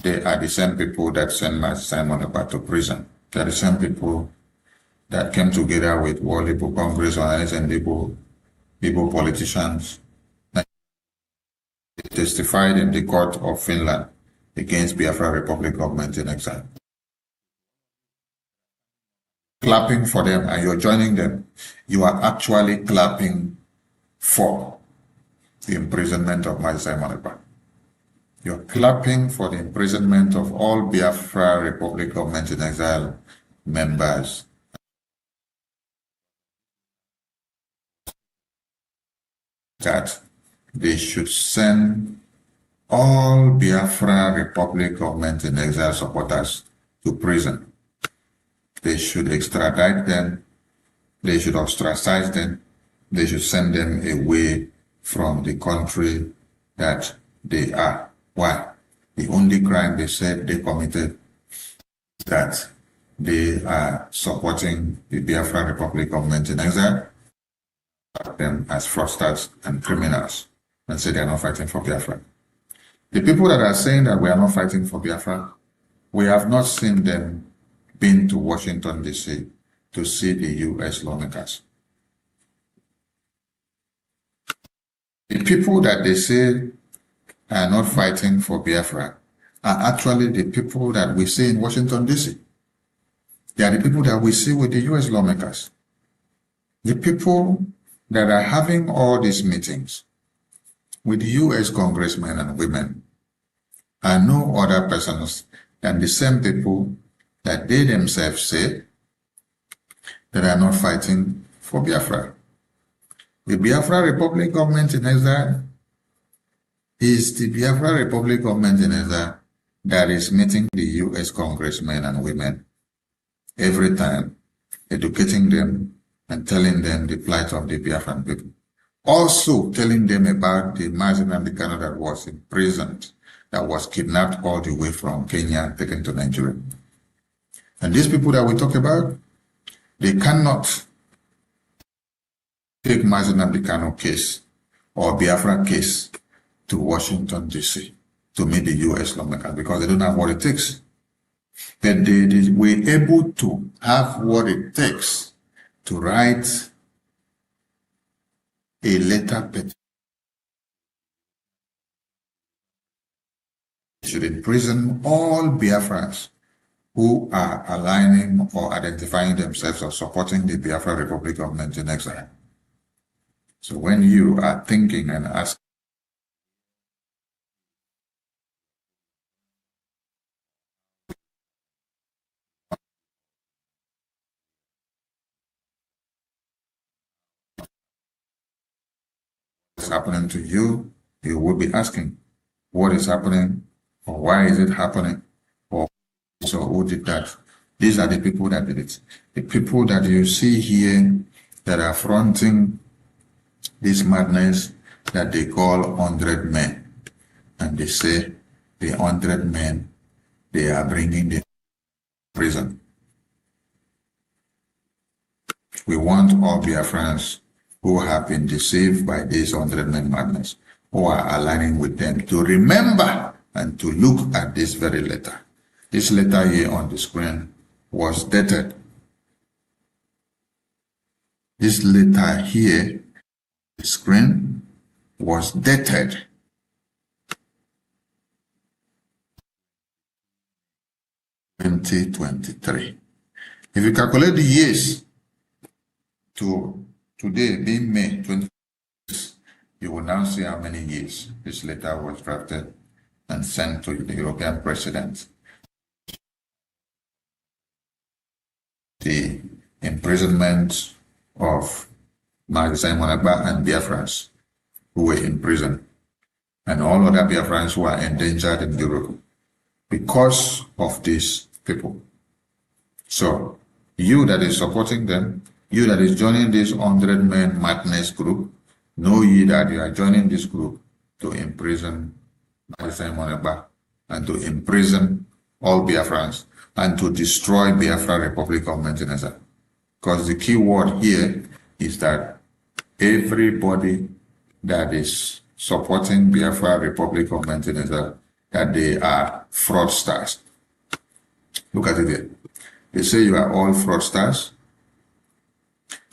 they are the same people that sent Simon Ekpa to prison. They are the same people that came together with World Igbo Congress and Igbo politicians. They testified in the court of Finland against Biafra Republic government in exile. Clapping for them and you're joining them, you are actually clapping for the imprisonment of Mazi Simon Ekpa. You're clapping for the imprisonment of all Biafra Republic government in exile members. That they should send all Biafra Republic government in exile supporters to prison. They should extradite them. They should ostracize them. They should send them away from the country that they are. Why? The only crime they said they committed is that they are supporting the Biafra Republic government in exile, them as fraudsters and criminals, and say they are not fighting for Biafra. The people that are saying that we are not fighting for Biafra, we have not seen them been to Washington, D.C. to see the U.S. lawmakers. The people that they say are not fighting for Biafra are actually the people that we see in Washington, D.C. They are the people that we see with the U.S. lawmakers. The people that are having all these meetings with the U.S. congressmen and women are no other persons than the same people that they themselves say that are not fighting for Biafra. The Biafra Republic government in exile is the Biafra Republic government in exile that is meeting the U.S. congressmen and women every time, educating them and telling them the plight of the Biafran people. Also telling them about the Mazi Nnamdi Kanu that was imprisoned, that was kidnapped all the way from Kenya, taken to Nigeria. And these people that we talk about, they cannot take Mazi Nnamdi Kanu case or Biafra case to Washington, D.C. to meet the U.S. lawmakers because they don't have what it takes. But they were able to have what it takes to write a letter petition should imprison all Biafrans who are aligning or identifying themselves or supporting the Biafra Republic government in exile. So when you are thinking and asking what's happening to you, you will be asking what is happening or why is it happening or so who did that. These are the people that did it. The people that you see here that are fronting this madness that they call 100 men. And they say the 100 men, they are bringing the prison. We want all Biafrans who have been deceived by this 100 men madness, who are aligning with them, to remember and to look at this very letter. This letter here on the screen was dated. This letter here on the screen was dated 2023. If you calculate the years to today being May 20, you will now see how many years this letter was drafted and sent to the European president. The imprisonment of Simon Agba and Biafrans who were in prison, and all other Biafrans who are endangered in Europe because of these people. So, you that is supporting them, you that is joining this 100 men madness group, know ye that you are joining this group to imprison Simon Agba and to imprison all Biafrans and to destroy Biafra Republic of Maintenance. Because the key word here is that everybody that is supporting Biafra Republic of Maintenance, that they are fraudsters. Look at it here. They say you are all fraudsters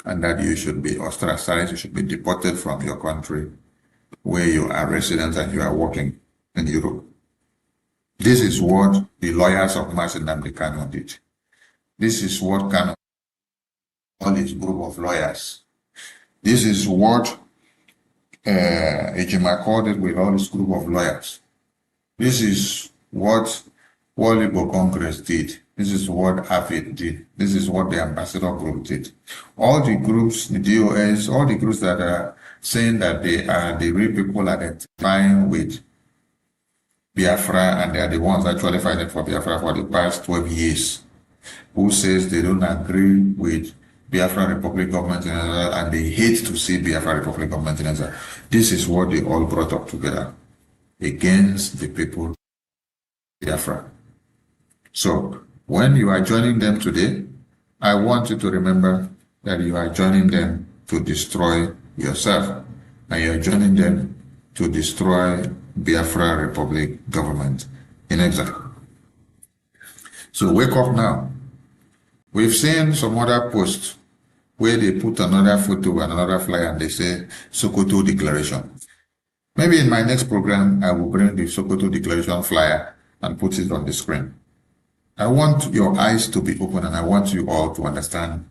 and that you should be ostracized, you should be deported from your country where you are resident and you are working in Europe. This is what the lawyers of Mazi Nnamdi Kanu did. This is what Kanu, all his group of lawyers. This is what Ejima did with all his group of lawyers. This is what World Igbo Congress did. This is what AFID did. This is what the Ambassador Group did. All the groups, the DOS, all the groups that are saying that they are the real people identifying with Biafra and they are the ones actually fighting for Biafra for the past 12 years, who says they don't agree with Biafra Republic government and they hate to see Biafra Republic government. This is what they all brought up together against the people of Biafra. So when you are joining them today, I want you to remember that you are joining them to destroy yourself, and you are joining them to destroy Biafra Republic government in exile. So wake up now. We've seen some other posts where they put another photo and another flyer and they say Sokoto Declaration. Maybe in my next program, I will bring the Sokoto Declaration flyer and put it on the screen. I want your eyes to be open and I want you all to understand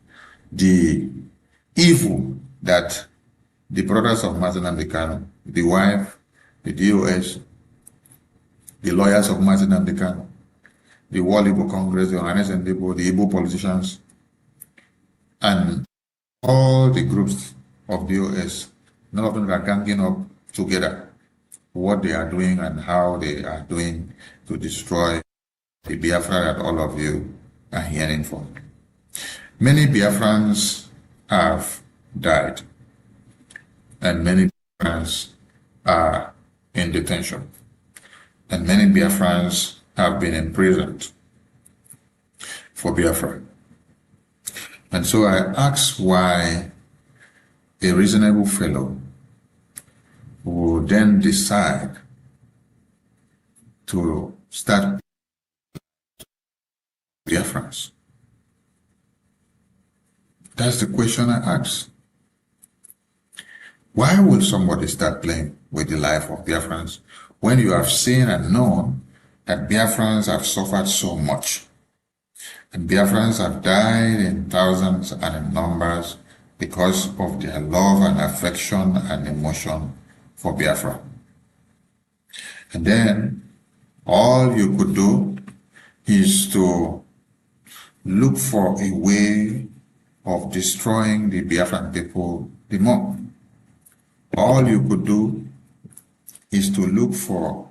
the evil that the brothers of Mazi Nnamdi Kanu, the wife, the DOS, the lawyers of Mazi Nnamdi Kanu, the World Igbo Congress, the Ohanes and Igbo, the Igbo politicians, and all the groups of DOS, none of them are ganging up together what they are doing and how they are doing to destroy the Biafra that all of you are hearing for. Many Biafrans have died and many Biafrans are in detention and many Biafrans have been imprisoned for Biafra. And so I ask why a reasonable fellow will then decide to start Biafrans. That's the question I ask. Why would somebody start playing with the life of Biafrans when you have seen and known that Biafrans have suffered so much? And Biafrans have died in thousands and in numbers because of their love and affection and emotion for Biafra. And then all you could do is to look for a way of destroying the Biafran people the more. All you could do is to look for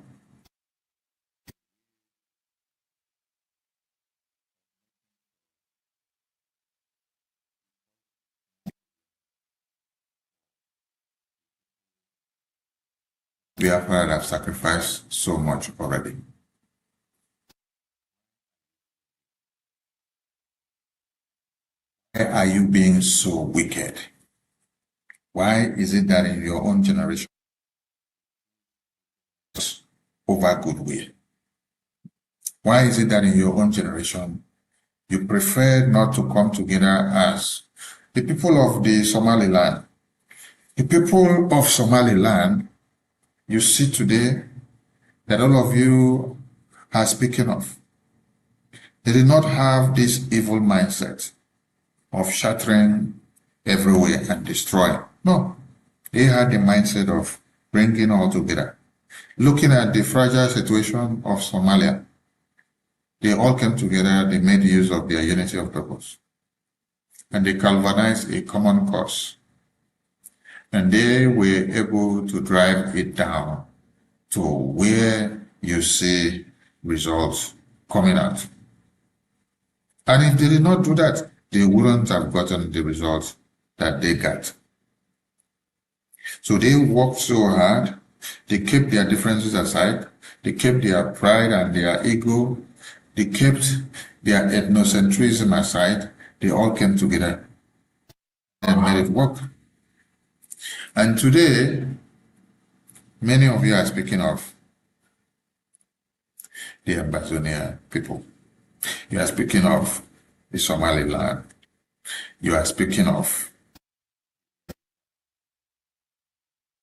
Biafra that have sacrificed so much already. Why are you being so wicked? Why is it that in your own generation over goodwill? Why is it that in your own generation you prefer not to come together as the people of the Somaliland? The people of Somaliland, you see today that all of you are speaking of. They did not have this evil mindset of shattering everywhere and destroying. No, they had the mindset of bringing all together. Looking at the fragile situation of Somalia, they all came together, they made use of their unity of purpose, and they galvanized a common cause. And they were able to drive it down to where you see results coming out. And if they did not do that, they wouldn't have gotten the results that they got. So they worked so hard, they kept their differences aside, they kept their pride and their ego, they kept their ethnocentrism aside, they all came together and made it work. And today, many of you are speaking of the Ambazonia people. You are speaking of the Somaliland. You are speaking of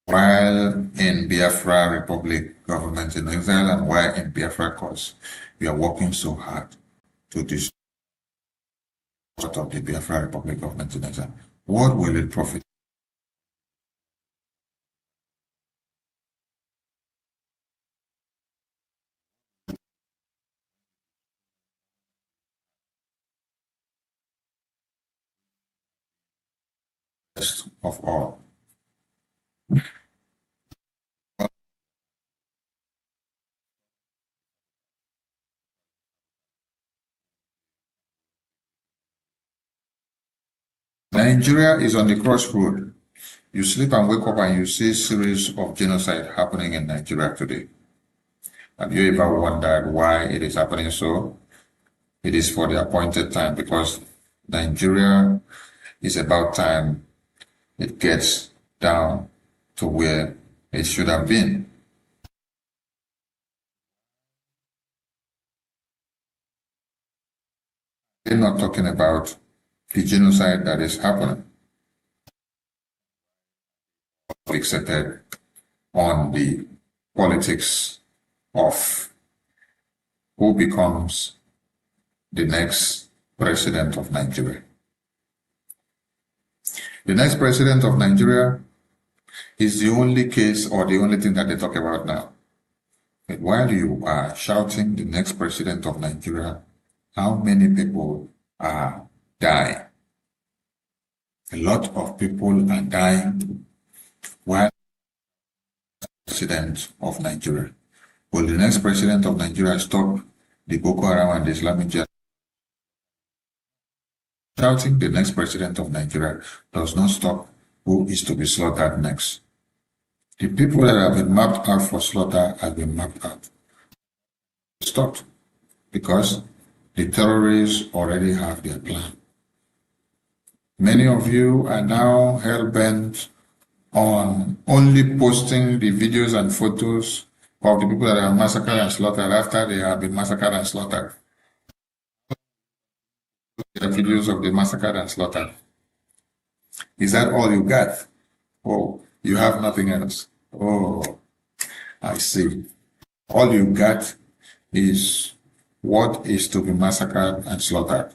while in Biafra Republic government in exile and while in Biafra cause, we are working so hard to destroy the Biafra Republic government in exile. What will it profit? Of all. Nigeria is on the crossroad. You sleep and wake up and you see a series of genocide happening in Nigeria today. Have you ever wondered why it is happening so? It is for the appointed time, because Nigeria is about time it gets down to where it should have been. They're not talking about the genocide that is happening. Fixated on the politics of who becomes the next president of Nigeria. The next president of Nigeria is the only case or the only thing that they talk about now. But while you are shouting the next president of Nigeria, how many people are dying? A lot of people are dying while president of Nigeria. Will the next president of Nigeria stop the Boko Haram and the Islamic Jihad? Shouting the next president of Nigeria does not stop who is to be slaughtered next. The people that have been mapped out for slaughter have been mapped out. Stopped because the terrorists already have their plan. Many of you are now hell-bent on only posting the videos and photos of the people that are massacred and slaughtered after they have been massacred and slaughtered. The videos of the massacred and slaughtered. Is that all you got? Oh, You have nothing else. Oh, I see. All you got is what is to be massacred and slaughtered,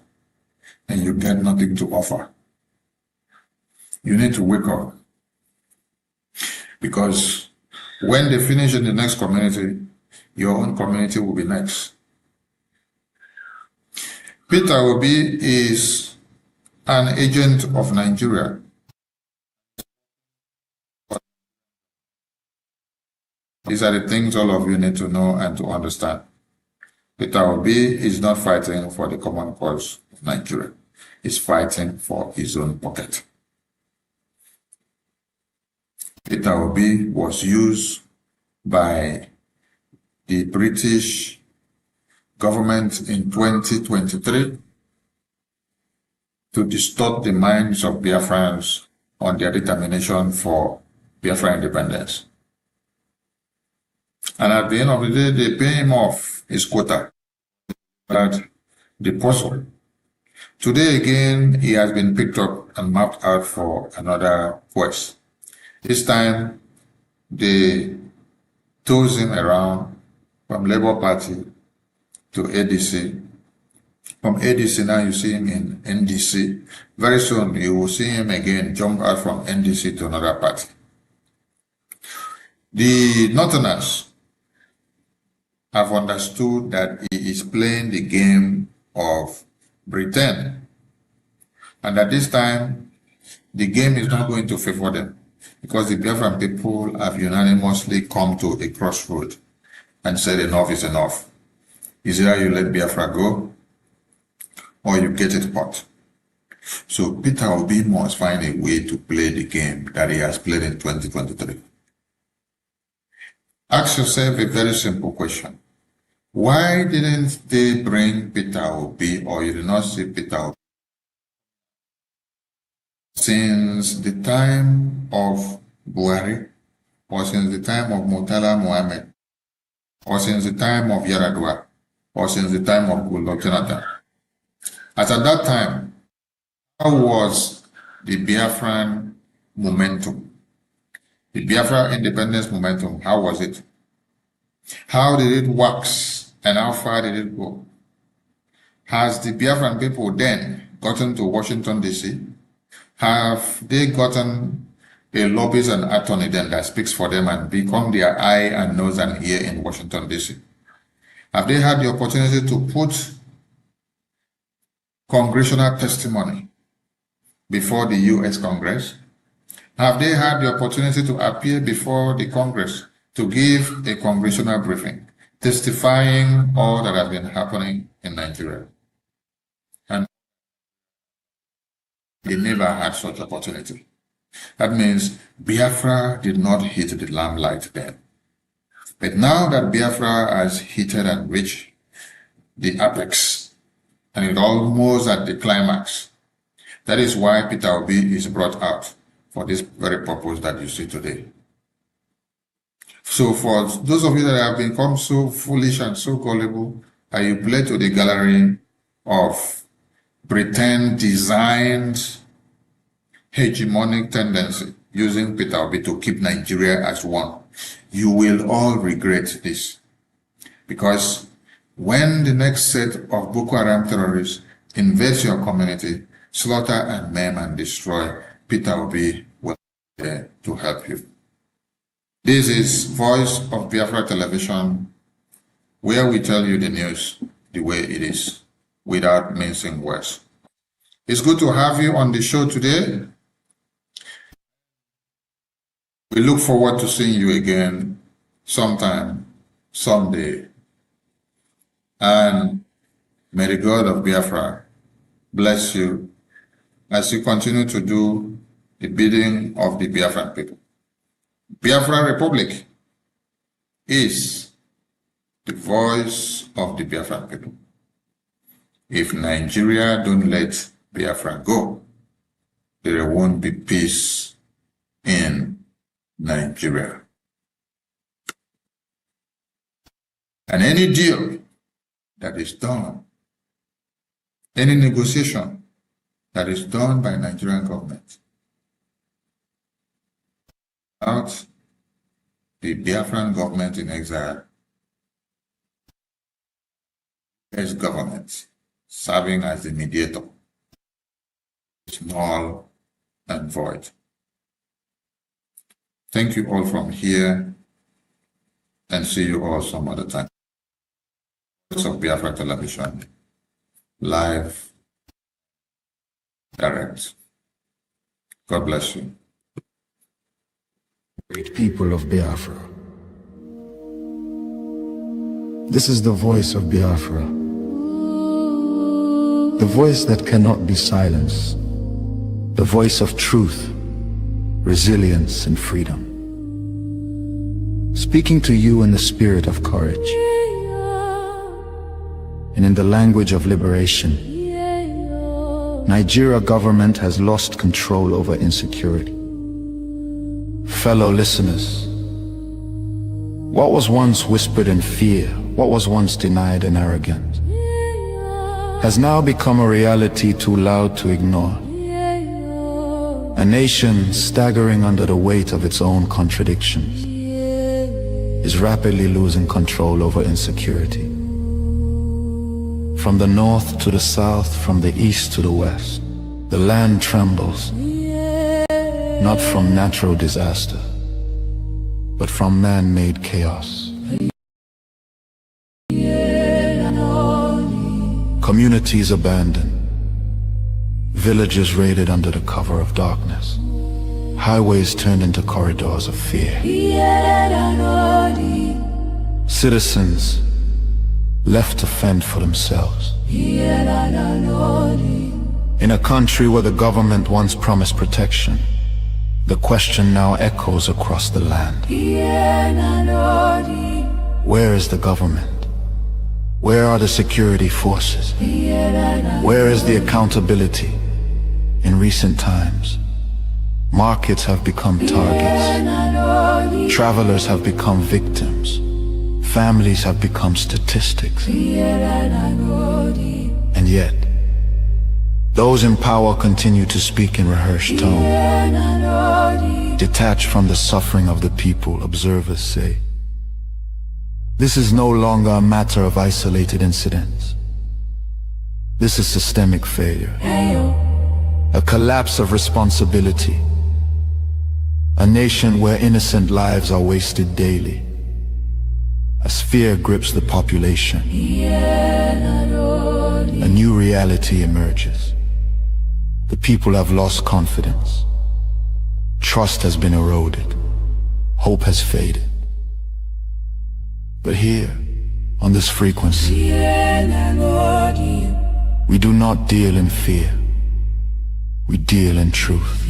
and you get nothing to offer. You need to wake up, because when they finish in the next community, your own community will be next. Peter Obi is an agent of Nigeria. These are the things all of you need to know and to understand. Peter Obi is not fighting for the common cause of Nigeria. He's fighting for his own pocket. Peter Obi was used by the British government in 2023 to distort the minds of Biafrans on their determination for Biafra independence. And at the end of the day, they pay him off his quota. But the puzzle. Today again, he has been picked up and mapped out for another quest. This time, they tows him around from Labour Party to ADC. From ADC now you see him in NDC. Very soon you will see him again jump out from NDC to another party. The Northerners have understood that he is playing the game of Britain, and at this time the game is not going to favor them, because the Biafran people have unanimously come to a crossroad and said enough is enough. Is either you let Biafra go or you get it hot. So Peter Obi must find a way to play the game that he has played in 2023. Ask yourself a very simple question. Why didn't they bring Peter Obi, or you did not see Peter Obi since the time of Buhari, or since the time of Murtala Mohammed, or since the time of Yaradua, or since the time of Goodluck Jonathan? As at that time, how was the Biafran momentum? The Biafra independence momentum, how was it? How did it wax and how far did it go? Has the Biafran people then gotten to Washington, D.C.? Have they gotten a lobbyist and attorney then that speaks for them and become their eye and nose and ear in Washington, D.C.? Have they had the opportunity to put congressional testimony before the U.S. Congress? Have they had the opportunity to appear before the Congress to give a congressional briefing, testifying all that has been happening in Nigeria? And they never had such opportunity. That means Biafra did not hit the limelight then. But now that Biafra has hit and reached the apex, and it almost at the climax, that is why Peter Obi is brought out for this very purpose that you see today. So for those of you that have become so foolish and so gullible, and you play to the gallery of pretend designed hegemonic tendency using Peter Obi to keep Nigeria as one, you will all regret this. Because when the next set of Boko Haram terrorists invade your community, slaughter and maim and destroy, Peter Obi will be there to help you. This is Voice of Biafra Television, where we tell you the news the way it is, without mincing words. It's good to have you on the show today. We look forward to seeing you again sometime, someday. And may the God of Biafra bless you as you continue to do the bidding of the Biafran people. Biafra Republic is the voice of the Biafran people. If Nigeria don't let Biafra go, there won't be peace in Nigeria. And any deal that is done, any negotiation that is done by Nigerian government, out the Biafran government in exile, US government serving as the mediator, is null and void. Thank you all from here, and see you all some other time. Voice of Biafra Television, live, direct. God bless you. Great people of Biafra. This is the voice of Biafra. The voice that cannot be silenced. The voice of truth, resilience, and freedom. Speaking to you in the spirit of courage and in the language of liberation. Nigeria government has lost control over insecurity. Fellow listeners, what was once whispered in fear, what was once denied in arrogance, has now become a reality too loud to ignore. A nation staggering under the weight of its own contradictions is rapidly losing control over insecurity. From the north to the south, from the east to the west, the land trembles, not from natural disaster, but from man-made chaos. Communities abandoned, villages raided under the cover of darkness, highways turned into corridors of fear. Citizens left to fend for themselves. In a country where the government once promised protection, the question now echoes across the land. Where is the government? Where are the security forces? Where is the accountability? In recent times, markets have become targets. Travelers have become victims. Families have become statistics. And yet, those in power continue to speak in rehearsed tone. Detached from the suffering of the people, observers say, this is no longer a matter of isolated incidents. This is systemic failure. A collapse of responsibility. A nation where innocent lives are wasted daily. As fear grips the population, a new reality emerges. The people have lost confidence. Trust has been eroded. Hope has faded. But here, on this frequency, we do not deal in fear. We deal in truth.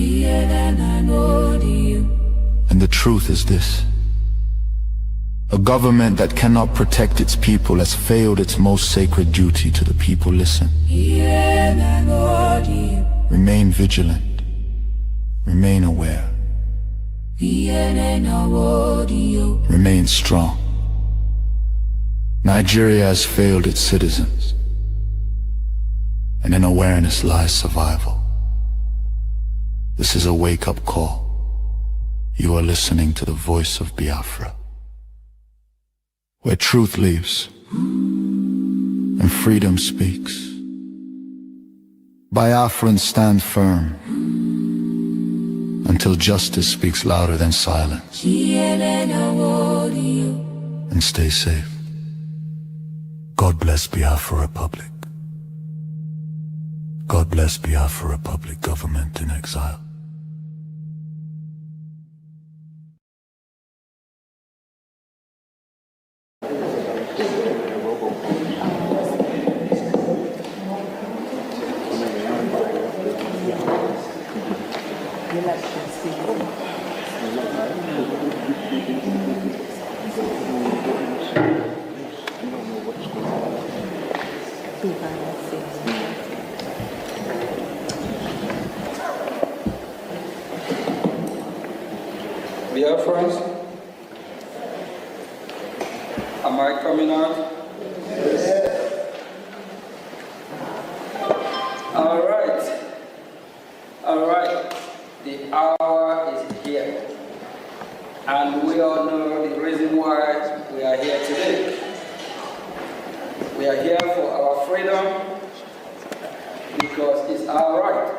And the truth is this. A government that cannot protect its people has failed its most sacred duty to the people. Listen. Remain vigilant. Remain aware. Remain strong. Nigeria has failed its citizens, and in awareness lies survival. This is a wake-up call. You are listening to the voice of Biafra, where truth lives and freedom speaks. Biafrans stand firm until justice speaks louder than silence. And stay safe. God bless Biafra Republic. God bless Biafra Republic, government in exile. Biafrans, am I coming out? All right. The hour is here. We are here for our freedom because it's our right.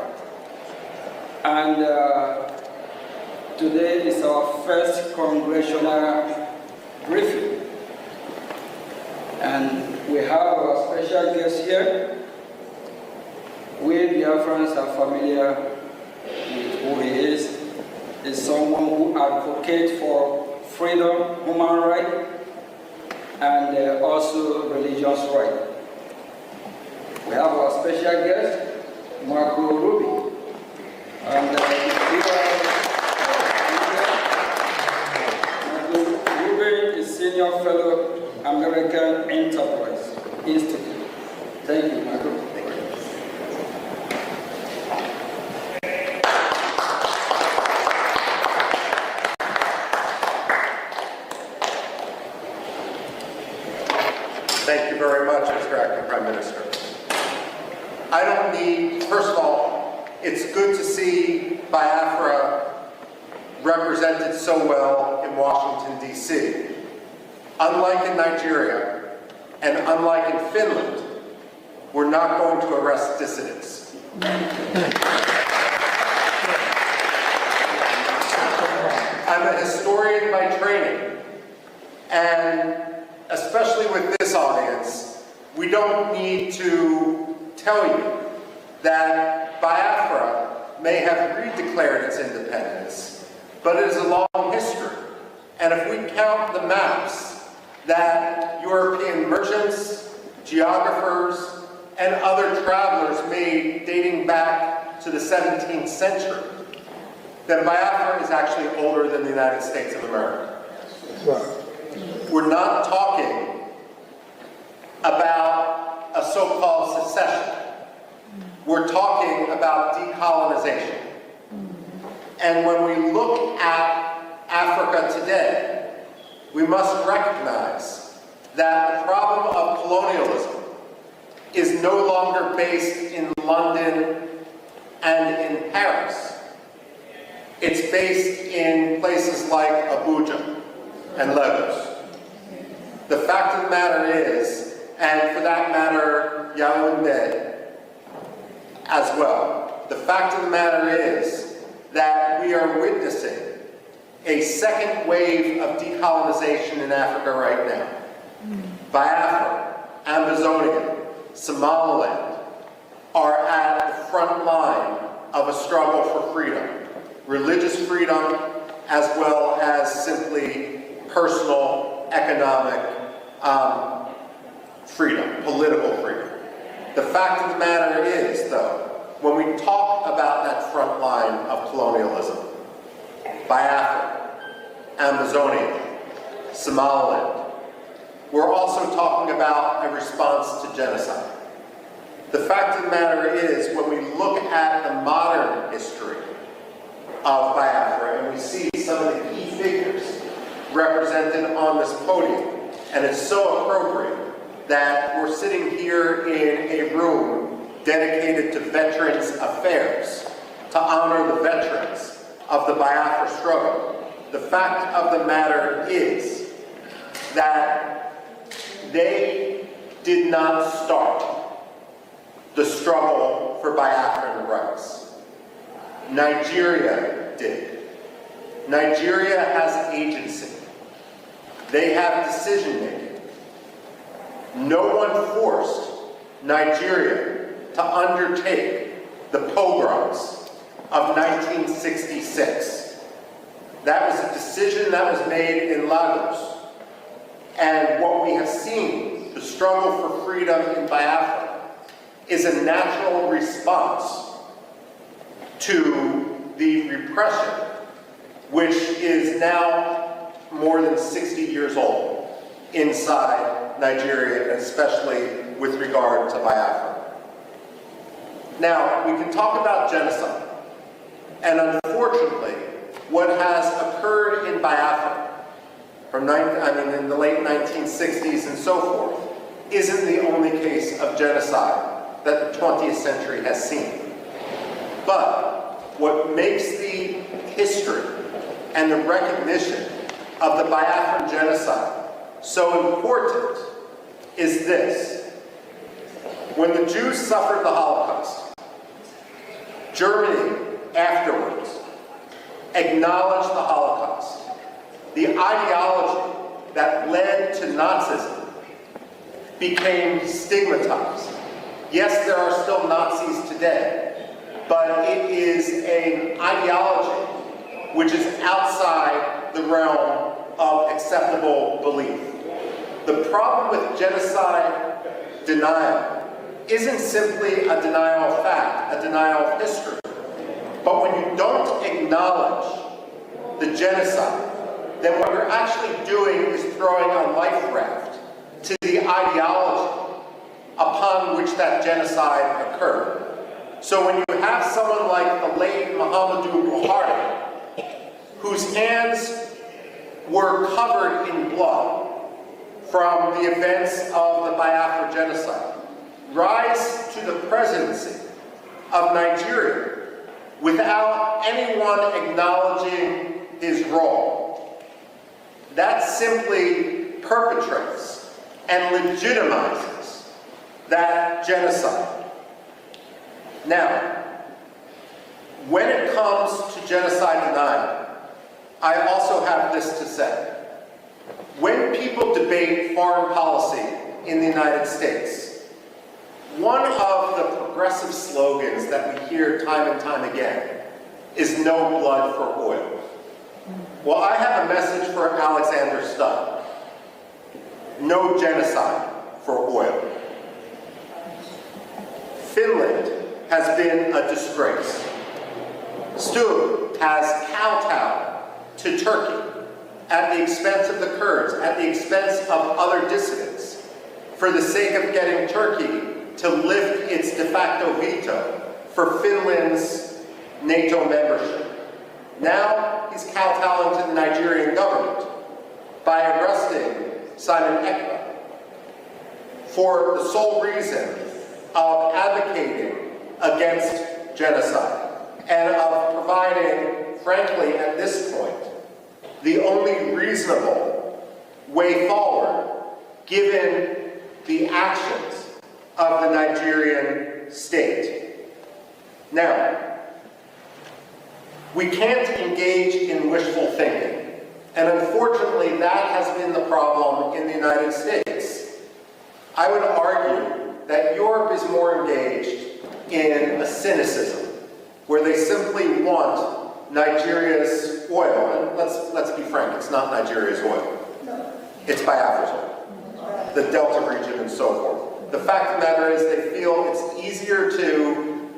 And today is our first congressional briefing. And we have our special guest here. We Biafrans are familiar with who he is. He's someone who advocates for freedom, human rights, and also religious rights. We have our special guest, Marco Ruby. And Ruby is Senior Fellow, American Enterprise Institute. Thank you, Marco. Thank you very much, Mr. Acting Prime Minister. I don't need, first of all, it's good to see Biafra represented so well in Washington, D.C. Unlike in Nigeria, and unlike in Finland, we're not going to arrest dissidents. I'm a historian by training, and especially with this audience, we don't need to tell you that Biafra may have redeclared its independence, but it is a long history. And if we count the maps that European merchants, geographers, and other travelers made dating back to the 17th century, then Biafra is actually older than the United States of America. We're not talking about a so-called secession. We're talking about decolonization. And when we look at Africa today, we must recognize that the problem of colonialism is no longer based in London and in Paris. It's based in places like Abuja and Lagos. The fact of the matter is, and for that matter, Yaoundé as well, the fact of the matter is that we are witnessing a second wave of decolonization in Africa right now. Biafra, Amazonia, Somaliland are at the front line of a struggle for freedom. Religious freedom, as well as simply personal, economic freedom, political freedom. The fact of the matter is, though, when we talk about that front line of colonialism, Biafra, Amazonia, Somaliland, we're also talking about a response to genocide. The fact of the matter is, when we look at the modern history of Biafra, and we see some of the key figures represented on this podium, and it's so appropriate that we're sitting here in a room dedicated to Veterans Affairs, to honor the veterans of the Biafra struggle. The fact of the matter is that they did not start the struggle for Biafran rights. Nigeria did. Nigeria has agency. They have decision-making. No one forced Nigeria to undertake the pogroms of 1966. That was a decision that was made in Lagos. And what we have seen, the struggle for freedom in Biafra, is a natural response to the repression, which is now more than 60 years old inside Nigeria, and especially with regard to Biafra. Now, we can talk about genocide, and unfortunately, what has occurred in Biafra from in the late 1960s and so forth isn't the only case of genocide that the 20th century has seen. But what makes the history and the recognition of the Biafran genocide so important is this: When the Jews suffered the Holocaust, Germany afterwards acknowledged the Holocaust. The ideology that led to Nazism became stigmatized. Yes, there are still Nazis today, but it is an ideology which is outside the realm of acceptable belief. The problem with genocide denial isn't simply a denial of fact, a denial of history. But when you don't acknowledge the genocide, then what you're actually doing is throwing a life raft to the ideology upon which that genocide occurred. So when you have someone like the late Muhammadu Buhari, whose hands were covered in blood from the events of the Biafra genocide, rise to the presidency of Nigeria without anyone acknowledging his role, that simply perpetrates and legitimizes that genocide. Now, when it comes to genocide denial, I also have this to say. When people debate foreign policy in the United States, one of the progressive slogans that we hear time and time again is no blood for oil. Well, I have a message for Alexander Stubb. No genocide for oil. Finland has been a disgrace. Stubb has kowtowed to Turkey at the expense of the Kurds, at the expense of other dissidents, for the sake of getting Turkey to lift its de facto veto for Finland's NATO membership. Now he's kowtowing to the Nigerian government by arresting Simon Ekpa for the sole reason of advocating against genocide and of providing, frankly, at this point, the only reasonable way forward given the actions of the Nigerian state. Now, we can't engage in wishful thinking, and unfortunately that has been the problem in the United States. I would argue that Europe is more engaged in a cynicism, where they simply want Nigeria's oil, and let's be frank, it's not Nigeria's oil. It's Biafra's oil, the Delta region and so forth. The fact of the matter is they feel it's easier to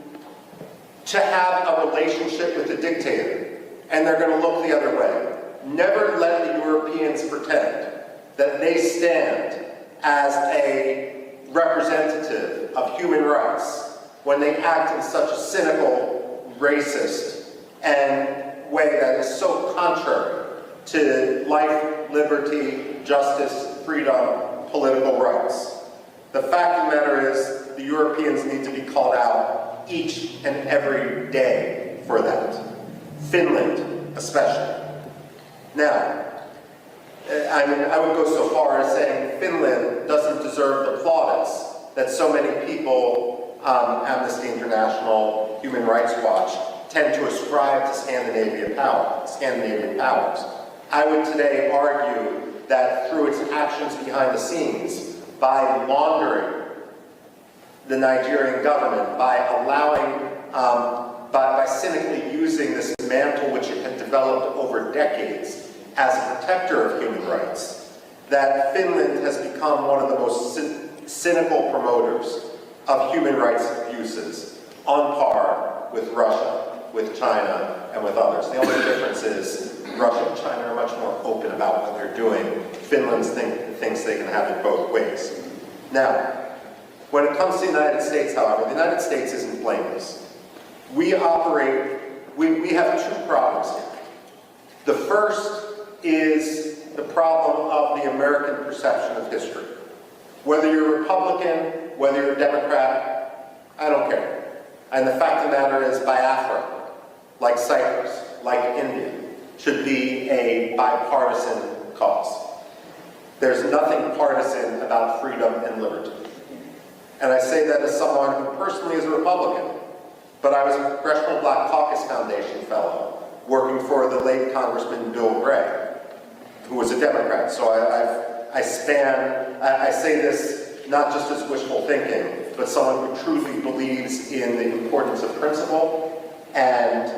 have a relationship with a dictator, and they're going to look the other way. Never let the Europeans pretend that they stand as a representative of human rights when they act in such a cynical, racist, and way that is so contrary to life, liberty, justice, freedom, political rights. The fact of the matter is, the Europeans need to be called out each and every day for that. Finland, especially. Now, I would go so far as saying Finland doesn't deserve the plaudits that so many people, Amnesty International, Human Rights Watch, tend to ascribe to Scandinavian powers. I would today argue that through its actions behind the scenes, by laundering the Nigerian government, by allowing, by cynically using this mantle which it had developed over decades as a protector of human rights, that Finland has become one of the most cynical promoters of human rights abuses, on par with Russia, with China, and with others. The only difference is Russia and China are much more open about what they're doing. Finland thinks they can have it both ways. Now, when it comes to the United States, however, the United States isn't blameless. We have two problems here. The first is the problem of the American perception of history. Whether you're Republican, whether you're Democrat, I don't care. And the fact of the matter is, Biafra, like Cyprus, like India, should be a bipartisan cause. There's nothing partisan about freedom and liberty. And I say that as someone who personally is a Republican, but I was a Congressional Black Caucus Foundation fellow working for the late Congressman Bill Gray, who was a Democrat. So I say this not just as wishful thinking, but someone who truly believes in the importance of principle and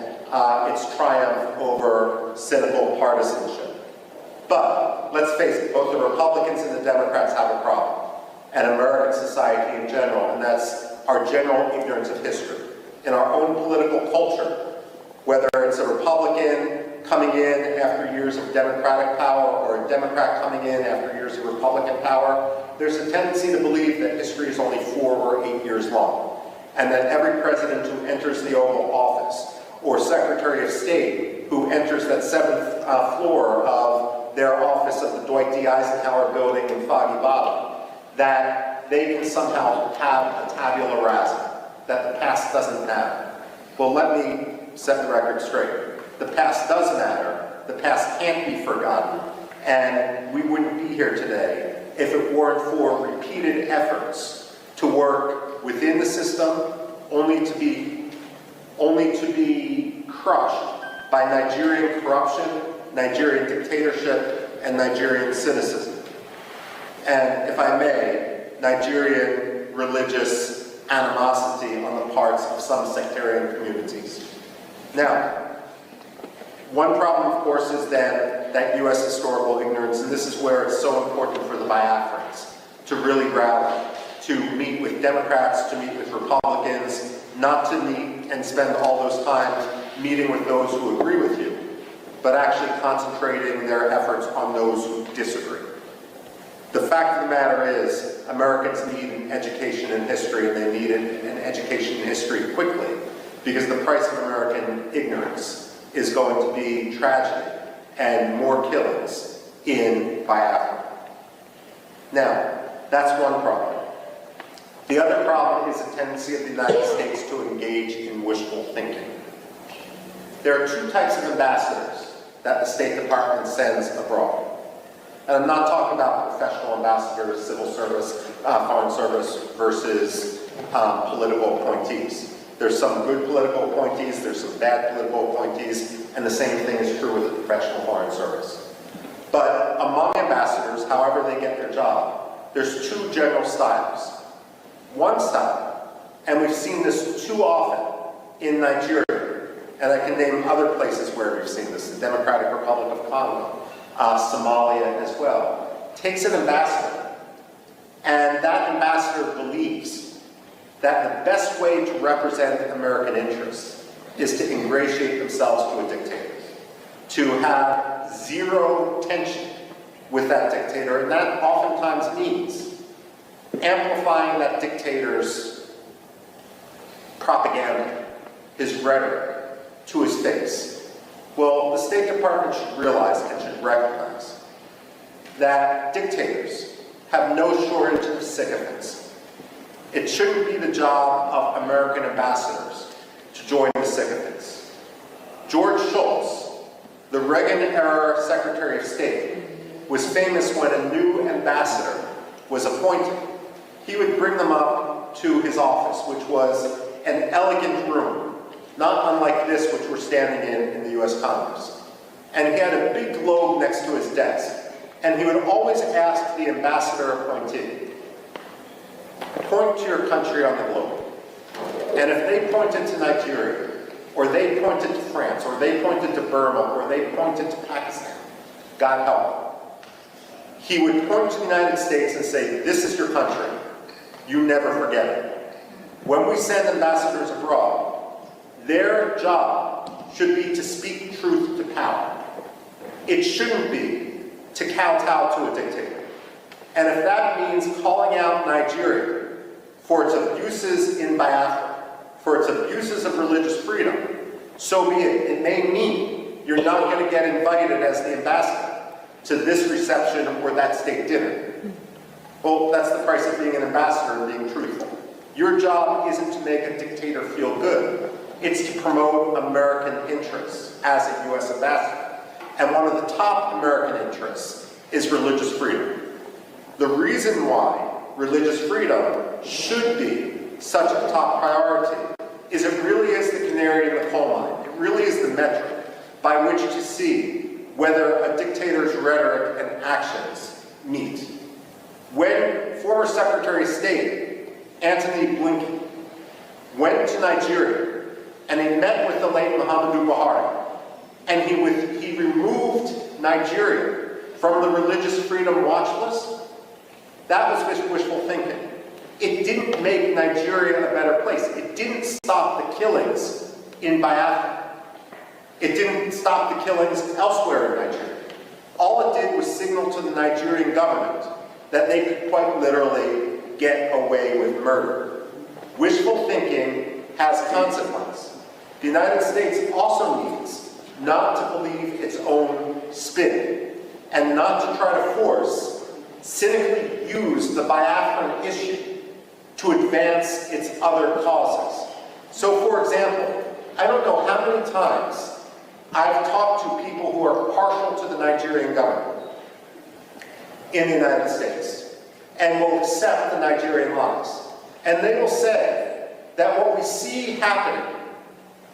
its triumph over cynical partisanship. But let's face it, both the Republicans and the Democrats have a problem, and American society in general, and that's our general ignorance of history. In our own political culture, whether it's a Republican coming in after years of Democratic power or a Democrat coming in after years of Republican power, there's a tendency to believe that history is only 4 or 8 years long, and that every president who enters the Oval Office or Secretary of State who enters that 7th floor of their office of the Dwight D. Eisenhower building in Foggy Bottom, that they can somehow have a tabula rasa, that the past doesn't matter. Well, let me set the record straight. The past does matter. The past can't be forgotten. And we wouldn't be here today if it weren't for repeated efforts to work within the system, only to be crushed by Nigerian corruption, Nigerian dictatorship, and Nigerian cynicism. And if I may, Nigerian religious animosity on the parts of some sectarian communities. Now, one problem, of course, is then that U.S. historical ignorance, and this is where it's so important for the Biafrans to really rally, to meet with Democrats, to meet with Republicans, not to meet and spend all those time meeting with those who agree with you, but actually concentrating their efforts on those who disagree. The fact of the matter is, Americans need an education in history, and they need an education in history quickly, because the price of American ignorance is going to be tragedy and more killings in Biafra. Now, that's one problem. The other problem is the tendency of the United States to engage in wishful thinking. There are 2 types of ambassadors that the State Department sends abroad. And I'm not talking about professional ambassadors, civil service, foreign service versus political appointees. There's some good political appointees, there's some bad political appointees, and the same thing is true with the professional foreign service. But among ambassadors, however they get their job, there's 2 general styles. One style, and we've seen this too often in Nigeria, and I can name other places where we've seen this, the Democratic Republic of Congo, Somalia as well, takes an ambassador, and that ambassador believes that the best way to represent American interests is to ingratiate themselves to a dictator, to have zero tension with that dictator, and that oftentimes means amplifying that dictator's propaganda, his rhetoric, to his face. Well, the State Department should realize and should recognize that dictators have no shortage of sycophants. It shouldn't be the job of American ambassadors to join the sycophants. George Shultz, the Reagan-era Secretary of State, was famous when a new ambassador was appointed. He would bring them up to his office, which was an elegant room, not unlike this which we're standing in the U.S. Congress. And he had a big globe next to his desk. And he would always ask the ambassador appointee, point to your country on the globe. And if they pointed to Nigeria, or they pointed to France, or they pointed to Burma, or they pointed to Pakistan, God help them, he would point to the United States and say, this is your country. You never forget it. When we send ambassadors abroad, their job should be to speak truth to power. It shouldn't be to kowtow to a dictator. And if that means calling out Nigeria for its abuses in Biafra, for its abuses of religious freedom, so be it. It may mean you're not going to get invited as the ambassador to this reception or that state dinner. Well, that's the price of being an ambassador and being truthful. Your job isn't to make a dictator feel good. It's to promote American interests as a U.S. ambassador. And one of the top American interests is religious freedom. The reason why religious freedom should be such a top priority is it really is the canary in the coal mine. It really is the metric by which to see whether a dictator's rhetoric and actions meet. When former Secretary of State Antony Blinken went to Nigeria and he met with the late Muhammadu Buhari, and he removed Nigeria from the religious freedom watch list, that was wishful thinking. It didn't make Nigeria a better place. It didn't stop the killings in Biafra. It didn't stop the killings elsewhere in Nigeria. All it did was signal to the Nigerian government that they could quite literally get away with murder. Wishful thinking has consequence. The United States also needs not to believe its own spin and not to try to force, cynically use the Biafran issue to advance its other causes. So, for example, I don't know how many times I've talked to people who are partial to the Nigerian government in the United States and will accept the Nigerian lies. And they will say that what we see happening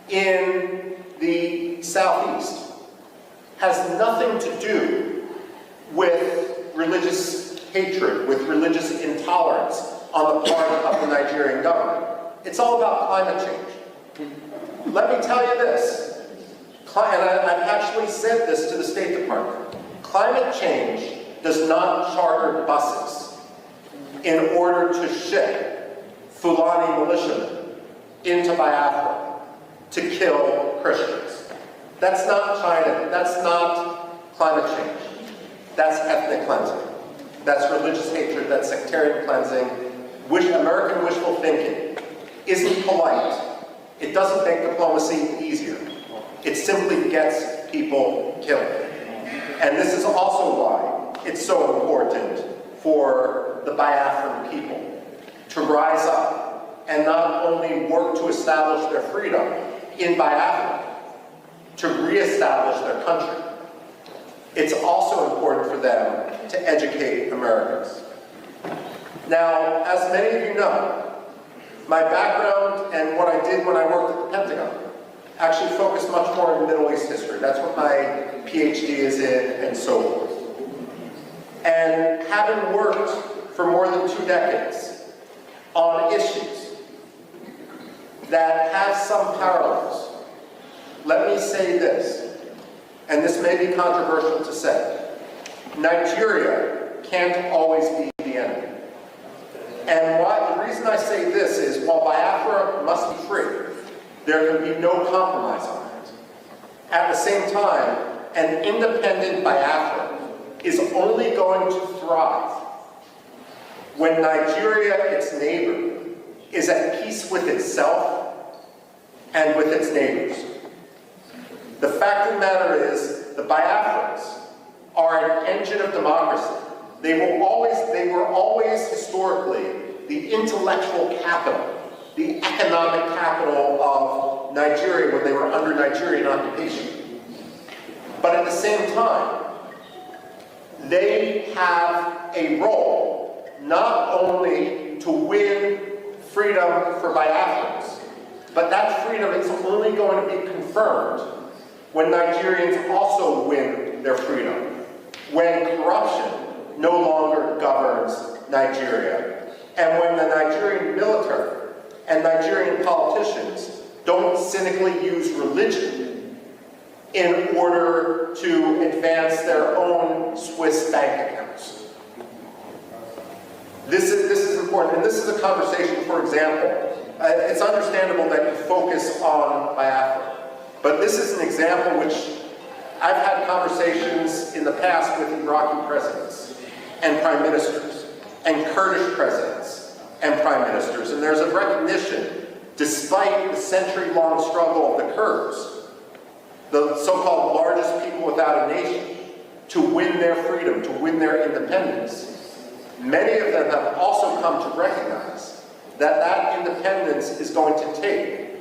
in the Southeast has nothing to do with religious hatred, with religious intolerance on the part of the Nigerian government. It's all about climate change. Let me tell you this, and I've actually said this to the State Department. Climate change does not charter buses in order to ship Fulani militiamen into Biafra to kill Christians. That's not China, that's not climate change. That's ethnic cleansing. That's religious hatred, that's sectarian cleansing. American wishful thinking isn't polite. It doesn't make diplomacy easier. It simply gets people killed. And this is also why it's so important for the Biafran people to rise up and not only work to establish their freedom in Biafra, to reestablish their country. It's also important for them to educate Americans. Now, as many of you know, my background and what I did when I worked at the Pentagon actually focused much more in Middle East history. That's what my PhD is in, and so forth. And having worked for more than 2 decades on issues that have some parallels, let me say this, and this may be controversial to say. Nigeria can't always be the enemy. And the reason I say this is, while Biafra must be free, there can be no compromise on it. At the same time, an independent Biafra is only going to thrive when Nigeria, its neighbor, is at peace with itself and with its neighbors. The fact of the matter is, the Biafrans are an engine of democracy. They were always historically the intellectual capital, the economic capital of Nigeria when they were under Nigerian occupation. But at the same time, they have a role not only to win freedom for Biafrans, but that freedom is only going to be confirmed when Nigerians also win their freedom, when corruption no longer governs Nigeria, and when the Nigerian military and Nigerian politicians don't cynically use religion in order to advance their own Swiss bank accounts. This is important, and this is a conversation, for example, it's understandable that you focus on Biafra, but this is an example which I've had conversations in the past with Iraqi presidents and prime ministers, and Kurdish presidents and prime ministers, and there's a recognition, despite the century-long struggle of the Kurds, the so-called largest people without a nation, to win their freedom, to win their independence. Many of them have also come to recognize that that independence is going to take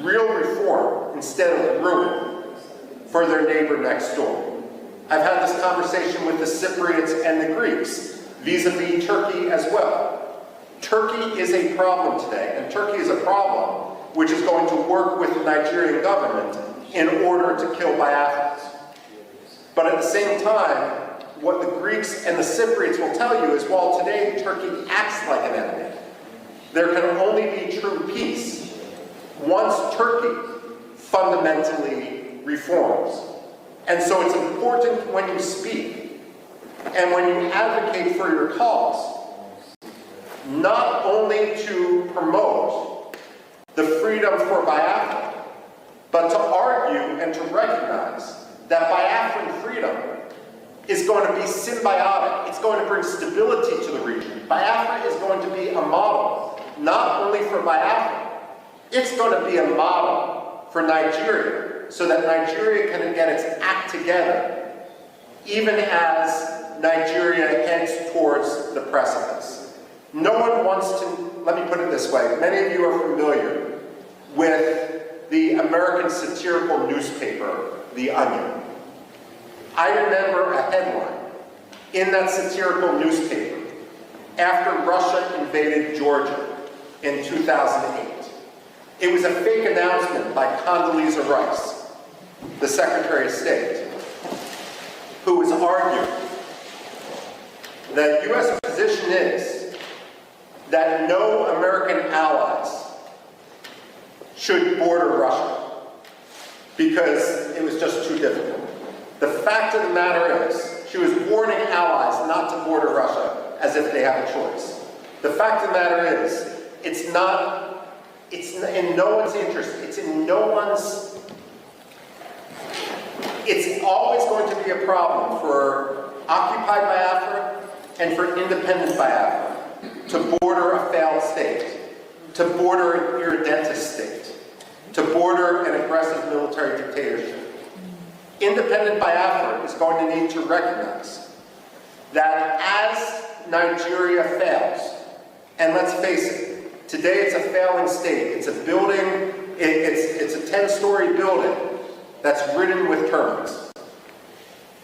real reform instead of ruin for their neighbor next door. I've had this conversation with the Cypriots and the Greeks, vis-a-vis Turkey as well. Turkey is a problem today, and Turkey is a problem which is going to work with the Nigerian government in order to kill Biafrans. But at the same time, what the Greeks and the Cypriots will tell you is, while today Turkey acts like an enemy, there can only be true peace once Turkey fundamentally reforms. And so it's important when you speak and when you advocate for your cause, not only to promote the freedom for Biafra, but to argue and to recognize that Biafran freedom is going to be symbiotic. It's going to bring stability to the region. Biafra is going to be a model, not only for Biafra, it's going to be a model for Nigeria, so that Nigeria can get its act together, even as Nigeria heads towards the precipice. No one wants to, let me put it this way, many of you are familiar with the American satirical newspaper, The Onion. I remember a headline in that satirical newspaper after Russia invaded Georgia in 2008. It was a fake announcement by Condoleezza Rice, the Secretary of State, who was arguing that U.S. position is that no American allies should border Russia because it was just too difficult. The fact of the matter is, she was warning allies not to border Russia as if they have a choice. The fact of the matter is, it's in no one's interest. It's always going to be a problem for occupied Biafra and for independent Biafra to border a failed state, to border an irredentist state, to border an aggressive military dictatorship. Independent Biafra is going to need to recognize that as Nigeria fails, and let's face it, today it's a failing state. It's a building, it's a 10-story building that's ridden with termites.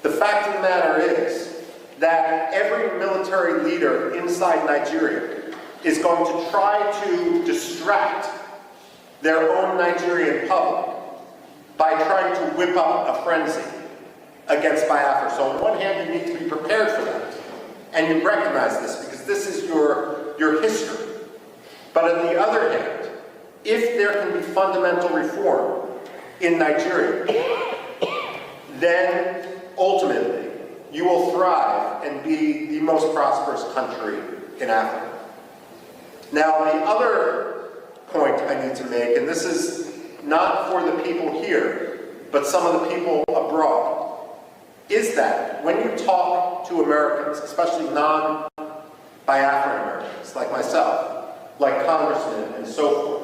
The fact of the matter is that every military leader inside Nigeria is going to try to distract their own Nigerian public by trying to whip up a frenzy against Biafra. So on one hand, you need to be prepared for that. And you recognize this because this is your history. But on the other hand, if there can be fundamental reform in Nigeria, then ultimately you will thrive and be the most prosperous country in Africa. Now, the other point I need to make, and this is not for the people here, but some of the people abroad, is that when you talk to Americans, especially non-Biafran Americans, like myself, like congressmen and so forth,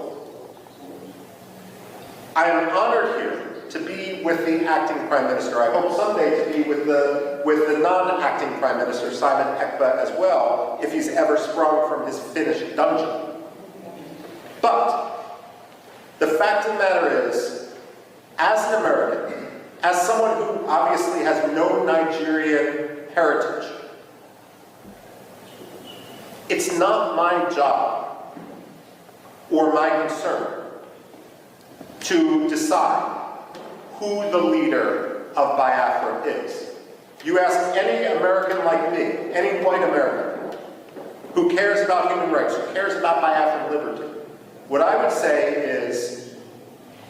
I am honored here to be with the acting Prime Minister. I hope someday to be with the non-acting Prime Minister, Simon Ekpa, as well, if he's ever sprung from his Finnish dungeon. But the fact of the matter is, as an American, as someone who obviously has no Nigerian heritage, it's not my job or my concern to decide who the leader of Biafra is. You ask any American like me, any white American, who cares about human rights, who cares about Biafran liberty, what I would say is,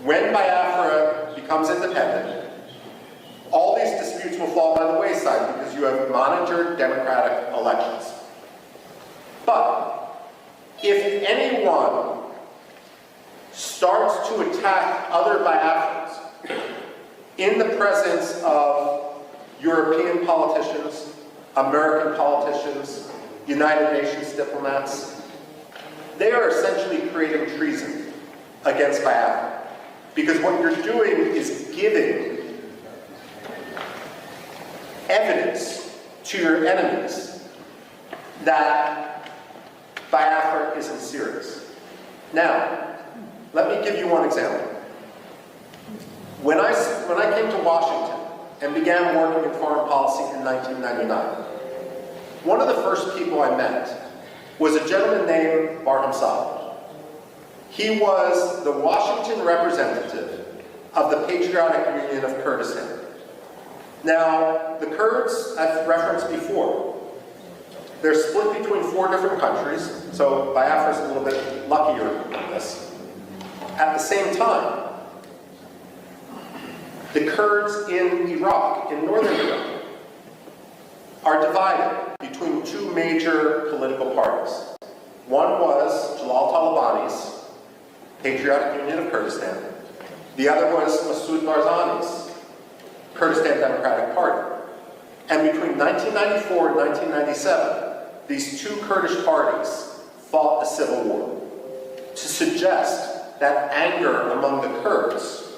when Biafra becomes independent, all these disputes will fall by the wayside because you have monitored democratic elections. But if anyone starts to attack other Biafrans in the presence of European politicians, American politicians, United Nations diplomats, they are essentially creating treason against Biafra. Because what you're doing is giving evidence to your enemies that Biafra isn't serious. Now, let me give you one example. When I came to Washington and began working in foreign policy in 1999, one of the first people I met was a gentleman named Barham Saleh. He was the Washington representative of the Patriotic Union of Kurdistan. Now, the Kurds, I've referenced before, they're split between 4 different countries, so Biafra's a little bit luckier than this. At the same time, the Kurds in Iraq, in northern Iraq, are divided between 2 major political parties. One was Jalal Talabani's Patriotic Union of Kurdistan. The other was Masoud Barzani's Kurdistan Democratic Party. And between 1994 and 1997, these 2 Kurdish parties fought a civil war to suggest that anger among the Kurds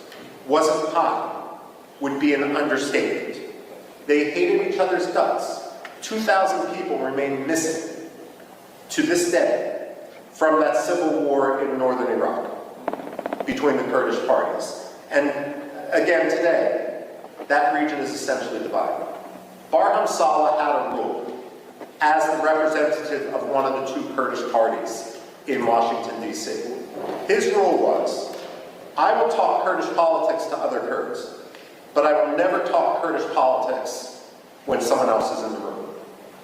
wasn't high would be an understatement. They hated each other's guts. 2,000 people remain missing to this day from that civil war in northern Iraq between the Kurdish parties. And again today, that region is essentially divided. Barham Saleh had a rule as the representative of one of the 2 Kurdish parties in Washington, D.C. His rule was, I will talk Kurdish politics to other Kurds, but I will never talk Kurdish politics when someone else is in the room.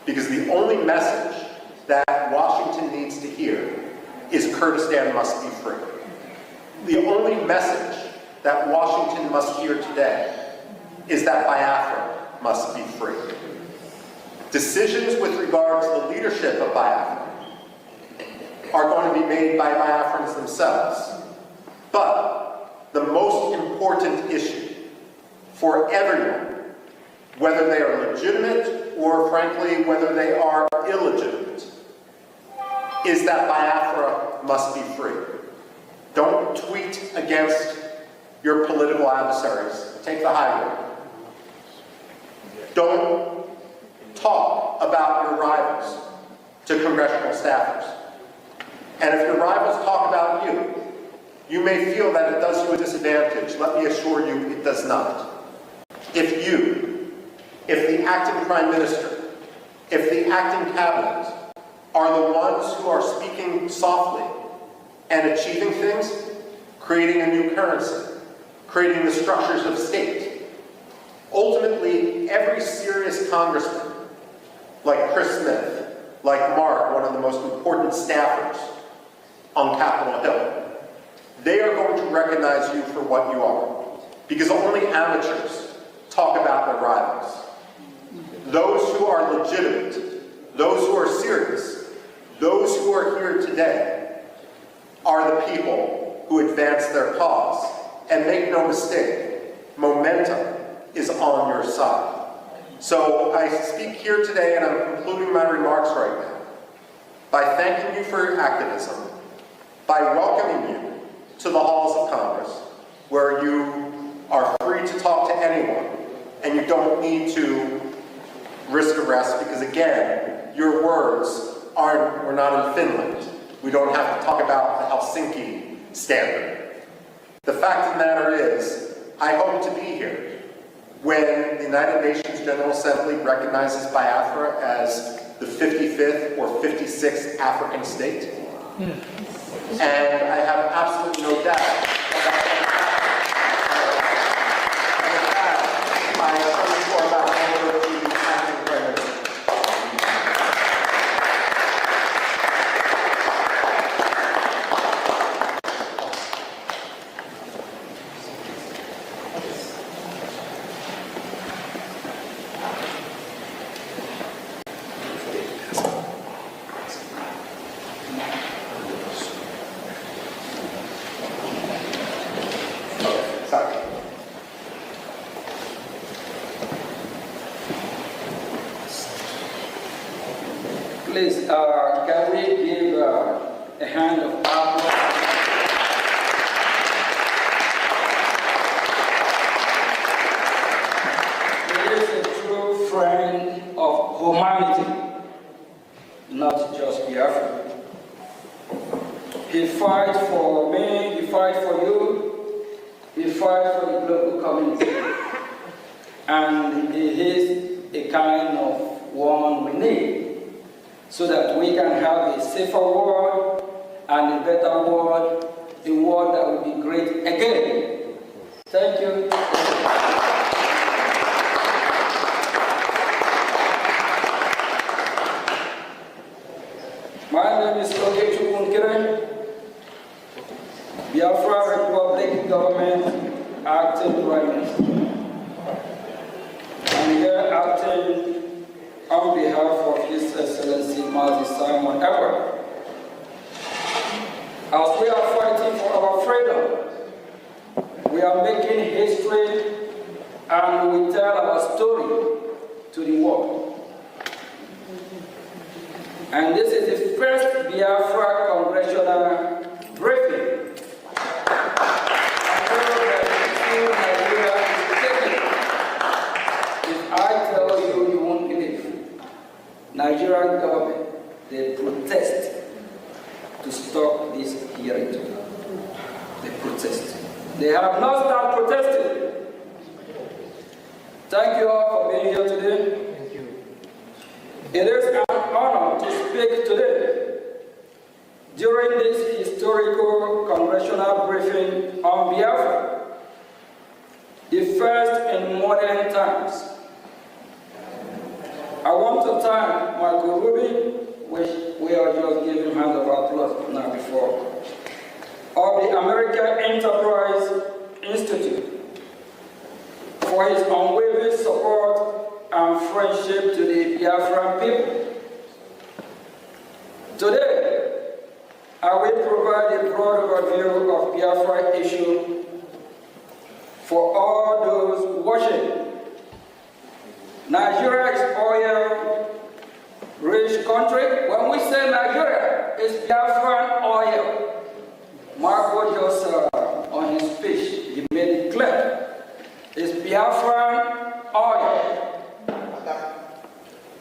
Because the only message that Washington needs to hear is Kurdistan must be free. The only message that Washington must hear today is that Biafra must be free. Decisions with regard to the leadership of Biafra are going to be made by Biafrans themselves. But the most important issue for everyone, whether they are legitimate or frankly whether they are illegitimate, is that Biafra must be free. Don't tweet against your political adversaries. Take the high road. Don't talk about your rivals to congressional staffers. And if your rivals talk about you, you may feel that it does you a disadvantage. Let me assure you it does not. If the acting prime minister, if the acting cabinet are the ones who are speaking softly and achieving things, creating a new currency, creating the structures of state, ultimately every serious congressman, like Chris Smith, like Mark, one of the most important staffers on Capitol Hill, they are going to recognize you for what you are. Because only amateurs talk about their rivals. Those who are legitimate, those who are serious, those who are here today are the people who advance their cause. And make no mistake, momentum is on your side. So I speak here today, and I'm concluding my remarks right now, by thanking you for your activism, by welcoming you to the halls of Congress, where you are free to talk to anyone, and you don't need to risk arrest, because again, your words we're not in Finland. We don't have to talk about the Helsinki standard. The fact of the matter is, I hope to be here when the United Nations General Assembly recognizes Biafra as the 55th or 56th African state. And I have absolutely no doubt about that. And with that, I turn the floor back over to the acting prime minister. Please, can we give a hand of applause? He is a true friend of humanity, not just Biafra. He fights for me, he fights for you, he fights for the global community. And he is a kind of one we need. so that we can have a safer world and a better world, a world that will be great again. Thank you. My name is Oge Chukwunkere, Biafra Republic Government Acting Prime Minister. I'm here acting on behalf of His Excellency Mazi Simon Edward. As we are fighting for our freedom, we are making history and we tell our story to the world. And this is the first Biafra congressional briefing. If I tell you, you won't believe. Nigerian government, they protest to stop this hearing today. They protest. They have not started protesting. Thank you all for being here today. Thank you. It is an honor to speak today during this historical congressional briefing on Biafra, the first in modern times. I want to thank Michael Ruby, which we are just giving hand of applause now before, of the American Enterprise Institute for his unwavering support and friendship to the Biafran people. Today, I will provide a broad overview of Biafra issue for all those watching. Nigeria is oil-rich country. When we say Nigeria, it's Biafran oil. Marco just on his speech, he made it clear. It's Biafran oil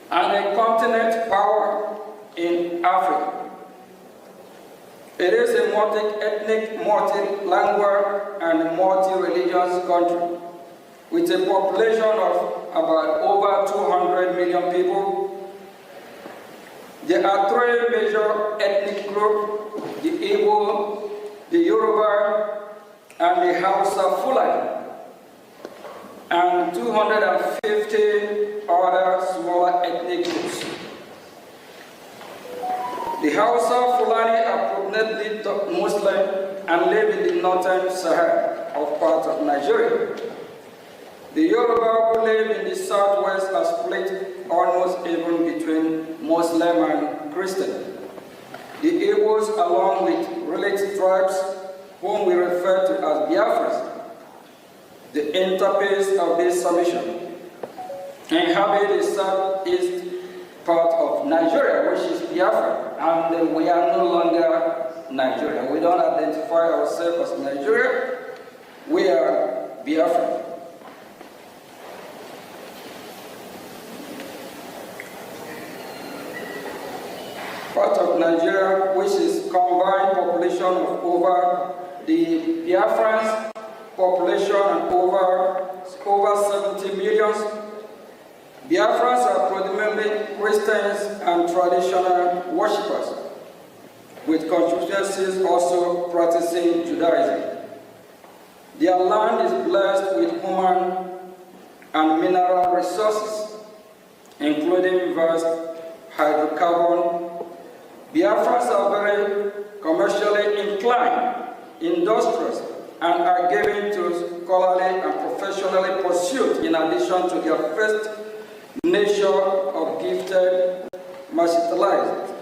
and a continent power in Africa. It is a multi-ethnic, multi-language, and multi-religious country with a population of about over 200 million people. There are three major ethnic groups: the Igbo, the Yoruba, and the Hausa Fulani, and 250 other smaller ethnic groups. The Hausa Fulani are predominantly Muslim and live in the northern Sahara of part of Nigeria. The Yoruba who live in the southwest are split almost even between Muslim and Christian. The Igbos, along with related tribes, whom we refer to as Biafrans, the interface of this submission, inhabit the southeast part of Nigeria, which is Biafra, and we are no longer Nigeria. We don't identify ourselves as Nigeria, we are Biafra. Part of Nigeria, which is combined population of over the Biafrans population and over 70 million. Biafrans are predominantly Christians and traditional worshippers, with constituencies also practicing Judaism. Their land is blessed with human and mineral resources, including vast hydrocarbon. Biafrans are very commercially inclined, industrious, and are given to scholarly and professionally pursuit in addition to their first nature of gifted martialized.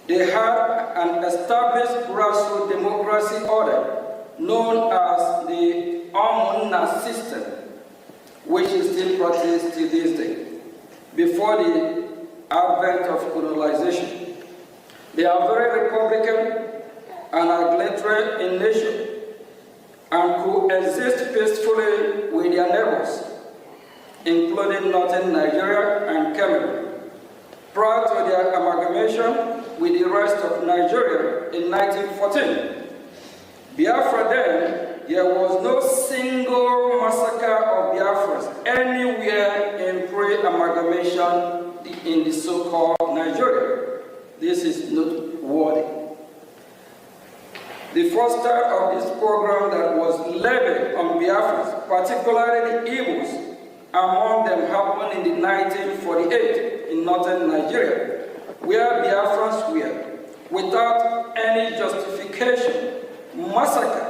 They had an established grassroots democracy order known as the Omuna system, which is still practiced to this day, before the advent of colonization. They are very republican and arbitrary in nature and coexist peacefully with their neighbors, including northern Nigeria and Cameroon. Prior to their amalgamation with the rest of Nigeria in 1914, Biafra then, there was no single massacre of Biafrans anywhere in pre-amalgamation in the so-called Nigeria. this is noteworthy. The first start of this program that was levied on Biafrans, particularly the Igbos, among them happened in 1948 in northern Nigeria, where Biafrans were, without any justification, massacred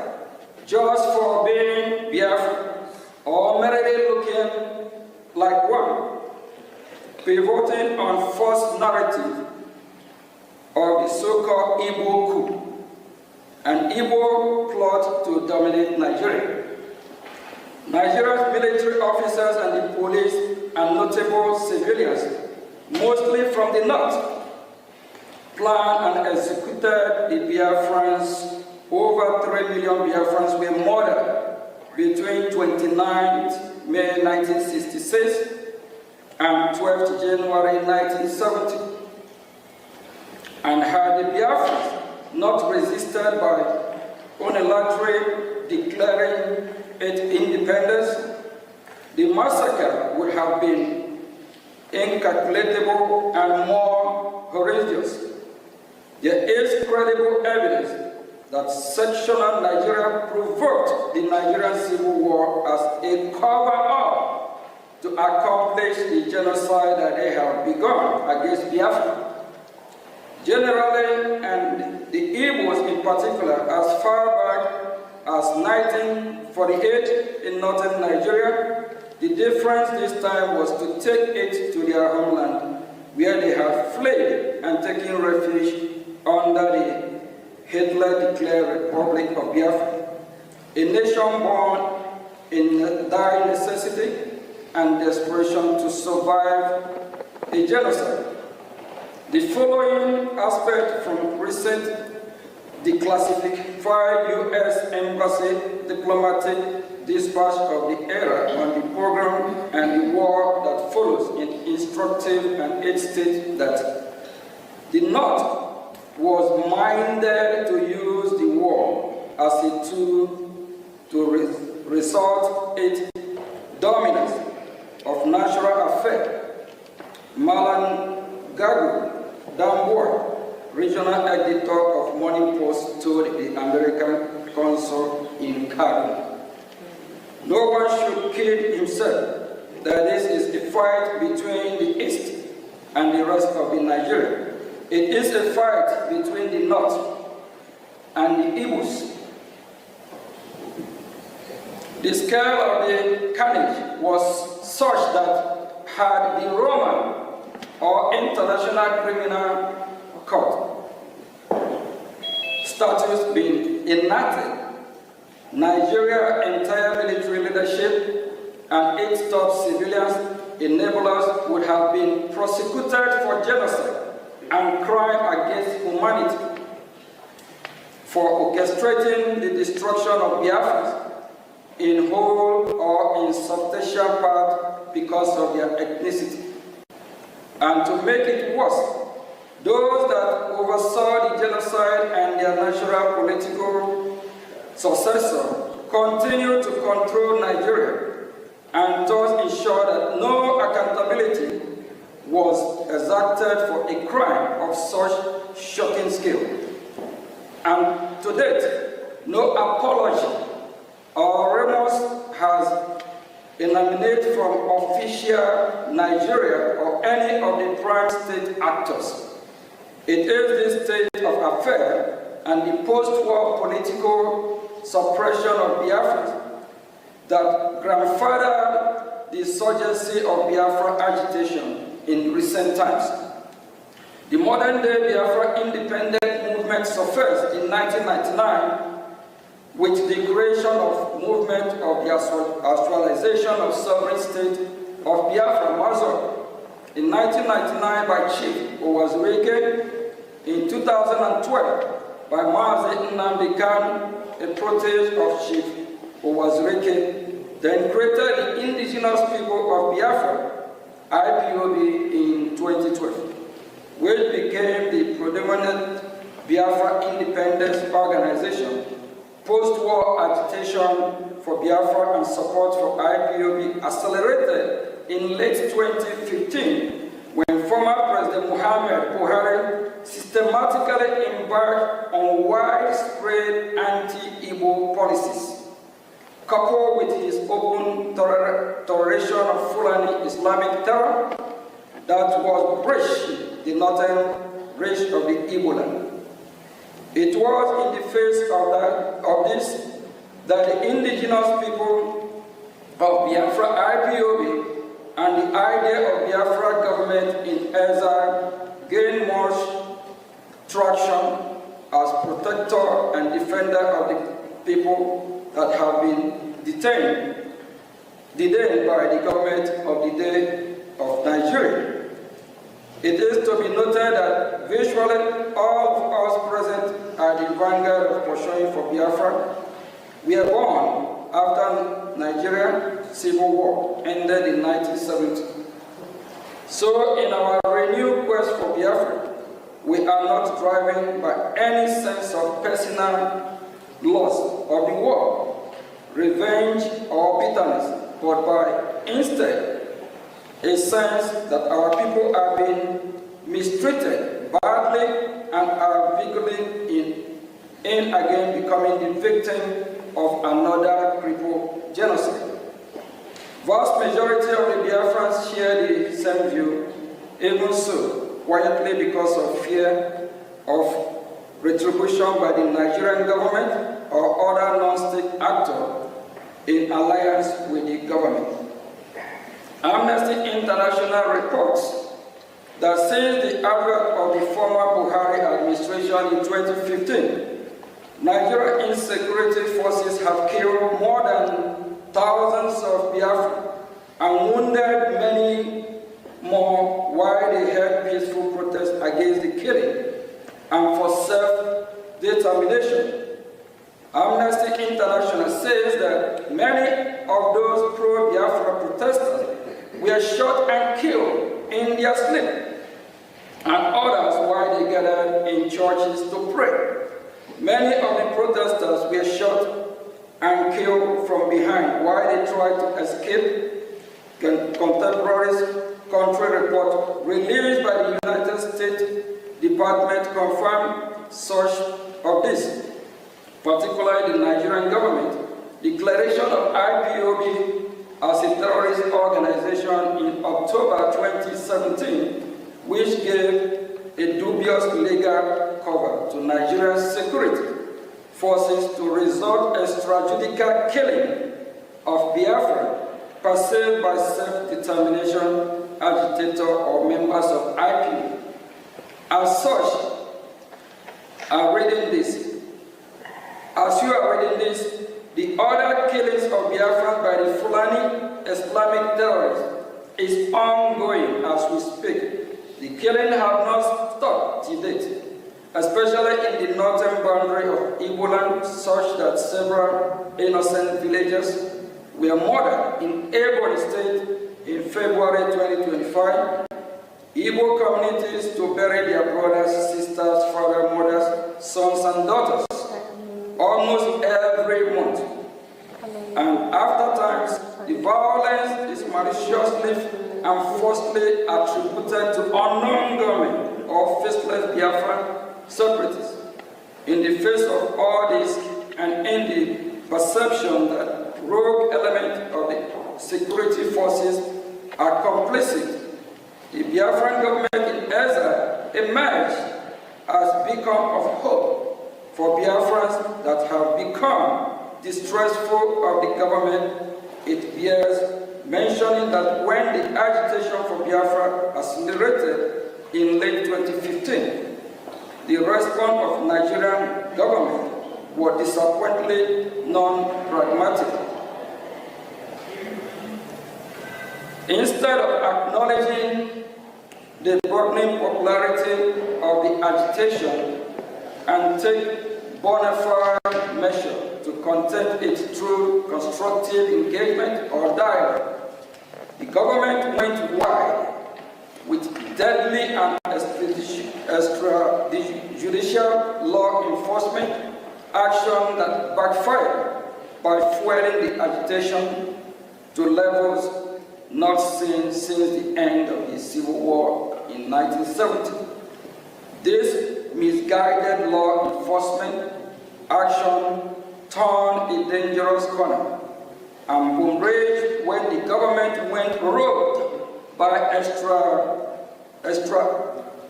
just for being Biafran or merely looking like one, pivoting on false narrative of the so-called Igbo coup, an Igbo plot to dominate Nigeria. Nigeria's military officers and the police and notable civilians, mostly from the north, planned and executed the Biafrans. Over 3 million Biafrans were murdered between 29th May 1966 and 12th January 1970. And had the Biafrans not resisted by unilaterally declaring its independence, the massacre would have been incalculable and more horrendous. There is credible evidence that sectional Nigeria provoked the Nigerian Civil War as a cover-up to accomplish the genocide that they have begun against Biafra. Generally, and the Igbos in particular, as far back as 1948 in northern Nigeria, the difference this time was to take it to their homeland, where they had fled and taken refuge under the Hitler-declared Republic of Biafra, a nation born in dire necessity and desperation to survive a genocide. The following aspect from recent declassified U.S. Embassy diplomatic dispatch of the era on the program and the war that follows is instructive, and it states that the North was minded to use the war as a tool to resort its dominance of natural affairs. Malan Gagu Damboa, regional editor of Morning Post, told the American consul in Cairo, "No one should kid himself that this is a fight between the East and the rest of the Nigeria. It is a fight between the North and the Igbos." The scale of the carnage was such that had the Roman or International Criminal Court statutes been enacted, Nigeria's entire military leadership and its top civilians enablers would have been prosecuted for genocide and crime against humanity, for orchestrating the destruction of Biafrans in whole or in substantial part because of their ethnicity. And to make it worse, those that oversaw the genocide and their natural political successor continue to control Nigeria and thus ensure that no accountability was exacted for a crime of such shocking scale. And to date, no apology or remorse has emanated from official Nigeria or any of the prime state actors. It is this state of affairs and the post-war political suppression of Biafrans that grandfathered the insurgency of Biafra agitation in recent times. The modern-day Biafra independent movement surfaced in 1999 with the creation of movement of the actualization of sovereign state of Biafra Mazur in 1999 by Chief Owazurike, in 2012 by Mazi Nnamdi Kanu, a protege of Chief Owazurike, then created the Indigenous People of Biafra, IPOB, in 2012, which became the predominant Biafra independence organization. Post-war agitation for Biafra and support for IPOB accelerated in late 2015 when former President Muhammad Buhari systematically embarked on widespread anti-Igbo policies, coupled with his open toleration of Fulani Islamic terror that was breaching the northern reach of the Igbo land. It was in the face of this that the indigenous people of Biafra IPOB and the idea of Biafra government in exile gained much traction as protector and defender of the people that have been detained by the government of the day of Nigeria. It is to be noted that virtually all of us present at the vanguard of pursuing for Biafra were born after Nigerian civil war ended in 1970. So in our renewed quest for Biafra, we are not driven by any sense of personal loss of the war, revenge or bitterness, but by instead a sense that our people are being mistreated badly and are vigorously in again becoming the victim of another crippled genocide. Vast majority of the Biafrans share the same view, even so, quietly because of fear of retribution by the Nigerian government or other non-state actor in alliance with the government. Amnesty International reports that since the advent of the former Buhari administration in 2015, Nigerian insecurity forces have killed more than thousands of Biafrans and wounded many more while they held peaceful protests against the killing and for self-determination. Amnesty International says that many of those pro-Biafra protesters were shot and killed in their sleep, and others while they gathered in churches to pray. Many of the protesters were shot and killed from behind while they tried to escape. Contemporaries country report released by the United States Department confirmed such of this, particularly the Nigerian government declaration of IPOB as a terrorist organization in October 2017, which gave a dubious legal cover to Nigeria's security forces to resort extrajudicial killing of Biafra perceived by self-determination agitator or members of IPOB. As such, as you are reading this, the other killings of Biafrans by the Fulani Islamic terrorists is ongoing as we speak. The killing have not stopped to date, especially in the northern boundary of Igbo land, such that several innocent villagers were murdered in Ebonyi State in February 2025. Igbo communities to bury their brothers, sisters, fathers, mothers, sons, and daughters almost every month. And after times, the violence is maliciously and falsely attributed to unknown government or faceless Biafran separatists. In the face of all this, and in the perception that rogue elements of the security forces are complicit, the Biafran government in exile emerged as beacon of hope for Biafrans that have become distrustful of the government. It bears mentioning that when the agitation for Biafra accelerated in late 2015, the response of Nigerian government was disappointingly non-pragmatic. Instead of acknowledging the burgeoning popularity of the agitation and take bona fide measure to contain it through constructive engagement or dialogue, the government went wide with deadly and extrajudicial law enforcement action that backfired by fueling the agitation to levels not seen since the end of the Civil War in 1970. This misguided law enforcement action turned a dangerous corner and boom-raged when the government went rogue by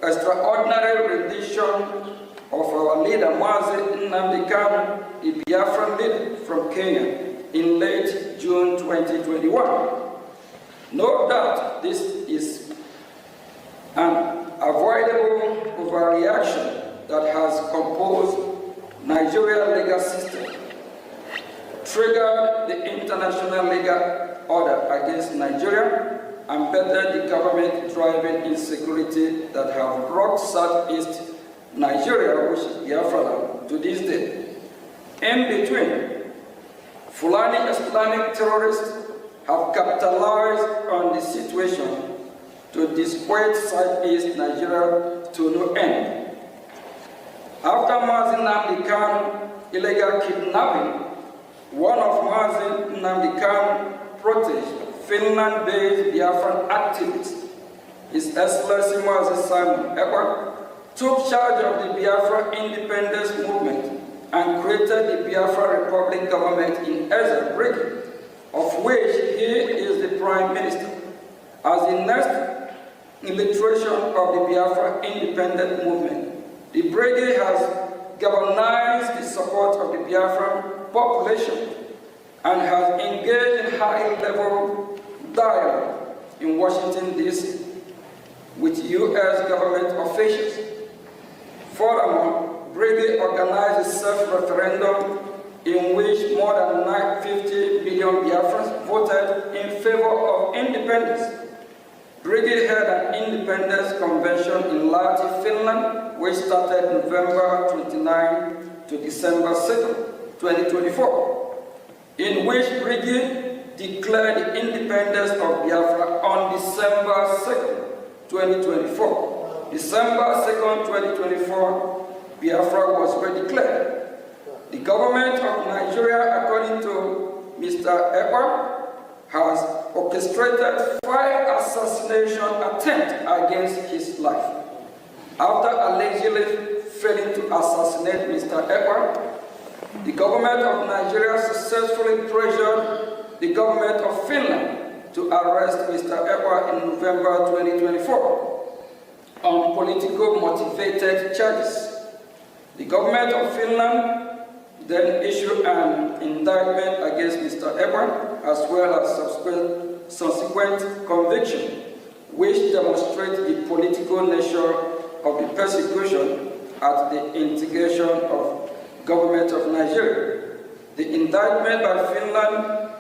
extraordinary rendition of our leader, Mazi Nnamdi Kanu, a Biafran leader from Kenya, in late June 2021. No doubt this is an avoidable overreaction that has composed Nigeria's legal system, triggered the international legal order against Nigeria, and bettered the government-driven insecurity that have rocked Southeast Nigeria, which is Biafra, to this day. In between, Fulani Islamic terrorists have capitalized on the situation to dissuade Southeast Nigeria to no end. After Mazi Nnamdi Kanu illegal kidnapping, one of Mazi Nnamdi Kanu protege, Finland-based Biafran activist, His Excellency Mazi Simon Ekpa, took charge of the Biafra independence movement and created the Biafra Republic government in Brgie, of which he is the Prime Minister. As the next illustration of the Biafra independent movement, the Brgie has galvanized the support of the Biafran population and has engaged in high-level dialogue in Washington, D.C. with U.S. government officials. Furthermore, Brgie organized a self-referendum in which more than 50 million Biafrans voted in favor of independence. Brgie held an independence convention in Lahti, Finland, which started November 29 to December 2, 2024, in which Brgie declared the independence of Biafra on December 2, 2024. December 2, 2024, Biafra was redeclared. The government of Nigeria, according to Mr. Ekpa, has orchestrated 5 assassination attempts against his life. After allegedly failing to assassinate Mr. Ekpa, the government of Nigeria successfully pressured the government of Finland to arrest Mr. Ekpa in November 2024 on political motivated charges. The government of Finland then issued an indictment against Mr. Ekpa, as well as subsequent conviction, which demonstrates the political nature of the persecution at the instigation of government of Nigeria. The indictment by Finland,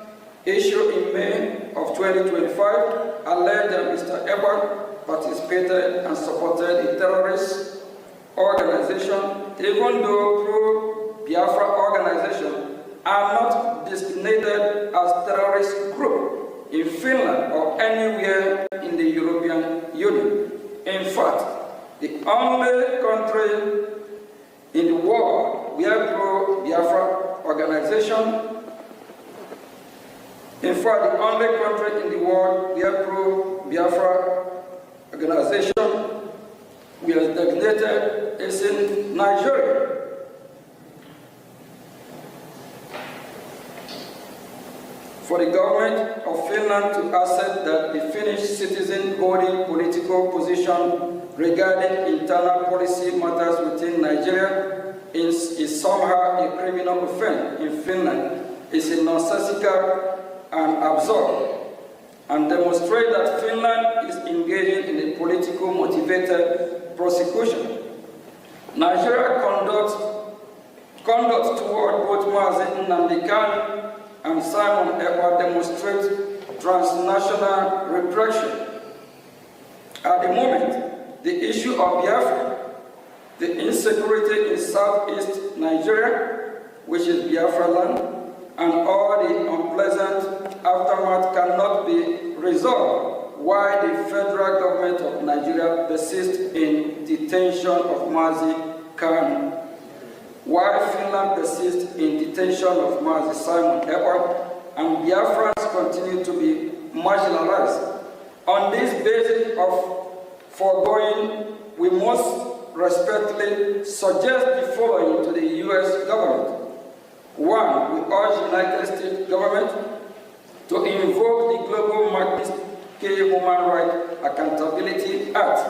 issued in May of 2025, alleged that Mr. Ekpa participated and supported a terrorist organization, even though pro-Biafra organizations are not designated as terrorist group in Finland or anywhere in the European Union. In fact, the only country in the world where pro-Biafra organization, in fact, the only country in the world where pro-Biafra organization we are designated is in Nigeria. For the government of Finland to accept that the Finnish citizen holding political position regarding internal policy matters within Nigeria is somehow a criminal offense in Finland is a nonsensical and absurd, and demonstrate that Finland is engaging in a political motivated prosecution. Nigeria conduct toward both Mazi Nnamdi Kanu and Simon Ekpa demonstrate transnational repression. At the moment, the issue of Biafra, the insecurity in southeast Nigeria, which is Biafra land, and all the unpleasant aftermath cannot be resolved while the federal government of Nigeria persists in detention of Mazi Kanu, while Finland persists in detention of Mazi Simon Ekpa, and Biafrans continue to be marginalized. On this basis of foregoing, we must respectfully suggest the following to the U.S. government. One, we urge the United States government to invoke the Global Magnitsky Human Rights Accountability Act,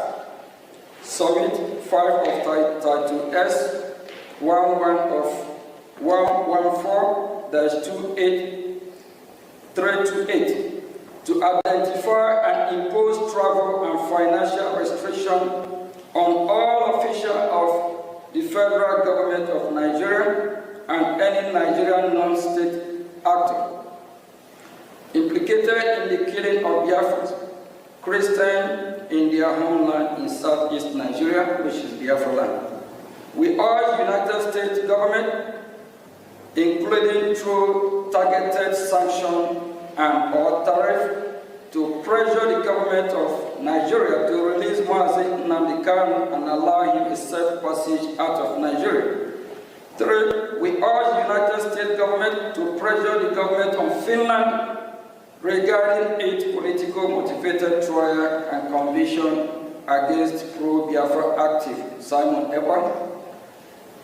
Summit 5 of Title S 11 of 114-28328 to identify and impose travel and financial restrictions on all officials of the federal government of Nigeria and any Nigerian non-state actor implicated in the killing of Biafrans, Christians in their homeland in southeast Nigeria, which is Biafra land. We urge the United States government, including through targeted sanction and or tariff, to pressure the government of Nigeria to release Mazi Nnamdi Kanu and allow him a safe passage out of Nigeria. Three, we urge the United States government to pressure the government of Finland regarding its political motivated trial and conviction against pro-Biafra active Simon Ekpa.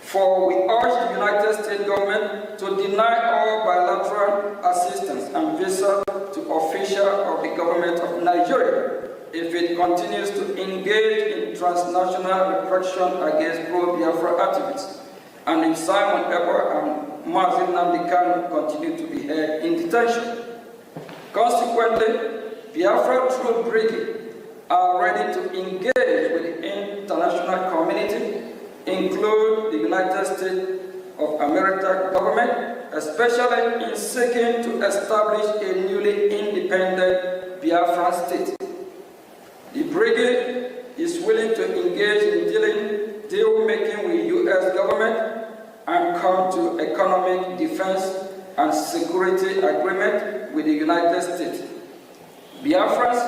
Four, we urge the United States government to deny all bilateral assistance and visa to officials of the government of Nigeria if it continues to engage in transnational repression against pro-Biafra activists, and if Simon Ekpa and Mazi Nnamdi Kanu continue to be held in detention. Consequently, Biafra troop Brgie are ready to engage with the international community, include the United States of America government, especially in seeking to establish a newly independent Biafran state. The Brigade is willing to engage in deal-making with U.S. government and come to economic defense and security agreement with the United States. Biafrans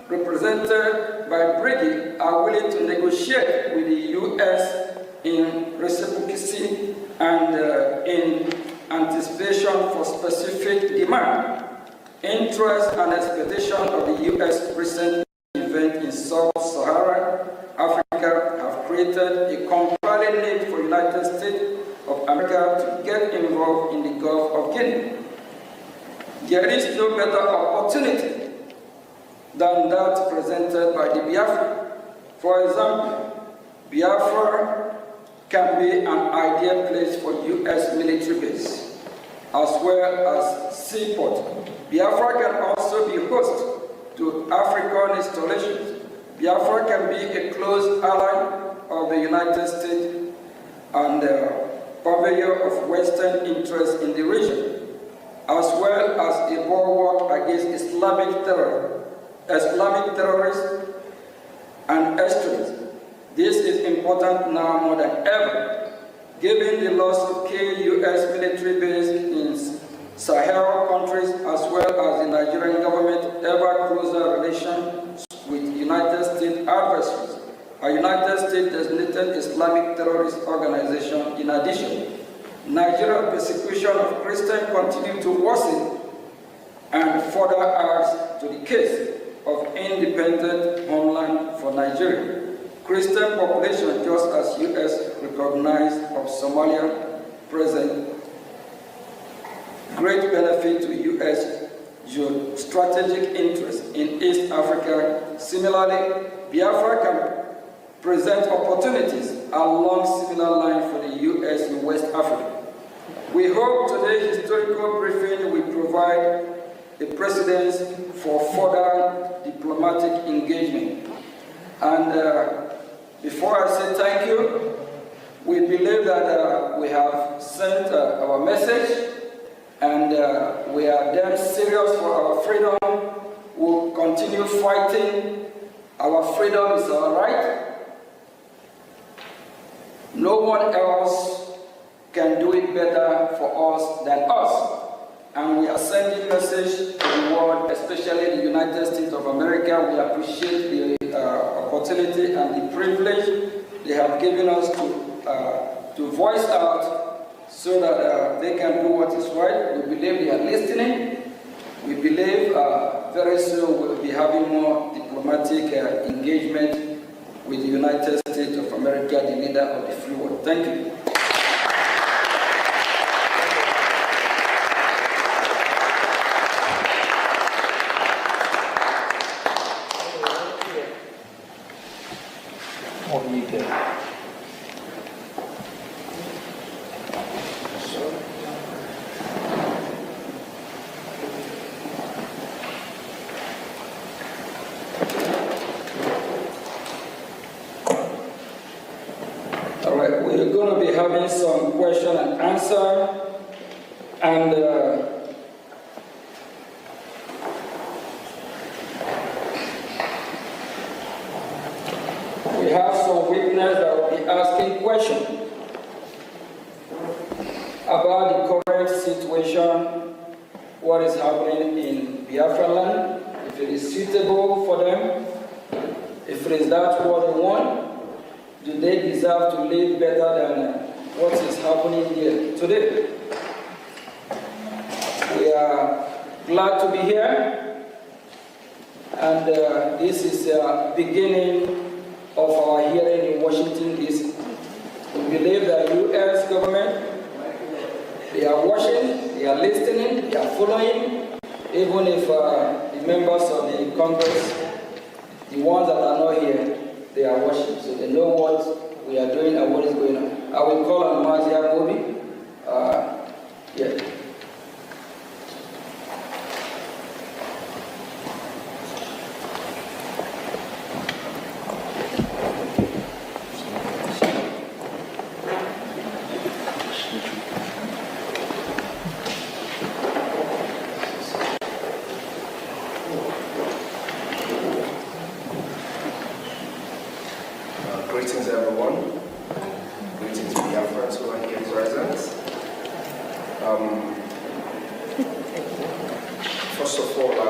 represented by Brgie are willing to negotiate with the U.S. in reciprocity and in anticipation for specific demand, interest, and expectation of the U.S. recent event in Sub-Saharan Africa have created a compelling need for the United States of America to get involved in the Gulf of Guinea. There is no better opportunity than that presented by the Biafra. For example, Biafra can be an ideal place for U.S. military base, as well as seaport. Biafra can also be host to African installations. Biafra can be a close ally of the United States and purveyor of Western interests in the region, as well as a bulwark against Islamic terrorists and extremists. This is important now more than ever, given the loss of key U.S. military bases in Sahel countries, as well as the Nigerian government ever closer relations with United States adversaries, a United States designated Islamic terrorist organization. In addition, Nigeria's persecution of Christians continues to worsen and further adds to the case of independent homeland for Nigeria. Christian population, just as U.S. recognized of Somalia, present great benefit to U.S. strategic interest in East Africa. Similarly, Biafra can present opportunities along similar lines for the U.S. in West Africa. We hope today's historical briefing will provide a precedent for further diplomatic engagement. And before I say thank you, we believe that we have sent our message, and we are damn serious for our freedom. We'll continue fighting. Our freedom is our right. No one else can do it better for us than us. And we are sending a message to the world, especially the United States of America. We appreciate the opportunity and the privilege they have given us to voice out so that they can do what is right. We believe they are listening. We believe very soon we'll be having more diplomatic engagement with the United States of America, the leader of the free world. Thank you. All right, we're going to be having some question and answer, and we have some witnesses that will be asking questions about the current situation, what is happening in Biafra land, if it is suitable for them, if it is that what they want. Do they deserve to live better than what is happening here today? We are glad to be here, and this is the beginning of our hearing in Washington, D.C. We believe that U.S. government, they are watching, they are listening, they are following, even if the members of the Congress, the ones that are not here, they are watching, so they know what we are doing and what is going on. I will call on Mazia Mobi. Yeah. Greetings, everyone. Greetings, Biafrans who are here present. First of all, I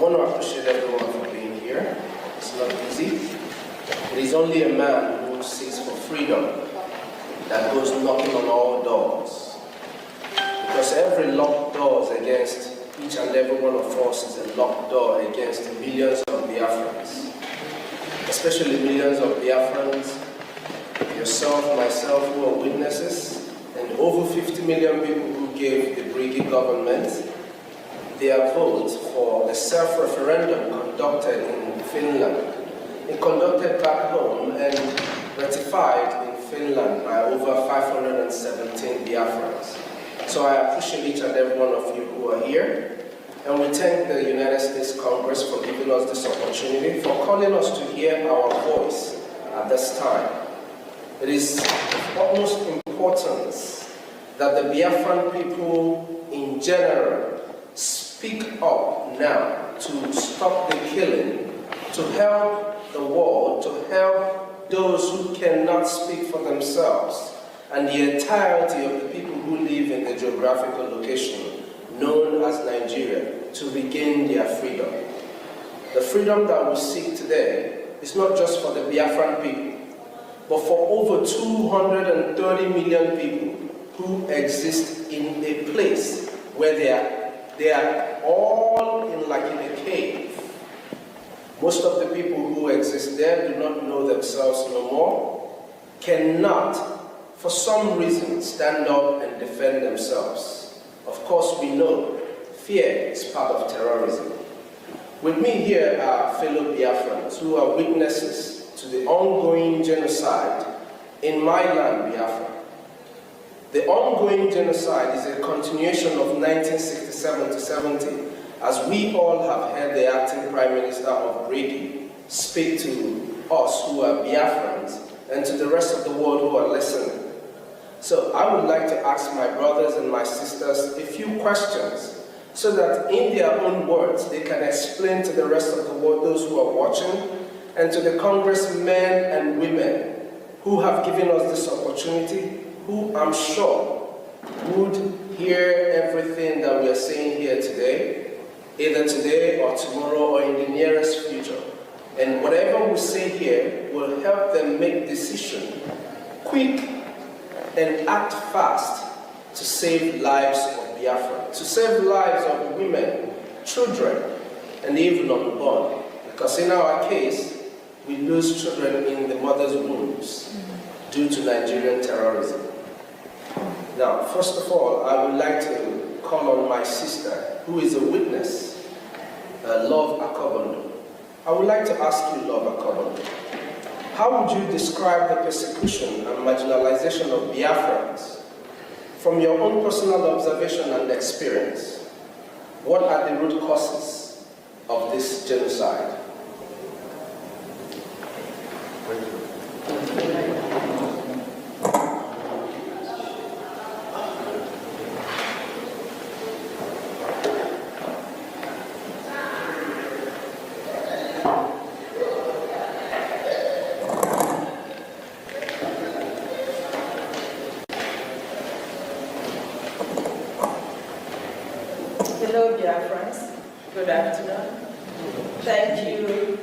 want to appreciate everyone for being here. It's not easy. It is only a man who seeks for freedom that goes knocking on all doors. Because every locked door against each and every one of us is a locked door against millions of Biafrans. Especially millions of Biafrans, yourself, myself, who are witnesses, and over 50 million people who gave the Brgie government their vote for the self-referendum conducted in Finland. It conducted back home and ratified in Finland by over 517 Biafrans. So I appreciate each and every one of you who are here. And we thank the United States Congress for giving us this opportunity, for calling us to hear our voice at this time. It is of utmost importance that the Biafran people in general speak up now to stop the killing, to help the world, to help those who cannot speak for themselves, and the entirety of the people who live in the geographical location known as Nigeria, to regain their freedom. The freedom that we seek today is not just for the Biafran people, but for over 230 million people who exist in a place where they are all in a cave. Most of the people who exist there do not know themselves no more, cannot, for some reason, stand up and defend themselves. Of course, we know fear is part of terrorism. With me here are fellow Biafrans who are witnesses to the ongoing genocide in my land, Biafra. The ongoing genocide is a continuation of 1967 to 70, as we all have heard the acting Prime Minister of Brgie speak to us who are Biafrans and to the rest of the world who are listening. So I would like to ask my brothers and my sisters a few questions so that in their own words they can explain to the rest of the world, those who are watching, and to the congressmen and women who have given us this opportunity, who I'm sure would hear everything that we are saying here today, either today or tomorrow or in the nearest future. And whatever we say here will help them make decisions quick and act fast to save lives of Biafra, to save lives of women children, and even unborn. Because in our case, we lose children in the mother's wombs due to Nigerian terrorism. Now, first of all, I would like to call on my sister, who is a witness, Love Akobondo. I would like to ask you, Love Akobondo, how would you describe the persecution and marginalization of Biafrans from your own personal observation and experience? What are the root causes of this genocide? Hello, Biafrans. Good afternoon. Thank you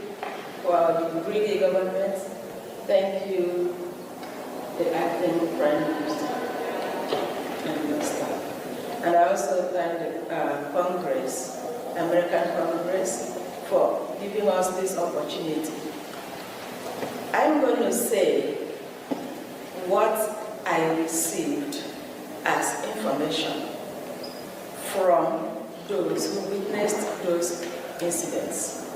for the Brgie government. Thank you, the acting Prime Minister and your staff. And I also thank the Congress, American Congress, for giving us this opportunity. I'm going to say what I received as information from those who witnessed those incidents,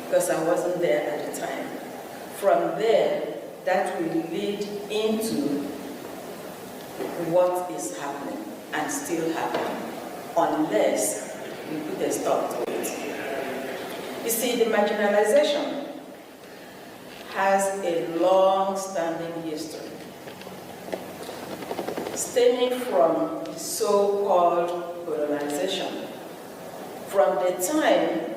because I wasn't there at the time. From there, that will lead into what is happening and still happening, unless we put a stop to it. You see, the marginalization has a long-standing history, stemming from the so-called colonization. From the time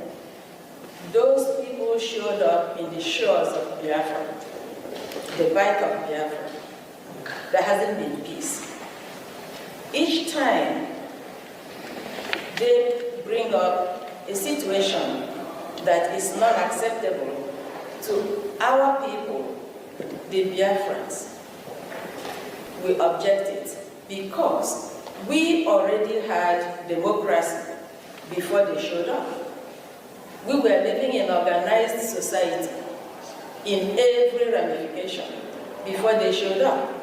those people showed up in the shores of Biafra, the Bight of Biafra, there hasn't been peace. Each time they bring up a situation that is not acceptable to our people, the Biafrans, we object it because we already had democracy before they showed up. We were living in organized society in every ramification before they showed up.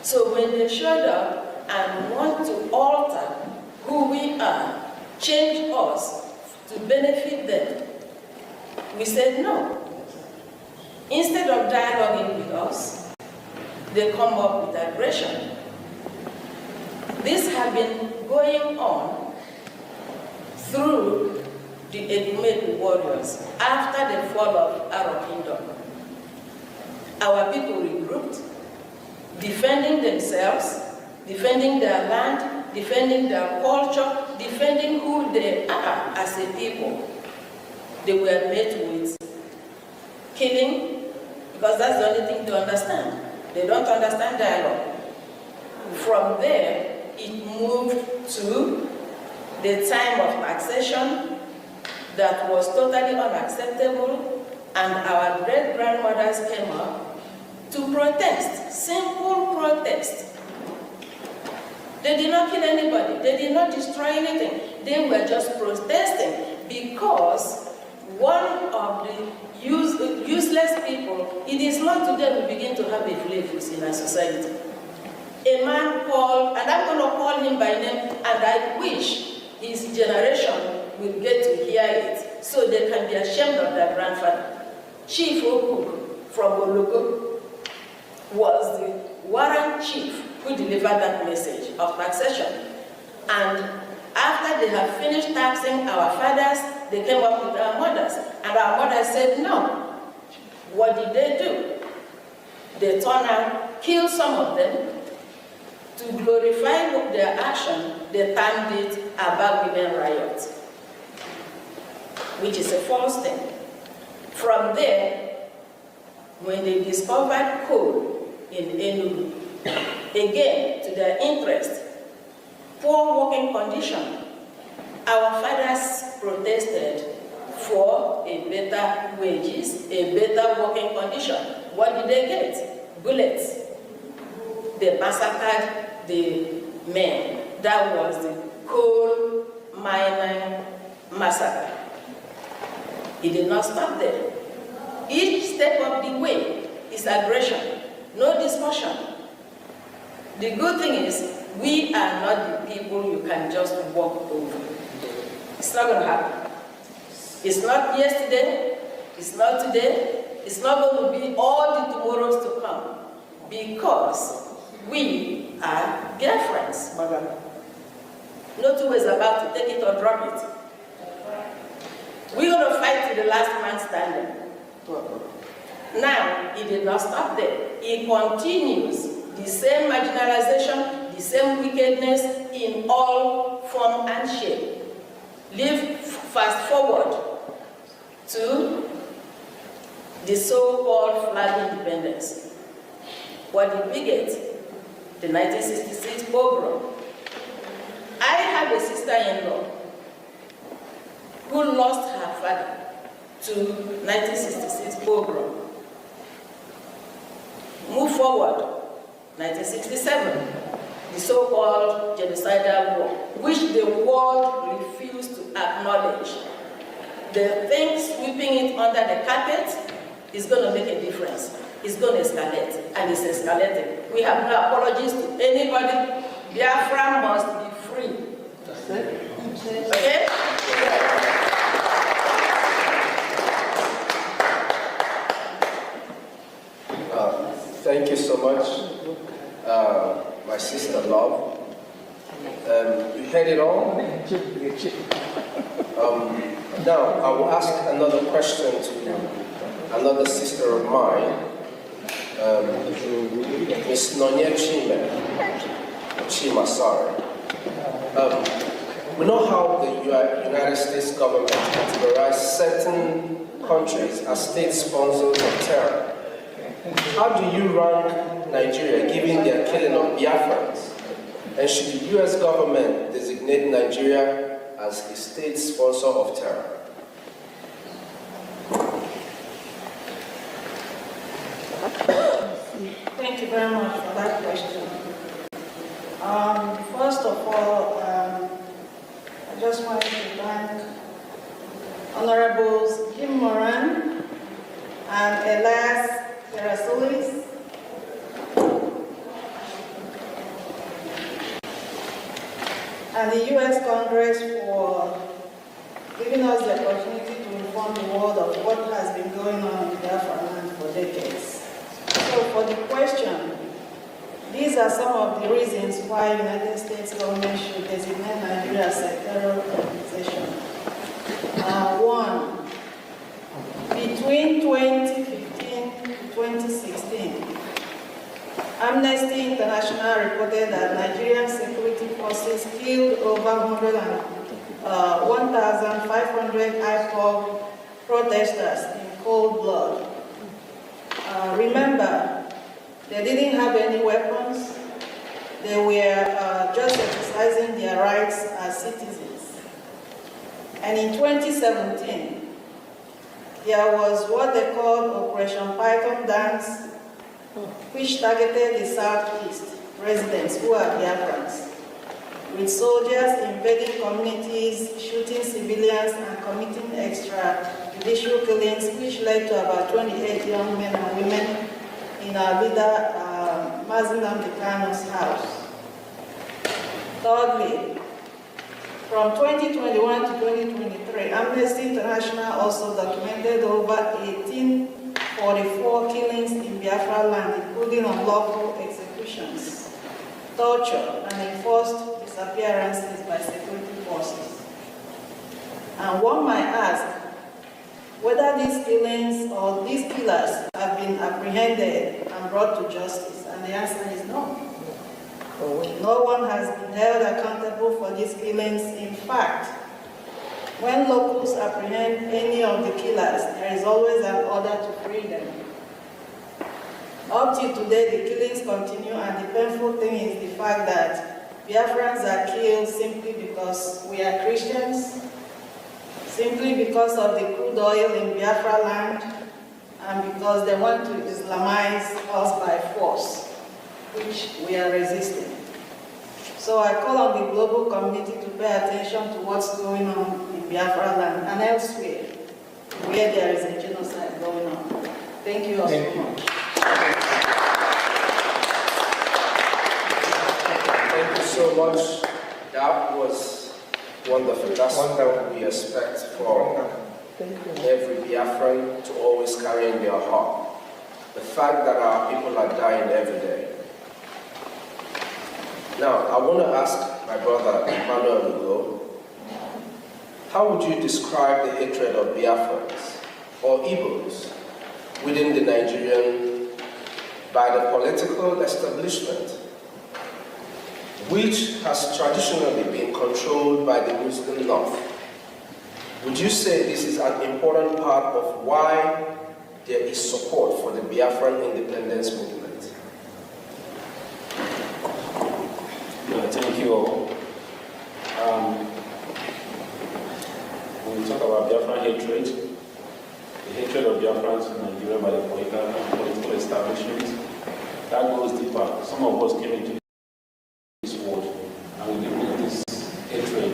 So when they showed up and want to alter who we are, change us to benefit them, we said no. Instead of dialoguing with us, they come up with aggression. This has been going on through the Edumegu warriors after the fall of Arab Kingdom. Our people regrouped, defending themselves, defending their land, defending their culture, defending who they are as a people. They were met with killing, because that's the only thing they understand. They don't understand dialogue. From there, it moved to the time of taxation that was totally unacceptable, and our great-grandmothers came up to protest, simple protest. They did not kill anybody, they did not destroy anything, they were just protesting because one of the useless people, it is not today we begin to have a flavors in our society. A man called, and I'm going to call him by name, and I wish his generation will get to hear it so they can be ashamed of their grandfather. Chief Okuk from Oloko was the warrant chief who delivered that message of taxation. And after they have finished taxing our fathers, they came up with our mothers. And our mothers said no. What did they do? They turned out, killed some of them. To glorify their action, they termed it a women riot, which is a false thing. From there, when they discovered coal in Enugu, again, to their interest, poor working condition, our fathers protested for a better wages, a better working condition. What did they get? Bullets. They massacred the men. That was the coal mining massacre. It did not stop there. Each step of the way is aggression, no discussion. The good thing is, we are not the people you can just walk over. It's not going to happen. It's not yesterday, it's not today, it's not going to be all the tomorrows to come, because we are Biafrans. No two ways about to take it or drop it. We're going to fight to the last man standing. Now, it did not stop there. It continues the same marginalization, the same wickedness in all form and shape. Fast forward to the so-called flag independence. What did we get? The 1966 pogrom. I have a sister-in-law who lost her father to 1966 pogrom. Move forward, 1967, the so-called genocidal war, which the world refused to acknowledge. The thing sweeping it under the carpet is going to make a difference. It's going to escalate, and it's escalating. We have no apologies to anybody. Biafra must be free. That's it. Okay? Thank you so much, my sister Love. You heard it all. Now, I will ask another question to another sister of mine, Miss Nonya Chima, sorry. We know how the United States government categorizes certain countries as state sponsors of terror. How do you rank Nigeria given their killing of Biafrans? And should the US government designate Nigeria as a state sponsor of terror? Thank you very much for that question. First of all, I just wanted to thank Honorables Jim Moran and Elias Terasulis and the U.S. Congress for giving us the opportunity to inform the world of what has been going on in Biafra land for decades. So for the question, these are some of the reasons why the United States government should designate Nigeria as a terror organization. One, between 2015 to 2016, Amnesty International reported that Nigerian security forces killed over 1,500 IPOB protesters in cold blood. Remember, they didn't have any weapons. They were just exercising their rights as citizens. And in 2017, there was what they called Operation Python Dance, which targeted the Southeast residents who are Biafrans, with soldiers invading communities, shooting civilians, and committing extrajudicial killings, which led to about 28 young men and women in our leader, Mazinam Dekano's house. Thirdly, from 2021 to 2023, Amnesty International also documented over 1,844 killings in Biafra land, including unlawful executions, torture, and enforced disappearances by security forces. And one might ask whether these killings or these killers have been apprehended and brought to justice, and the answer is no. No one has been held accountable for these killings. In fact, when locals apprehend any of the killers, there is always an order to free them. Up till today, the killings continue, and the painful thing is the fact that Biafrans are killed simply because we are Christians, simply because of the crude oil in Biafra land, and because they want to Islamize us by force, which we are resisting. So I call on the global community to pay attention to what's going on in Biafra land and elsewhere, where there is a genocide going on. Thank you all so much. Thank you so much. That was wonderful. That's what we expect from every Biafran to always carry in their heart. The fact that our people are dying every day. Now, I want to ask my brother Emmanuel Ugo, how would you describe the hatred of Biafrans or Igbos within the Nigerian by the political establishment, which has traditionally been controlled by the Muslim North? Would you say this is an important part of why there is support for the Biafran independence movement? Thank you all. When we talk about Biafran hatred, the hatred of Biafrans in Nigeria by the political establishment, that goes deeper. Some of us came into this world and we live with this hatred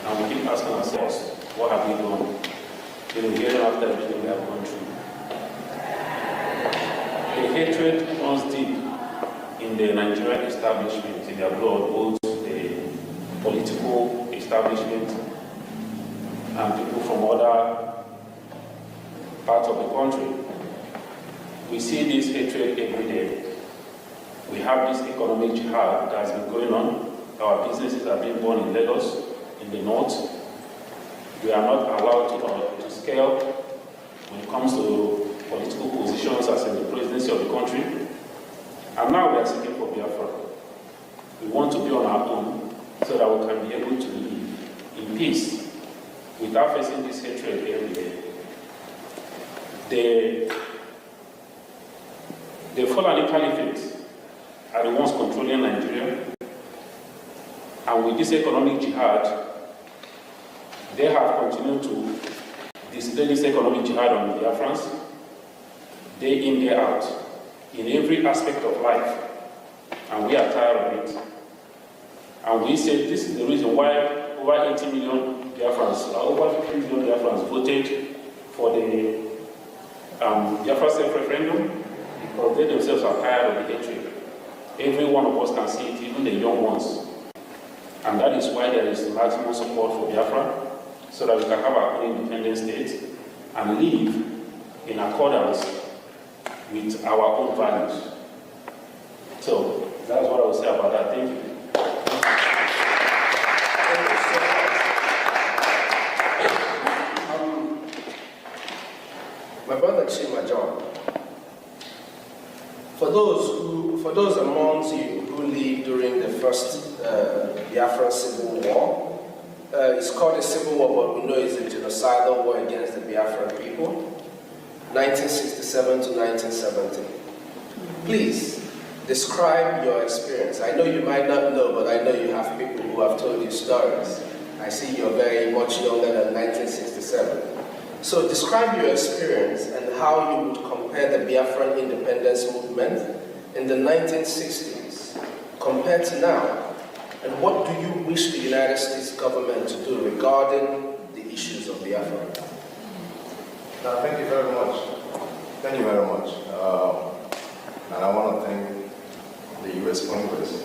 and we keep asking ourselves, what have we done? Hearing after everything we have gone through. The hatred runs deep in the Nigerian establishment, in their blood, both the political establishment and people from other parts of the country. We see this hatred every day. We have this economic jihad that has been going on. Our businesses are being born in Lagos, in the north. We are not allowed to scale when it comes to political positions as in the presidency of the country. And now we are seeking for Biafra. We want to be on our own so that we can be able to live in peace without facing this hatred every day. The Fulani Caliphate are the ones controlling Nigeria. And with this economic jihad, they have continued to display this economic jihad on the Biafrans, day in, day out, in every aspect of life. And we are tired of it. And we say this is the reason why over 80 million Biafrans, over 50 million Biafrans voted for the Biafra self-referendum, because they themselves are tired of the hatred. Every one of us can see it, even the young ones. And that is why there is maximum support for Biafra, so that we can have our own independent state and live in accordance with our own values. So that's what I will say about that. Thank you. My brother Chima John, for those amongst you who lived during the first Biafran Civil War, it's called a civil war, but we know it's a genocidal war against the Biafran people, 1967 to 1970. Please, describe your experience. I know you might not know, but I know you have people who have told you stories. I see you're very much younger than 1967. So describe your experience and how you would compare the Biafran independence movement in the 1960s compared to now. And what do you wish the United States government to do regarding the issues of Biafra? Thank you very much. Thank you very much. And I want to thank the U.S. Congress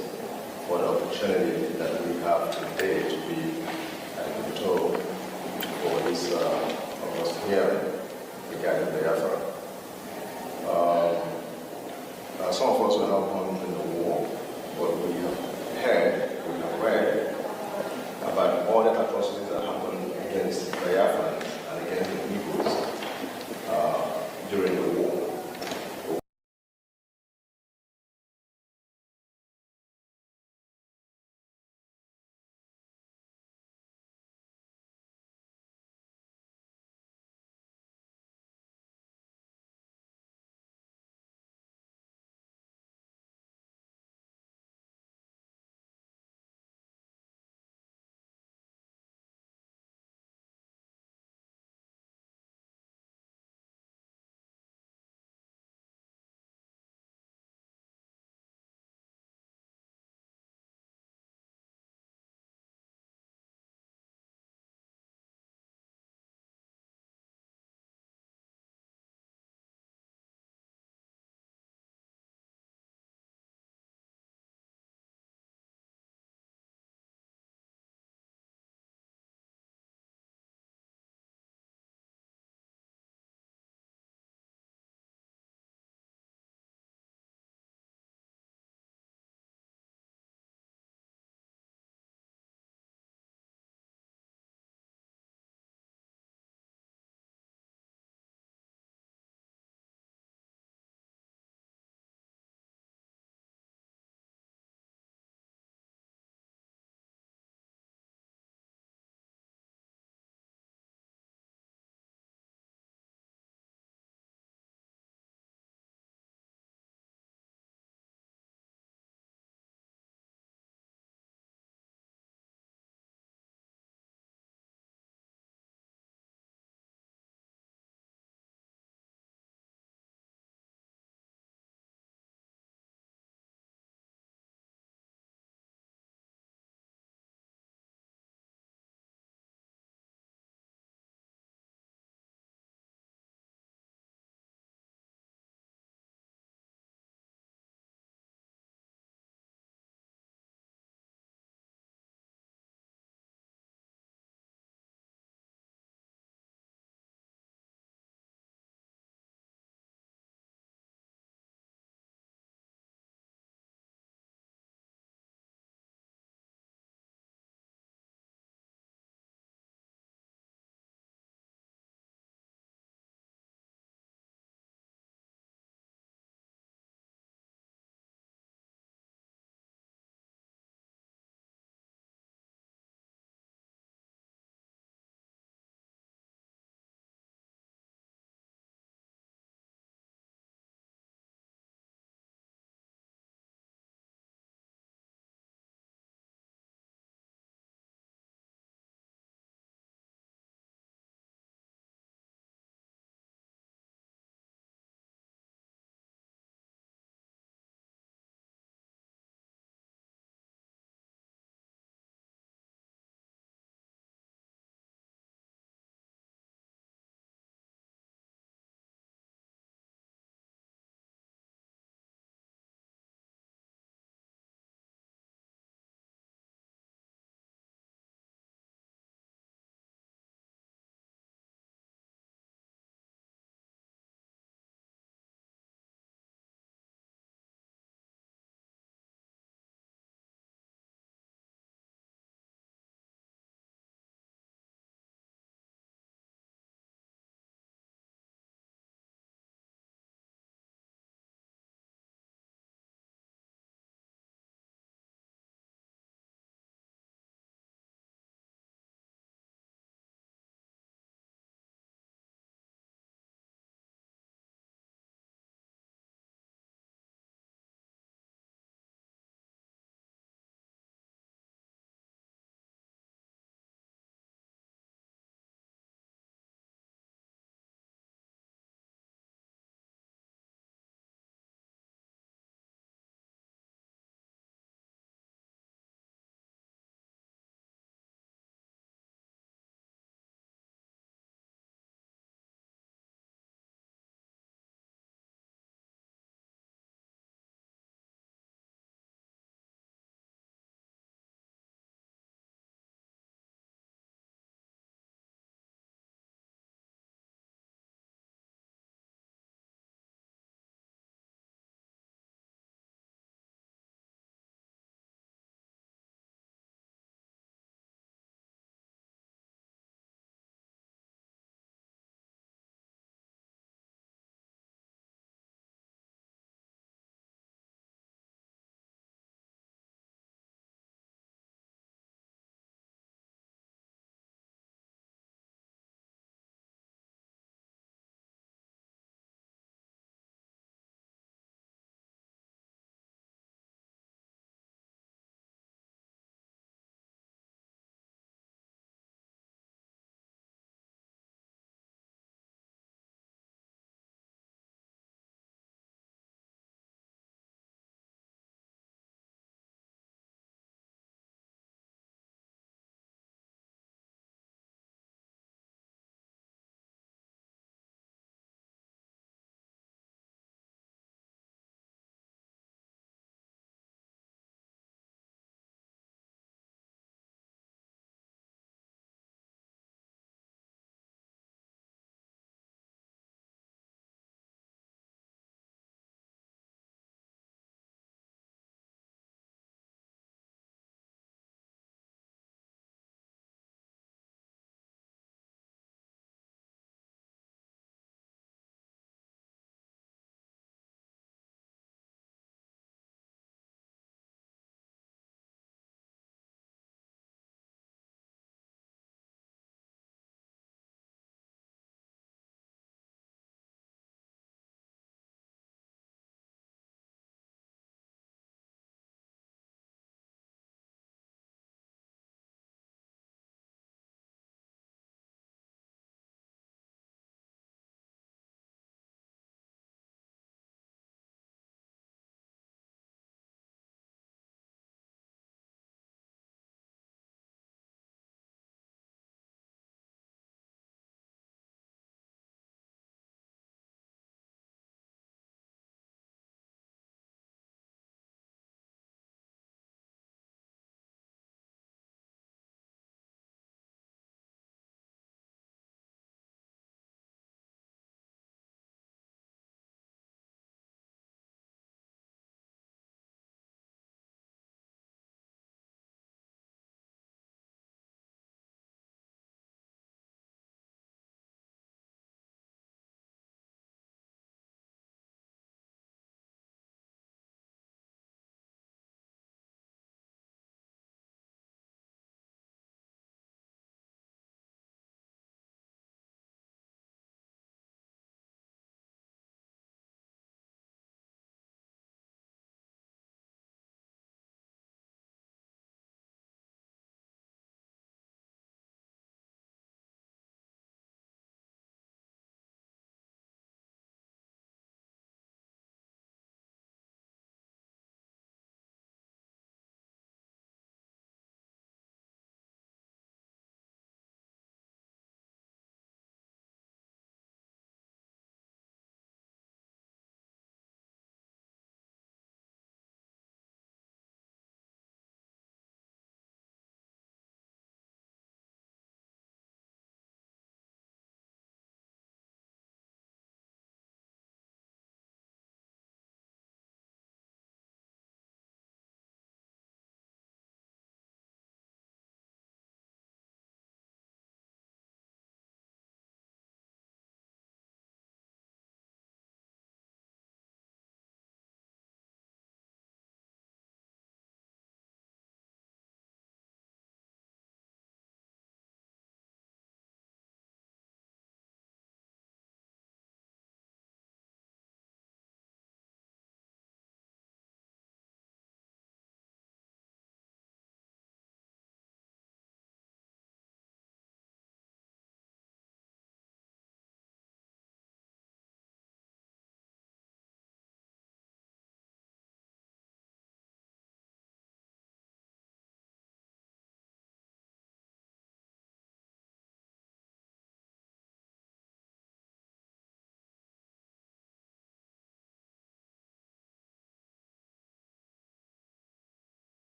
for the opportunity that we have today to be at control for this hearing regarding Biafra. Some of us will have